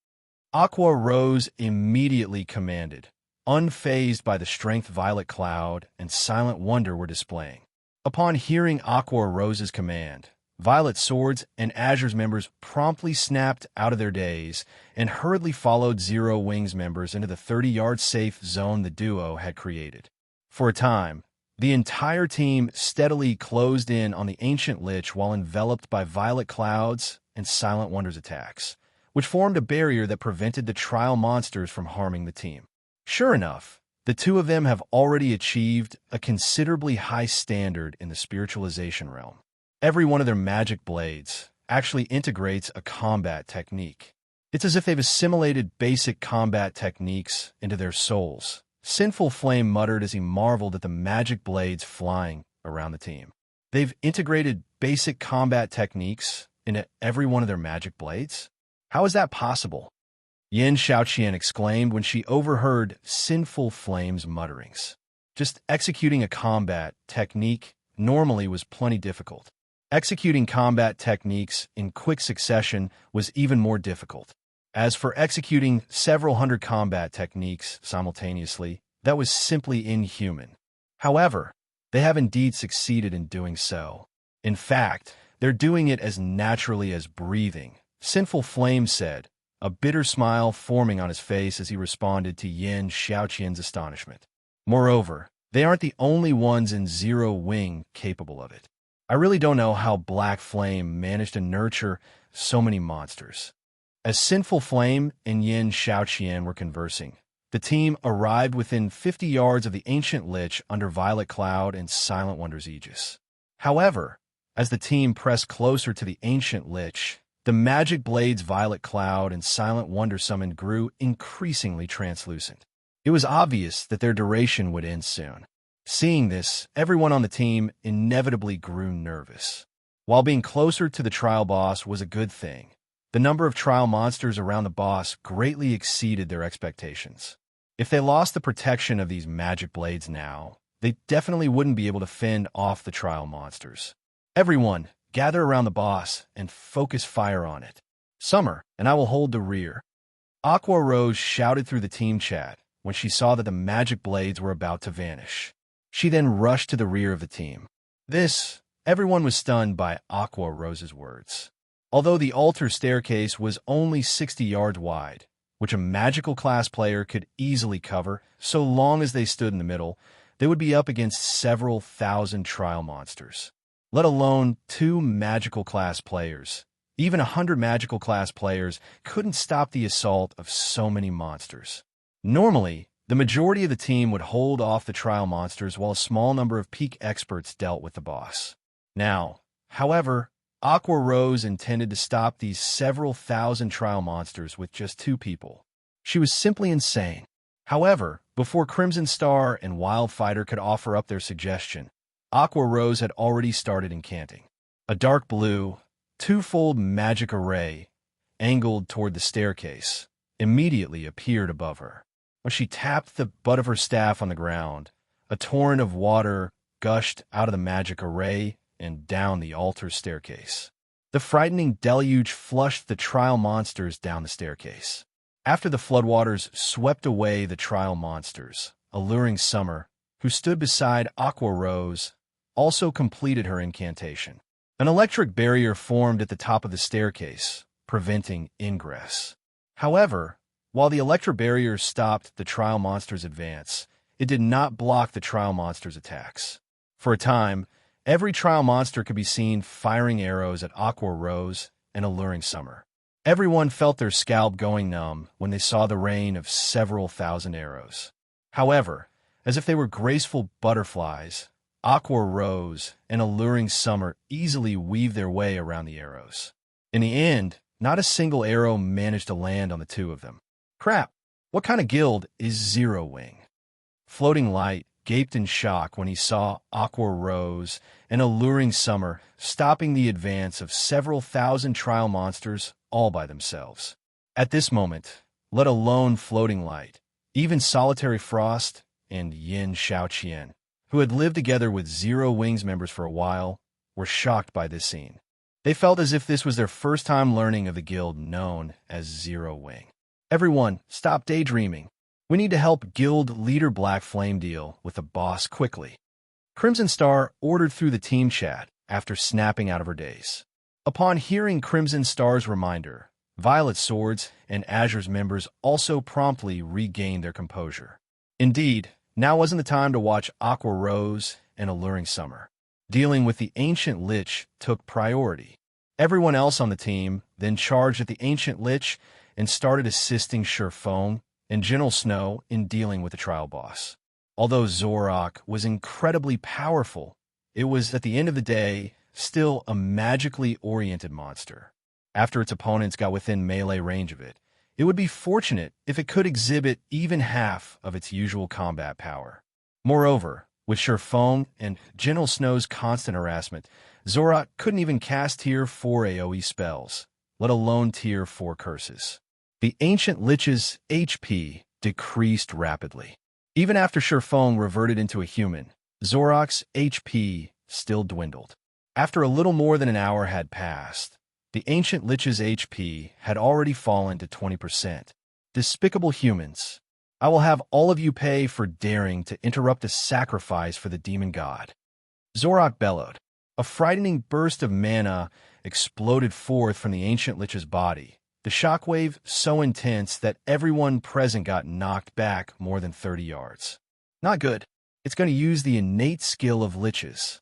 Aqua Rose immediately commanded, unfazed by the strength Violet Cloud and Silent Wonder were displaying. Upon hearing Aqua Rose's command, Violet Swords and Azure's members promptly snapped out of their daze and hurriedly followed Zero Wings members into the 30-yard safe zone the duo had created. For a time, the entire team steadily closed in on the ancient Lich while enveloped by Violet Cloud's and Silent Wonder's attacks, which formed a barrier that prevented the trial monsters from harming the team. Sure enough, the two of them have already achieved a considerably high standard in the spiritualization realm. Every one of their magic blades actually integrates a combat technique. It's as if they've assimilated basic combat techniques into their souls. Sinful Flame muttered as he marveled at the magic blades flying around the team. They've integrated basic combat techniques into every one of their magic blades? How is that possible? Xiaoqian exclaimed when she overheard Sinful Flame's mutterings. Just executing a combat technique normally was plenty difficult. Executing combat techniques in quick succession was even more difficult. As for executing several hundred combat techniques simultaneously, that was simply inhuman. However, they have indeed succeeded in doing so. In fact, they're doing it as naturally as breathing, Sinful Flame said, a bitter smile forming on his face as he responded to Xiaoqian's astonishment. Moreover, they aren't the only ones in Zero Wing capable of it. I really don't know how Black Flame managed to nurture so many monsters. As Sinful Flame and Xiaoqian were conversing, the team arrived within 50 yards of the ancient Lich under Violet Cloud and Silent Wonder's aegis. However, as the team pressed closer to the ancient Lich, the magic blades Violet Cloud and Silent Wonder summoned grew increasingly translucent. It was obvious that their duration would end soon. Seeing this, everyone on the team inevitably grew nervous. While being closer to the trial boss was a good thing, the number of trial monsters around the boss greatly exceeded their expectations. If they lost the protection of these magic blades now, they definitely wouldn't be able to fend off the trial monsters. Everyone, gather around the boss and focus fire on it. Summer, and I will hold the rear. Aqua Rose shouted through the team chat when she saw that the magic blades were about to vanish. She then rushed to the rear of the team. Everyone was stunned by Aqua Rose's words. Although the altar staircase was only 60 yards wide, which a magical class player could easily cover, so long as they stood in the middle, they would be up against several thousand trial monsters. Let alone 2 magical class players. Even 100 magical class players couldn't stop the assault of so many monsters. Normally, the majority of the team would hold off the trial monsters while a small number of peak experts dealt with the boss. Now, however, Aqua Rose intended to stop these several thousand trial monsters with just 2 people. She was simply insane. However, before Crimson Star and Wildfighter could offer up their suggestion, Aqua Rose had already started incanting. A dark blue, 2-fold magic array, angled toward the staircase, immediately appeared above her. When she tapped the butt of her staff on the ground, a torrent of water gushed out of the magic array and down the altar staircase. The frightening deluge flushed the trial monsters down the staircase. After the floodwaters swept away the trial monsters, alluring Summer, who stood beside Aqua Rose, also completed her incantation. An electric barrier formed at the top of the staircase, preventing ingress. However, while the electric barrier stopped the trial monsters' advance, it did not block the trial monsters' attacks. For a time, every trial monster could be seen firing arrows at Aqua Rose and alluring Summer. Everyone felt their scalp going numb when they saw the rain of several thousand arrows. However, as if they were graceful butterflies, Aqua Rose and alluring Summer easily weaved their way around the arrows. In the end, not a single arrow managed to land on the 2 of them. Crap! What kind of guild is Zero Wing? Floating Light gaped in shock when he saw Aqua Rose and alluring Summer stopping the advance of several thousand trial monsters all by themselves. At this moment, let alone Floating Light, even Solitary Frost and Yin Xiaoqian, who had lived together with Zero Wings members for a while, were shocked by this scene. They felt as if this was their first time learning of the guild known as Zero Wing. Everyone, stop daydreaming. We need to help Guild Leader Black Flame deal with the boss quickly. Crimson Star ordered through the team chat after snapping out of her daze. Upon hearing Crimson Star's reminder, Violet Swords and Azure's members also promptly regained their composure. Indeed, now wasn't the time to watch Aqua Rose and alluring Summer. Dealing with the ancient Lich took priority. Everyone else on the team then charged at the ancient Lich and started assisting Feng and General Snow in dealing with the trial boss. Although Zorak was incredibly powerful, it was, at the end of the day, still a magically oriented monster. After its opponents got within melee range of it, it would be fortunate if it could exhibit even half of its usual combat power. Moreover, with Feng and General Snow's constant harassment, Zorak couldn't even cast Tier 4 AoE spells, let alone Tier 4 curses. The ancient Lich's HP decreased rapidly. Even after Feng reverted into a human, Zorak's HP still dwindled. After a little more than an hour had passed, the ancient Lich's HP had already fallen to 20%. Despicable humans, I will have all of you pay for daring to interrupt a sacrifice for the demon god. Zorak bellowed. A frightening burst of mana exploded forth from the ancient Lich's body, the shockwave so intense that everyone present got knocked back more than 30 yards. Not good. It's going to use the innate skill of Liches.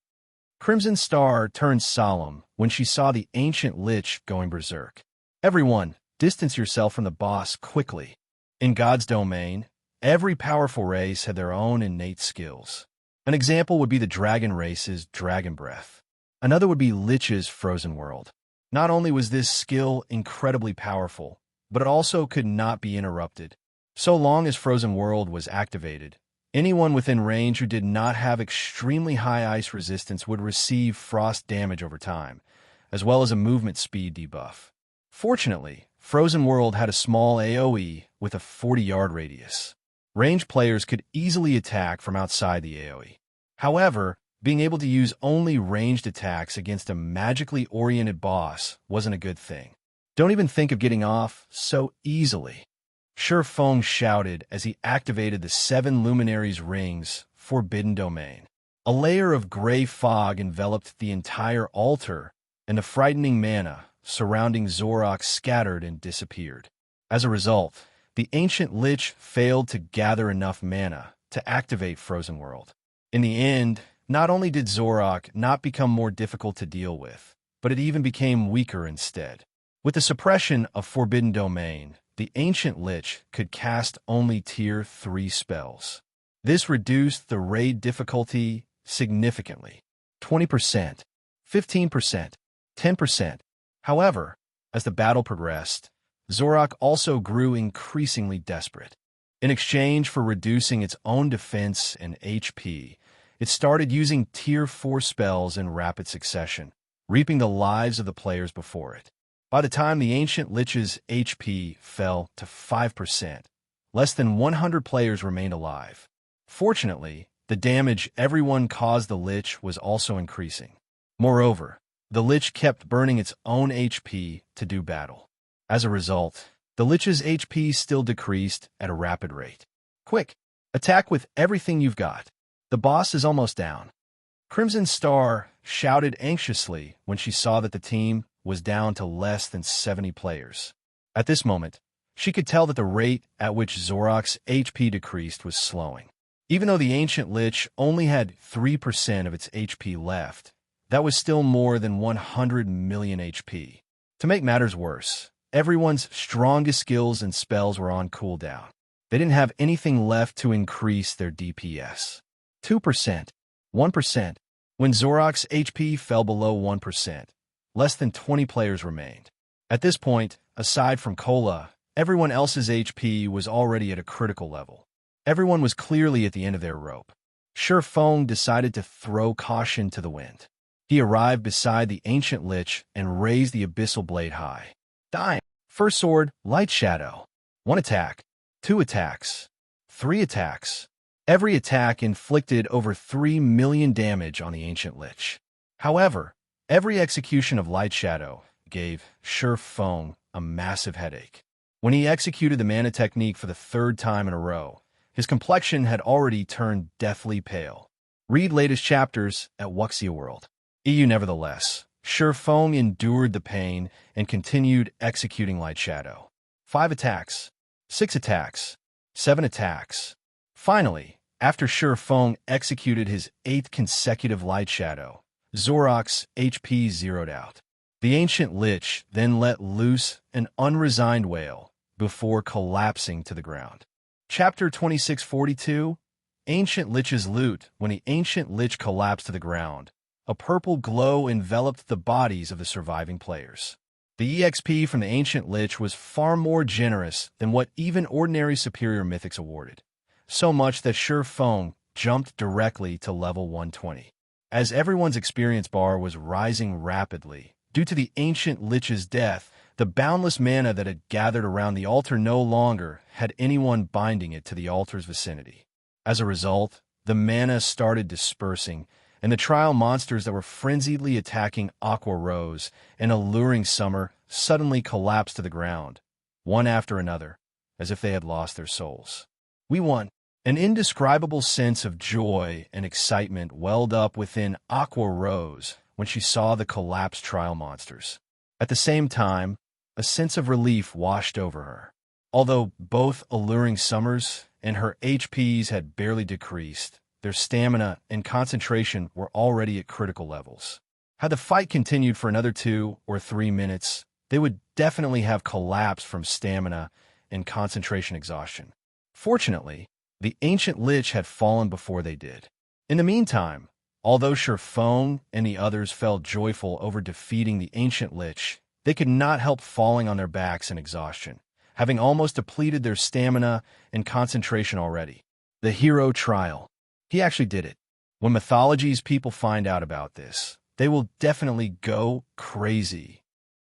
Crimson Star turned solemn when she saw the ancient Lich going berserk. Everyone, distance yourself from the boss quickly. In God's domain, every powerful race had their own innate skills. An example would be the dragon race's Dragon Breath. Another would be Lich's Frozen World. Not only was this skill incredibly powerful, but it also could not be interrupted. So long as Frozen World was activated, anyone within range who did not have extremely high ice resistance would receive frost damage over time, as well as a movement speed debuff. Fortunately, Frozen World had a small AoE with a 40-yard radius. Ranged players could easily attack from outside the AoE. However, being able to use only ranged attacks against a magically oriented boss wasn't a good thing. Don't even think of getting off so easily. Feng shouted as he activated the 7 Luminaries Rings Forbidden Domain. A layer of gray fog enveloped the entire altar, and the frightening mana surrounding Zorak scattered and disappeared. As a result, the ancient Lich failed to gather enough mana to activate Frozen World. In the end, not only did Zorak not become more difficult to deal with, but it even became weaker instead. With the suppression of Forbidden Domain, the ancient Lich could cast only Tier 3 spells. This reduced the raid difficulty significantly. 20%, 15%, 10%. However, as the battle progressed, Zorak also grew increasingly desperate. In exchange for reducing its own defense and HP, it started using Tier 4 spells in rapid succession, reaping the lives of the players before it. By the time the ancient Lich's HP fell to 5%, less than 100 players remained alive. Fortunately, the damage everyone caused the Lich was also increasing. Moreover, the Lich kept burning its own HP to do battle. As a result, the Lich's HP still decreased at a rapid rate. Quick, attack with everything you've got. The boss is almost down. Crimson Star shouted anxiously when she saw that the team was down to less than 70 players. At this moment, she could tell that the rate at which Zorak's HP decreased was slowing. Even though the ancient Lich only had 3% of its HP left, that was still more than 100 million HP. To make matters worse, everyone's strongest skills and spells were on cooldown. They didn't have anything left to increase their DPS. 2%, 1%. When Zorak's HP fell below 1%, less than 20 players remained. At this point, aside from Kola, everyone else's HP was already at a critical level. Everyone was clearly at the end of their rope. Feng decided to throw caution to the wind. He arrived beside the ancient Lich and raised the abyssal blade high. Dying. First sword, Light Shadow. 1 attack, 2 attacks, 3 attacks. Every attack inflicted over 3 million damage on the ancient Lich. However, every execution of Light Shadow gave Feng a massive headache. When he executed the mana technique for the 3rd time in a row, his complexion had already turned deathly pale. Read latest chapters at Wuxia World. Nevertheless, Feng endured the pain and continued executing Light Shadow. 5 attacks, 6 attacks, 7 attacks. Finally, after Feng executed his 8th consecutive Light Shadow, Zorak's HP zeroed out. The ancient Lich then let loose an unresigned wail before collapsing to the ground. Chapter 2642, Ancient Lich's Loot. When the ancient Lich collapsed to the ground, a purple glow enveloped the bodies of the surviving players. The EXP from the ancient Lich was far more generous than what even ordinary superior mythics awarded, so much that Feng jumped directly to level 120. As everyone's experience bar was rising rapidly, due to the ancient Lich's death, the boundless mana that had gathered around the altar no longer had anyone binding it to the altar's vicinity. As a result, the mana started dispersing, and the trial monsters that were frenziedly attacking Aqua Rose and Alluring Summer suddenly collapsed to the ground, one after another, as if they had lost their souls. We won. An indescribable sense of joy and excitement welled up within Aqua Rose when she saw the collapsed trial monsters. At the same time, a sense of relief washed over her. Although both Alluring Summers and her HPs had barely decreased, their stamina and concentration were already at critical levels. Had the fight continued for another 2 or 3 minutes, they would definitely have collapsed from stamina and concentration exhaustion. Fortunately, the ancient Lich had fallen before they did. In the meantime, although Feng and the others felt joyful over defeating the ancient Lich, they could not help falling on their backs in exhaustion, having almost depleted their stamina and concentration already. The hero trial. He actually did it. When Mythology's people find out about this, they will definitely go crazy.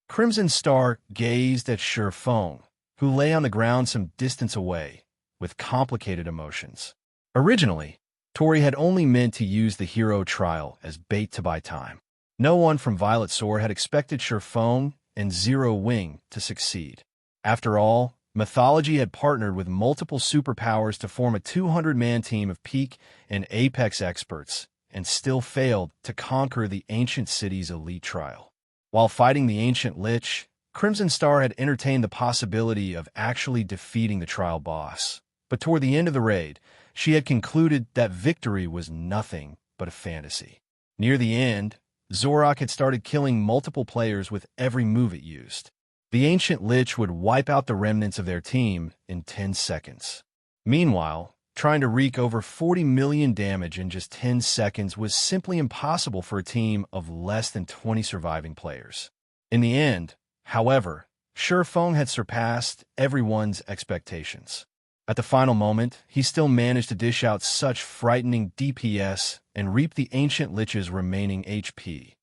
Crimson Star gazed at Feng, who lay on the ground some distance away, with complicated emotions. Originally, Tori had only meant to use the hero trial as bait to buy time. No one from Violet Sword had expected Feng and Zero Wing to succeed. After all, Mythology had partnered with multiple superpowers to form a 200-man team of peak and apex experts, and still failed to conquer the ancient city's elite trial. While fighting the ancient Lich, Crimson Star had entertained the possibility of actually defeating the trial boss. But toward the end of the raid, she had concluded that victory was nothing but a fantasy. Near the end, Zorok had started killing multiple players with every move it used. The ancient Lich would wipe out the remnants of their team in 10 seconds. Meanwhile, trying to wreak over 40 million damage in just 10 seconds was simply impossible for a team of less than 20 surviving players. In the end, however, Feng had surpassed everyone's expectations. At the final moment, he still managed to dish out such frightening DPS and reap the ancient Lich's remaining HP,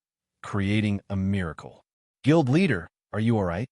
creating a miracle. Guild leader, are you alright?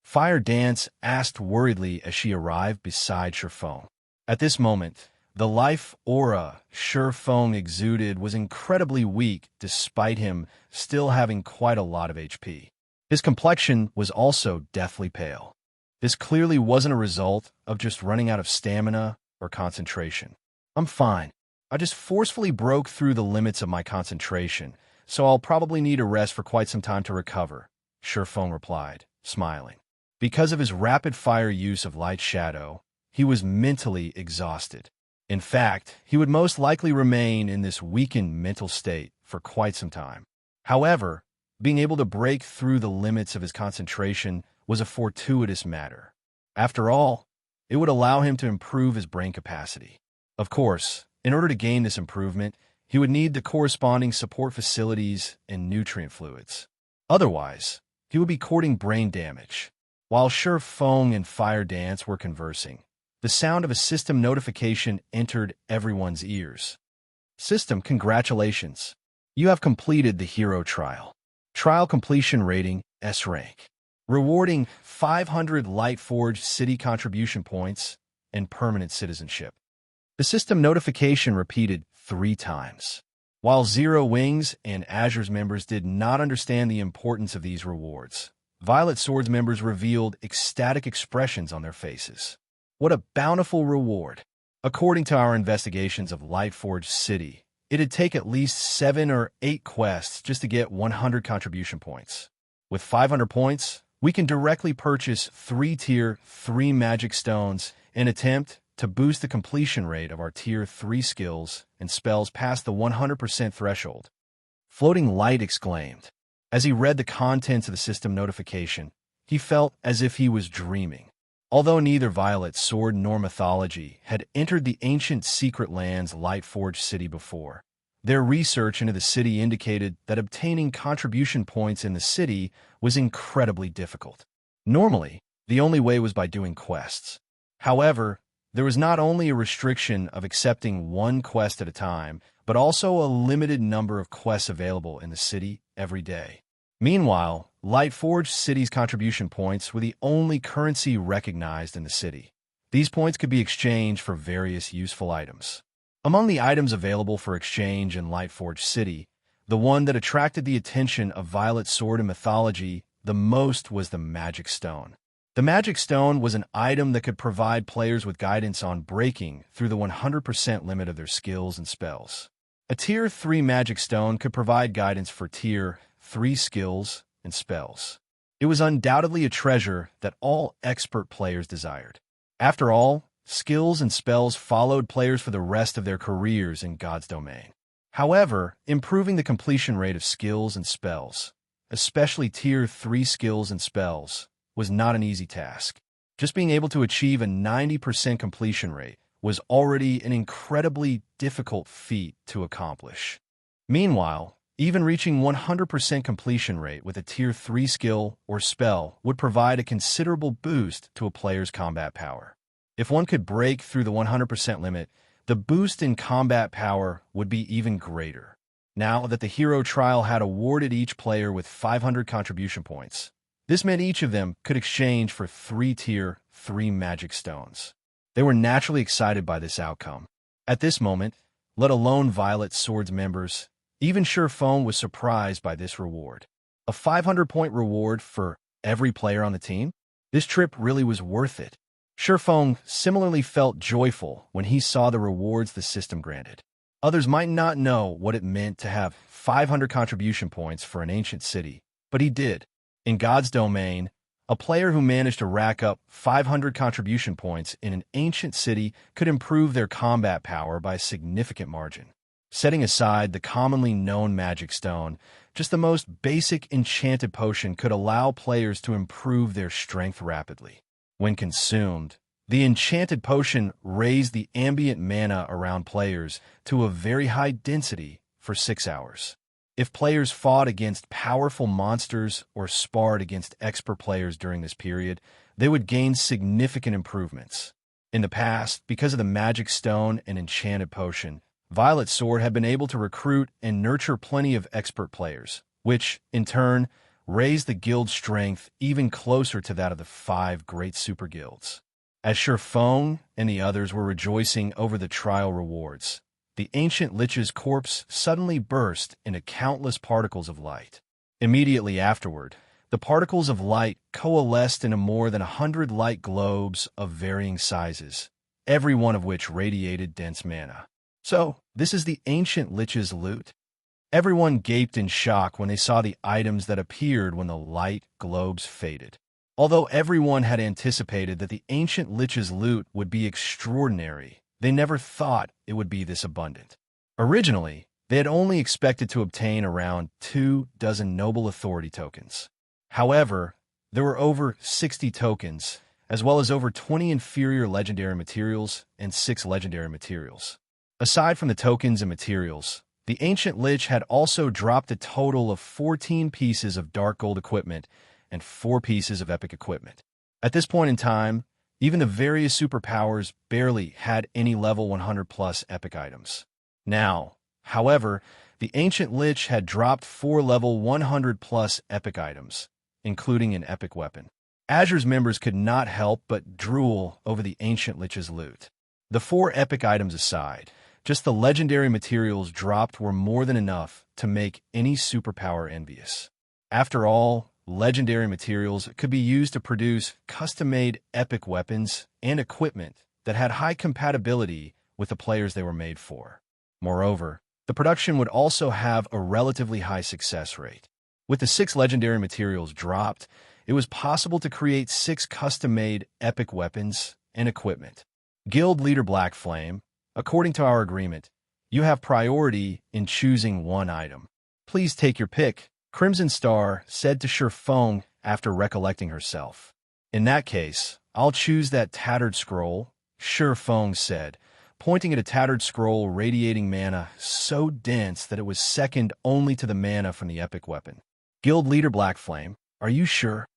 Fire Dance asked worriedly as she arrived beside Feng. At this moment, the life aura Feng exuded was incredibly weak despite him still having quite a lot of HP. His complexion was also deathly pale. This clearly wasn't a result of just running out of stamina or concentration. I'm fine. I just forcefully broke through the limits of my concentration, so I'll probably need a rest for quite some time to recover, Feng replied, smiling. Because of his rapid-fire use of Light Shadow, he was mentally exhausted. In fact, he would most likely remain in this weakened mental state for quite some time. However, being able to break through the limits of his concentration was a fortuitous matter. After all, it would allow him to improve his brain capacity. Of course, in order to gain this improvement, he would need the corresponding support facilities and nutrient fluids. Otherwise, he would be courting brain damage. While Feng and Fire Dance were conversing, the sound of a system notification entered everyone's ears. System, congratulations. You have completed the hero trial. Trial completion rating, S rank. Rewarding 500 Lightforged city contribution points and permanent citizenship. The system notification repeated 3 times. While Zero Wings and Azure's members did not understand the importance of these rewards, Violet Sword's members revealed ecstatic expressions on their faces. What a bountiful reward! According to our investigations of Lightforged City, it'd take at least 7 or 8 quests just to get 100 contribution points. With 500 points, we can directly purchase 3 Tier 3 magic stones and attempt to boost the completion rate of our Tier 3 skills and spells past the 100% threshold. Floating Light exclaimed. As he read the contents of the system notification, he felt as if he was dreaming. Although neither Violet Sword nor Mythology had entered the ancient secret lands Lightforged City before, their research into the city indicated that obtaining contribution points in the city was incredibly difficult. Normally, the only way was by doing quests. However, there was not only a restriction of accepting 1 quest at a time, but also a limited number of quests available in the city every day. Meanwhile, Lightforged City's contribution points were the only currency recognized in the city. These points could be exchanged for various useful items. Among the items available for exchange in Lightforged City, the one that attracted the attention of Violet Sword and Mythology the most was the Magic Stone. The Magic Stone was an item that could provide players with guidance on breaking through the 100% limit of their skills and spells. A Tier 3 Magic Stone could provide guidance for Tier 3 skills and spells. It was undoubtedly a treasure that all expert players desired. After all, skills and spells followed players for the rest of their careers in God's domain. However, improving the completion rate of skills and spells, especially Tier 3 skills and spells, was not an easy task. Just being able to achieve a 90% completion rate was already an incredibly difficult feat to accomplish. Meanwhile, even reaching 100% completion rate with a Tier 3 skill or spell would provide a considerable boost to a player's combat power. If one could break through the 100% limit, the boost in combat power would be even greater. Now that the hero trial had awarded each player with 500 contribution points, this meant each of them could exchange for 3 Tier 3 magic stones. They were naturally excited by this outcome. At this moment, let alone Violet Sword's members, even Feng was surprised by this reward. A 500-point reward for every player on the team? This trip really was worth it. Feng similarly felt joyful when he saw the rewards the system granted. Others might not know what it meant to have 500 contribution points for an ancient city, but he did. In God's domain, a player who managed to rack up 500 contribution points in an ancient city could improve their combat power by a significant margin. Setting aside the commonly known magic stone, just the most basic enchanted potion could allow players to improve their strength rapidly. When consumed, the enchanted potion raised the ambient mana around players to a very high density for 6 hours. If players fought against powerful monsters or sparred against expert players during this period, they would gain significant improvements. In the past, because of the magic stone and enchanted potion, Violet Sword had been able to recruit and nurture plenty of expert players, which, in turn, raised the guild's strength even closer to that of the 5 great super guilds. As Feng and the others were rejoicing over the trial rewards, the ancient Lich's corpse suddenly burst into countless particles of light. Immediately afterward, the particles of light coalesced into more than 100 light globes of varying sizes, every one of which radiated dense mana. So, this is the ancient Lich's loot? Everyone gaped in shock when they saw the items that appeared when the light globes faded. Although everyone had anticipated that the ancient Lich's loot would be extraordinary, they never thought it would be this abundant. Originally, they had only expected to obtain around 24 noble authority tokens. However, there were over 60 tokens, as well as over 20 inferior legendary materials and 6 legendary materials. Aside from the tokens and materials, the ancient Lich had also dropped a total of 14 pieces of dark gold equipment and 4 pieces of epic equipment. At this point in time, even the various superpowers barely had any level 100+ epic items. Now, however, the ancient Lich had dropped 4 level 100+ epic items, including an epic weapon. Azure's members could not help but drool over the ancient Lich's loot. The 4 epic items aside, just the legendary materials dropped were more than enough to make any superpower envious. After all, legendary materials could be used to produce custom-made epic weapons and equipment that had high compatibility with the players they were made for. Moreover, the production would also have a relatively high success rate. With the 6 legendary materials dropped, it was possible to create 6 custom-made epic weapons and equipment. Guild Leader Black Flame, according to our agreement, you have priority in choosing one item. Please take your pick, Crimson Star said to Feng after recollecting herself. In that case, I'll choose that tattered scroll, Feng said, pointing at a tattered scroll radiating mana so dense that it was second only to the mana from the epic weapon. Guild Leader Black Flame, are you sure?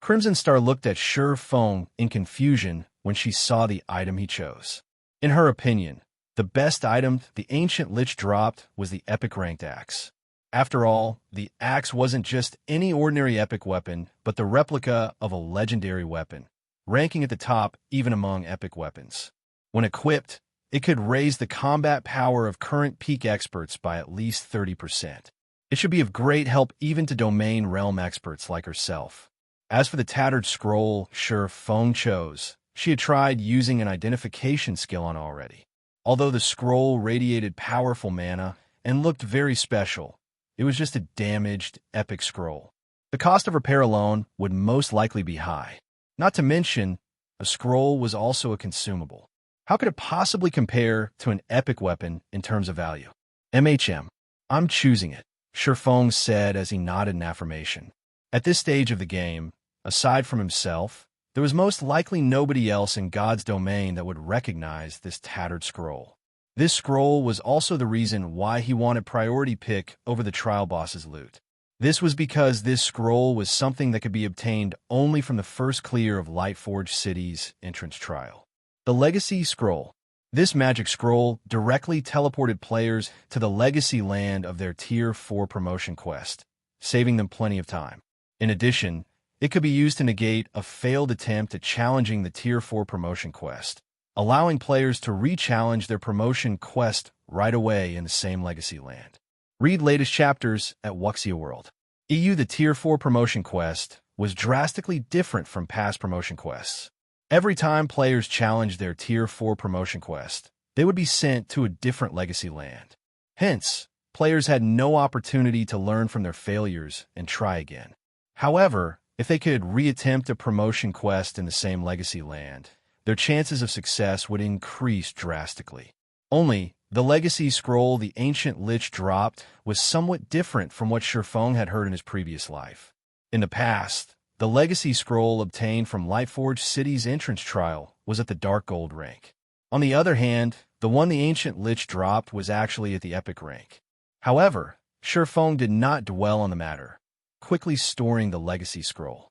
Crimson Star looked at Feng in confusion when she saw the item he chose. In her opinion, the best item the ancient Lich dropped was the epic ranked axe. After all, the axe wasn't just any ordinary epic weapon, but the replica of a legendary weapon, ranking at the top even among epic weapons. When equipped, it could raise the combat power of current peak experts by at least 30%. It should be of great help even to domain realm experts like herself. As for the tattered scroll Feng chose, she had tried using an identification skill on already. Although the scroll radiated powerful mana and looked very special, it was just a damaged, epic scroll. The cost of repair alone would most likely be high. Not to mention, a scroll was also a consumable. How could it possibly compare to an epic weapon in terms of value? I'm choosing it, Feng said as he nodded in affirmation. At this stage of the game, aside from himself, there was most likely nobody else in God's domain that would recognize this tattered scroll. This scroll was also the reason why he wanted priority pick over the trial boss's loot. This was because this scroll was something that could be obtained only from the first clear of Lightforged City's entrance trial. The Legacy Scroll. This magic scroll directly teleported players to the legacy land of their Tier 4 promotion quest, saving them plenty of time. In addition, it could be used to negate a failed attempt at challenging the Tier 4 promotion quest, allowing players to re-challenge their promotion quest right away in the same legacy land. Read latest chapters at Wuxia World. The Tier 4 promotion quest was drastically different from past promotion quests. Every time players challenged their Tier 4 promotion quest, they would be sent to a different legacy land. Hence, players had no opportunity to learn from their failures and try again. However, if they could reattempt a promotion quest in the same legacy land, their chances of success would increase drastically. Only, the legacy scroll the ancient Lich dropped was somewhat different from what Feng had heard in his previous life. In the past, the legacy scroll obtained from Lightforged City's entrance trial was at the Dark Gold rank. On the other hand, the one the ancient Lich dropped was actually at the Epic rank. However, Feng did not dwell on the matter, quickly storing the legacy scroll.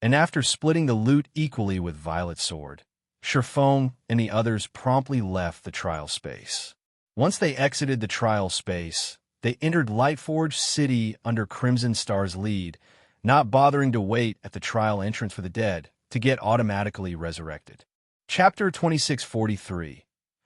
And after splitting the loot equally with Violet Sword, Feng and the others promptly left the trial space. Once they exited the trial space, they entered Lightforged City under Crimson Star's lead, not bothering to wait at the trial entrance for the dead to get automatically resurrected. Chapter 2643.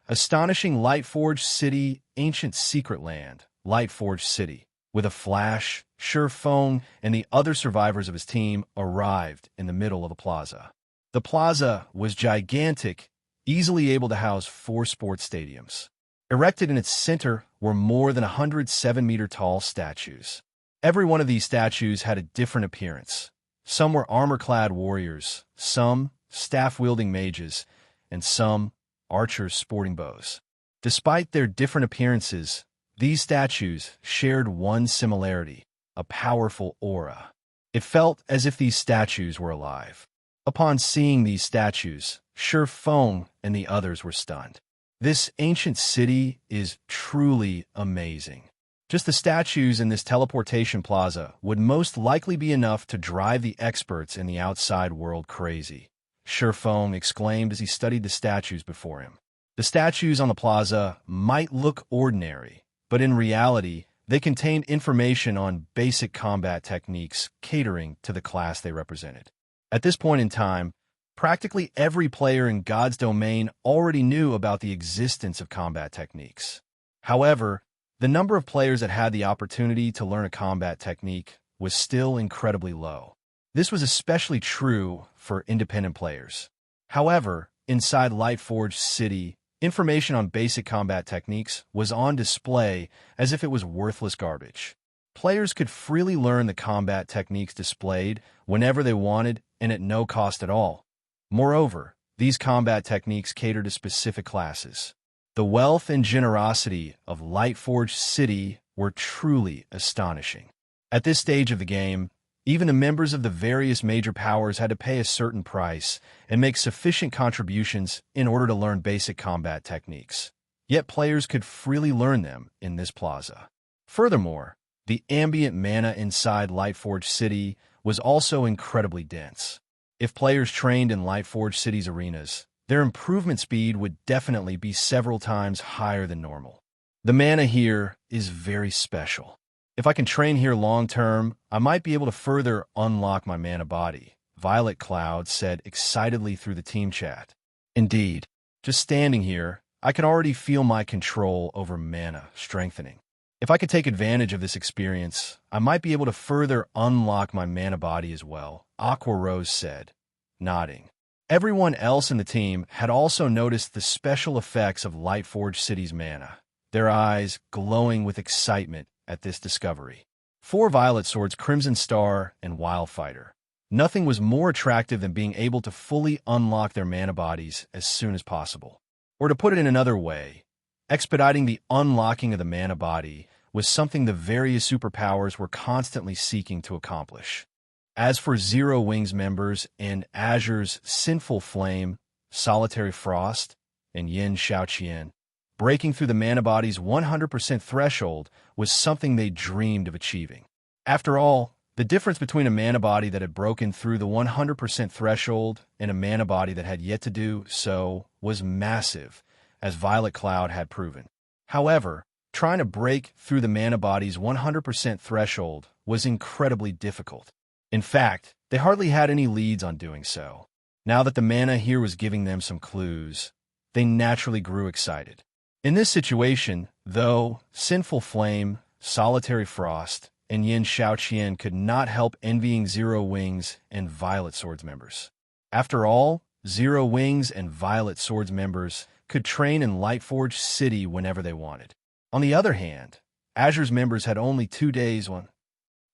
Astonishing Lightforged City, Ancient Secret Land, Lightforged City. With a flash, Feng and the other survivors of his team arrived in the middle of the plaza. The plaza was gigantic, easily able to house 4 sports stadiums. Erected in its center were more than 107-meter-tall statues. Every one of these statues had a different appearance. Some were armor-clad warriors, some staff-wielding mages, and some archers sporting bows. Despite their different appearances, these statues shared one similarity: a powerful aura. It felt as if these statues were alive. Upon seeing these statues, Feng and the others were stunned. This ancient city is truly amazing. Just the statues in this teleportation plaza would most likely be enough to drive the experts in the outside world crazy, Feng exclaimed as he studied the statues before him. The statues on the plaza might look ordinary, but in reality, they contained information on basic combat techniques catering to the class they represented. At this point in time, practically every player in God's domain already knew about the existence of combat techniques. However, the number of players that had the opportunity to learn a combat technique was still incredibly low. This was especially true for independent players. However, inside Lightforged City, information on basic combat techniques was on display as if it was worthless garbage. Players could freely learn the combat techniques displayed whenever they wanted and at no cost at all. Moreover, these combat techniques cater to specific classes. The wealth and generosity of Lightforged City were truly astonishing. At this stage of the game, even the members of the various major powers had to pay a certain price and make sufficient contributions in order to learn basic combat techniques. Yet players could freely learn them in this plaza. Furthermore, the ambient mana inside Lightforged City was also incredibly dense. If players trained in Lightforged City's arenas, their improvement speed would definitely be several times higher than normal. The mana here is very special. If I can train here long-term, I might be able to further unlock my mana body, Violet Cloud said excitedly through the team chat. Indeed, just standing here, I can already feel my control over mana strengthening. If I could take advantage of this experience, I might be able to further unlock my mana body as well, Aqua Rose said, nodding. Everyone else in the team had also noticed the special effects of Lightforged City's mana, their eyes glowing with excitement at this discovery. 4 Violet Swords, Crimson Star, and Wildfighter. Nothing was more attractive than being able to fully unlock their mana bodies as soon as possible. Or to put it in another way, expediting the unlocking of the mana body was something the various superpowers were constantly seeking to accomplish. As for Zero Wings members in Azure's Sinful Flame, Solitary Frost, and Yin Xiaoqian, breaking through the mana body's 100% threshold was something they dreamed of achieving. After all, the difference between a mana body that had broken through the 100% threshold and a mana body that had yet to do so was massive, as Violet Cloud had proven. However, trying to break through the mana body's 100% threshold was incredibly difficult. In fact, they hardly had any leads on doing so. Now that the mana here was giving them some clues, they naturally grew excited. In this situation, though, Sinful Flame, Solitary Frost, and Xiaoqian could not help envying Zero Wings and Violet Swords members. After all, Zero Wings and Violet Swords members could train in Lightforged City whenever they wanted. On the other hand, Azure's members had only 2 days when.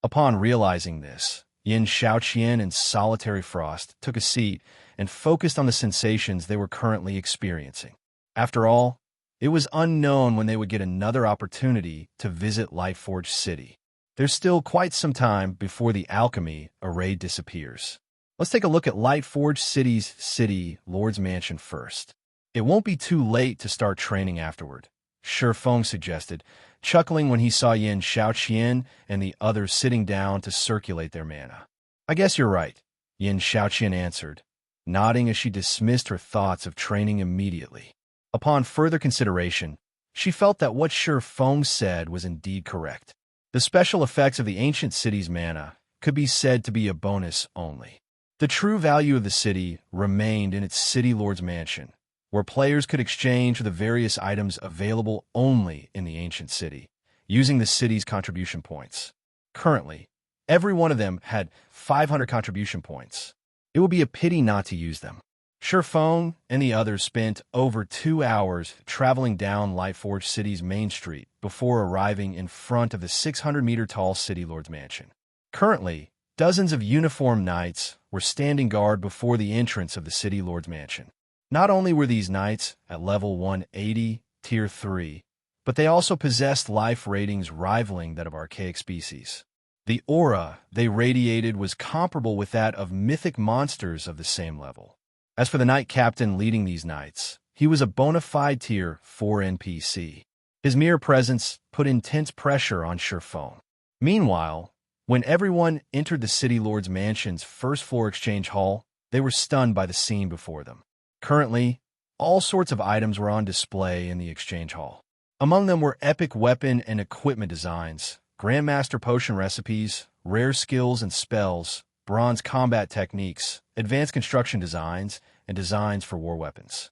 Upon realizing this, Xiaoqian and Solitary Frost took a seat and focused on the sensations they were currently experiencing. After all, it was unknown when they would get another opportunity to visit Lightforged City. There's still quite some time before the alchemy array disappears. Let's take a look at Lightforged City's City Lord's Mansion first. It won't be too late to start training afterward, Feng suggested, chuckling when he saw Xiaoqian and the others sitting down to circulate their mana. I guess you're right, Xiaoqian answered, nodding as she dismissed her thoughts of training immediately. Upon further consideration, she felt that what Feng said was indeed correct. The special effects of the ancient city's mana could be said to be a bonus only. The true value of the city remained in its City Lord's Mansion, where players could exchange the various items available only in the ancient city, using the city's contribution points. Currently, every one of them had 500 contribution points. It would be a pity not to use them. Feng and the others spent over 2 hours traveling down Lightforged City's main street before arriving in front of the 600-meter-tall City Lord's Mansion. Currently, dozens of uniformed knights were standing guard before the entrance of the City Lord's Mansion. Not only were these knights at level 180, Tier 3, but they also possessed life ratings rivaling that of archaic species. The aura they radiated was comparable with that of mythic monsters of the same level. As for the knight captain leading these knights, he was a bona fide Tier 4 NPC. His mere presence put intense pressure on Feng. Meanwhile, when everyone entered the City Lord's Mansion's first-floor exchange hall, they were stunned by the scene before them. Currently, all sorts of items were on display in the exchange hall. Among them were epic weapon and equipment designs, Grandmaster potion recipes, rare skills and spells, bronze combat techniques, advanced construction designs, and designs for war weapons.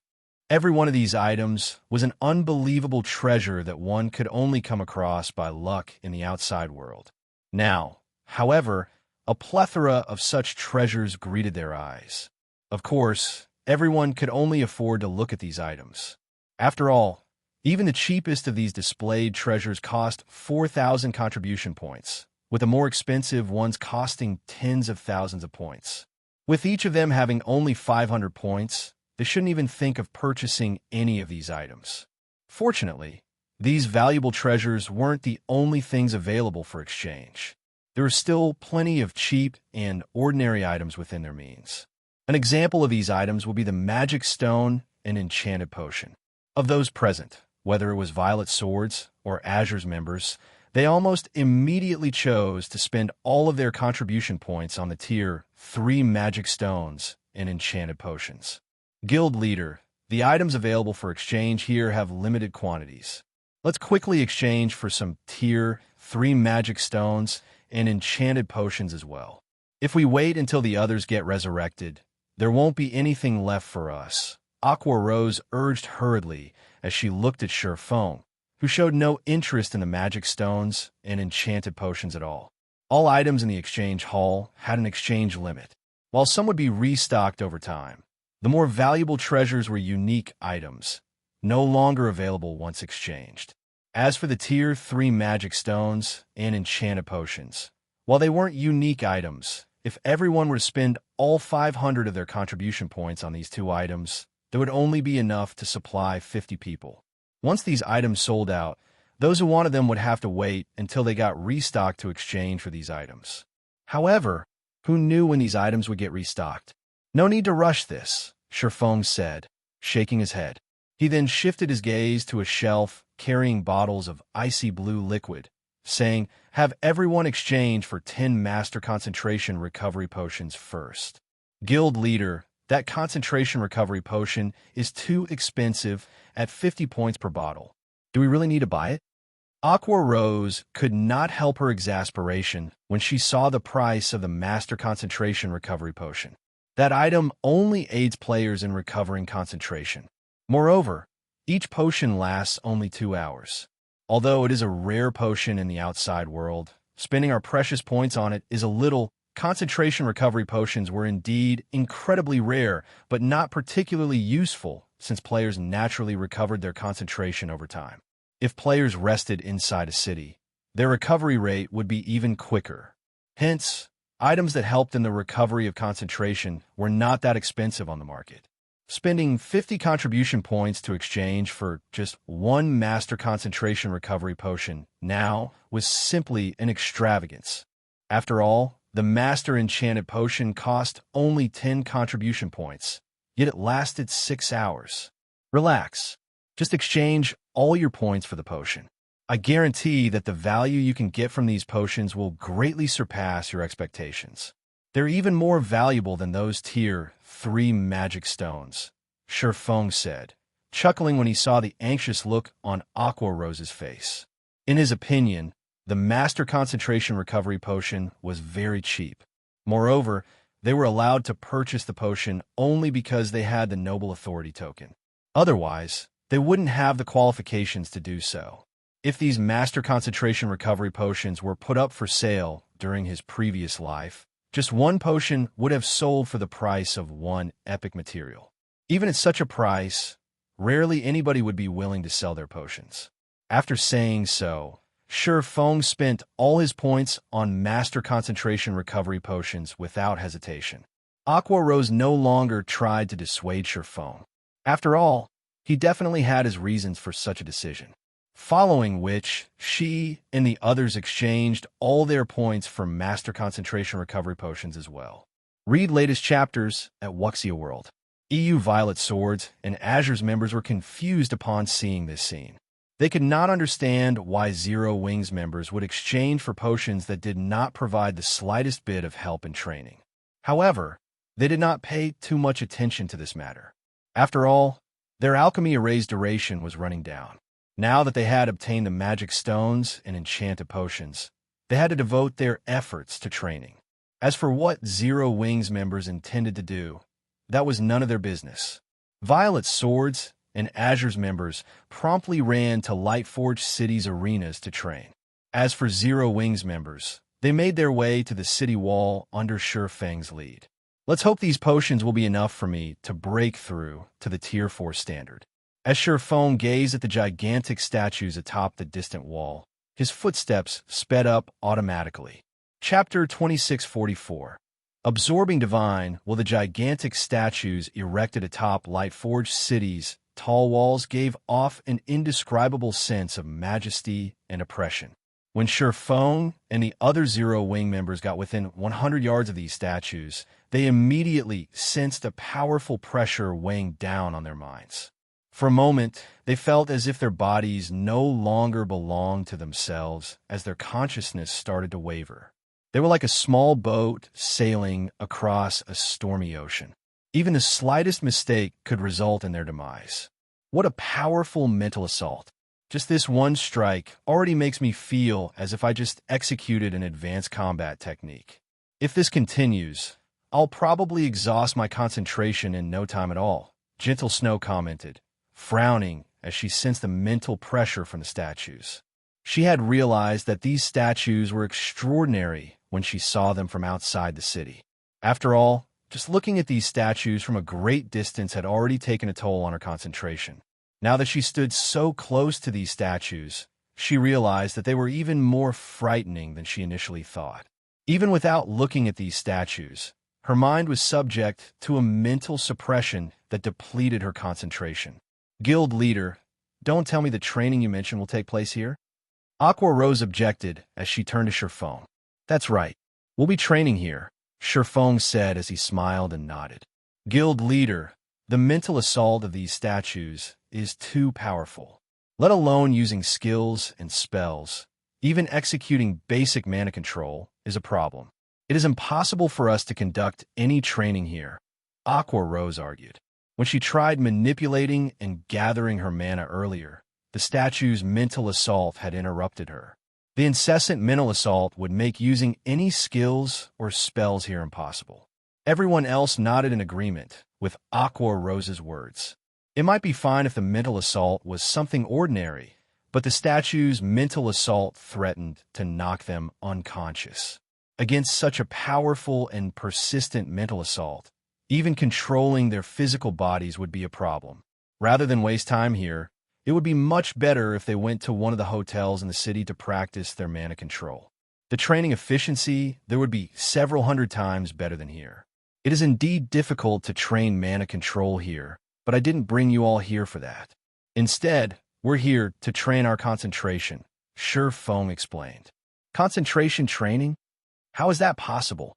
Every one of these items was an unbelievable treasure that one could only come across by luck in the outside world. Now, however, a plethora of such treasures greeted their eyes. Of course, everyone could only afford to look at these items. After all, even the cheapest of these displayed treasures cost 4,000 contribution points, with the more expensive ones costing tens of thousands of points. With each of them having only 500 points, they shouldn't even think of purchasing any of these items. Fortunately, these valuable treasures weren't the only things available for exchange. There were still plenty of cheap and ordinary items within their means. An example of these items will be the Magic Stone and Enchanted Potion. Of those present, whether it was Violet Swords or Azure's members, they almost immediately chose to spend all of their contribution points on the Tier 3 Magic Stones and Enchanted Potions. Guild Leader, the items available for exchange here have limited quantities. Let's quickly exchange for some Tier 3 Magic Stones and Enchanted Potions as well. If we wait until the others get resurrected, there won't be anything left for us, Aqua Rose urged hurriedly as she looked at Feng, who showed no interest in the magic stones and enchanted potions at all. All items in the exchange hall had an exchange limit. While some would be restocked over time, the more valuable treasures were unique items, no longer available once exchanged. As for the Tier 3 magic stones and enchanted potions, while they weren't unique items, if everyone were to spend all 500 of their contribution points on these 2 items, there would only be enough to supply 50 people. Once these items sold out, those who wanted them would have to wait until they got restocked to exchange for these items. However, who knew when these items would get restocked? No need to rush this, Feng said, shaking his head. He then shifted his gaze to a shelf carrying bottles of icy blue liquid, saying, "Have everyone exchange for 10 Master Concentration Recovery Potions first. Guild Leader, that concentration recovery potion is too expensive at 50 points per bottle. Do we really need to buy it?" Aqua Rose could not help her exasperation when she saw the price of the Master Concentration Recovery Potion. That item only aids players in recovering concentration. Moreover, each potion lasts only 2 hours. Although it is a rare potion in the outside world, spending our precious points on it is a little. Concentration recovery potions were indeed incredibly rare, but not particularly useful since players naturally recovered their concentration over time. If players rested inside a city, their recovery rate would be even quicker. Hence, items that helped in the recovery of concentration were not that expensive on the market. Spending 50 contribution points to exchange for just one master concentration recovery potion now was simply an extravagance. After all, the master enchanted potion cost only 10 contribution points, yet it lasted 6 hours. Relax. Just exchange all your points for the potion. I guarantee that the value you can get from these potions will greatly surpass your expectations. They're even more valuable than those Tier 3 magic stones, Feng said, chuckling when he saw the anxious look on Aqua Rose's face. In his opinion, the Master Concentration Recovery Potion was very cheap. Moreover, they were allowed to purchase the potion only because they had the Noble Authority token. Otherwise, they wouldn't have the qualifications to do so. If these Master Concentration Recovery Potions were put up for sale during his previous life, just one potion would have sold for the price of one epic material. Even at such a price, rarely anybody would be willing to sell their potions. After saying so, Feng spent all his points on Master Concentration Recovery Potions without hesitation. Aqua Rose no longer tried to dissuade Feng. After all, he definitely had his reasons for such a decision. Following which, she and the others exchanged all their points for Master Concentration Recovery Potions as well. Read latest chapters at Wuxia World. EU Violet Swords and Azure's members were confused upon seeing this scene. They could not understand why Zero Wings members would exchange for potions that did not provide the slightest bit of help and training. However, they did not pay too much attention to this matter. After all, their alchemy array's duration was running down. Now that they had obtained the magic stones and enchanted potions, they had to devote their efforts to training. As for what Zero Wings members intended to do, that was none of their business. Violet Swords and Azure's members promptly ran to Lightforged City's arenas to train. As for Zero Wings members, they made their way to the city wall under Feng's lead. Let's hope these potions will be enough for me to break through to the Tier 4 standard. As Feng gazed at the gigantic statues atop the distant wall, his footsteps sped up automatically. Chapter 2644. Absorbing Divine, while the gigantic statues erected atop Lightforged City's tall walls gave off an indescribable sense of majesty and oppression. When Feng and the other Zero Wing members got within 100 yards of these statues, they immediately sensed a powerful pressure weighing down on their minds. For a moment, they felt as if their bodies no longer belonged to themselves as their consciousness started to waver. They were like a small boat sailing across a stormy ocean. Even the slightest mistake could result in their demise. What a powerful mental assault. Just this one strike already makes me feel as if I just executed an advanced combat technique. If this continues, I'll probably exhaust my concentration in no time at all, Gentle Snow commented, frowning as she sensed the mental pressure from the statues. She had realized that these statues were extraordinary when she saw them from outside the city. After all, just looking at these statues from a great distance had already taken a toll on her concentration. Now that she stood so close to these statues, she realized that they were even more frightening than she initially thought. Even without looking at these statues, her mind was subject to a mental suppression that depleted her concentration. Guild leader, don't tell me the training you mentioned will take place here? Aqua Rose objected as she turned to Feng. That's right. We'll be training here, Feng said as he smiled and nodded. Guild leader, the mental assault of these statues is too powerful. Let alone using skills and spells, even executing basic mana control is a problem. It is impossible for us to conduct any training here, Aqua Rose argued. When she tried manipulating and gathering her mana earlier, the statue's mental assault had interrupted her. The incessant mental assault would make using any skills or spells here impossible. Everyone else nodded in agreement with Aqua Rose's words. It might be fine if the mental assault was something ordinary, but the statue's mental assault threatened to knock them unconscious. Against such a powerful and persistent mental assault, even controlling their physical bodies would be a problem. Rather than waste time here, it would be much better if they went to one of the hotels in the city to practice their mana control. The training efficiency there would be several hundred times better than here. It is indeed difficult to train mana control here, but I didn't bring you all here for that. Instead, we're here to train our concentration, Feng explained. Concentration training? How is that possible?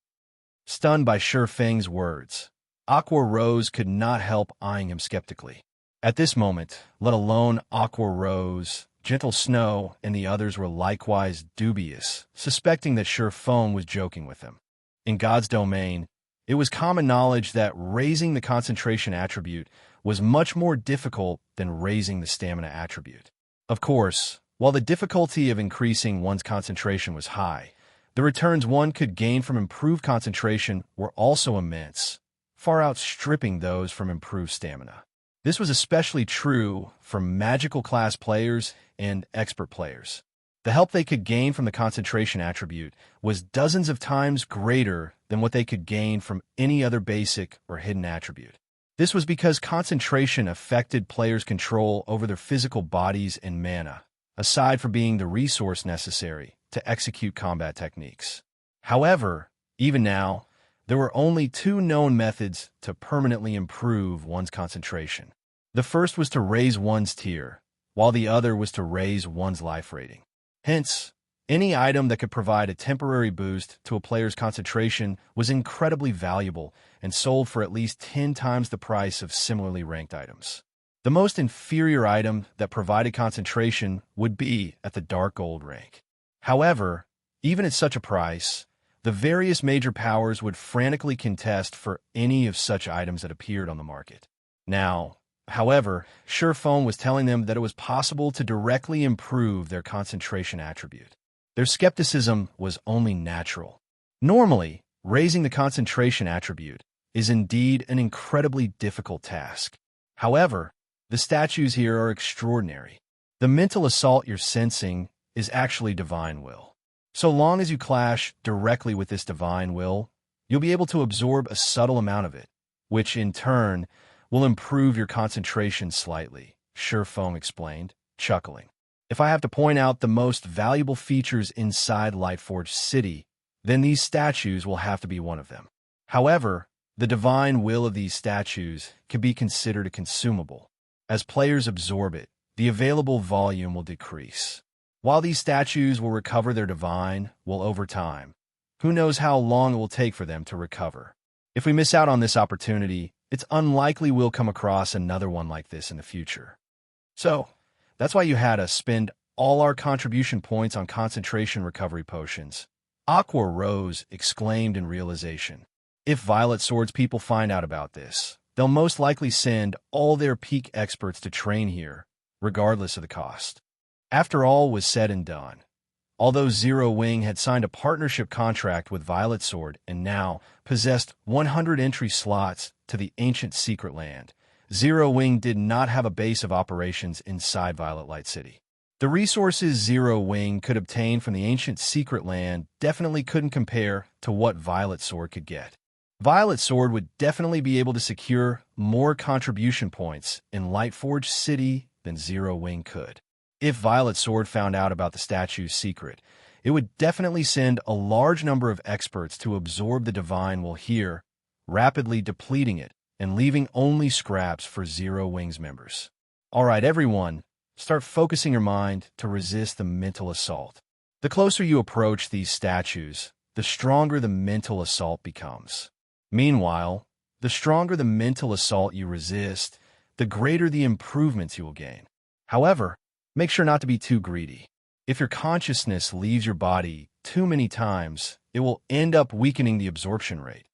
Stunned by Feng's words, Aqua Rose could not help eyeing him skeptically. At this moment, let alone Aqua Rose, Gentle Snow, and the others were likewise dubious, suspecting that Feng was joking with them. In God's domain, it was common knowledge that raising the concentration attribute was much more difficult than raising the stamina attribute. Of course, while the difficulty of increasing one's concentration was high, the returns one could gain from improved concentration were also immense, far outstripping those from improved stamina. This was especially true for magical class players and expert players. The help they could gain from the concentration attribute was dozens of times greater than what they could gain from any other basic or hidden attribute. This was because concentration affected players' control over their physical bodies and mana, aside from being the resource necessary to execute combat techniques. However, even now, there were only two known methods to permanently improve one's concentration. The first was to raise one's tier, while the other was to raise one's life rating. Hence, any item that could provide a temporary boost to a player's concentration was incredibly valuable and sold for at least 10 times the price of similarly ranked items. The most inferior item that provided concentration would be at the Dark Gold rank. However, even at such a price, the various major powers would frantically contest for any of such items that appeared on the market. Now, however, Feng was telling them that it was possible to directly improve their concentration attribute. Their skepticism was only natural. Normally, raising the concentration attribute is indeed an incredibly difficult task. However, the statues here are extraordinary. The mental assault you're sensing is actually divine will. So long as you clash directly with this divine will, you'll be able to absorb a subtle amount of it, which in turn will improve your concentration slightly, Feng explained, chuckling. If I have to point out the most valuable features inside Lightforged City, then these statues will have to be one of them. However, the divine will of these statues can be considered a consumable. As players absorb it, the available volume will decrease. While these statues will recover their divine will over time, who knows how long it will take for them to recover. If we miss out on this opportunity, it's unlikely we'll come across another one like this in the future. So, that's why you had us spend all our contribution points on concentration recovery potions. Aqua Rose exclaimed in realization. If Violet Sword's people find out about this, they'll most likely send all their peak experts to train here, regardless of the cost. After all was said and done, although Zero Wing had signed a partnership contract with Violet Sword and now possessed 100 entry slots to the ancient secret land, Zero Wing did not have a base of operations inside Violet Light City. The resources Zero Wing could obtain from the ancient secret land definitely couldn't compare to what Violet Sword could get. Violet Sword would definitely be able to secure more contribution points in Lightforged City than Zero Wing could. If Violet Sword found out about the statue's secret, it would definitely send a large number of experts to absorb the divine will here, rapidly depleting it and leaving only scraps for Zero Wing's members. Alright everyone, start focusing your mind to resist the mental assault. The closer you approach these statues, the stronger the mental assault becomes. Meanwhile, the stronger the mental assault you resist, the greater the improvements you will gain. However, make sure not to be too greedy. If your consciousness leaves your body too many times, it will end up weakening the absorption rate.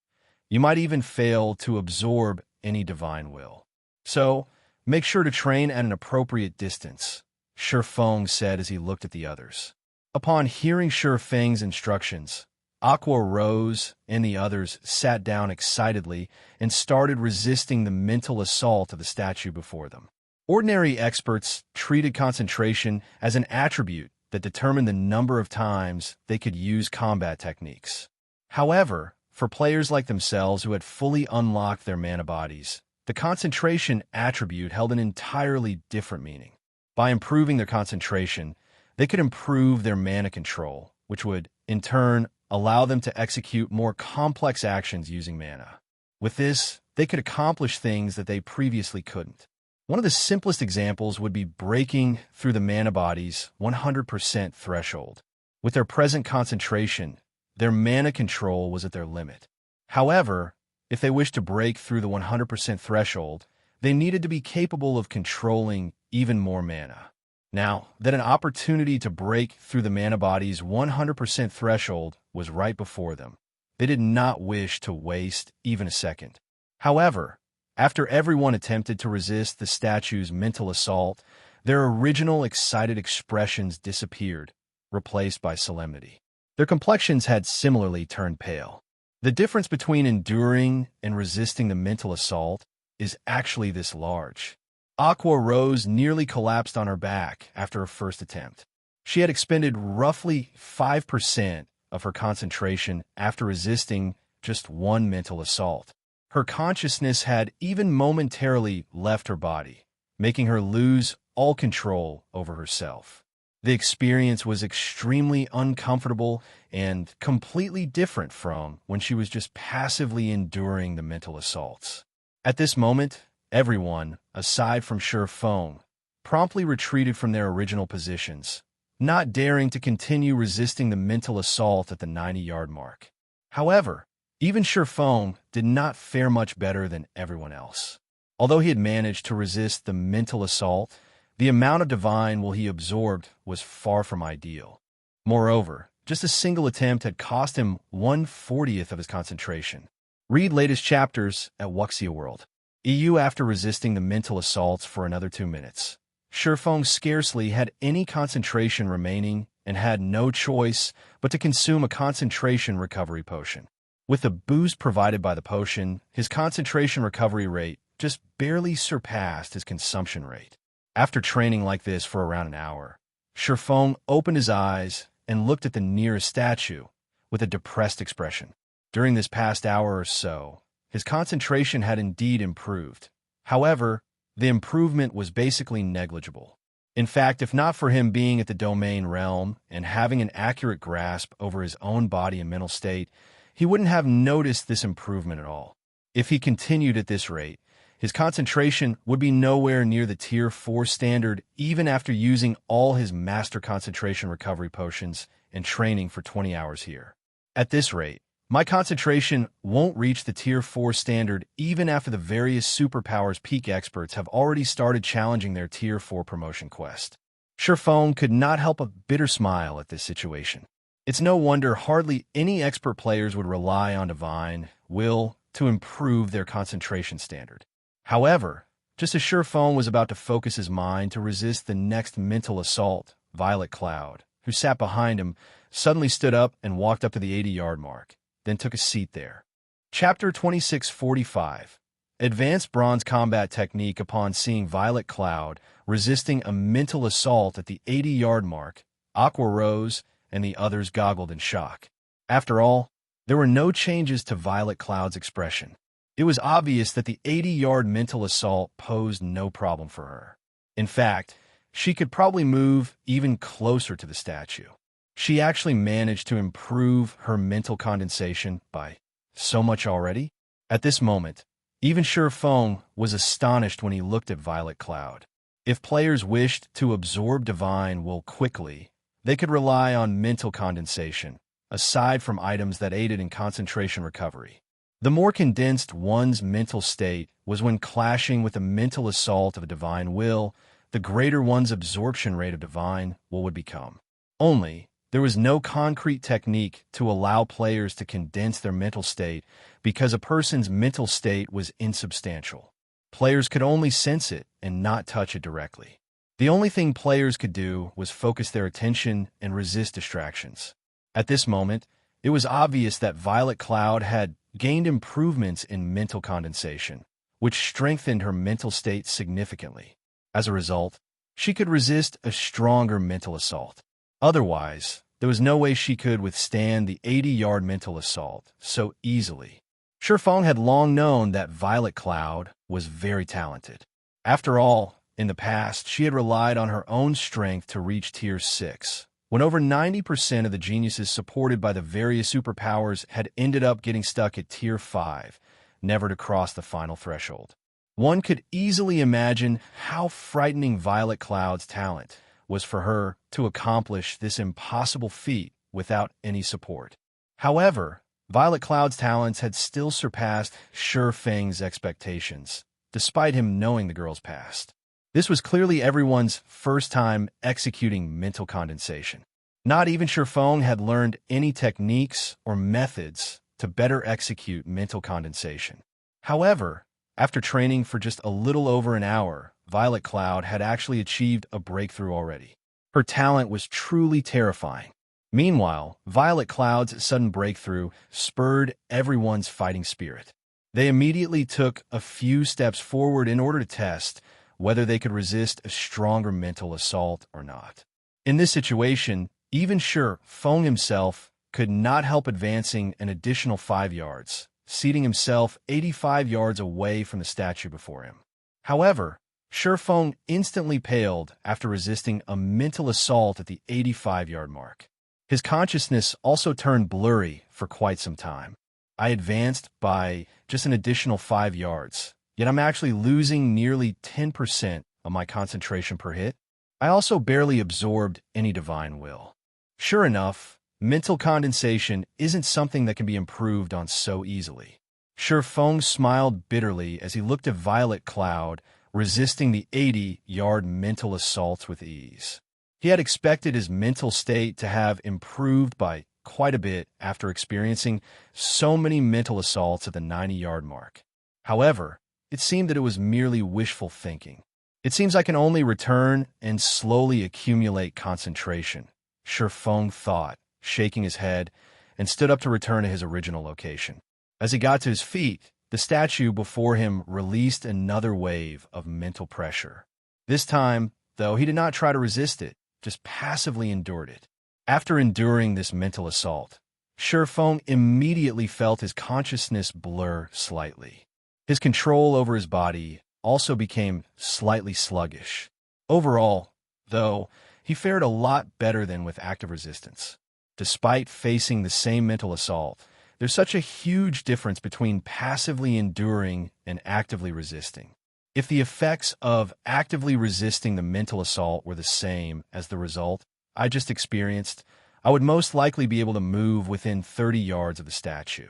You might even fail to absorb any divine will. So, make sure to train at an appropriate distance, Feng said as he looked at the others. Upon hearing Feng's instructions, Aqua rose, and the others sat down excitedly and started resisting the mental assault of the statue before them. Ordinary experts treated concentration as an attribute that determined the number of times they could use combat techniques. However, for players like themselves who had fully unlocked their mana bodies, the concentration attribute held an entirely different meaning. By improving their concentration, they could improve their mana control, which would, in turn, allow them to execute more complex actions using mana. With this, they could accomplish things that they previously couldn't. One of the simplest examples would be breaking through the mana body's 100% threshold. With their present concentration, their mana control was at their limit. However, if they wished to break through the 100% threshold, they needed to be capable of controlling even more mana. Now that an opportunity to break through the mana body's 100% threshold was right before them, they did not wish to waste even a second. However, after everyone attempted to resist the statue's mental assault, their original excited expressions disappeared, replaced by solemnity. Their complexions had similarly turned pale. The difference between enduring and resisting the mental assault is actually this large. Aqua Rose nearly collapsed on her back after her first attempt. She had expended roughly 5% of her concentration after resisting just one mental assault. Her consciousness had even momentarily left her body, making her lose all control over herself. The experience was extremely uncomfortable and completely different from when she was just passively enduring the mental assaults. At this moment, everyone, aside from Feng, promptly retreated from their original positions, not daring to continue resisting the mental assault at the 90-yard mark. However, even Feng did not fare much better than everyone else. Although he had managed to resist the mental assault, the amount of divine will he absorbed was far from ideal. Moreover, just a single attempt had cost him 1/40th of his concentration. Read latest chapters at Wuxia World. EU after resisting the mental assaults for another 2 minutes. Feng scarcely had any concentration remaining and had no choice but to consume a concentration recovery potion. With the boost provided by the potion, his concentration recovery rate just barely surpassed his consumption rate. After training like this for around an hour, Feng opened his eyes and looked at the nearest statue with a depressed expression. During this past hour or so, his concentration had indeed improved. However, the improvement was basically negligible. In fact, if not for him being at the domain realm and having an accurate grasp over his own body and mental state, he wouldn't have noticed this improvement at all. If he continued at this rate, his concentration would be nowhere near the Tier 4 standard even after using all his master concentration recovery potions and training for 20 hours here. At this rate, my concentration won't reach the Tier 4 standard even after the various superpowers peak experts have already started challenging their Tier 4 promotion quest. Feng could not help a bitter smile at this situation. It's no wonder hardly any expert players would rely on divine will to improve their concentration standard. However, just as Feng was about to focus his mind to resist the next mental assault, Violet Cloud, who sat behind him, suddenly stood up and walked up to the 80-yard mark, then took a seat there. Chapter 2645. Advanced Bronze Combat Technique. Upon seeing Violet Cloud resisting a mental assault at the 80-yard mark, Aqua rose and the others goggled in shock. After all, there were no changes to Violet Cloud's expression. It was obvious that the 80-yard mental assault posed no problem for her. In fact, she could probably move even closer to the statue. She actually managed to improve her mental condensation by so much already. At this moment, even Feng was astonished when he looked at Violet Cloud. If players wished to absorb divine will quickly, they could rely on mental condensation, aside from items that aided in concentration recovery. The more condensed one's mental state was when clashing with the mental assault of a divine will, the greater one's absorption rate of divine will would become. Only, there was no concrete technique to allow players to condense their mental state because a person's mental state was insubstantial. Players could only sense it and not touch it directly. The only thing players could do was focus their attention and resist distractions. At this moment, It was obvious that Violet Cloud had gained improvements in mental condensation, which strengthened her mental state significantly. As a result, she could resist a stronger mental assault. Otherwise, there was no way she could withstand the 80-yard mental assault so easily. Feng had long known that Violet Cloud was very talented. After all, in the past, she had relied on her own strength to reach Tier 6, when over 90% of the geniuses supported by the various superpowers had ended up getting stuck at Tier 5, never to cross the final threshold. One could easily imagine how frightening Violet Cloud's talent was for her to accomplish this impossible feat without any support. However, Violet Cloud's talents had still surpassed Feng's expectations, despite him knowing the girl's past. This was clearly everyone's first time executing mental condensation. Not even Feng had learned any techniques or methods to better execute mental condensation. However, after training for just a little over an hour, Violet Cloud had actually achieved a breakthrough already. Her talent was truly terrifying. Meanwhile, Violet Cloud's sudden breakthrough spurred everyone's fighting spirit. They immediately took a few steps forward in order to test whether they could resist a stronger mental assault or not. In this situation, even Feng himself could not help advancing an additional 5 yards, seating himself 85 yards away from the statue before him. However, Feng instantly paled after resisting a mental assault at the 85-yard mark. His consciousness also turned blurry for quite some time. I advanced by just an additional 5 yards, yet I'm actually losing nearly 10% of my concentration per hit. I also barely absorbed any divine will. Sure enough, mental condensation isn't something that can be improved on so easily. Feng smiled bitterly as he looked at Violet Cloud, resisting the 80-yard mental assaults with ease. He had expected his mental state to have improved by quite a bit after experiencing so many mental assaults at the 90-yard mark. However, it seemed that it was merely wishful thinking. It seems I can only return and slowly accumulate concentration, Feng thought, shaking his head, and stood up to return to his original location. As he got to his feet, the statue before him released another wave of mental pressure. This time, though, he did not try to resist it, just passively endured it. After enduring this mental assault, Feng immediately felt his consciousness blur slightly. His control over his body also became slightly sluggish. Overall, though, he fared a lot better than with active resistance. Despite facing the same mental assault, there's such a huge difference between passively enduring and actively resisting. If the effects of actively resisting the mental assault were the same as the result I just experienced, I would most likely be able to move within 30 yards of the statue.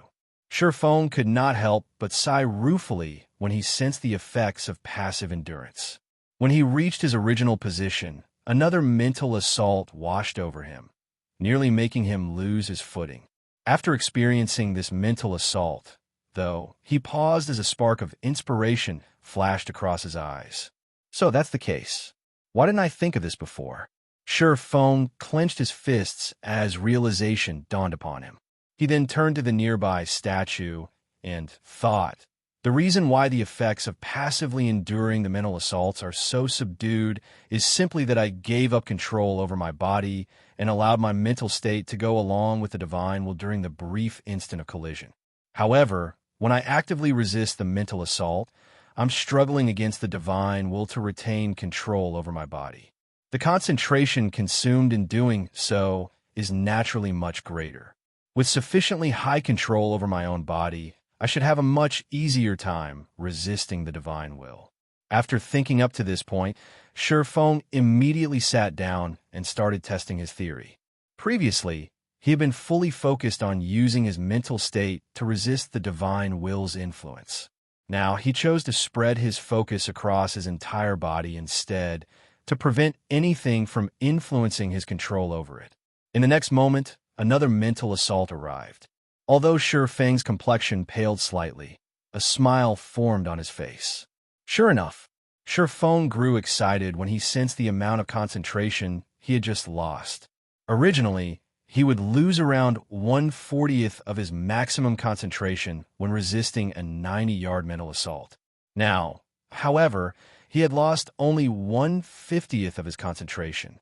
Feng could not help but sigh ruefully when he sensed the effects of passive endurance. When he reached his original position, another mental assault washed over him, nearly making him lose his footing. After experiencing this mental assault, though, he paused as a spark of inspiration flashed across his eyes. So that's the case. Why didn't I think of this before? Feng clenched his fists as realization dawned upon him. He then turned to the nearby statue and thought, the reason why the effects of passively enduring the mental assaults are so subdued is simply that I gave up control over my body and allowed my mental state to go along with the divine will during the brief instant of collision. However, when I actively resist the mental assault, I'm struggling against the divine will to retain control over my body. The concentration consumed in doing so is naturally much greater. With sufficiently high control over my own body, I should have a much easier time resisting the divine will. After thinking up to this point, Feng immediately sat down and started testing his theory. Previously, he had been fully focused on using his mental state to resist the divine will's influence. Now, he chose to spread his focus across his entire body instead to prevent anything from influencing his control over it. In the next moment, another mental assault arrived. Although Feng's complexion paled slightly, a smile formed on his face. Sure enough, Feng grew excited when he sensed the amount of concentration he had just lost. Originally, he would lose around 1/40th of his maximum concentration when resisting a 90-yard mental assault. Now, however, he had lost only 1/50th of his concentration.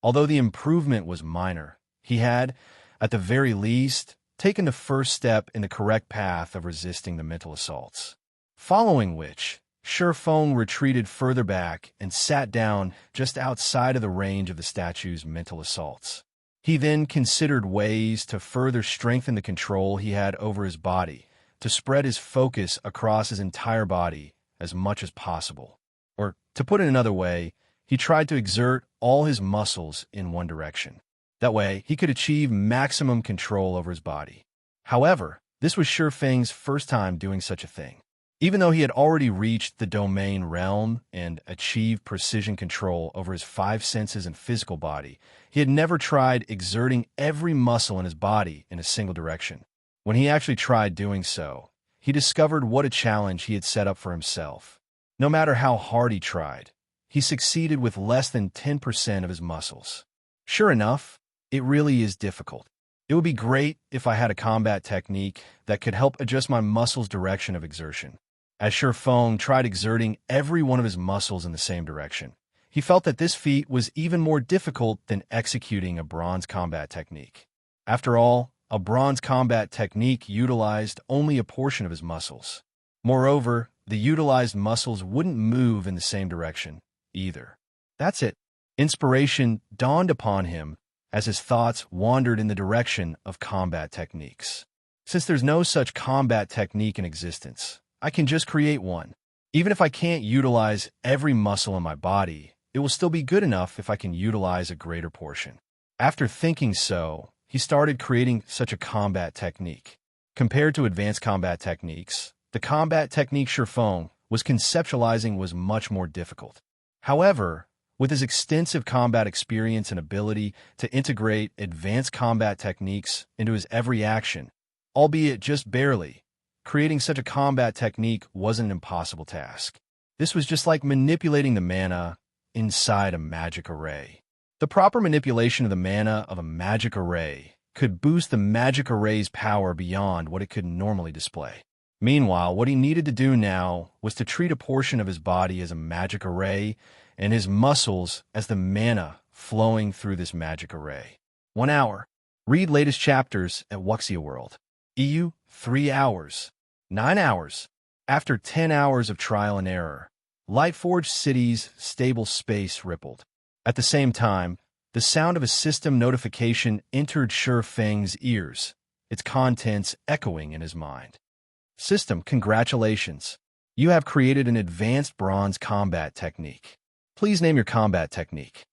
Although the improvement was minor, he had, at the very least, taken the first step in the correct path of resisting the mental assaults. Following which, Feng retreated further back and sat down just outside of the range of the statue's mental assaults. He then considered ways to further strengthen the control he had over his body, to spread his focus across his entire body as much as possible. Or, to put it another way, he tried to exert all his muscles in one direction. That way, he could achieve maximum control over his body. However, this was Feng's first time doing such a thing. Even though he had already reached the domain realm and achieved precision control over his 5 senses and physical body, he had never tried exerting every muscle in his body in a single direction. When he actually tried doing so, he discovered what a challenge he had set up for himself. No matter how hard he tried, he succeeded with less than 10% of his muscles. Sure enough, it really is difficult. It would be great if I had a combat technique that could help adjust my muscles' direction of exertion. As Feng tried exerting every one of his muscles in the same direction, he felt that this feat was even more difficult than executing a bronze combat technique. After all, a bronze combat technique utilized only a portion of his muscles. Moreover, the utilized muscles wouldn't move in the same direction either. That's it. Inspiration dawned upon him as his thoughts wandered in the direction of combat techniques. Since there's no such combat technique in existence, I can just create one. Even if I can't utilize every muscle in my body, it will still be good enough if I can utilize a greater portion. After thinking so, he started creating such a combat technique. Compared to advanced combat techniques, the combat technique Feng was conceptualizing was much more difficult. However, with his extensive combat experience and ability to integrate advanced combat techniques into his every action, albeit just barely, creating such a combat technique wasn't an impossible task. This was just like manipulating the mana inside a magic array. The proper manipulation of the mana of a magic array could boost the magic array's power beyond what it could normally display. Meanwhile, what he needed to do now was to treat a portion of his body as a magic array and his muscles as the mana flowing through this magic array. 1 hour. Read latest chapters at Wuxia World. EU, 3 hours. 9 hours. After 10 hours of trial and error, Lightforged City's stable space rippled. At the same time, the sound of a system notification entered Feng's ears, its contents echoing in his mind. System, congratulations. You have created an advanced bronze combat technique. Please name your combat technique.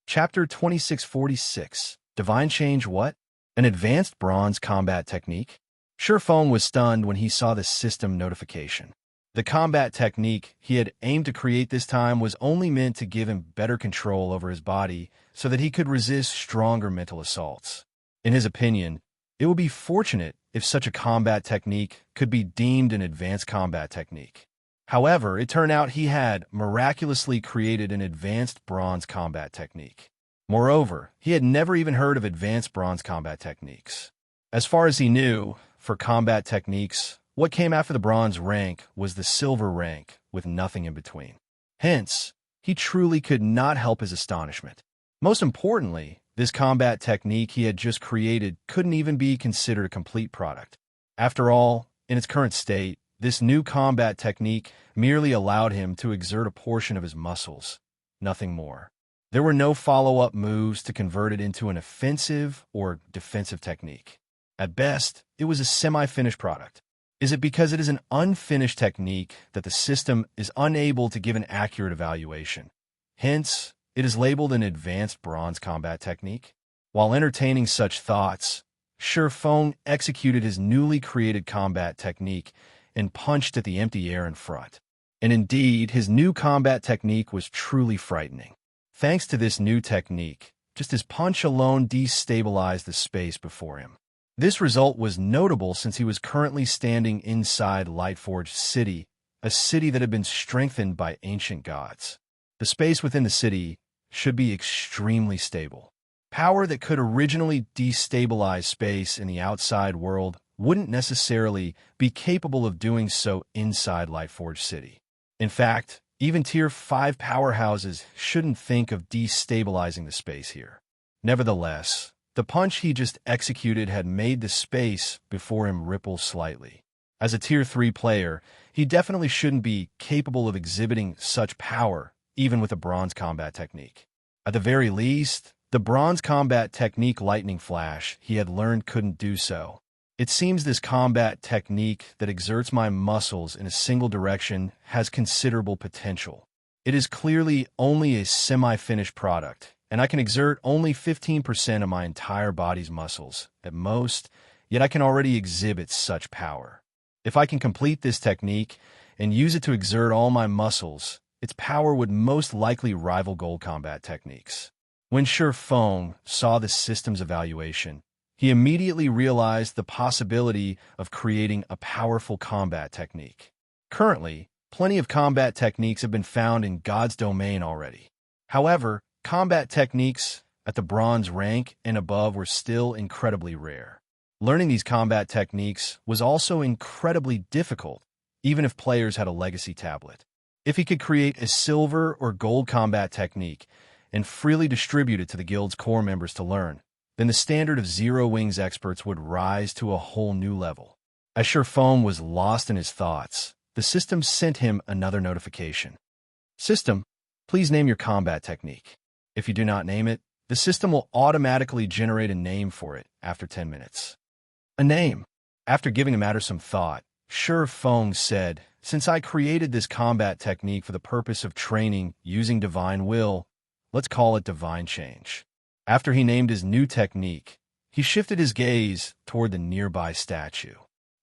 Chapter 2646. Divine Change what? An advanced bronze combat technique? Feng was stunned when he saw the system notification. The combat technique he had aimed to create this time was only meant to give him better control over his body so that he could resist stronger mental assaults. In his opinion, it would be fortunate if such a combat technique could be deemed an advanced combat technique. However, it turned out he had miraculously created an advanced bronze combat technique. Moreover, he had never even heard of advanced bronze combat techniques. As far as he knew, for combat techniques, what came after the bronze rank was the silver rank, with nothing in between. Hence, he truly could not help his astonishment. Most importantly, this combat technique he had just created couldn't even be considered a complete product. After all, in its current state, this new combat technique merely allowed him to exert a portion of his muscles, nothing more. There were no follow-up moves to convert it into an offensive or defensive technique. At best, it was a semi-finished product. Is it because it is an unfinished technique that the system is unable to give an accurate evaluation? Hence, it is labeled an advanced bronze combat technique. While entertaining such thoughts, Feng executed his newly created combat technique and punched at the empty air in front. And indeed, his new combat technique was truly frightening. Thanks to this new technique, just his punch alone destabilized the space before him. This result was notable since he was currently standing inside Lightforged City, a city that had been strengthened by ancient gods. The space within the city should be extremely stable. Power that could originally destabilize space in the outside world wouldn't necessarily be capable of doing so inside Lightforged City. In fact, even Tier 5 powerhouses shouldn't think of destabilizing the space here. Nevertheless, the punch he just executed had made the space before him ripple slightly. As a Tier 3 player, he definitely shouldn't be capable of exhibiting such power, even with a bronze combat technique. At the very least, the bronze combat technique Lightning Flash he had learned couldn't do so. It seems this combat technique that exerts my muscles in a single direction has considerable potential. It is clearly only a semi-finished product, and I can exert only 15% of my entire body's muscles, at most, yet I can already exhibit such power. If I can complete this technique and use it to exert all my muscles, its power would most likely rival gold combat techniques. When Feng saw the system's evaluation, he immediately realized the possibility of creating a powerful combat technique. Currently, plenty of combat techniques have been found in God's domain already. However, combat techniques at the bronze rank and above were still incredibly rare. Learning these combat techniques was also incredibly difficult, even if players had a legacy tablet. If he could create a silver or gold combat technique and freely distribute it to the guild's core members to learn, then the standard of Zero Wings experts would rise to a whole new level. As Feng was lost in his thoughts, the system sent him another notification. System, please name your combat technique. If you do not name it, the system will automatically generate a name for it after 10 minutes. A name. After giving the matter some thought, Feng said, since I created this combat technique for the purpose of training using Divine Will, let's call it Divine Change. After he named his new technique, he shifted his gaze toward the nearby statue.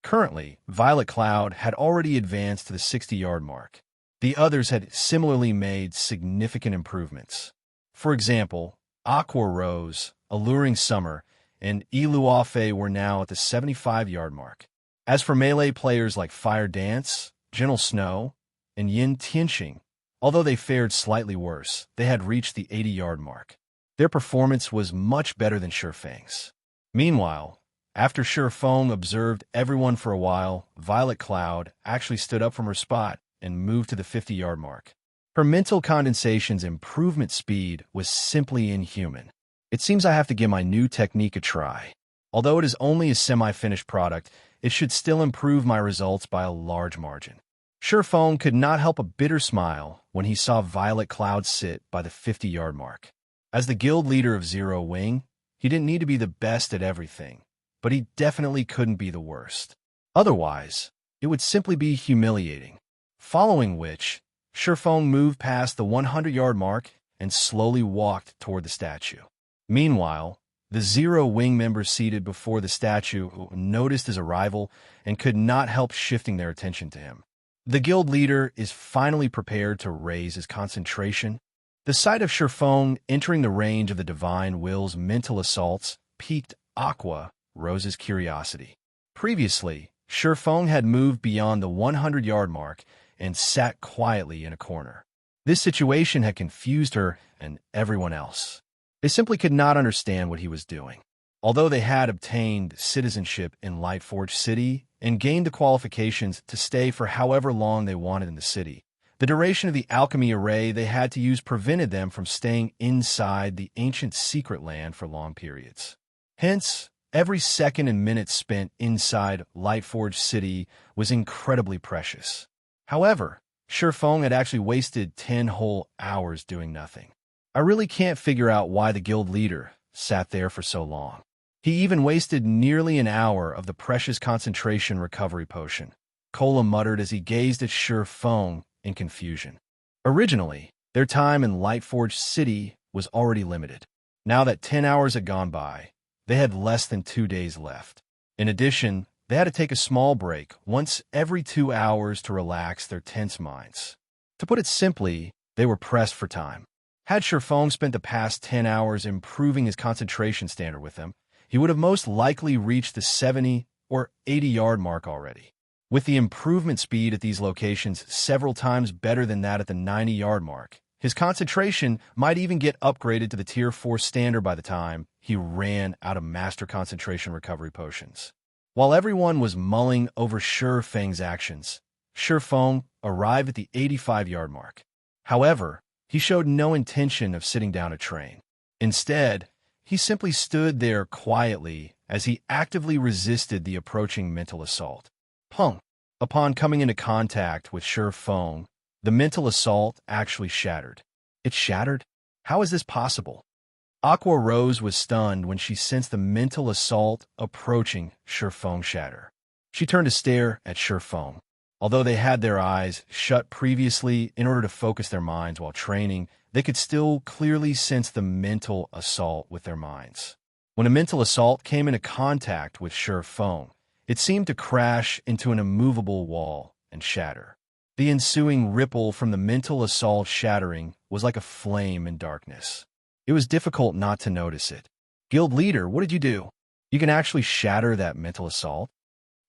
Currently, Violet Cloud had already advanced to the 60-yard mark. The others had similarly made significant improvements. For example, Aqua Rose, Alluring Summer, and Iluafe were now at the 75-yard mark. As for melee players like Fire Dance, Gentle Snow, and Yin Tianxing, although they fared slightly worse, they had reached the 80-yard mark. Their performance was much better than Feng's. Meanwhile, after Feng observed everyone for a while, Violet Cloud actually stood up from her spot and moved to the 50-yard mark. Her mental condensation's improvement speed was simply inhuman. It seems I have to give my new technique a try. Although it is only a semi-finished product, it should still improve my results by a large margin. Feng could not help a bitter smile when he saw Violet Cloud sit by the 50-yard mark. As the guild leader of Zero Wing, he didn't need to be the best at everything, but he definitely couldn't be the worst. Otherwise, it would simply be humiliating. Following which, Feng moved past the 100-yard mark and slowly walked toward the statue. Meanwhile, the Zero Wing members seated before the statue noticed his arrival and could not help shifting their attention to him. The guild leader is finally prepared to raise his concentration. The sight of Feng entering the range of the Divine Will's mental assaults piqued Aqua Rose's curiosity. Previously, Feng had moved beyond the 100-yard mark and sat quietly in a corner. This situation had confused her and everyone else. They simply could not understand what he was doing. Although they had obtained citizenship in Lightforged City and gained the qualifications to stay for however long they wanted in the city, the duration of the alchemy array they had to use prevented them from staying inside the ancient secret land for long periods. Hence, every second and minute spent inside Lightforged City was incredibly precious. However, Feng had actually wasted 10 whole hours doing nothing. I really can't figure out why the guild leader sat there for so long. He even wasted nearly an hour of the precious concentration recovery potion, Cola muttered as he gazed at Feng in confusion. Originally, their time in Lightforged City was already limited. Now that 10 hours had gone by, they had less than 2 days left. In addition, they had to take a small break once every 2 hours to relax their tense minds. To put it simply, they were pressed for time. Had Feng spent the past 10 hours improving his concentration standard with them, he would have most likely reached the 70 or 80-yard mark already. With the improvement speed at these locations several times better than that at the 90-yard mark, His concentration might even get upgraded to the Tier 4 standard by the time he ran out of Master Concentration Recovery Potions. While everyone was mulling over Feng's actions, Feng arrived at the 85-yard mark. However, he showed no intention of sitting down to train. Instead, he simply stood there quietly as he actively resisted the approaching mental assault. Pung! Upon coming into contact with Feng, the mental assault actually shattered. It shattered? How is this possible? Aqua Rose was stunned when she sensed the mental assault approaching Feng shatter. She turned to stare at Feng. Although they had their eyes shut previously in order to focus their minds while training, they could still clearly sense the mental assault with their minds. When a mental assault came into contact with Feng, it seemed to crash into an immovable wall and shatter. The ensuing ripple from the mental assault shattering was like a flame in darkness. It was difficult not to notice it. Guild leader, what did you do? You can actually shatter that mental assault?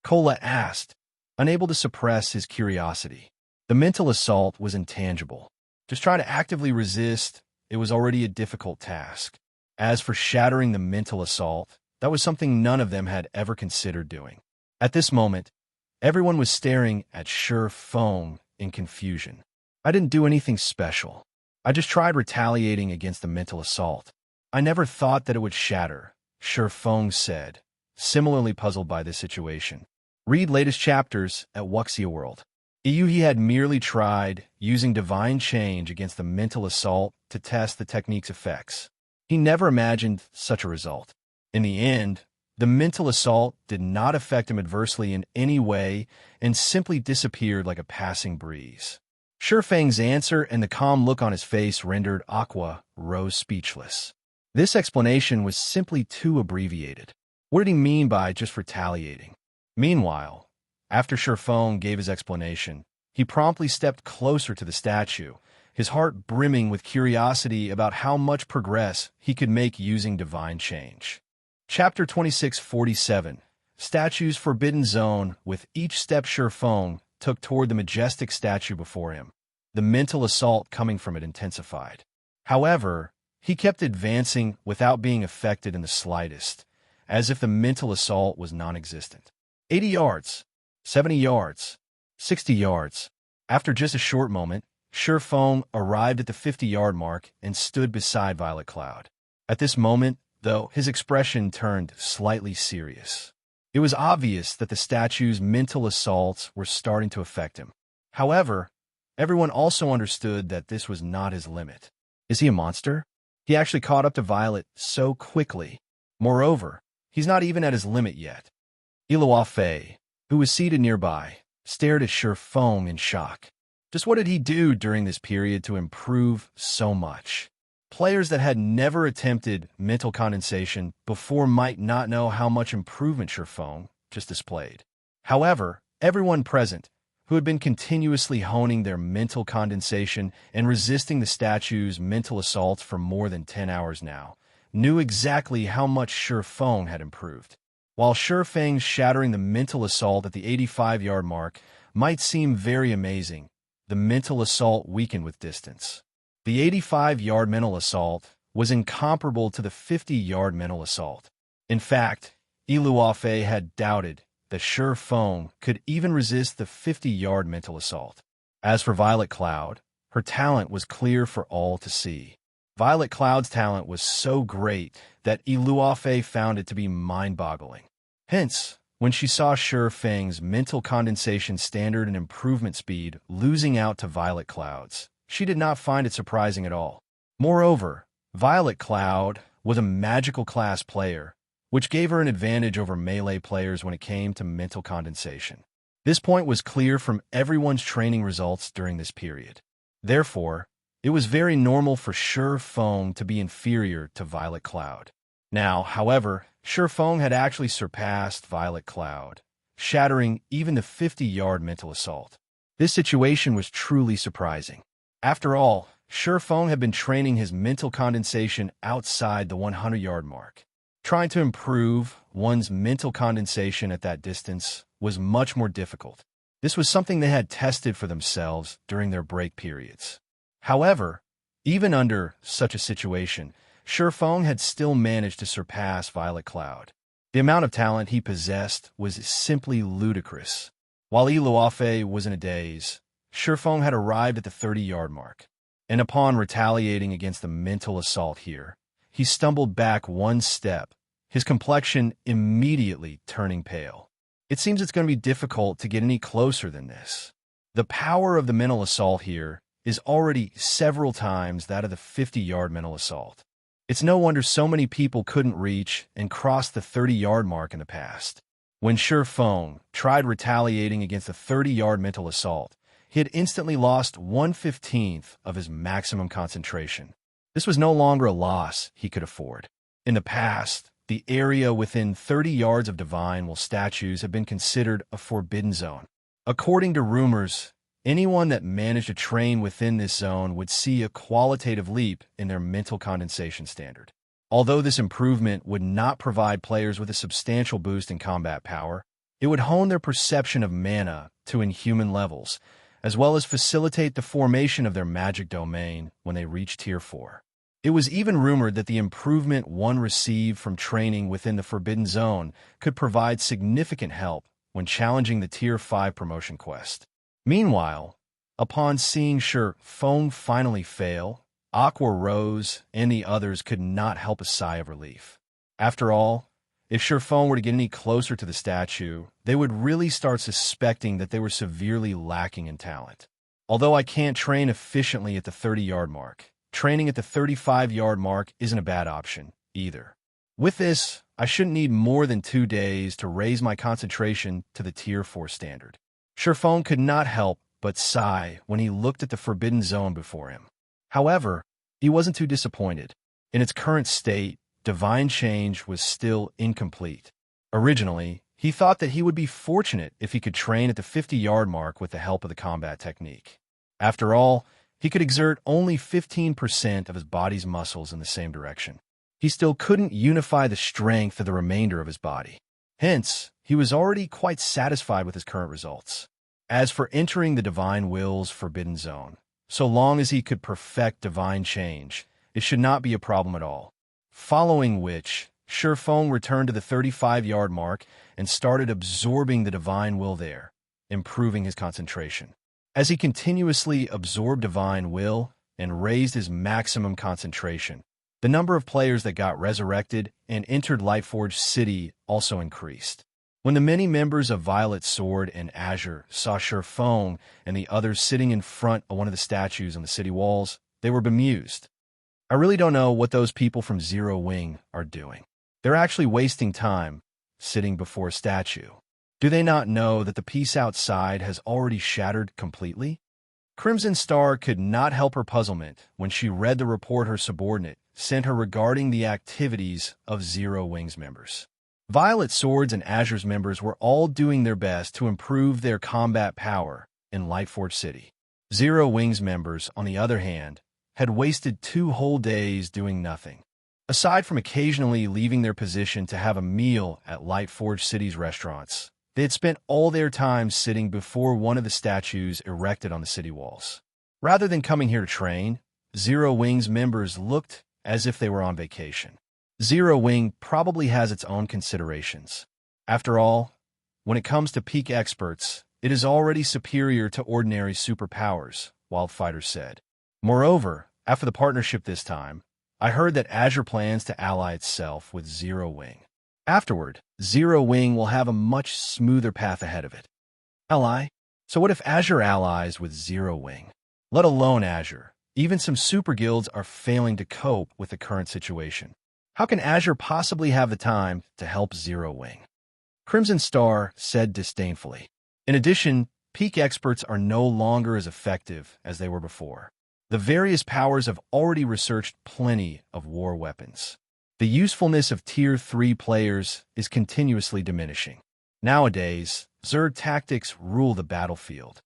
Kola asked, unable to suppress his curiosity. The mental assault was intangible. Just trying to actively resist, it was already a difficult task. As for shattering the mental assault, that was something none of them had ever considered doing. At this moment, everyone was staring at Feng in confusion. I didn't do anything special. I just tried retaliating against the mental assault. I never thought that it would shatter, Feng said, similarly puzzled by this situation. Read latest chapters at Wuxia World. He had merely tried using Divine Change against the mental assault to test the technique's effects. He never imagined such a result. In the end, the mental assault did not affect him adversely in any way and simply disappeared like a passing breeze. Feng's answer and the calm look on his face rendered Aqua Rose speechless. This explanation was simply too abbreviated. What did he mean by just retaliating? Meanwhile, after Feng gave his explanation, he promptly stepped closer to the statue, his heart brimming with curiosity about how much progress he could make using Divine Change. Chapter 2647, Statue's Forbidden Zone. With each step Feng took toward the majestic statue before him, the mental assault coming from it intensified. However, he kept advancing without being affected in the slightest, as if the mental assault was non-existent. 80 yards, 70 yards, 60 yards. After just a short moment, Feng arrived at the 50-yard mark and stood beside Violet Cloud. At this moment, though, his expression turned slightly serious. It was obvious that the statue's mental assaults were starting to affect him. However, everyone also understood that this was not his limit. Is he a monster? He actually caught up to Violet so quickly. Moreover, he's not even at his limit yet. Fei, who was seated nearby, stared at Feng in shock. Just what did he do during this period to improve so much? Players that had never attempted mental condensation before might not know how much improvement Feng just displayed. However, everyone present, who had been continuously honing their mental condensation and resisting the statue's mental assaults for more than 10 hours now, knew exactly how much Feng had improved. While Feng's shattering the mental assault at the 85-yard mark might seem very amazing, the mental assault weakened with distance. The 85-yard mental assault was incomparable to the 50-yard mental assault. In fact, Fei had doubted that Feng could even resist the 50-yard mental assault. As for Violet Cloud, her talent was clear for all to see. Violet Cloud's talent was so great that Fei found it to be mind-boggling. Hence, when she saw Feng's mental condensation standard and improvement speed losing out to Violet Cloud's, she did not find it surprising at all. Moreover, Violet Cloud was a magical class player, which gave her an advantage over melee players when it came to mental condensation. This point was clear from everyone's training results during this period. Therefore, it was very normal for Feng to be inferior to Violet Cloud. Now, however, Feng had actually surpassed Violet Cloud, shattering even the 50-yard mental assault. This situation was truly surprising. After all, Feng had been training his mental condensation outside the 100-yard mark. Trying to improve one's mental condensation at that distance was much more difficult. This was something they had tested for themselves during their break periods. However, Even under such a situation, Feng had still managed to surpass Violet Cloud. The amount of talent he possessed was simply ludicrous. While Luofei was in a daze, Feng had arrived at the 30-yard mark, and upon retaliating against the mental assault here, he stumbled back one step, his complexion immediately turning pale. It seems it's going to be difficult to get any closer than this. The power of the mental assault here is already several times that of the 50-yard mental assault. It's no wonder so many people couldn't reach and cross the 30-yard mark in the past. When Feng tried retaliating against the 30-yard mental assault, he had instantly lost 1/15 of his maximum concentration. This was no longer a loss he could afford. In the past, the area within 30 yards of Divine Will statues had been considered a forbidden zone. According to rumors, anyone that managed to train within this zone would see a qualitative leap in their mental condensation standard. Although this improvement would not provide players with a substantial boost in combat power, it would hone their perception of mana to inhuman levels, as well as facilitate the formation of their magic domain when they reach Tier 4. It was even rumored that the improvement one received from training within the Forbidden Zone could provide significant help when challenging the Tier 5 promotion quest. Meanwhile, upon seeing Feng finally fail, Aqua Rose and the others could not help a sigh of relief. After all, if Feng were to get any closer to the statue, they would really start suspecting that they were severely lacking in talent. Although I can't train efficiently at the 30-yard mark, training at the 35-yard mark isn't a bad option, either. With this, I shouldn't need more than 2 days to raise my concentration to the Tier 4 standard. Feng could not help but sigh when he looked at the Forbidden Zone before him. However, he wasn't too disappointed. In its current state, Divine Change was still incomplete. Originally, he thought that he would be fortunate if he could train at the 50-yard mark with the help of the combat technique. After all, he could exert only 15% of his body's muscles in the same direction. He still couldn't unify the strength of the remainder of his body. Hence, he was already quite satisfied with his current results. As for entering the Divine Will's Forbidden Zone, so long as he could perfect Divine Change, it should not be a problem at all. Following which, Feng returned to the 35-yard mark and started absorbing the Divine Will there, improving his concentration. As he continuously absorbed Divine Will and raised his maximum concentration, the number of players that got resurrected and entered Lightforged City also increased. When the many members of Violet Sword and Azure saw Feng and the others sitting in front of one of the statues on the city walls, they were bemused. I really don't know what those people from Zero Wing are doing. They're actually wasting time sitting before a statue. Do they not know that the peace outside has already shattered completely? Crimson Star could not help her puzzlement when she read the report her subordinate sent her regarding the activities of Zero Wing's members. Violet Sword's and Azure's members were all doing their best to improve their combat power in Lightforged City. Zero Wing's members, on the other hand, had wasted 2 whole days doing nothing. Aside from occasionally leaving their position to have a meal at Lightforged City's restaurants, they had spent all their time sitting before one of the statues erected on the city walls. Rather than coming here to train, Zero Wing's members looked as if they were on vacation. Zero Wing probably has its own considerations. After all, when it comes to peak experts, it is already superior to ordinary superpowers, Wildfighter said. Moreover, after the partnership this time, I heard that Azure plans to ally itself with Zero Wing. Afterward, Zero Wing will have a much smoother path ahead of it. Ally? So what if Azure allies with Zero Wing? Let alone Azure. Even some super guilds are failing to cope with the current situation. How can Azure possibly have the time to help Zero Wing? Crimson Star said disdainfully. In addition, peak experts are no longer as effective as they were before. The various powers have already researched plenty of war weapons. The usefulness of Tier 3 players is continuously diminishing. Nowadays, Zerg tactics rule the battlefield.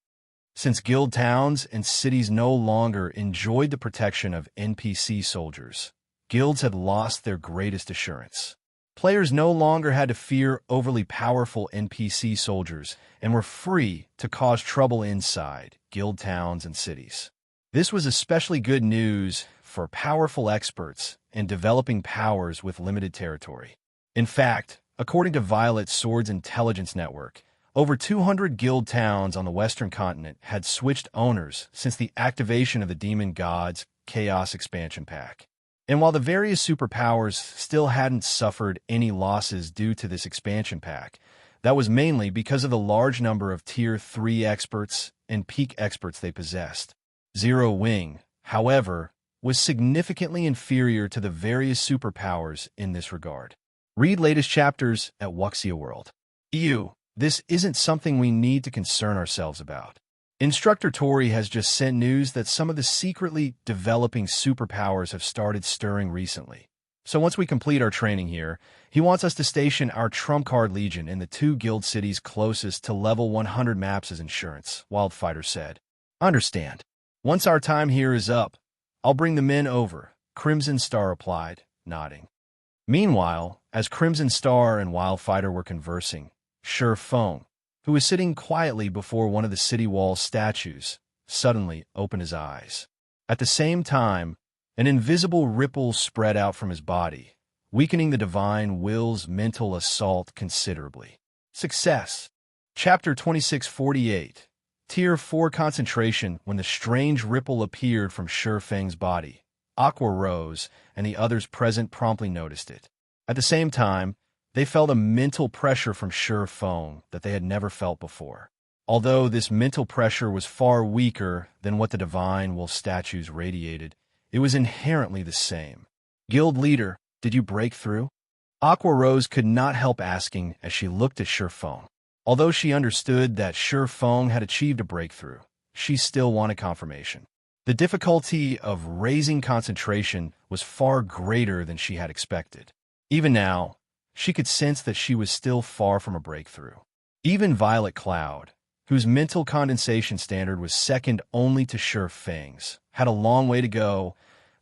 Since guild towns and cities no longer enjoyed the protection of NPC soldiers, guilds had lost their greatest assurance. Players no longer had to fear overly powerful NPC soldiers and were free to cause trouble inside guild towns and cities. This was especially good news for powerful experts in developing powers with limited territory. In fact, according to Violet Sword's intelligence network, over 200 guild towns on the western continent had switched owners since the activation of the Demon Gods Chaos Expansion Pack. And while the various superpowers still hadn't suffered any losses due to this expansion pack, that was mainly because of the large number of Tier 3 experts and peak experts they possessed. Zero Wing, however, was significantly inferior to the various superpowers in this regard. Read latest chapters at Wuxia World. This isn't something we need to concern ourselves about. Instructor Tori has just sent news that some of the secretly developing superpowers have started stirring recently. So once we complete our training here, he wants us to station our Trump Card Legion in the 2 guild cities closest to level 100 maps as insurance, Wildfighter said. Understand. Once our time here is up, I'll bring the men over, Crimson Star replied, nodding. Meanwhile, as Crimson Star and Wildfighter were conversing, Feng, who was sitting quietly before one of the city wall statues, suddenly opened his eyes. At the same time, an invisible ripple spread out from his body, weakening the divine will's mental assault considerably. Success. Chapter 2648. Tier 4 concentration. When the strange ripple appeared from Feng's body, Aqua rose, and the others present promptly noticed it. At the same time, they felt a mental pressure from Feng that they had never felt before. Although this mental pressure was far weaker than what the divine will statues radiated, it was inherently the same. Guild leader, did you break through? Aqua Rose could not help asking as she looked at Feng. Although she understood that Feng had achieved a breakthrough, she still wanted confirmation. The difficulty of raising concentration was far greater than she had expected. Even now, she could sense that she was still far from a breakthrough. Even Violet Cloud, whose mental condensation standard was second only to Feng's, had a long way to go,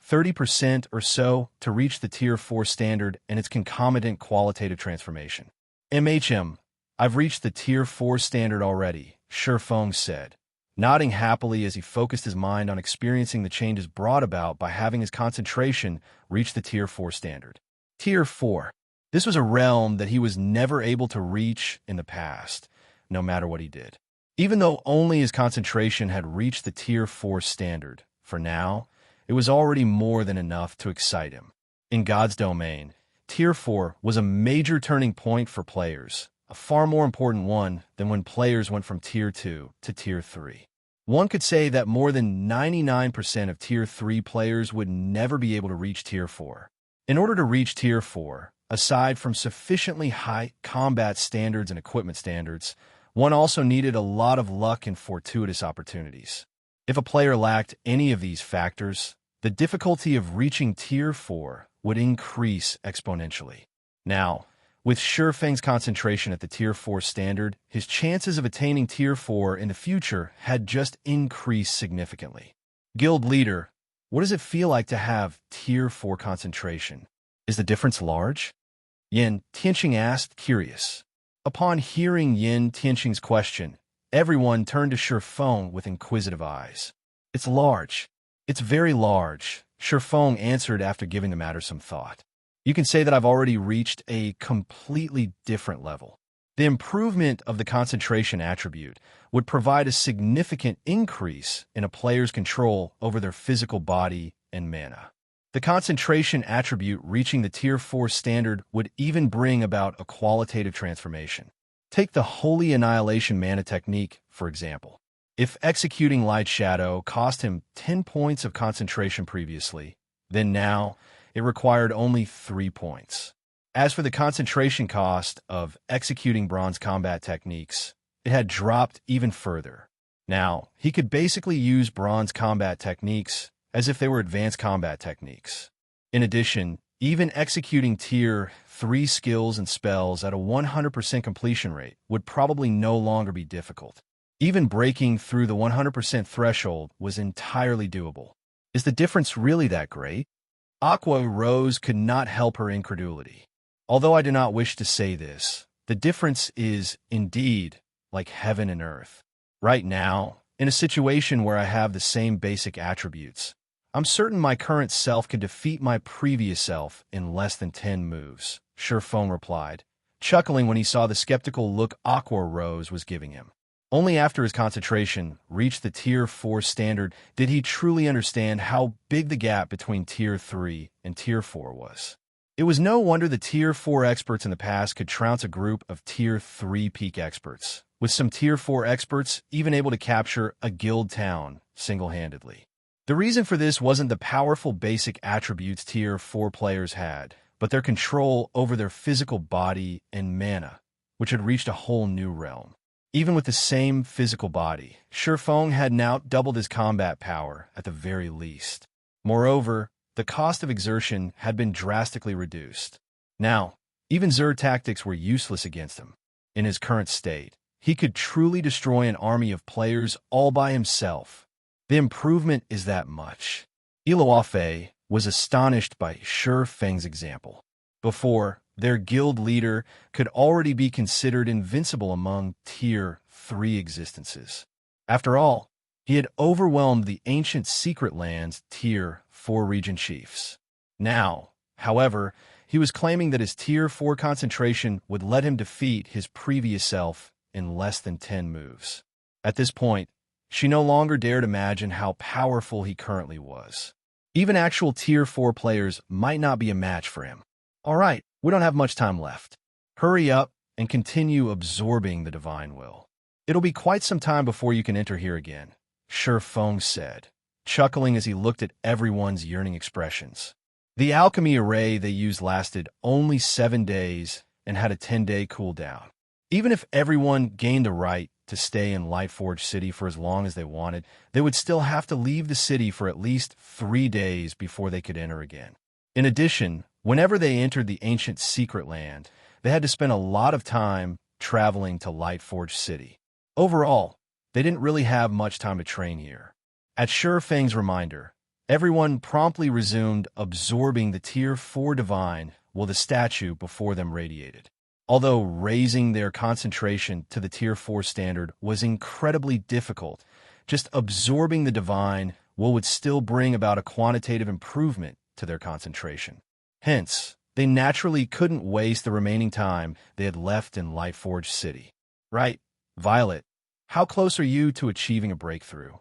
30% or so, to reach the Tier 4 standard and its concomitant qualitative transformation. I've reached the Tier 4 standard already, Feng said, nodding happily as he focused his mind on experiencing the changes brought about by having his concentration reach the Tier 4 standard. Tier 4. This was a realm that he was never able to reach in the past, no matter what he did. Even though only his concentration had reached the Tier 4 standard, for now, it was already more than enough to excite him. In God's domain, Tier 4 was a major turning point for players, a far more important one than when players went from Tier 2 to Tier 3. One could say that more than 99% of Tier 3 players would never be able to reach Tier 4. In order to reach Tier 4, aside from sufficiently high combat standards and equipment standards, one also needed a lot of luck and fortuitous opportunities. If a player lacked any of these factors, the difficulty of reaching Tier 4 would increase exponentially. Now, with Feng's concentration at the Tier 4 standard, his chances of attaining Tier 4 in the future had just increased significantly. Guild leader, what does it feel like to have Tier 4 concentration? Is the difference large? Yin Tianqing asked, curious. Upon hearing Yin Tianqing's question, everyone turned to Feng with inquisitive eyes. It's large. It's very large, Feng answered after giving the matter some thought. You can say that I've already reached a completely different level. The improvement of the concentration attribute would provide a significant increase in a player's control over their physical body and mana. The concentration attribute reaching the Tier 4 standard would even bring about a qualitative transformation. Take the Holy Annihilation mana technique, for example. If executing Light Shadow cost him 10 points of concentration previously, then now it required only 3 points. As for the concentration cost of executing bronze combat techniques, it had dropped even further. Now, he could basically use bronze combat techniques as if they were advanced combat techniques. In addition, even executing Tier 3 skills and spells at a 100% completion rate would probably no longer be difficult. Even breaking through the 100% threshold was entirely doable. Is the difference really that great? Aqua Rose could not help her incredulity. Although I do not wish to say this, the difference is, indeed, like heaven and earth. Right now, In a situation where I have the same basic attributes, I'm certain my current self can defeat my previous self in less than 10 moves, Feng replied, chuckling when he saw the skeptical look Aqua Rose was giving him. Only after his concentration reached the Tier 4 standard did he truly understand how big the gap between Tier 3 and Tier 4 was. It was no wonder the Tier 4 experts in the past could trounce a group of Tier 3 peak experts, with some Tier 4 experts even able to capture a guild town single-handedly. The reason for this wasn't the powerful basic attributes Tier 4 players had, but their control over their physical body and mana, which had reached a whole new realm. Even with the same physical body, Feng had now doubled his combat power at the very least. Moreover, the cost of exertion had been drastically reduced. Now, even Xur tactics were useless against him. In his current state, he could truly destroy an army of players all by himself. The improvement is that much. Iluofei was astonished by Feng's example. Before, their guild leader could already be considered invincible among Tier 3 existences. After all, he had overwhelmed the ancient Secret Lands Tier 4 region chiefs. Now, however, he was claiming that his Tier 4 concentration would let him defeat his previous self in less than 10 moves. At this point, she no longer dared imagine how powerful he currently was. Even actual Tier 4 players might not be a match for him. All right, we don't have much time left. Hurry up and continue absorbing the divine will. It'll be quite some time before you can enter here again, Feng said, chuckling as he looked at everyone's yearning expressions. The alchemy array they used lasted only 7 days and had a 10-day cooldown. Even if everyone gained the right to stay in Lightforged City for as long as they wanted, they would still have to leave the city for at least 3 days before they could enter again. In addition, whenever they entered the ancient Secret Land, they had to spend a lot of time traveling to Lightforged City. Overall, they didn't really have much time to train here. At Feng's reminder, everyone promptly resumed absorbing the Tier 4 divine while the statue before them radiated. Although raising their concentration to the Tier 4 standard was incredibly difficult, just absorbing the divine would still bring about a quantitative improvement to their concentration. Hence, they naturally couldn't waste the remaining time they had left in Lightforged City. Right, Violet, how close are you to achieving a breakthrough?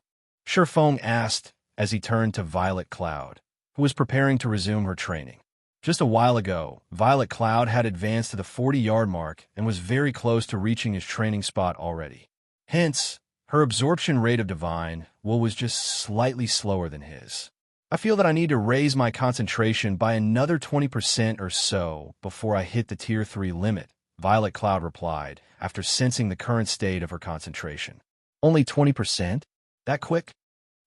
Feng asked as he turned to Violet Cloud, who was preparing to resume her training. Just a while ago, Violet Cloud had advanced to the 40-yard mark and was very close to reaching his training spot already. Hence, her absorption rate of divine was just slightly slower than his. I feel that I need to raise my concentration by another 20% or so before I hit the Tier 3 limit, Violet Cloud replied, after sensing the current state of her concentration. Only 20%? That quick?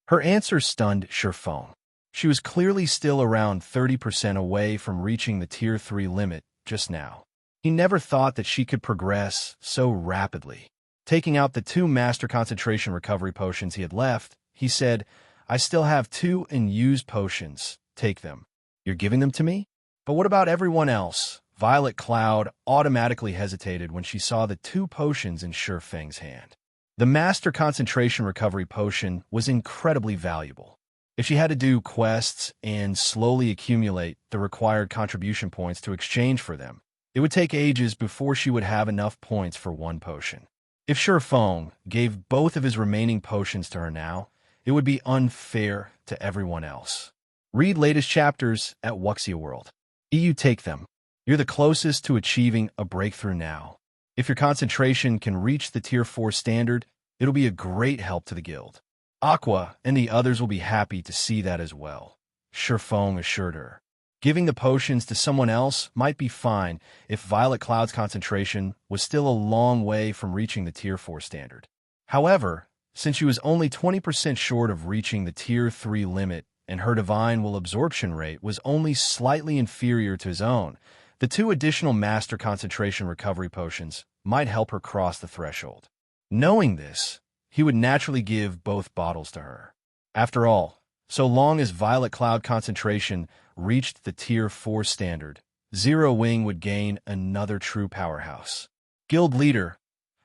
Her answer stunned Feng. She was clearly still around 30% away from reaching the Tier 3 limit just now. He never thought that she could progress so rapidly. Taking out the 2 Master Concentration Recovery Potions he had left, he said, I still have 2 unused potions. Take them. You're giving them to me? But what about everyone else? Violet Cloud automatically hesitated when she saw the 2 potions in Feng's hand. The Master Concentration Recovery Potion was incredibly valuable. If she had to do quests and slowly accumulate the required contribution points to exchange for them, it would take ages before she would have enough points for 1 potion. If Feng gave both of his remaining potions to her now, it would be unfair to everyone else. Read latest chapters at Wuxia World. You take them. You're the closest to achieving a breakthrough now. If your concentration can reach the Tier 4 standard, it'll be a great help to the guild. Aqua and the others will be happy to see that as well, Feng assured her. Giving the potions to someone else might be fine if Violet Cloud's concentration was still a long way from reaching the Tier 4 standard. However, since she was only 20% short of reaching the Tier 3 limit and her divine will absorption rate was only slightly inferior to his own, the 2 additional Master Concentration Recovery Potions might help her cross the threshold. Knowing this, he would naturally give both bottles to her. After all, so long as Violet Cloud concentration reached the Tier 4 standard, Zero Wing would gain another true powerhouse. Guild leader,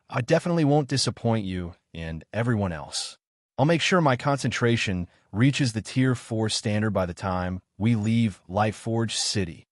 I definitely won't disappoint you and everyone else. I'll make sure my concentration reaches the Tier 4 standard by the time we leave Lightforged City,"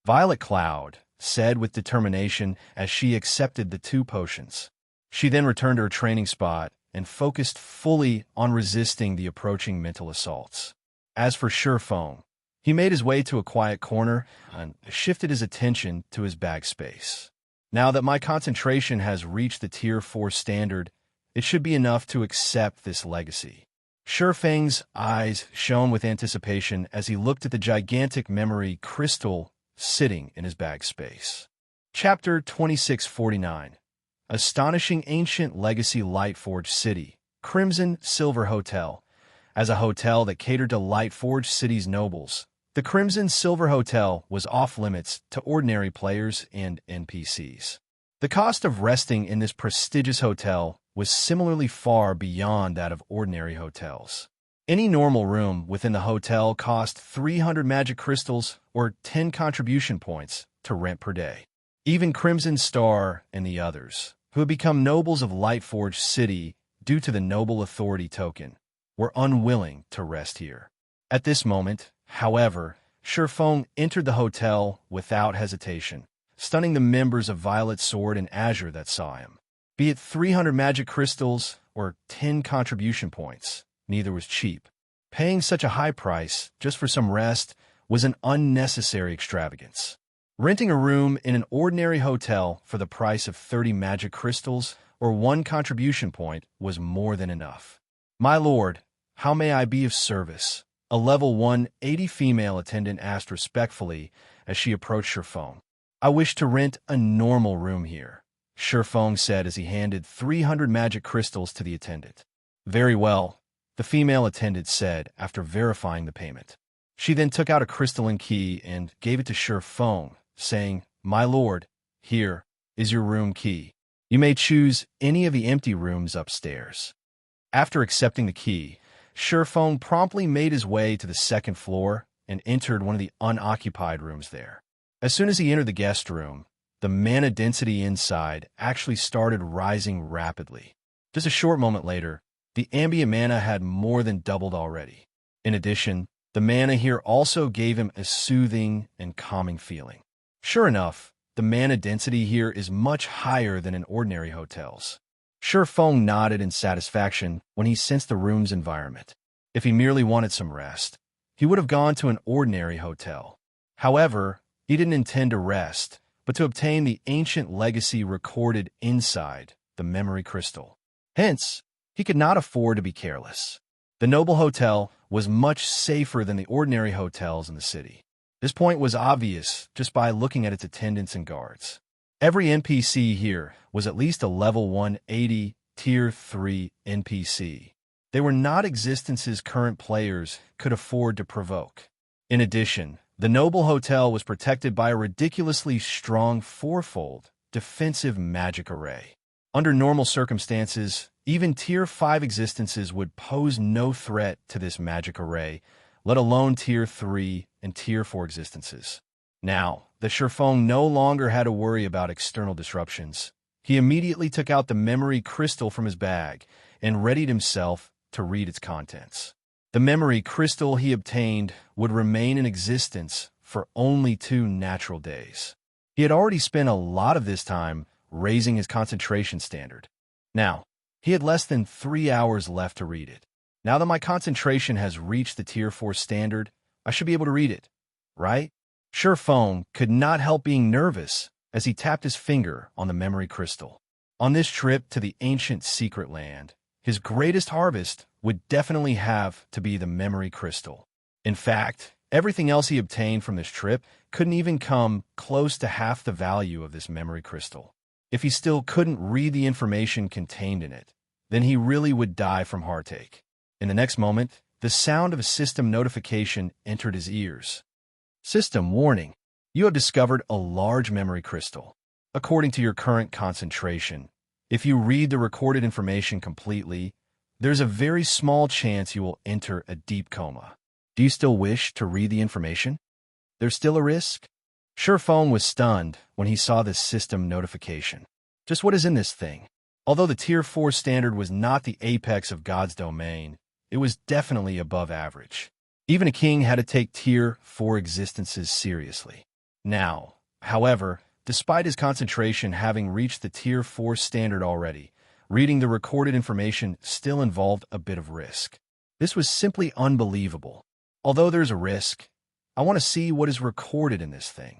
Violet Cloud said with determination as she accepted the 2 potions. She then returned to her training spot and focused fully on resisting the approaching mental assaults. As for Feng, he made his way to a quiet corner and shifted his attention to his bag space. "Now that my concentration has reached the Tier 4 standard, it should be enough to accept this legacy." Feng's eyes shone with anticipation as he looked at the gigantic memory crystal sitting in his bag space. Chapter 2649. Astonishing Ancient Legacy. Lightforged City, Crimson Silver Hotel. As a hotel that catered to Lightforged City's nobles, the Crimson Silver Hotel was off-limits to ordinary players and NPCs. The cost of resting in this prestigious hotel was similarly far beyond that of ordinary hotels. Any normal room within the hotel cost 300 magic crystals or 10 contribution points to rent per day. Even Crimson Star and the others, who had become nobles of Lightforged City due to the Noble Authority token, were unwilling to rest here. At this moment, however, Feng entered the hotel without hesitation, stunning the members of Violet Sword and Azure that saw him. Be it 300 magic crystals or 10 contribution points, neither was cheap. Paying such a high price just for some rest was an unnecessary extravagance. Renting a room in an ordinary hotel for the price of 30 magic crystals or 1 contribution point was more than enough. "My lord, how may I be of service?" a level 180 female attendant asked respectfully as she approached Feng. "I wish to rent a normal room here," Feng said as he handed 300 magic crystals to the attendant. "Very well," the female attendant said after verifying the payment. She then took out a crystalline key and gave it to Feng, saying, "My lord, here is your room key. You may choose any of the empty rooms upstairs." After accepting the key, Feng promptly made his way to the 2nd floor and entered one of the unoccupied rooms there. As soon as he entered the guest room, the mana density inside actually started rising rapidly. Just a short moment later, the ambient mana had more than doubled already. In addition, the mana here also gave him a soothing and calming feeling. Sure enough, the mana density here is much higher than in ordinary hotels. Feng nodded in satisfaction when he sensed the room's environment. If he merely wanted some rest, he would have gone to an ordinary hotel. However, he didn't intend to rest, but to obtain the ancient legacy recorded inside the memory crystal. Hence, he could not afford to be careless. The Noble Hotel was much safer than the ordinary hotels in the city. This point was obvious just by looking at its attendants and guards. Every NPC here was at least a level 180 Tier 3 NPC. They were not existences current players could afford to provoke. In addition, the Noble Hotel was protected by a ridiculously strong 4-fold defensive magic array. Under normal circumstances, even Tier 5 existences would pose no threat to this magic array, let alone Tier 3 and Tier 4 existences. Now, the Feng no longer had to worry about external disruptions. He immediately took out the memory crystal from his bag and readied himself to read its contents. The memory crystal he obtained would remain in existence for only 2 natural days. He had already spent a lot of this time raising his concentration standard. Now, he had less than 3 hours left to read it. Now that my concentration has reached the Tier 4 standard, I should be able to read it, right? Feng could not help being nervous as he tapped his finger on the memory crystal. On this trip to the ancient secret land, his greatest harvest would definitely have to be the memory crystal. In fact, everything else he obtained from this trip couldn't even come close to half the value of this memory crystal. If he still couldn't read the information contained in it, then he really would die from heartache. In the next moment, the sound of a system notification entered his ears. System warning: you have discovered a large memory crystal. According to your current concentration, if you read the recorded information completely, there's a very small chance you will enter a deep coma. Do you still wish to read the information? There's still a risk? Feng was stunned when he saw this system notification. Just what is in this thing? Although the Tier 4 standard was not the apex of God's domain, it was definitely above average. Even a king had to take Tier 4 existences seriously. Now, however, despite his concentration having reached the Tier 4 standard already, reading the recorded information still involved a bit of risk. This was simply unbelievable. Although there's a risk, I want to see what is recorded in this thing.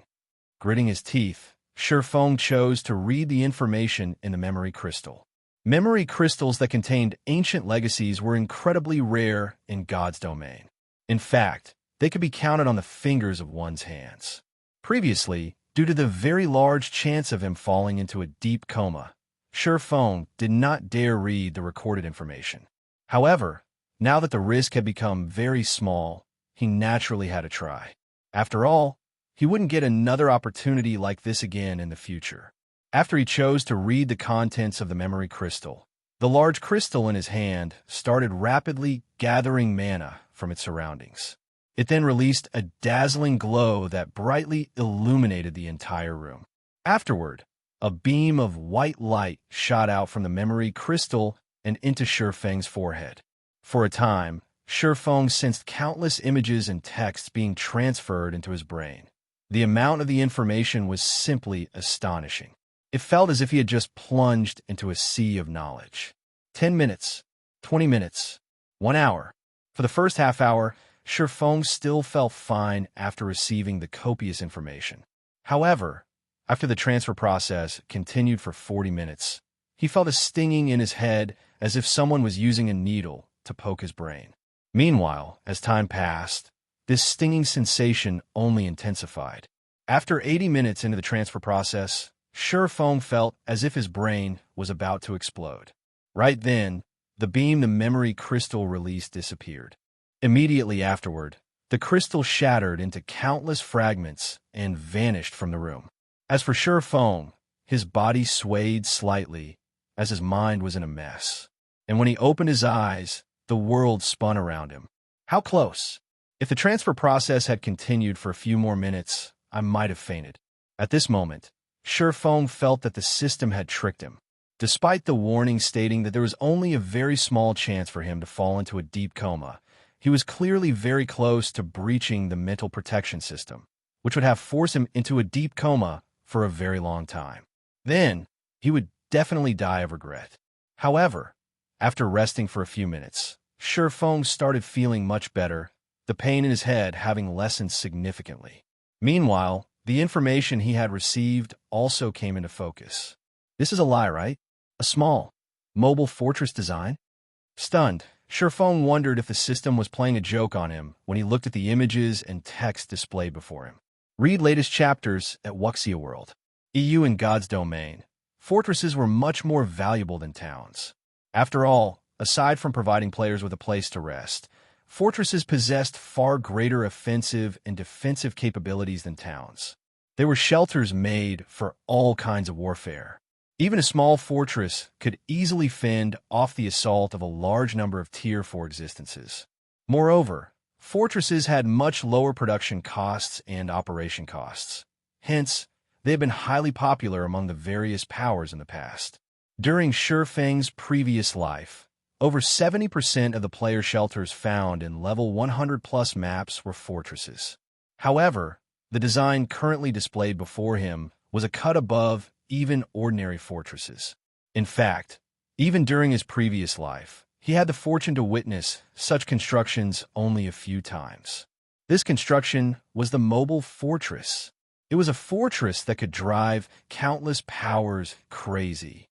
Gritting his teeth, Feng chose to read the information in the memory crystal. Memory crystals that contained ancient legacies were incredibly rare in God's domain. In fact, they could be counted on the fingers of one's hands. Previously, due to the very large chance of him falling into a deep coma, Feng did not dare read the recorded information. However, now that the risk had become very small, he naturally had to try. After all, he wouldn't get another opportunity like this again in the future. After he chose to read the contents of the memory crystal, the large crystal in his hand started rapidly gathering mana from its surroundings. It then released a dazzling glow that brightly illuminated the entire room. Afterward, a beam of white light shot out from the memory crystal and into Feng's forehead. For a time, Feng sensed countless images and texts being transferred into his brain. The amount of the information was simply astonishing. It felt as if he had just plunged into a sea of knowledge. 10 minutes, 20 minutes, 1 hour. For the first half hour, Feng still felt fine after receiving the copious information. However, after the transfer process continued for 40 minutes, he felt a stinging in his head as if someone was using a needle to poke his brain. Meanwhile, as time passed, this stinging sensation only intensified. After 80 minutes into the transfer process, Feng felt as if his brain was about to explode. Right then, the beam the memory crystal released disappeared. Immediately afterward, the crystal shattered into countless fragments and vanished from the room. As for Feng, his body swayed slightly as his mind was in a mess. And when he opened his eyes, the world spun around him. How close? If the transfer process had continued for a few more minutes, I might have fainted. At this moment, Feng felt that the system had tricked him. Despite the warning stating that there was only a very small chance for him to fall into a deep coma, he was clearly very close to breaching the mental protection system, which would have forced him into a deep coma for a very long time. Then, he would definitely die of regret. However, after resting for a few minutes, Feng started feeling much better, the pain in his head having lessened significantly. Meanwhile, the information he had received also came into focus. This is a lie, right? A small, mobile fortress design? Stunned, Feng wondered if the system was playing a joke on him when he looked at the images and text displayed before him. Read latest chapters at Wuxia World. EU in God's domain. Fortresses were much more valuable than towns. After all, aside from providing players with a place to rest, fortresses possessed far greater offensive and defensive capabilities than towns. They were shelters made for all kinds of warfare. Even a small fortress could easily fend off the assault of a large number of Tier 4 existences. Moreover, fortresses had much lower production costs and operation costs. Hence, they have been highly popular among the various powers in the past. During Feng's previous life, over 70% of the player shelters found in level 100+ maps were fortresses. However, the design currently displayed before him was a cut above even ordinary fortresses. In fact, even during his previous life, he had the fortune to witness such constructions only a few times. This construction was the mobile fortress. It was a fortress that could drive countless powers crazy.